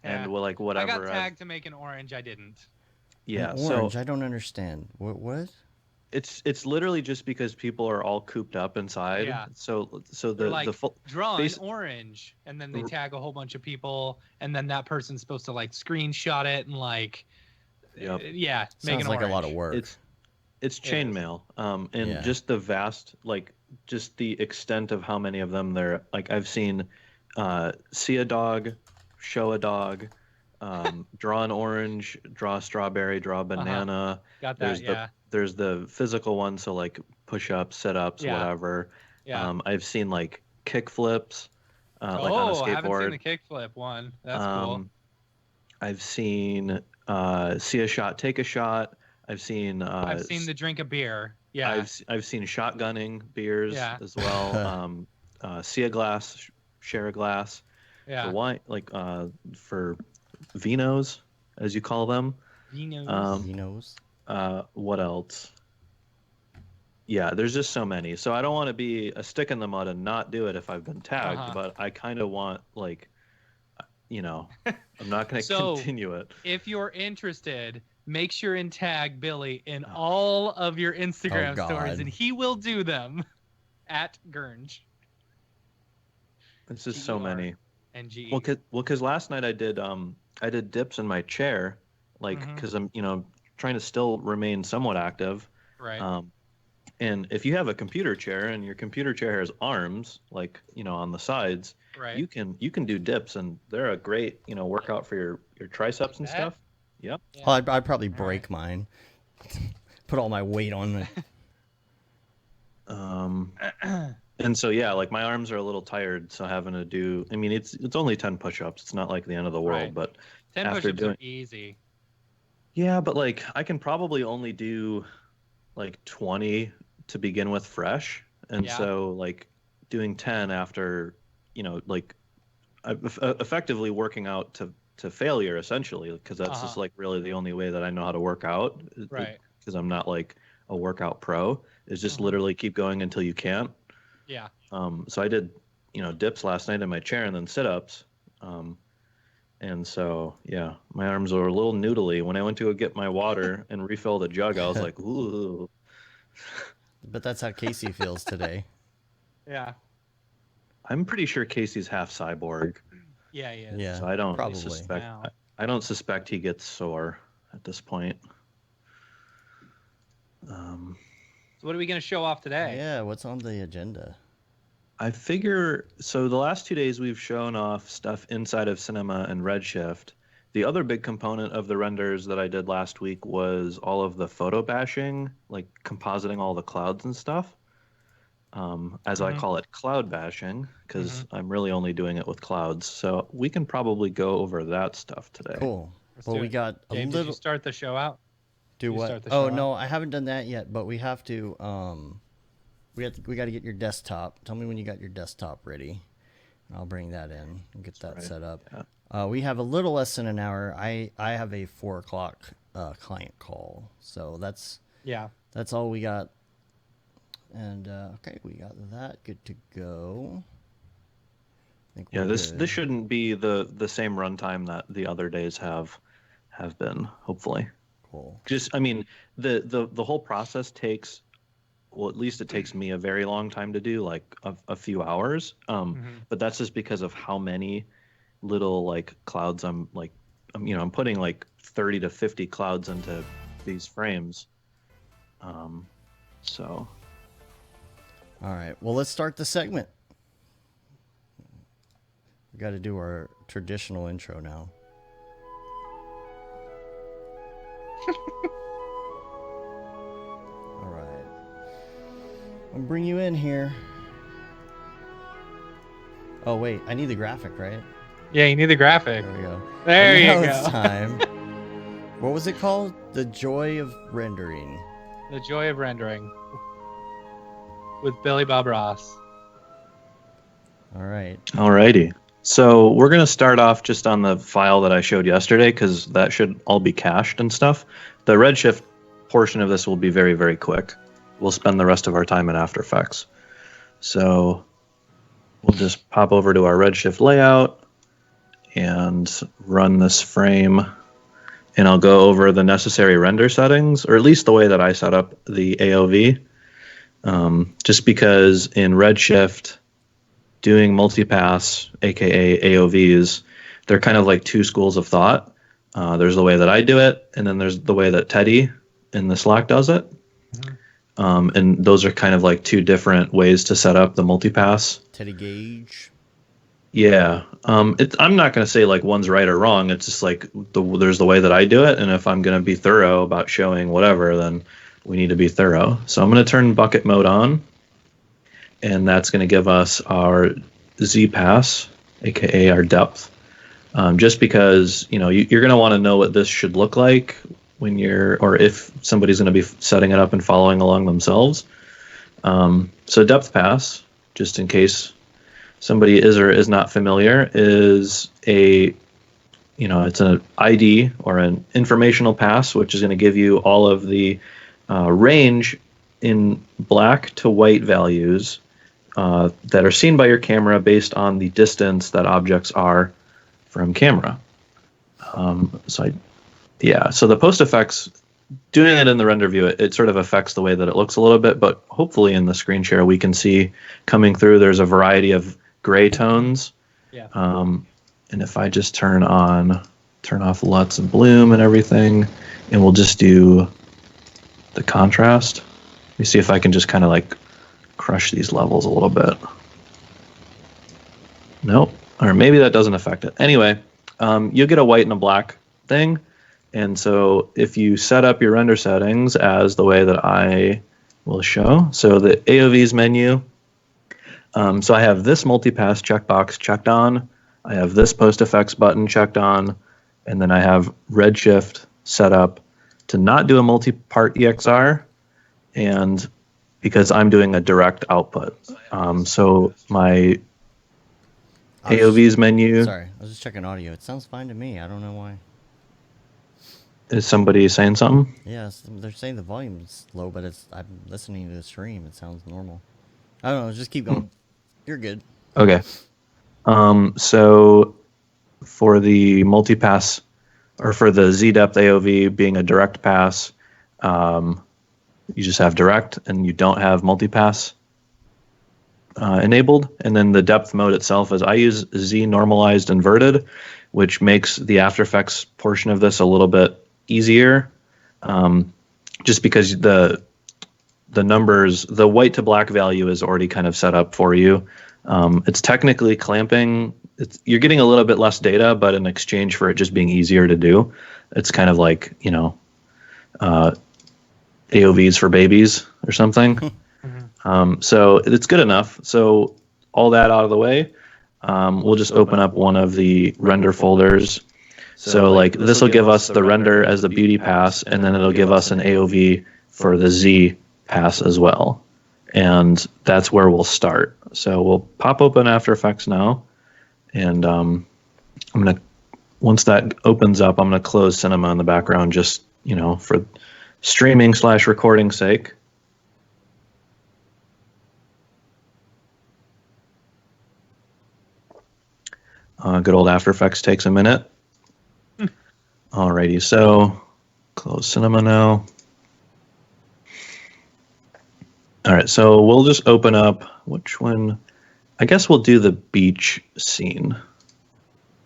and like whatever. I got tagged to make an orange. I didn't. Yeah, an orange, I don't understand. What? It's literally just because people are all cooped up inside. Yeah. So They're the like, full draw an orange, and then they tag a whole bunch of people, and then that person's supposed to like screenshot it and like make an Sounds like orange. a lot of work. It's chainmail, and just the vast, like, just the extent of how many of them there. Like, I've seen, see a dog, show a dog, draw an orange, draw a strawberry, draw a banana. Got that? There's the physical one, so like push-ups, sit-ups, whatever. Yeah. I've seen like kick flips, like on a skateboard. I haven't seen the kickflip one. That's cool. I've seen see a shot, take a shot. I've seen the drink a beer. Yeah. I've seen shotgunning beers as well. See a glass, share a glass. Yeah. For wine, like for vinos, as you call them. Vinos. What else? Yeah, there's just so many. So I don't want to be a stick in the mud and not do it if I've been tagged, but I kind of want, like, you know, I'm not going to continue it. If you're interested, make sure and tag Billy in all of your Instagram stories, and he will do them at Gurnge. It's just so many. NGE. Well, because last night I did dips in my chair, like, because I'm, you know, trying to still remain somewhat active. Right. And if you have a computer chair and your computer chair has arms, like, you know, on the sides, right, you can do dips, and they're a great, you know, workout for your triceps and stuff. Yep. Yeah. Well, I'd probably break mine. Put all my weight on it. And so yeah, like my arms are a little tired, so having to do. I mean, it's only 10 push-ups. It's not like the end of the world, right, but 10 push-ups are easy. Yeah, but like I can probably only do like 20 to begin with fresh, and so like doing 10 after, you know, like effectively working out to failure essentially, because that's just like really the only way that I know how to work out, right? Because I'm not like a workout pro, is just literally keep going until you can't. Yeah. So I did, you know, dips last night in my chair and then sit-ups. And so, yeah, my arms were a little noodly. When I went to go get my water and refill the jug, I was like, ooh. But that's how Casey feels today. Yeah. I'm pretty sure Casey's half cyborg. Yeah, he is. Yeah, so I don't probably. suspect. Wow. I don't suspect he gets sore at this point. So what are we going to show off today? Yeah, what's on the agenda? I figure, so the last 2 days we've shown off stuff inside of Cinema and Redshift, The other big component of the renders that I did last week was all of the photo bashing, like compositing all the clouds and stuff. As I call it, cloud bashing, because I'm really only doing it with clouds. So we can probably go over that stuff today. Cool. Well, we got a Dave, little. did you start the show out? Do what? Oh no, I haven't done that yet. But we have to. We got to get your desktop. Tell me when you got your desktop ready. I'll bring that in and get that set up. Yeah. We have a little less than an hour. I have a 4 o'clock client call, so that's all we got. And okay, we got that. Good to go. Yeah, this shouldn't be the same runtime that the other days have been. Hopefully. Cool. Just, I mean, the whole process takes. Well, at least it takes me a very long time to do, like a few hours. But that's just because of how many little like clouds I'm putting like 30 to 50 clouds into these frames. So. All right. Well, let's start the segment. We got to do our traditional intro now. All right. I'll bring you in here. Oh, wait. I need the graphic, right? Yeah, you need the graphic. There we go. There you go. It's time. What was it called? The Joy of Rendering. The Joy of Rendering. With Billy Bob Ross. All right. Alrighty. So we're going to start off just on the file that I showed yesterday, because that should all be cached and stuff. The Redshift portion of this will be very, very quick. We'll spend the rest of our time in After Effects. So we'll just pop over to our Redshift layout and run this frame. And I'll go over the necessary render settings, or at least the way that I set up the AOV. Just because in Redshift, doing multipass, aka AOVs, they're kind of like two schools of thought. There's the way that I do it, and then there's the way that Teddy in the Slack does it. And those are kind of like two different ways to set up the multipass. Teddy Gage. Yeah. I'm not going to say like one's right or wrong. It's just like there's the way that I do it, and if I'm going to be thorough about showing whatever, then we need to be thorough. So I'm going to turn bucket mode on, and that's going to give us our Z pass, aka our depth. Just because, you're going to want to know what this should look like when or if somebody's going to be setting it up and following along themselves. So depth pass, just in case somebody is or is not familiar, is it's an ID or an informational pass, which is going to give you all of the range in black to white values that are seen by your camera based on the distance that objects are from camera. So the post effects, doing it in the render view, it sort of affects the way that it looks a little bit, but hopefully in the screen share we can see coming through there's a variety of gray tones. Yeah. And if I just turn off LUTs and bloom and everything, and we'll just do the contrast. Let me see if I can just kind of like crush these levels a little bit. Nope. Or maybe that doesn't affect it. Anyway, you'll get a white and a black thing. And so if you set up your render settings as the way that I will show, so the AOVs menu, so I have this multipass checkbox checked on, I have this post effects button checked on, and then I have Redshift set up to not do a multi-part EXR, and because I'm doing a direct output. So my AOVs menu. Sorry, I was just checking audio. It sounds fine to me. I don't know why. Is somebody saying something? Yes, they're saying the volume's low, but I'm listening to the stream. It sounds normal. I don't know. Just keep going. You're good. Okay. So for the multipass, or for the Z-depth AOV being a direct pass, you just have direct and you don't have multipass enabled. And then the depth mode itself is I use Z normalized inverted, which makes the After Effects portion of this a little bit easier, just because the numbers, the white to black value is already kind of set up for you. It's technically clamping you're getting a little bit less data, but in exchange for it just being easier to do, it's kind of like, AOVs for babies or something. So it's good enough. So all that out of the way, we'll just open up one of the render folders. So like this will give us the render as the beauty pass, and then it'll give us an AOV for the Z pass as well. And that's where we'll start. So we'll pop open After Effects now. And once that opens up, I'm going to close Cinema in the background just, for streaming/recording sake. Good old After Effects takes a minute. Alrighty, so close Cinema now. All right, so we'll just open up, which one? I guess we'll do the beach scene,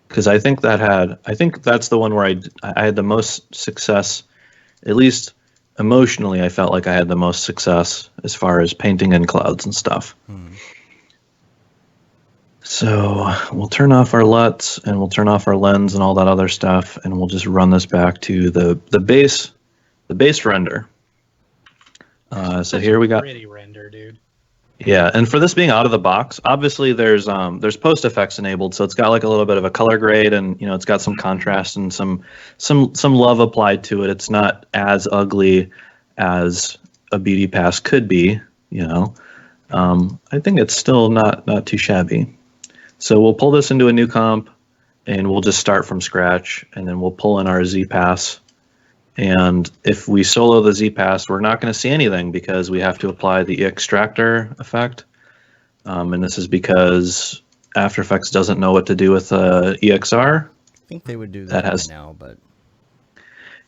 because I think that's the one where I had the most success, at least emotionally. I felt like I had the most success as far as painting in clouds and stuff. So we'll turn off our LUTs and we'll turn off our lens and all that other stuff, and we'll just run this back to the base render. So here we got pretty render, dude. Yeah, and for this being out of the box, obviously there's post effects enabled, so it's got like a little bit of a color grade, and it's got some contrast and some love applied to it. It's not as ugly as a beauty pass could be, I think it's still not too shabby. So we'll pull this into a new comp, and we'll just start from scratch, and then we'll pull in our Z pass. And if we solo the Z pass, we're not going to see anything because we have to apply the extractor effect. And this is because After Effects doesn't know what to do with EXR. I think they would do that right now, but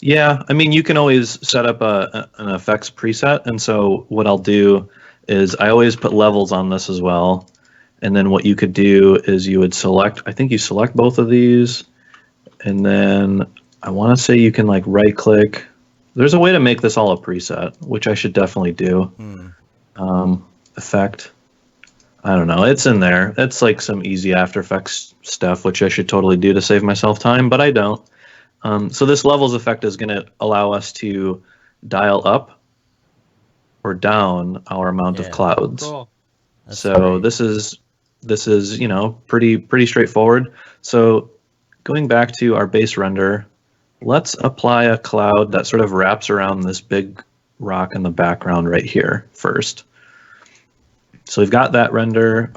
yeah, I mean, you can always set up an effects preset. And so what I'll do is I always put levels on this as well. And then what you could do is you would select, I think you select both of these, and then I want to say you can like right click. There's a way to make this all a preset, which I should definitely do. Effect. I don't know. It's in there. It's like some easy After Effects stuff, which I should totally do to save myself time, but I don't. So this levels effect is going to allow us to dial up or down our amount of clouds. Cool. So this is pretty straightforward. So going back to our base render, let's apply a cloud that sort of wraps around this big rock in the background right here first. So we've got that render,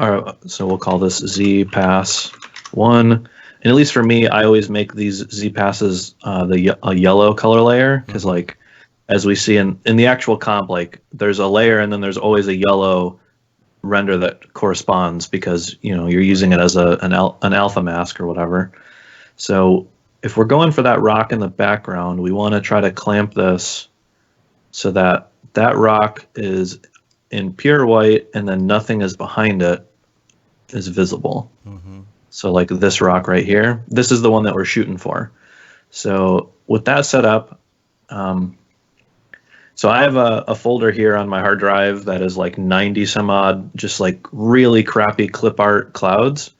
so we'll call this Z pass 1. And at least for me, I always make these Z passes a yellow color layer, because like as we see in the actual comp, like there's a layer and then there's always a yellow render that corresponds, because you're using it as an alpha mask or whatever. So if we're going for that rock in the background, we want to try to clamp this so that that rock is in pure white, and then nothing is behind it is visible. So like this rock right here, this is the one that we're shooting for. So with that set up, so I have a folder here on my hard drive that is like 90 some odd, just like really crappy clip art clouds.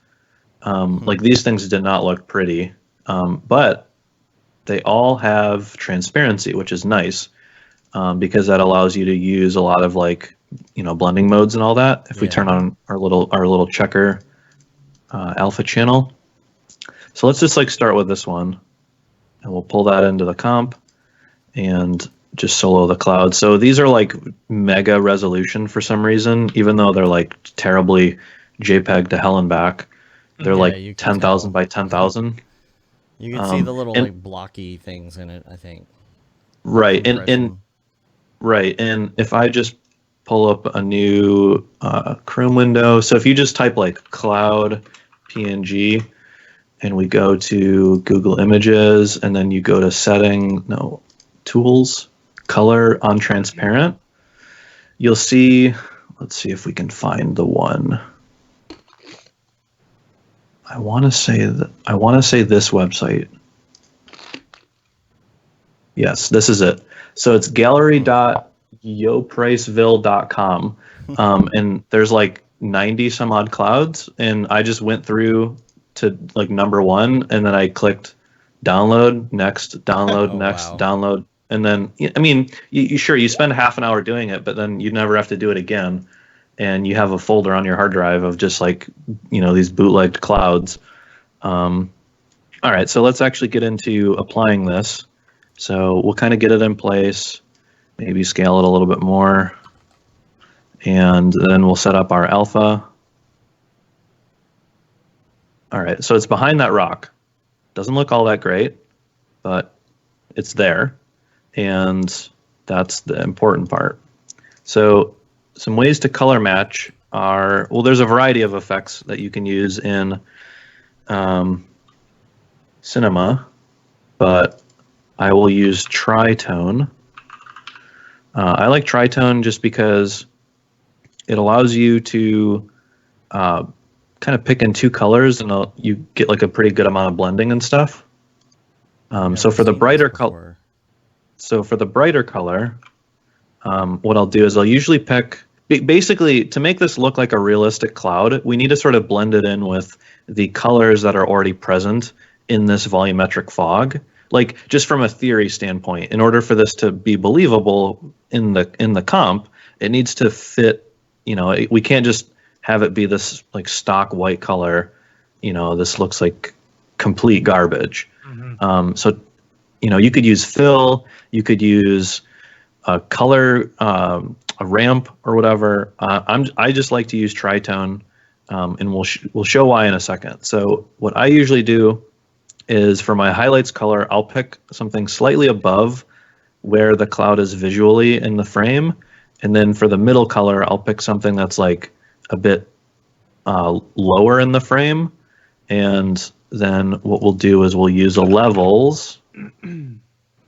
Like these things did not look pretty, but they all have transparency, which is nice, because that allows you to use a lot of like, blending modes and all that. If we turn on our little checker alpha channel. So let's just like start with this one, and we'll pull that into the comp and just solo the cloud. So these are like mega resolution for some reason, even though they're like terribly JPEG to hell and back. They're like 10,000 by 10,000. You can see the little like blocky things in it, I think. Right, and if I just pull up a new Chrome window, so if you just type like cloud PNG, and we go to Google Images, and then you go to tools, color on transparent, you'll see, let's see if we can find the one. I want to say this website. Yes, this is it. So it's gallery.yopriceville.com, and there's like 90 some odd clouds, and I just went through to like number 1, and then I clicked download, next, download, Oh, next, wow. download, and then I mean, you sure you spend half an hour doing it, but then you never have to do it again, and you have a folder on your hard drive of just like these bootlegged clouds. All right, so let's actually get into applying this. So we'll kind of get it in place, maybe scale it a little bit more, and then we'll set up our alpha. All right, so it's behind that rock. Doesn't look all that great, but it's there, and that's the important part. So some ways to color match are, well, there's a variety of effects that you can use in Cinema, but I will use tritone. I like tritone just because it allows you to kind of pick in 2 colors, and you get like a pretty good amount of blending and stuff. So for the brighter color, what I'll do is I'll usually pick, basically to make this look like a realistic cloud, we need to sort of blend it in with the colors that are already present in this volumetric fog. Like just from a theory standpoint, in order for this to be believable in the comp, it needs to fit. We can't just have it be this like stock white color. This looks like complete garbage. So you could use fill, you could use a color, a ramp or whatever. I just like to use tritone, and we'll show why in a second. So what I usually do is for my highlights color, I'll pick something slightly above where the cloud is visually in the frame. And then for the middle color, I'll pick something that's like a bit lower in the frame. And then what we'll do is we'll use a levels. And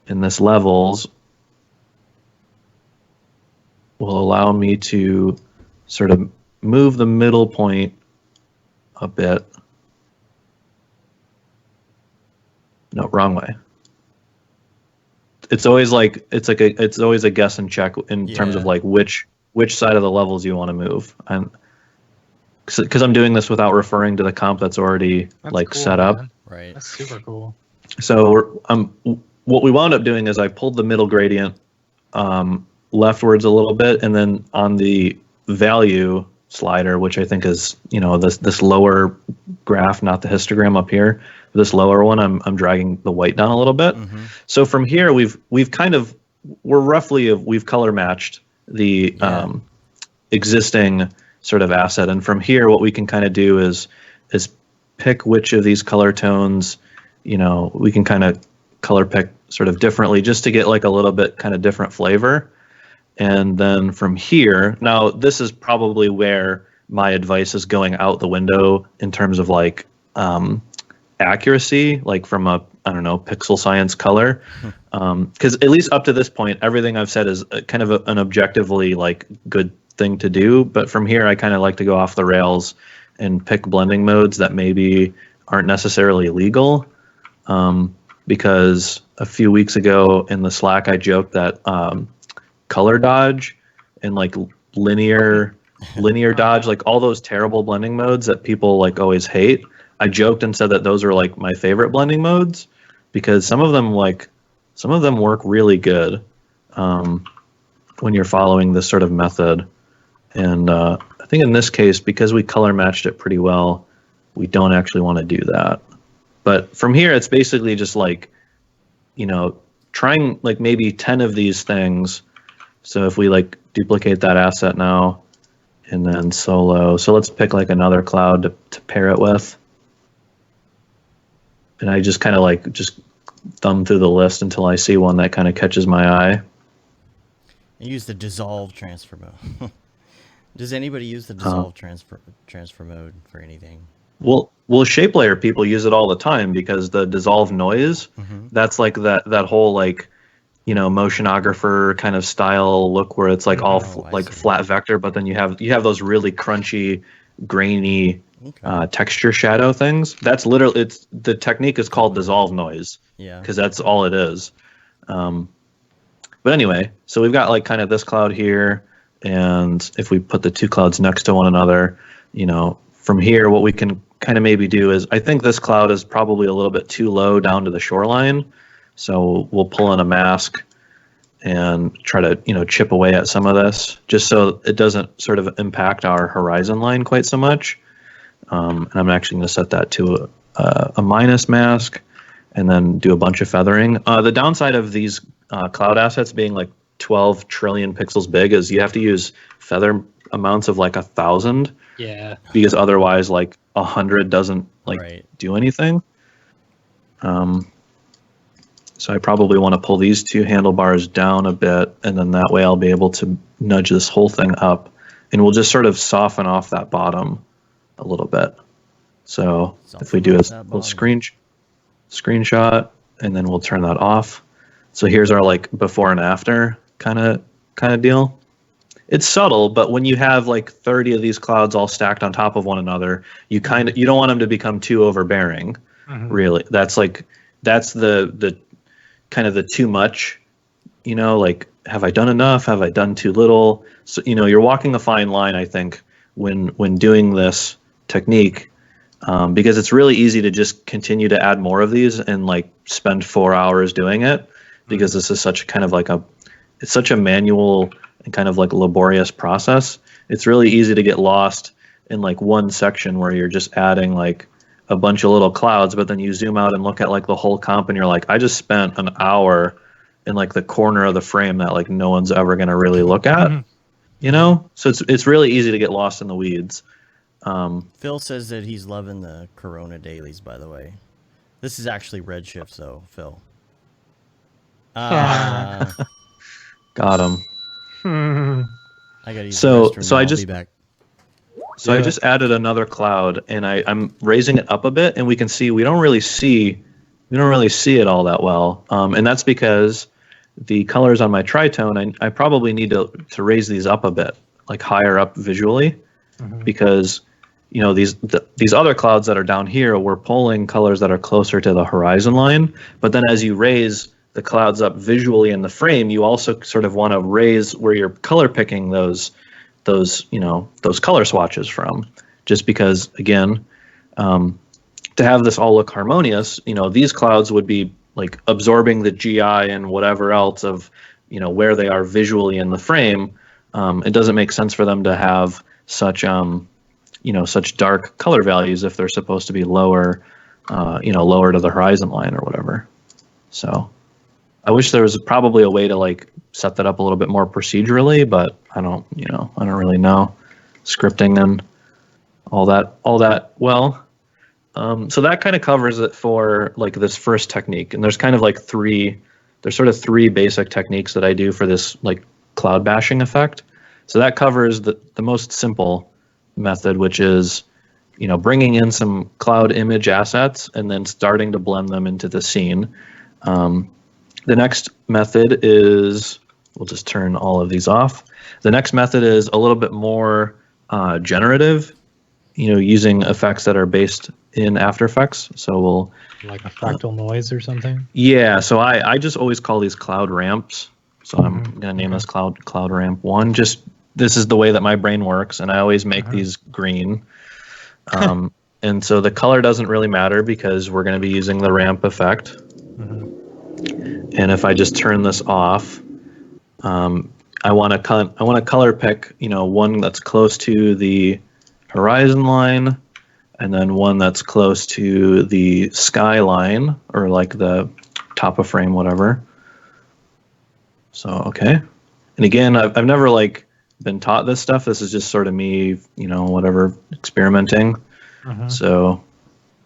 this levels will allow me to sort of move the middle point a bit. No, wrong way. It's always like it's always a guess and check in terms of like which side of the levels you want to move. And because I'm doing this without referring to the comp that's already cool, set up. Man. Right. That's super cool. So what we wound up doing is I pulled the middle gradient leftwards a little bit, and then on the value slider, which I think is this lower graph, not the histogram up here. This lower one, I'm dragging the white down a little bit. So from here, we've color matched the existing sort of asset, and from here, what we can kind of do is pick which of these color tones, we can kind of color pick sort of differently just to get like a little bit kind of different flavor. And then from here, now this is probably where my advice is going out the window in terms of like accuracy, like from a, I don't know, pixel science color. Because at least up to this point, everything I've said is kind of an objectively like good thing to do. But from here, I kind of like to go off the rails and pick blending modes that maybe aren't necessarily legal. Because a few weeks ago in the Slack, I joked that color dodge and like linear dodge, like all those terrible blending modes that people like always hate. I joked and said that those are like my favorite blending modes because some of them work really good when you're following this sort of method. And I think in this case, because we color matched it pretty well, we don't actually want to do that. But from here, it's basically just like, trying like maybe 10 of these things. So if we like duplicate that asset now and then solo, so let's pick like another cloud to pair it with. And I just kind of like just thumb through the list until I see one that kind of catches my eye. I use the dissolve transfer mode. Does anybody use the dissolve transfer mode for anything? Well, shape layer people use it all the time because the dissolve noise, that's like that whole like, motionographer kind of style look where it's like all flat vector, but then you have those really crunchy, grainy texture shadow things. That's literally the technique is called dissolve noise. Yeah. Because that's all it is. But anyway, so we've got like kind of this cloud here, and if we put the two clouds next to one another, from here, what we can kind of maybe do is, I think this cloud is probably a little bit too low down to the shoreline. So we'll pull in a mask and try to, chip away at some of this, just so it doesn't sort of impact our horizon line quite so much. And I'm actually going to set that to a minus mask, and then do a bunch of feathering. The downside of these cloud assets being like 12 trillion pixels big is you have to use feather amounts of like 1,000. Yeah. Because otherwise, like 100 doesn't do anything. So I probably want to pull these two handlebars down a bit, and then that way I'll be able to nudge this whole thing up, and we'll just sort of soften off that bottom a little bit. So if we do a little screenshot, and then we'll turn that off. So here's our like before and after kind of deal. It's subtle, but when you have like 30 of these clouds all stacked on top of one another, you don't want them to become too overbearing. Really, that's the kind of the too much, like, have I done enough? Have I done too little? So, you're walking a fine line, I think, when doing this technique, because it's really easy to just continue to add more of these and like spend 4 hours doing it, because this is such kind of like it's such a manual and kind of like laborious process. It's really easy to get lost in like one section where you're just adding like a bunch of little clouds, but then you zoom out and look at like the whole comp and you're like, I just spent an hour in like the corner of the frame that like no one's ever going to really look at, So it's really easy to get lost in the weeds. Phil says that he's loving the Corona dailies, by the way. This is actually Redshift, though, Phil. Got him. I gotta use so the restroom so now. I I'll just be back. So I just added another cloud, and I'm raising it up a bit, and we can see we don't really see it all that well, and that's because the colors on my tritone, I probably need to raise these up a bit, like higher up visually, because these other clouds that are down here, we're pulling colors that are closer to the horizon line, but then as you raise the clouds up visually in the frame, you also sort of want to raise where you're color picking those color swatches from, just because, again, to have this all look harmonious, these clouds would be like absorbing the GI and whatever else of, where they are visually in the frame. It doesn't make sense for them to have such, such dark color values if they're supposed to be lower, lower to the horizon line or whatever. So I wish there was probably a way to like set that up a little bit more procedurally, but I don't really know scripting and all that well. So that kind of covers it for like this first technique. And there's kind of like three basic techniques that I do for this like cloud bashing effect. So that covers the most simple method, which is, bringing in some cloud image assets and then starting to blend them into the scene. The next method is, we'll just turn all of these off. The next method is a little bit more generative, using effects that are based in After Effects. So we'll like a fractal noise or something. Yeah. So I just always call these cloud ramps. So I'm gonna name this cloud ramp 1. Just this is the way that my brain works, and I always make these green. And so the color doesn't really matter because we're going to be using the ramp effect. And if I just turn this off, I want to color pick, one that's close to the horizon line, and then one that's close to the skyline, or like the top of frame, whatever. So okay. And again, I've never like been taught this stuff. This is just sort of me, whatever, experimenting. So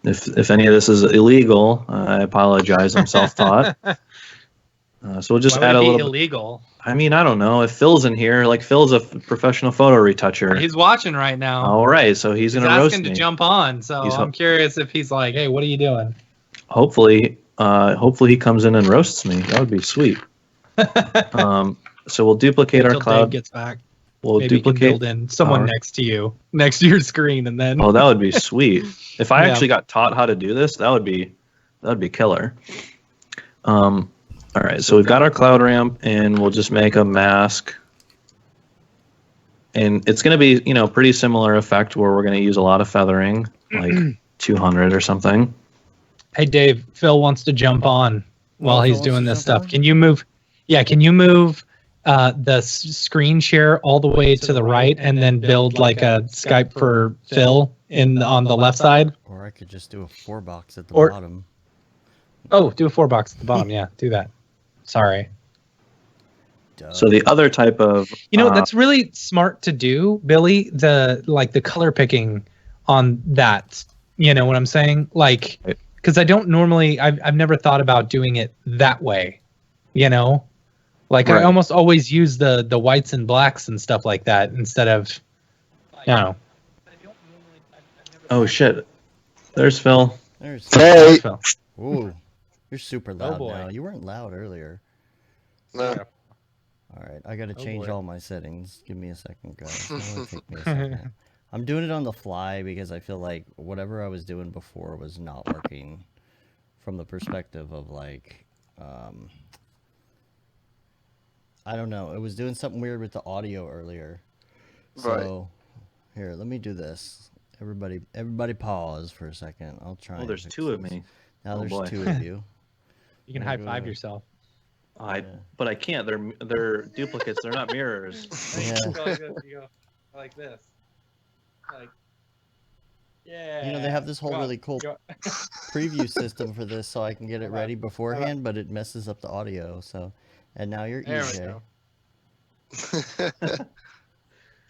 if any of this is illegal, I apologize. I'm self-taught. So we'll just add a little. Illegal. I mean, I don't know. If Phil's in here, like Phil's a professional photo retoucher. He's watching right now. All right, so he's gonna roast me. Asking to jump on. So I'm curious if he's like, "Hey, what are you doing?" Hopefully he comes in and roasts me. That would be sweet. So we'll duplicate our cloud. Dave gets back. We'll Maybe duplicate you can build in someone next to you, next to your screen, and then. Oh, that would be sweet. If I actually got taught how to do this, that would be killer. All right, so we've got our cloud ramp, and we'll just make a mask. And it's going to be, pretty similar effect where we're going to use a lot of feathering, like 200 or something. Hey Dave, Phil wants to jump on while Phil he's wants doing to this jump stuff. on? Can you move? Yeah, can you move the screen share all the way to the right and then build like a Skype for Phil on the left side? Or I could just do a 4-box at the Or- bottom. Oh, do a 4-box at the bottom. Yeah, do that. Sorry. Duh. So the other type of That's really smart to do, Billy. The color picking on that. You know what I'm saying? Like, because I don't normally. I've never thought about doing it that way. You know, like I Right. almost always use the whites and blacks and stuff like that instead of, you know. oh shit, there's Phil. There's Hey. Phil. Ooh, you're super loud boy. now. You weren't loud earlier. No. All right, I gotta change boy. all my settings. Give me a second, guys. It'll only take me a second. I'm doing it on the fly because I feel like whatever I was doing before was not working from the perspective of like, I don't know. It was doing something weird with the audio earlier. So, here, let me do this. Everybody pause for a second. I'll try. Oh, and there's fix 2 of this. me. Now Oh, there's boy. 2 of you. You can high five yourself. But I can't. They're duplicates. They're not mirrors. Yeah. You go like this. Like, yeah. You know, they have this whole really cool preview system for this so I can get it ready beforehand, but it messes up the audio. So, and now you're There we EJ. go.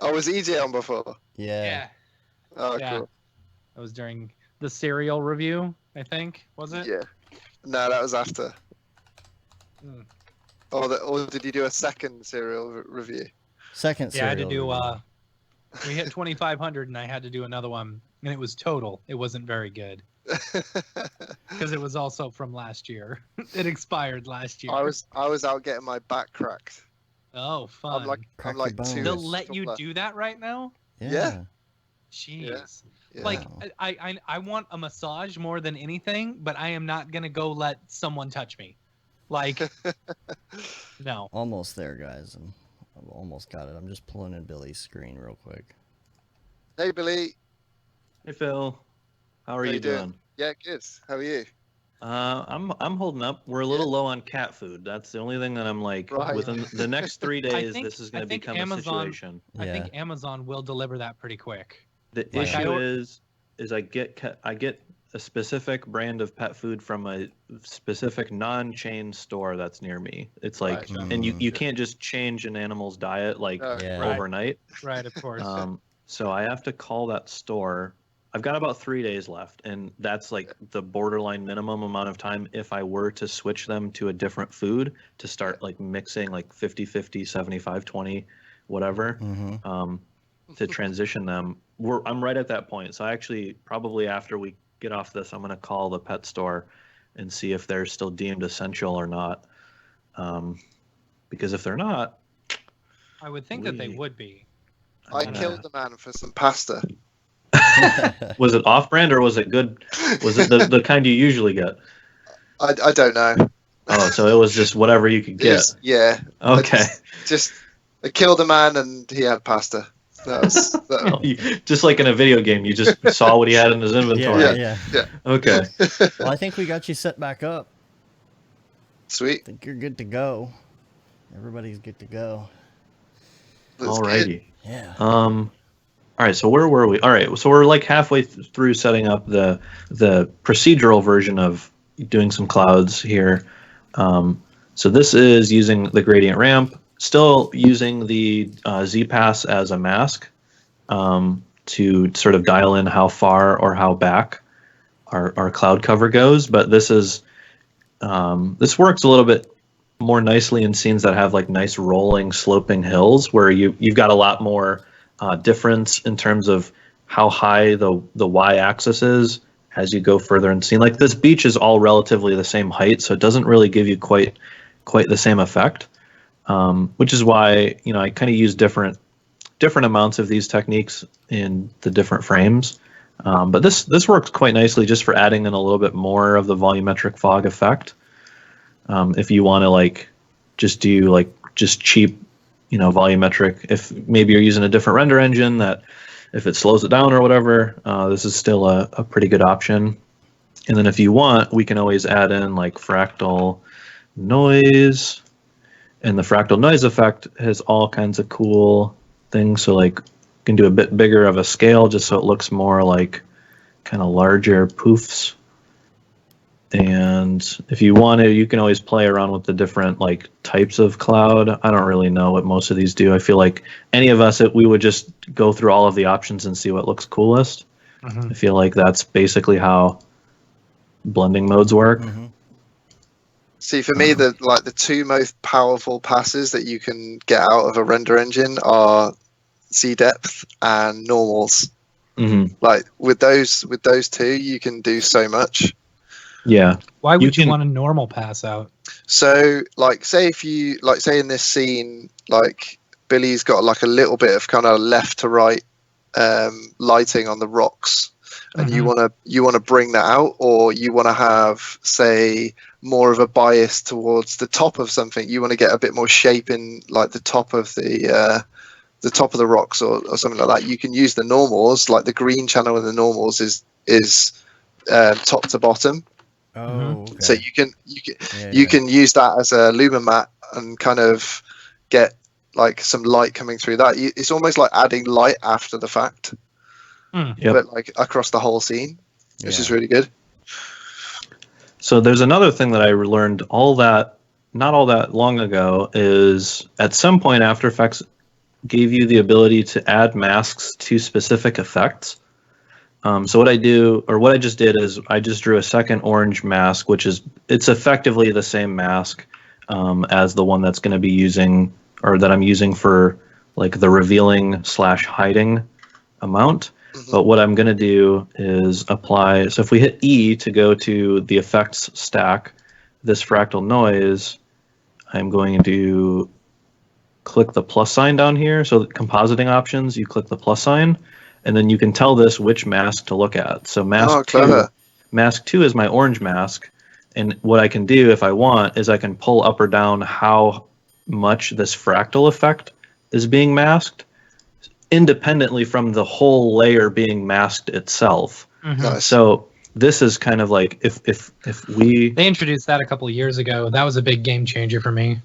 Oh, was EJ on before? Yeah. Oh, Yeah. cool. That was during the serial review, I think. Was it? Yeah. No, that was after. Hmm. Or did you do a second serial review? Second Yeah, I had to serial do. review. We hit 2,500, and I had to do another one, and it was total. It wasn't very good because it was also from last year. It expired last year. I was out getting my back cracked. Oh, fun! Crack I'm your like bones. 2 They'll inches let from you left. do that right now? Yeah. Jeez. Yeah. Like Wow. I want a massage more than anything, but I am not gonna go let someone touch me. Like, no. Almost there, guys. I've almost got it. I'm just pulling in Billy's screen real quick. Hey, Billy. Hey Phil, how are How you you doing? doing? Yeah, good. How are you? I'm holding up. We're a little low on cat food. That's the only thing that I'm like Right. within the next 3 days. think- This is I going to think become Amazon- a situation. I Yeah. think Amazon will deliver that pretty quick. The Like, issue is I get a specific brand of pet food from a specific non-chain store that's near me. It's like, Right. and you can't just change an animal's diet like Yeah. overnight. Right, of course. So I have to call that store. I've got about 3 days left, and that's like the borderline minimum amount of time if I were to switch them to a different food to start like mixing like 50-50, 75-20, whatever, Mm-hmm. to transition them. I'm right at that point. So I actually probably after we get off this, I'm going to call the pet store and see if they're still deemed essential or not. Because if they're not, I would think that they would be. I don't know. killed the man for some pasta. Was it off-brand or was it good? Was it the kind you usually get? I don't know. Oh, so it was just whatever you could It get. was- yeah. Okay. I killed a man and he had pasta. That was. Just like in a video game, you just saw what he had in his inventory. Yeah. Okay. Well, I think we got you set back up. Sweet. I think you're good to go. Everybody's good to go. Alrighty. Yeah. All right. So where were we? All right. So we're like halfway through setting up the procedural version of doing some clouds here. So this is using the gradient ramp, still using the Z-Pass as a mask to sort of dial in how far or how back our cloud cover goes. But this is this works a little bit more nicely in scenes that have like nice rolling sloping hills where you've got a lot more difference in terms of how high the y-axis is as you go further in scene. Like this beach is all relatively the same height, so it doesn't really give you quite the same effect, which is why I kind of use different amounts of these techniques in the different frames. But this works quite nicely just for adding in a little bit more of the volumetric fog effect. If you want to like just do like just cheap, volumetric, if maybe you're using a different render engine that if it slows it down or whatever, this is still a pretty good option. And then if you want, we can always add in like fractal noise, and the fractal noise effect has all kinds of cool things. So like you can do a bit bigger of a scale just so it looks more like kind of larger poofs. And if you want to, you can always play around with the different like types of cloud. I don't really know what most of these do. I feel like any of us, we would just go through all of the options and see what looks coolest. I feel like that's basically how blending modes work. See, for me, the two most powerful passes that you can get out of a render engine are Z depth and normals. Like with those two, you can do so much. Yeah. Why would you want a normal pass out? So, like, say in this scene, like Billy's got like a little bit of kind of left to right lighting on the rocks, and you wanna bring that out, or you wanna have, say, more of a bias towards the top of something. You want to get a bit more shape in like the top of the rocks or something like that. You can use the normals, like the green channel in the normals is top to bottom. Oh, okay. So you can use that as a lumen mat and kind of get like some light coming through that. It's almost like adding light after the fact, but like across the whole scene, which is really good. So there's another thing that I learned not all that long ago is at some point After Effects gave you the ability to add masks to specific effects. So what I just did is I just drew a second orange mask, it's effectively the same mask as the one that's going to be using, or that I'm using for like the revealing / hiding amount. But what I'm going to do is apply, so if we hit E to go to the effects stack, this fractal noise, I'm going to click the plus sign down here. So the compositing options, you click the plus sign, and then you can tell this which mask to look at. So mask two is my orange mask, and what I can do if I want is I can pull up or down how much this fractal effect is being masked, independently from the whole layer being masked itself. So this is kind of like if they introduced that a couple of years ago, that was a big game changer for me.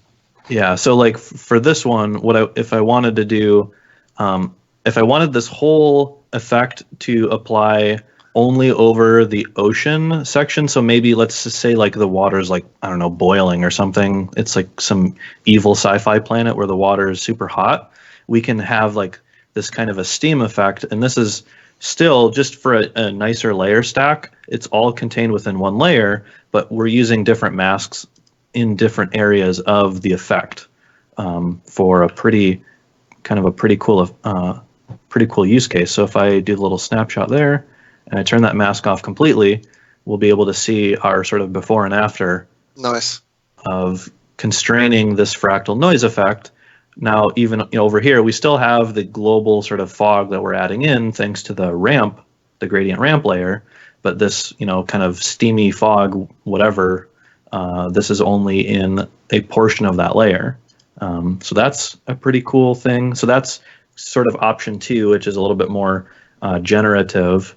Yeah, so like for this one, if I wanted to do, if I wanted this whole effect to apply only over the ocean section, so maybe let's just say like the water's like, I don't know, boiling or something. It's like some evil sci-fi planet where the water is super hot. We can have like this kind of a steam effect, and this is still just for a nicer layer stack. It's all contained within one layer, but we're using different masks in different areas of the effect for a pretty cool use case. So if I do the little snapshot there and I turn that mask off completely, we'll be able to see our sort of before and after of constraining this fractal noise effect. Now, even over here, we still have the global sort of fog that we're adding in thanks to the ramp, the gradient ramp layer, but this kind of steamy fog, whatever, this is only in a portion of that layer. So that's a pretty cool thing. So that's sort of option 2, which is a little bit more generative.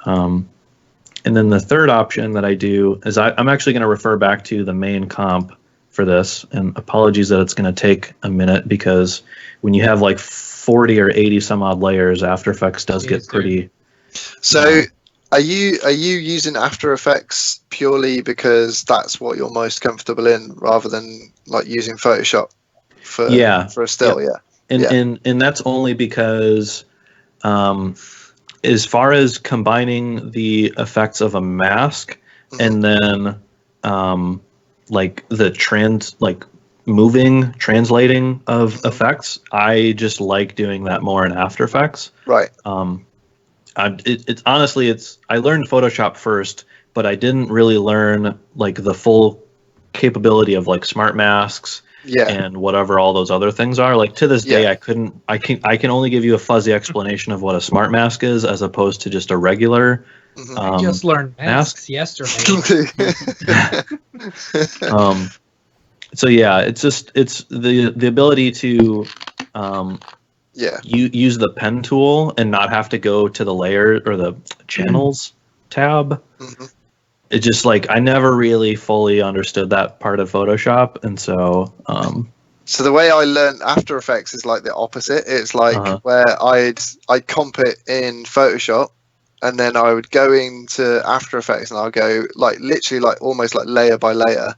And then the third option that I do is I'm actually going to refer back to the main comp for this, and apologies that it's going to take a minute, because when you have like 40 or 80 some odd layers, After Effects does get pretty. So are you using After Effects purely because that's what you're most comfortable in, rather than like using Photoshop for a still? And that's only because as far as combining the effects of a mask and then like the translating of effects, I just like doing that more in After Effects. Right. It's honestly, I learned Photoshop first, but I didn't really learn like the full capability of like smart masks and whatever all those other things are. Like to this day, I can only give you a fuzzy explanation of what a smart mask is, as opposed to just a regular. I just learned masks yesterday. So yeah, it's the ability to use the pen tool and not have to go to the layer or the channels tab. It just like I never really fully understood that part of Photoshop, and so so the way I learned After Effects is like the opposite. It's like where I'd comp it in Photoshop, and then I would go into After Effects and I'll go like literally like almost like layer by layer.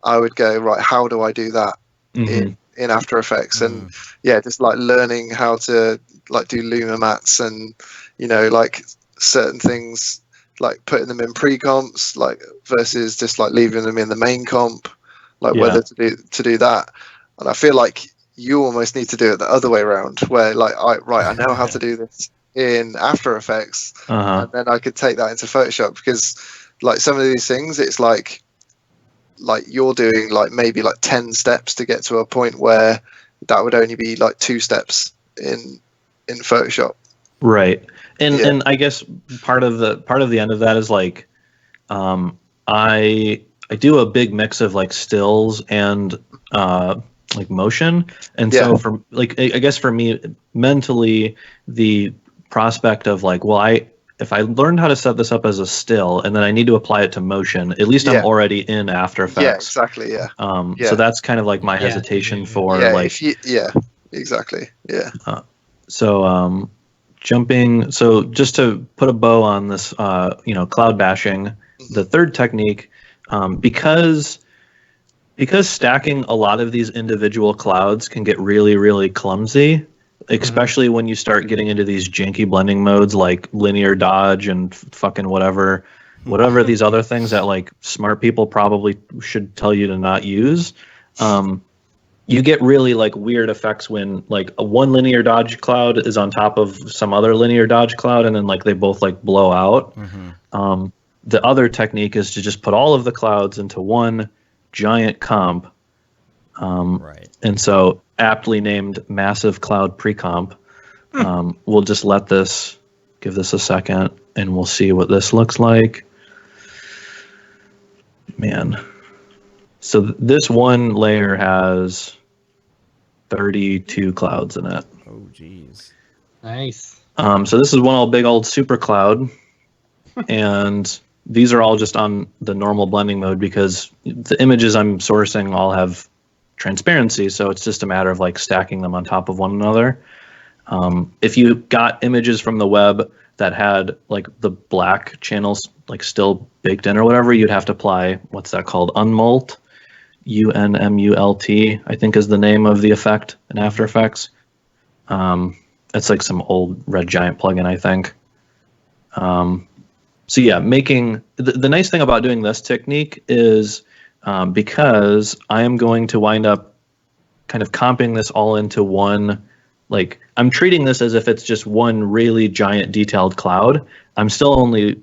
I would go, right, how do I do that in After Effects? And just like learning how to like do luma mats and, you know, like certain things, like putting them in pre-comps, like versus just like leaving them in the main comp, like whether to do that. And I feel like you almost need to do it the other way around, where like I know how to do this in After Effects, and then I could take that into Photoshop, because like some of these things, it's like you're doing like maybe like 10 steps to get to a point where that would only be like 2 steps in Photoshop. Right. And I guess part of the end of that is like I do a big mix of like stills and like motion, and so for like I guess for me mentally, the prospect of like, well, if I learned how to set this up as a still and then I need to apply it to motion, at least I'm already in After Effects. Yeah, exactly. So that's kind of like my hesitation for like exactly. So jumping, so just to put a bow on this cloud bashing, the third technique, because stacking a lot of these individual clouds can get really, really clumsy, especially when you start getting into these janky blending modes like linear dodge and fucking whatever these other things that like smart people probably should tell you to not use. You get really like weird effects when like one linear dodge cloud is on top of some other linear dodge cloud, and then like they both like blow out. The other technique is to just put all of the clouds into one giant comp. And so aptly named Massive Cloud Pre-Comp. We'll just give this a second, and we'll see what this looks like. Man. So this one layer has 32 clouds in it. Oh, geez. Nice. So this is one big old super cloud, and these are all just on the normal blending mode because the images I'm sourcing all have transparency, so it's just a matter of like stacking them on top of one another. If you got images from the web that had like the black channels like still baked in or whatever, you'd have to apply, what's that called? Unmult. UNMULT, I think is the name of the effect in After Effects. It's like some old Red Giant plugin, I think. So yeah, making the nice thing about doing this technique is because I am going to wind up kind of comping this all into one, like I'm treating this as if it's just one really giant detailed cloud. I'm still only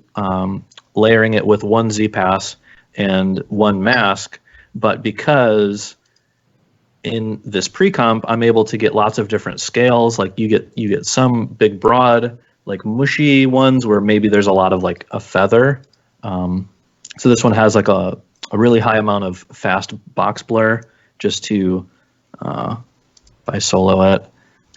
layering it with one Z-pass and one mask, but because in this pre-comp, I'm able to get lots of different scales. Like you get some big broad, like mushy ones where maybe there's a lot of like a feather. So this one has like a really high amount of fast box blur, just to, if I solo it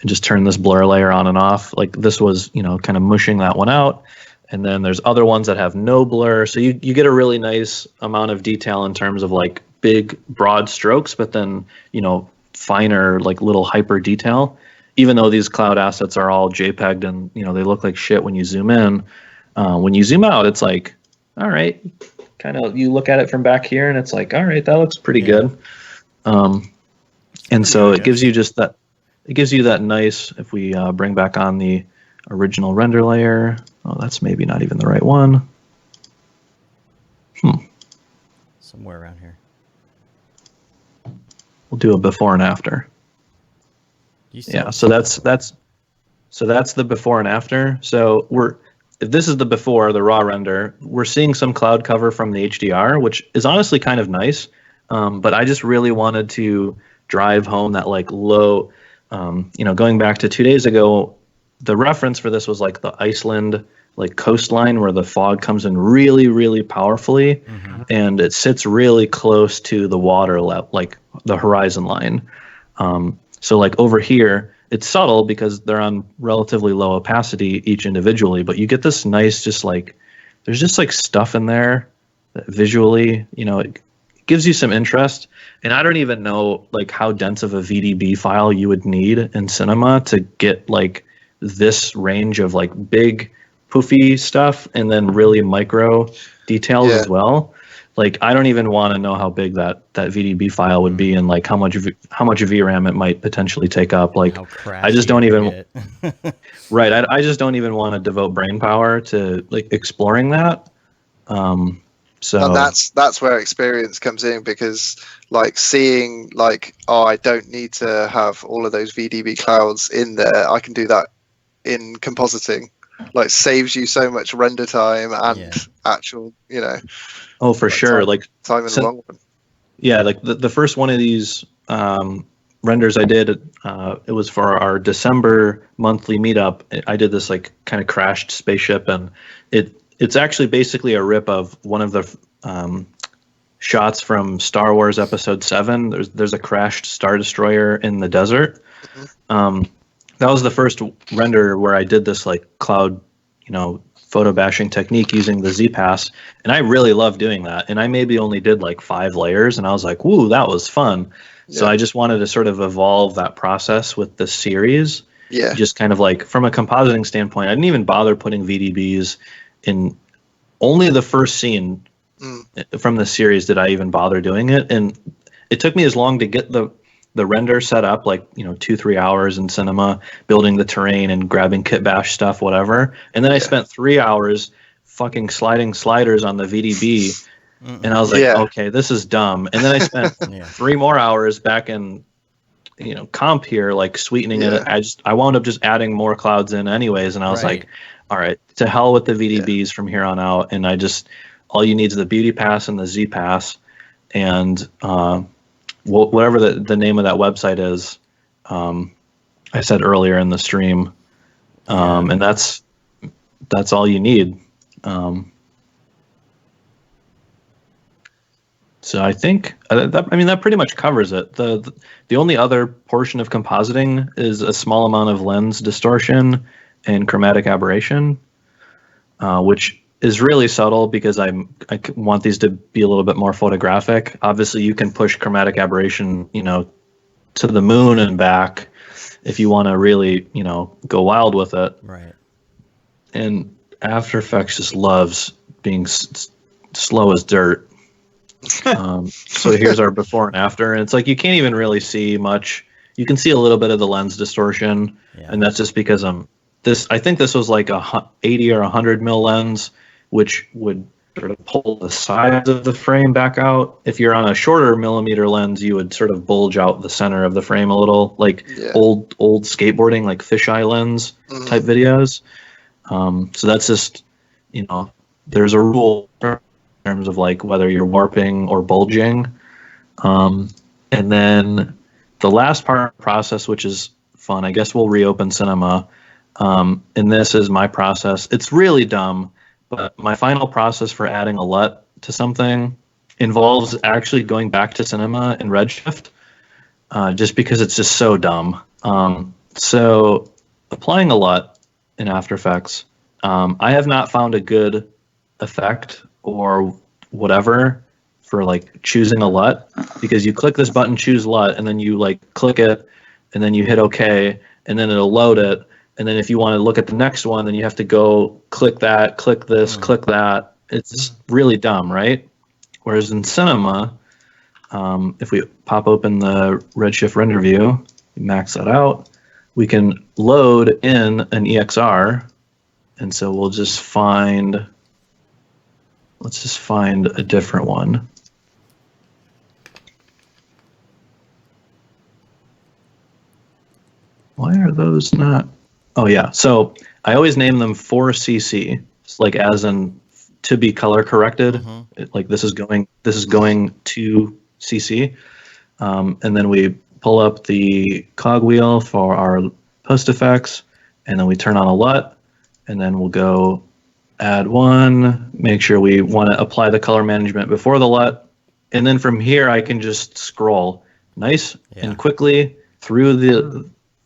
and just turn this blur layer on and off, like this was, kind of mushing that one out. And then there's other ones that have no blur. So you get a really nice amount of detail in terms of like big broad strokes, but then, finer, like little hyper detail, even though these cloud assets are all JPEG'd and, they look like shit when you zoom in. When you zoom out, it's like, all right, kind of, you look at it from back here and it's like, all right, that looks pretty good. And so it gives you that nice, if we bring back on the original render layer. Oh, that's maybe not even the right one. Somewhere around here. We'll do a before and after. Yeah, so that's the before and after. So if this is the before, the raw render, we're seeing some cloud cover from the HDR, which is honestly kind of nice. But I just really wanted to drive home that like low, going back to 2 days ago, the reference for this was like the Iceland like coastline where the fog comes in really, really powerfully, and it sits really close to the water level, like the horizon line. So like over here, it's subtle because they're on relatively low opacity each individually, but you get this nice, just like, there's just like stuff in there that visually, you know, it gives you some interest. And I don't even know like how dense of a VDB file you would need in Cinema to get like this range of like big poofy stuff and then really micro details as well. Like I don't even want to know how big that VDB file would be and like how much VRAM it might potentially take up. Like I just don't even right. I just don't even want to devote brain power to like exploring that. So and that's where experience comes in, because like seeing like, oh, I don't need to have all of those VDB clouds in there. I can do that in compositing. Like saves you so much render time and actual, you know. Oh, for sure. Like time in the long run. Yeah, like the first one of these renders I did, it was for our December monthly meetup. I did this like kind of crashed spaceship, and it's actually basically a rip of one of the shots from Star Wars Episode 7. There's a crashed Star Destroyer in the desert. That was the first render where I did this like cloud, you know, photo bashing technique using the Z-Pass, and I really love doing that. And I maybe only did like 5 layers, and I was like, "Woo, that was fun!" So I just wanted to sort of evolve that process with the series. Yeah. Just kind of like from a compositing standpoint, I didn't even bother putting VDBs in. Only the first scene from the series did I even bother doing it, and it took me as long to get the render set up, like, you know, 2-3 hours in Cinema, building the terrain and grabbing kit bash stuff, whatever. And then I spent 3 hours fucking sliding sliders on the VDB, and I was like, okay, this is dumb. And then I spent 3 more hours back in, you know, comp here, like sweetening it. I wound up just adding more clouds in anyways, and I was like, all right, to hell with the VDBs from here on out. And I just, all you need is the Beauty Pass and the Z Pass, and whatever the name of that website is, I said earlier in the stream, and that's all you need. So I think that pretty much covers it. The only other portion of compositing is a small amount of lens distortion and chromatic aberration, which is really subtle because I want these to be a little bit more photographic. Obviously, you can push chromatic aberration, you know, to the moon and back if you want to really, you know, go wild with it. Right. And After Effects just loves being slow as dirt. So here's our before and after, and it's like you can't even really see much. You can see a little bit of the lens distortion, and that's just because I think this was like a 80 or 100 mil lens, which would sort of pull the sides of the frame back out. If you're on a shorter millimeter lens, you would sort of bulge out the center of the frame a little, like old skateboarding, like fisheye lens type videos. So that's just, you know, there's a rule in terms of like whether you're warping or bulging. And then the last part of the process, which is fun, I guess we'll reopen Cinema. And this is my process. It's really dumb, but my final process for adding a LUT to something involves actually going back to Cinema in Redshift, just because it's just so dumb. So applying a LUT in After Effects, I have not found a good effect or whatever for like choosing a LUT, because you click this button, choose LUT, and then you like click it, and then you hit OK, and then it'll load it. And then if you want to look at the next one, then you have to go click that, click this, click that. It's really dumb, right? Whereas in Cinema, if we pop open the Redshift render view, max that out, we can load in an EXR. And so we'll just find, let's just find a different one. Why are those not? Oh yeah, so I always name them for CC, it's like as in to be color corrected. Like this is going to CC, and then we pull up the cogwheel for our post effects, and then we turn on a LUT, and then we'll go add one, make sure we want to apply the color management before the LUT, and then from here I can just scroll nice and quickly through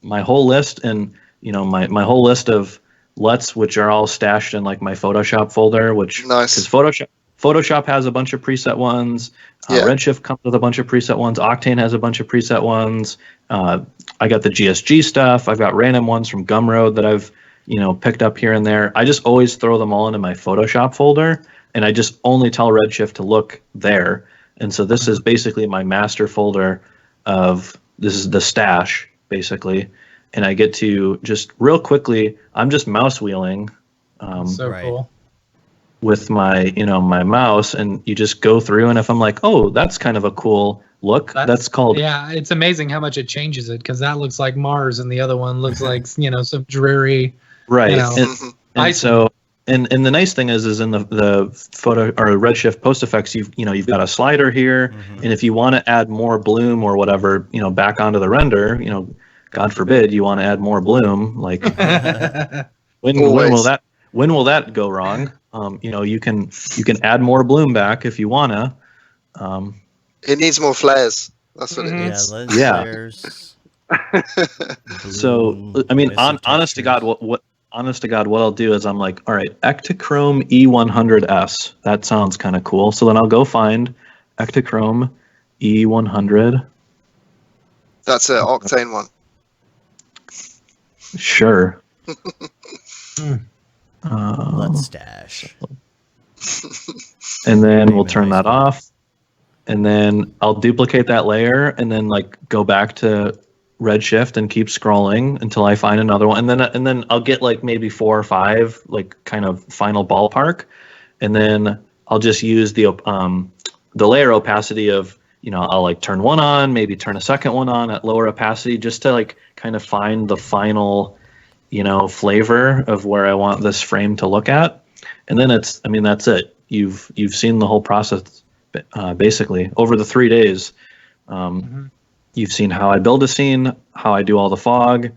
my whole list, and my whole list of LUTs, which are all stashed in like my Photoshop folder, which nice. because Photoshop has a bunch of preset ones. Redshift comes with a bunch of preset ones. Octane has a bunch of preset ones. I got the GSG stuff. I've got random ones from Gumroad that I've picked up here and there. I just always throw them all into my Photoshop folder, and I just only tell Redshift to look there. And so this is basically my master folder this is the stash basically, and I get to just real quickly. I'm just mouse wheeling. Cool. With my my mouse, and you just go through, and if I'm like, oh, that's kind of a cool look, that's called. Yeah, it's amazing how much it changes it, because that looks like Mars and the other one looks like some dreary. Right. And so and the nice thing is in the photo or Redshift post effects, you've got a slider here, and if you want to add more bloom or whatever back onto the render, God forbid you want to add more bloom, like when will that go wrong? You can add more bloom back if you wanna. It needs more flares. That's what it needs. Yeah. Flares. So I mean, honest to God, what I'll do is I'm like, all right, Ektachrome E100S. That sounds kind of cool. So then I'll go find Ektachrome E100. That's an Octane one. Sure. Let's stash. And then we'll turn that off, and then I'll duplicate that layer, and then like go back to Redshift and keep scrolling until I find another one, and then I'll get like maybe 4 or 5 like kind of final ballpark, and then I'll just use the layer opacity of I'll like turn one on, maybe turn a second one on at lower opacity, just to like kind of find the final flavor of where I want this frame to look at. And then that's it. You've seen the whole process basically over the 3 days. You've seen how I build a scene, how I do all the fog,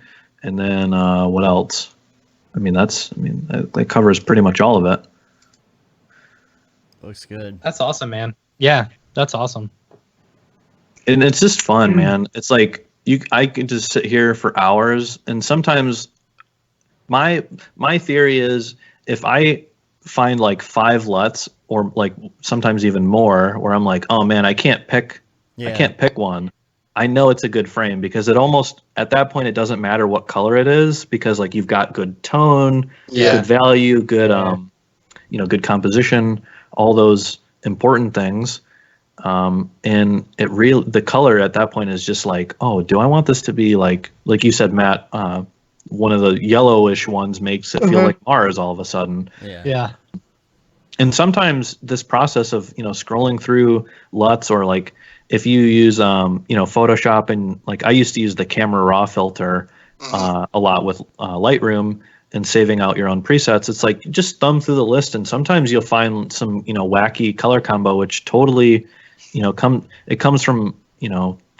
and then what else? That covers pretty much all of it. Looks good. That's awesome, man. Yeah, that's awesome. And it's just fun, man. It's like I can just sit here for hours, and sometimes my theory is if I find like 5 LUTs or like sometimes even more, where I'm like, oh man, I can't pick one. I know it's a good frame, because it almost at that point it doesn't matter what color it is, because like you've got good tone, good value, good good composition, all those important things. And the color at that point is just like, oh, do I want this to be like you said, Matt, one of the yellowish ones makes it feel like Mars all of a sudden. Yeah. And sometimes this process of scrolling through LUTs, or like if you use Photoshop, and like I used to use the camera raw filter a lot with Lightroom, and saving out your own presets. It's like just thumb through the list, and sometimes you'll find some wacky color combo which totally comes from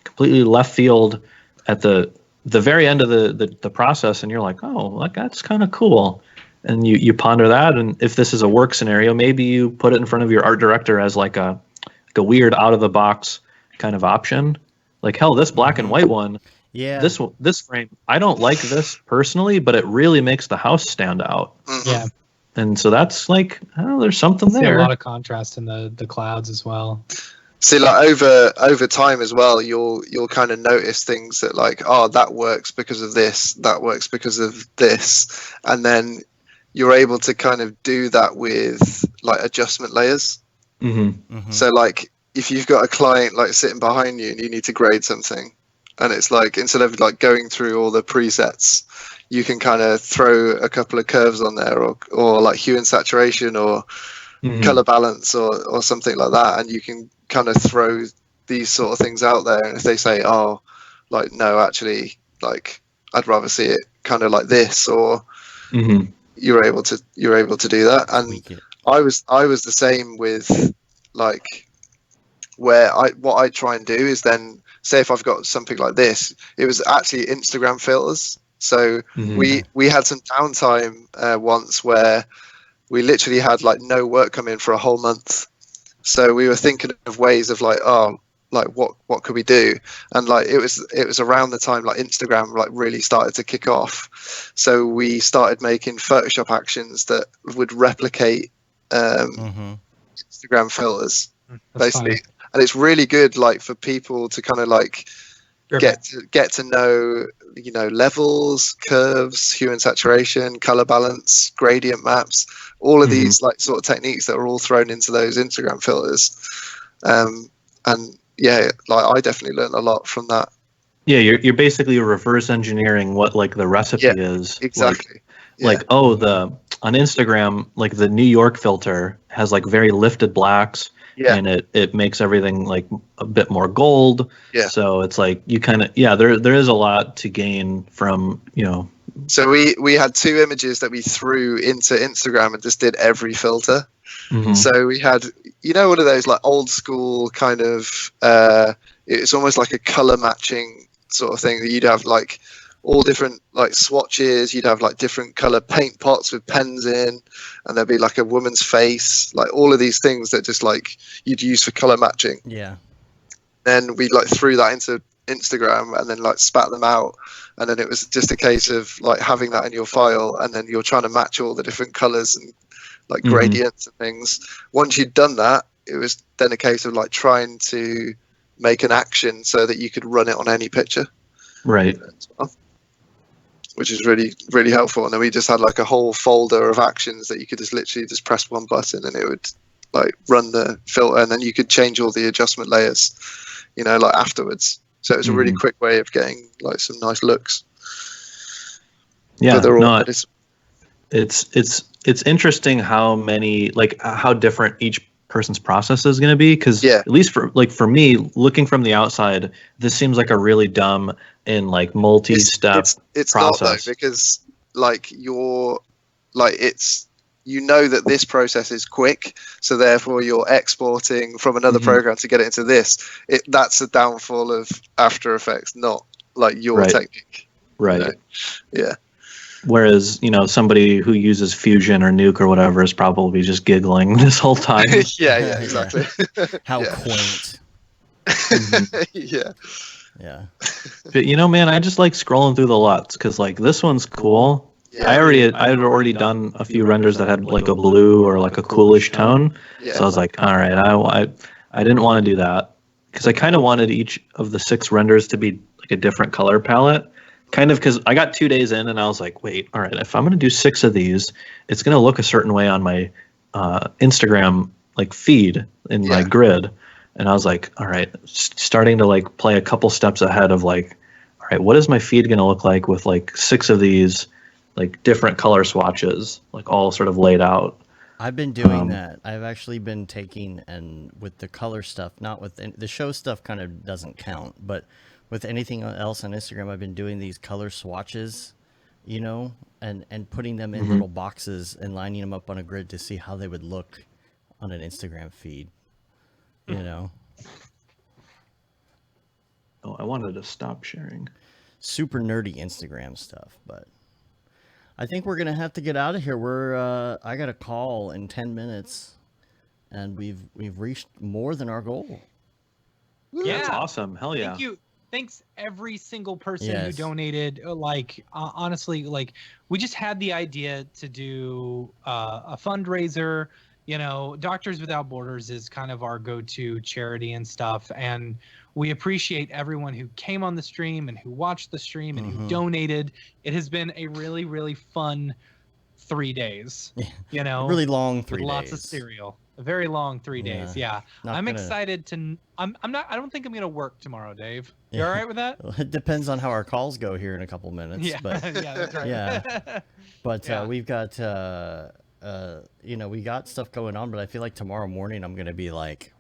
completely left field at the very end of the process, and you're like, oh, like that's kind of cool. And you ponder that, and if this is a work scenario, maybe you put it in front of your art director as like a weird out of the box kind of option. Like, hell, this black and white one, this frame, I don't like this personally, but it really makes the house stand out. Yeah. And so that's like, oh, there's something there. A lot of contrast in the clouds as well. See, like over time as well, you'll kind of notice things that like, oh, that works because of this, that works because of this, and then you're able to kind of do that with like adjustment layers. So like if you've got a client like sitting behind you and you need to grade something, and it's like instead of like going through all the presets, you can kind of throw a couple of curves on there, or like hue and saturation, or color balance, or something like that, and you can kind of throw these sort of things out there. And if they say, oh, like no, actually, like I'd rather see it kind of like this, or you're able to do that. And I was the same with like where what I try and do is then say if I've got something like this, it was actually Instagram filters. So we had some downtime once where we literally had like no work come in for a whole month. So we were thinking of ways of like, oh, like what could we do, and like it was around the time like Instagram like really started to kick off, so we started making Photoshop actions that would replicate Instagram filters. That's basically funny. And it's really good like for people to kind of like get to know, you know, levels, curves, hue and saturation, color balance, gradient maps, all of these like sort of techniques that are all thrown into those Instagram filters. And yeah, like I definitely learned a lot from that. Yeah, you're basically reverse engineering what like the recipe is. Exactly. Like on Instagram, like the New York filter has like very lifted blacks. Yeah. And it makes everything like a bit more gold. Yeah. So it's like you kind of there is a lot to gain from, you know. So we had 2 images that we threw into Instagram and just did every filter. So we had, you know, one of those like old school kind of it's almost like a color matching sort of thing that you'd have like all different like swatches, you'd have like different color paint pots with pens in, and there'd be like a woman's face, like all of these things that just like you'd use for color matching. Yeah. Then we like threw that into Instagram and then like spat them out, and then it was just a case of like having that in your file, and then you're trying to match all the different colors and like gradients and things. Once you'd done that, it was then a case of like trying to make an action so that you could run it on any picture. Right. Which is really, really helpful. And then we just had like a whole folder of actions that you could just literally just press one button and it would like run the filter, and then you could change all the adjustment layers, you know, like afterwards. So it was a really quick way of getting like some nice looks. Yeah, it's interesting how many, like how different each person's process is going to be, because at least for me, looking from the outside, this seems like a really dumb and like multi-step it's process. not though, because like you're like you know that this process is quick, so therefore you're exporting from another program to get it into this. That's the downfall of After Effects, not like your technique. Right. You know? Yeah. Whereas, you know, somebody who uses Fusion or Nuke or whatever is probably just giggling this whole time. yeah, exactly. How quaint. Yeah. Yeah. But you know, man, I just like scrolling through the LUTs because like this one's cool. Yeah, I had already done a few renders that had like a blue or like a coolish tone. Yeah. So I was like, all right, I didn't want to do that because I kind of wanted each of the 6 renders to be like a different color palette. Kind of because I got 2 days in and I was like, wait, all right, if I'm going to do 6 of these, it's going to look a certain way on my Instagram like feed in my grid. And I was like, all right, starting to like play a couple steps ahead of like, all right, what is my feed going to look like with like 6 of these like different color swatches, like all sort of laid out. I've been doing that. I've actually been taking, and with the color stuff, not with the show stuff kind of doesn't count, but with anything else on Instagram, I've been doing these color swatches, you know, and putting them in little boxes and lining them up on a grid to see how they would look on an Instagram feed, you know. Oh, I wanted to stop sharing. Super nerdy Instagram stuff, but I think we're gonna have to get out of here. I got a call in 10 minutes, and we've reached more than our goal. Yeah, that's awesome. Hell yeah! Thank you. Thanks every single person who donated. Like honestly, like we just had the idea to do a fundraiser. You know, Doctors Without Borders is kind of our go-to charity and stuff, and we appreciate everyone who came on the stream and who watched the stream and who donated. It has been a really, really fun 3 days. You know, really long 3 days. Lots of cereal. A very long 3 days. Yeah, I'm excited to. I don't think I'm gonna work tomorrow, Dave. You all right with that? It depends on how our calls go here in a couple minutes. Yeah, but yeah, that's right. Yeah, but we've got you know, we got stuff going on, but I feel like tomorrow morning I'm gonna be like,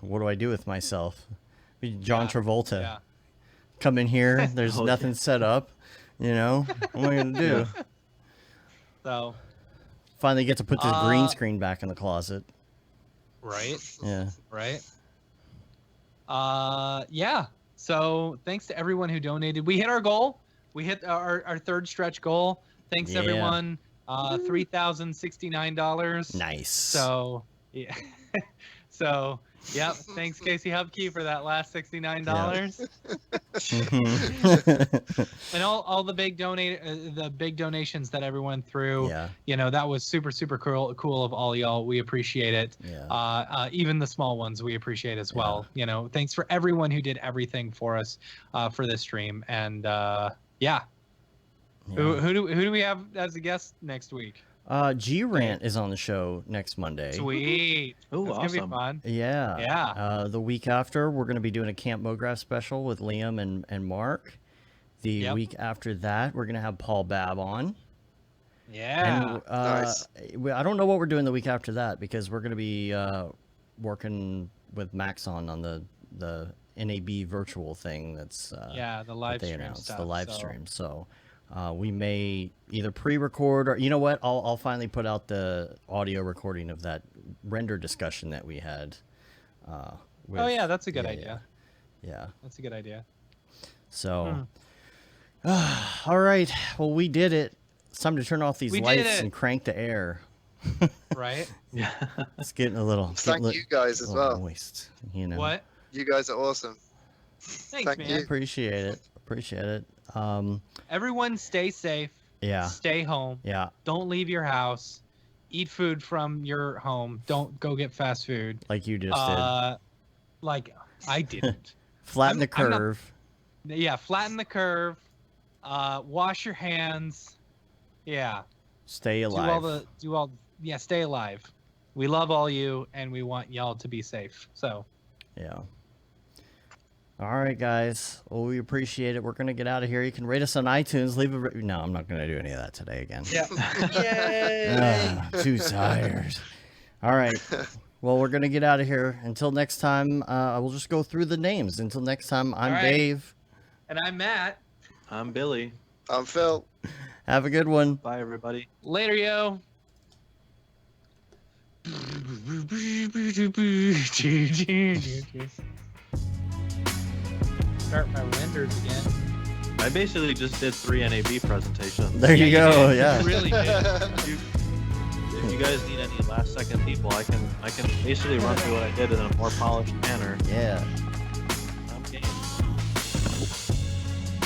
what do I do with myself? Be John Travolta. Yeah. Come in here. There's nothing set up. You know, what am I gonna do? So. Finally get to put this green screen back in the closet. Right. Yeah. Right. Yeah. So thanks to everyone who donated. We hit our goal. We hit our third stretch goal. Thanks everyone. $3,069. Nice. So yeah. So Yep. Thanks, Casey Hubkey, for that last $69. And all the big donations that everyone threw. Yeah. You know, that was super cool of all y'all. We appreciate it. Yeah. Even the small ones we appreciate as well. You know, thanks for everyone who did everything for us for this stream. And yeah. Who do we have as a guest next week? G-Rant is on the show next Monday. Sweet. Oh, That's awesome. gonna be fun. Yeah. Yeah. The week after, we're going to be doing a Camp Mograph special with Liam and Mark. The week after that, we're going to have Paul Babb on. Yeah. And, Nice. I don't know what we're doing the week after that because we're going to be working with Maxon on the NAB virtual thing that's the live that they stream announced, stuff, the live so. stream. So we may either pre-record or, you know what, I'll finally put out the audio recording of that render discussion that we had. Oh yeah, that's a good idea. Yeah. That's a good idea. So, all right. Well, we did it. It's time to turn off these lights and crank the air. Right? Yeah. It's getting a little. Thank you guys as well. Moist, you know. What? You guys are awesome. Thanks, Thank man. you. Appreciate it. Appreciate it. Everyone stay safe. Yeah. Stay home. Yeah. Don't leave your house. Eat food from your home. Don't go get fast food. Like you just did. Like I didn't. Flatten the curve. Yeah, flatten the curve. Wash your hands. Yeah. Stay alive. Stay alive. We love all you and we want y'all to be safe. So yeah. All right, guys. Well, we appreciate it. We're going to get out of here. You can rate us on iTunes. Leave a No, I'm not going to do any of that today again. Yeah. Yay! Too tired. All right. Well, we're going to get out of here. Until next time, we'll just go through the names. Until next time, I'm Dave. And I'm Matt. I'm Billy. I'm Phil. Have a good one. Bye, everybody. Later, yo. Start my renders again. I basically just did 3 NAB presentations. There you go. Yeah. You really did. If you guys need any last second people, I can basically run through what I did in a more polished manner. Yeah.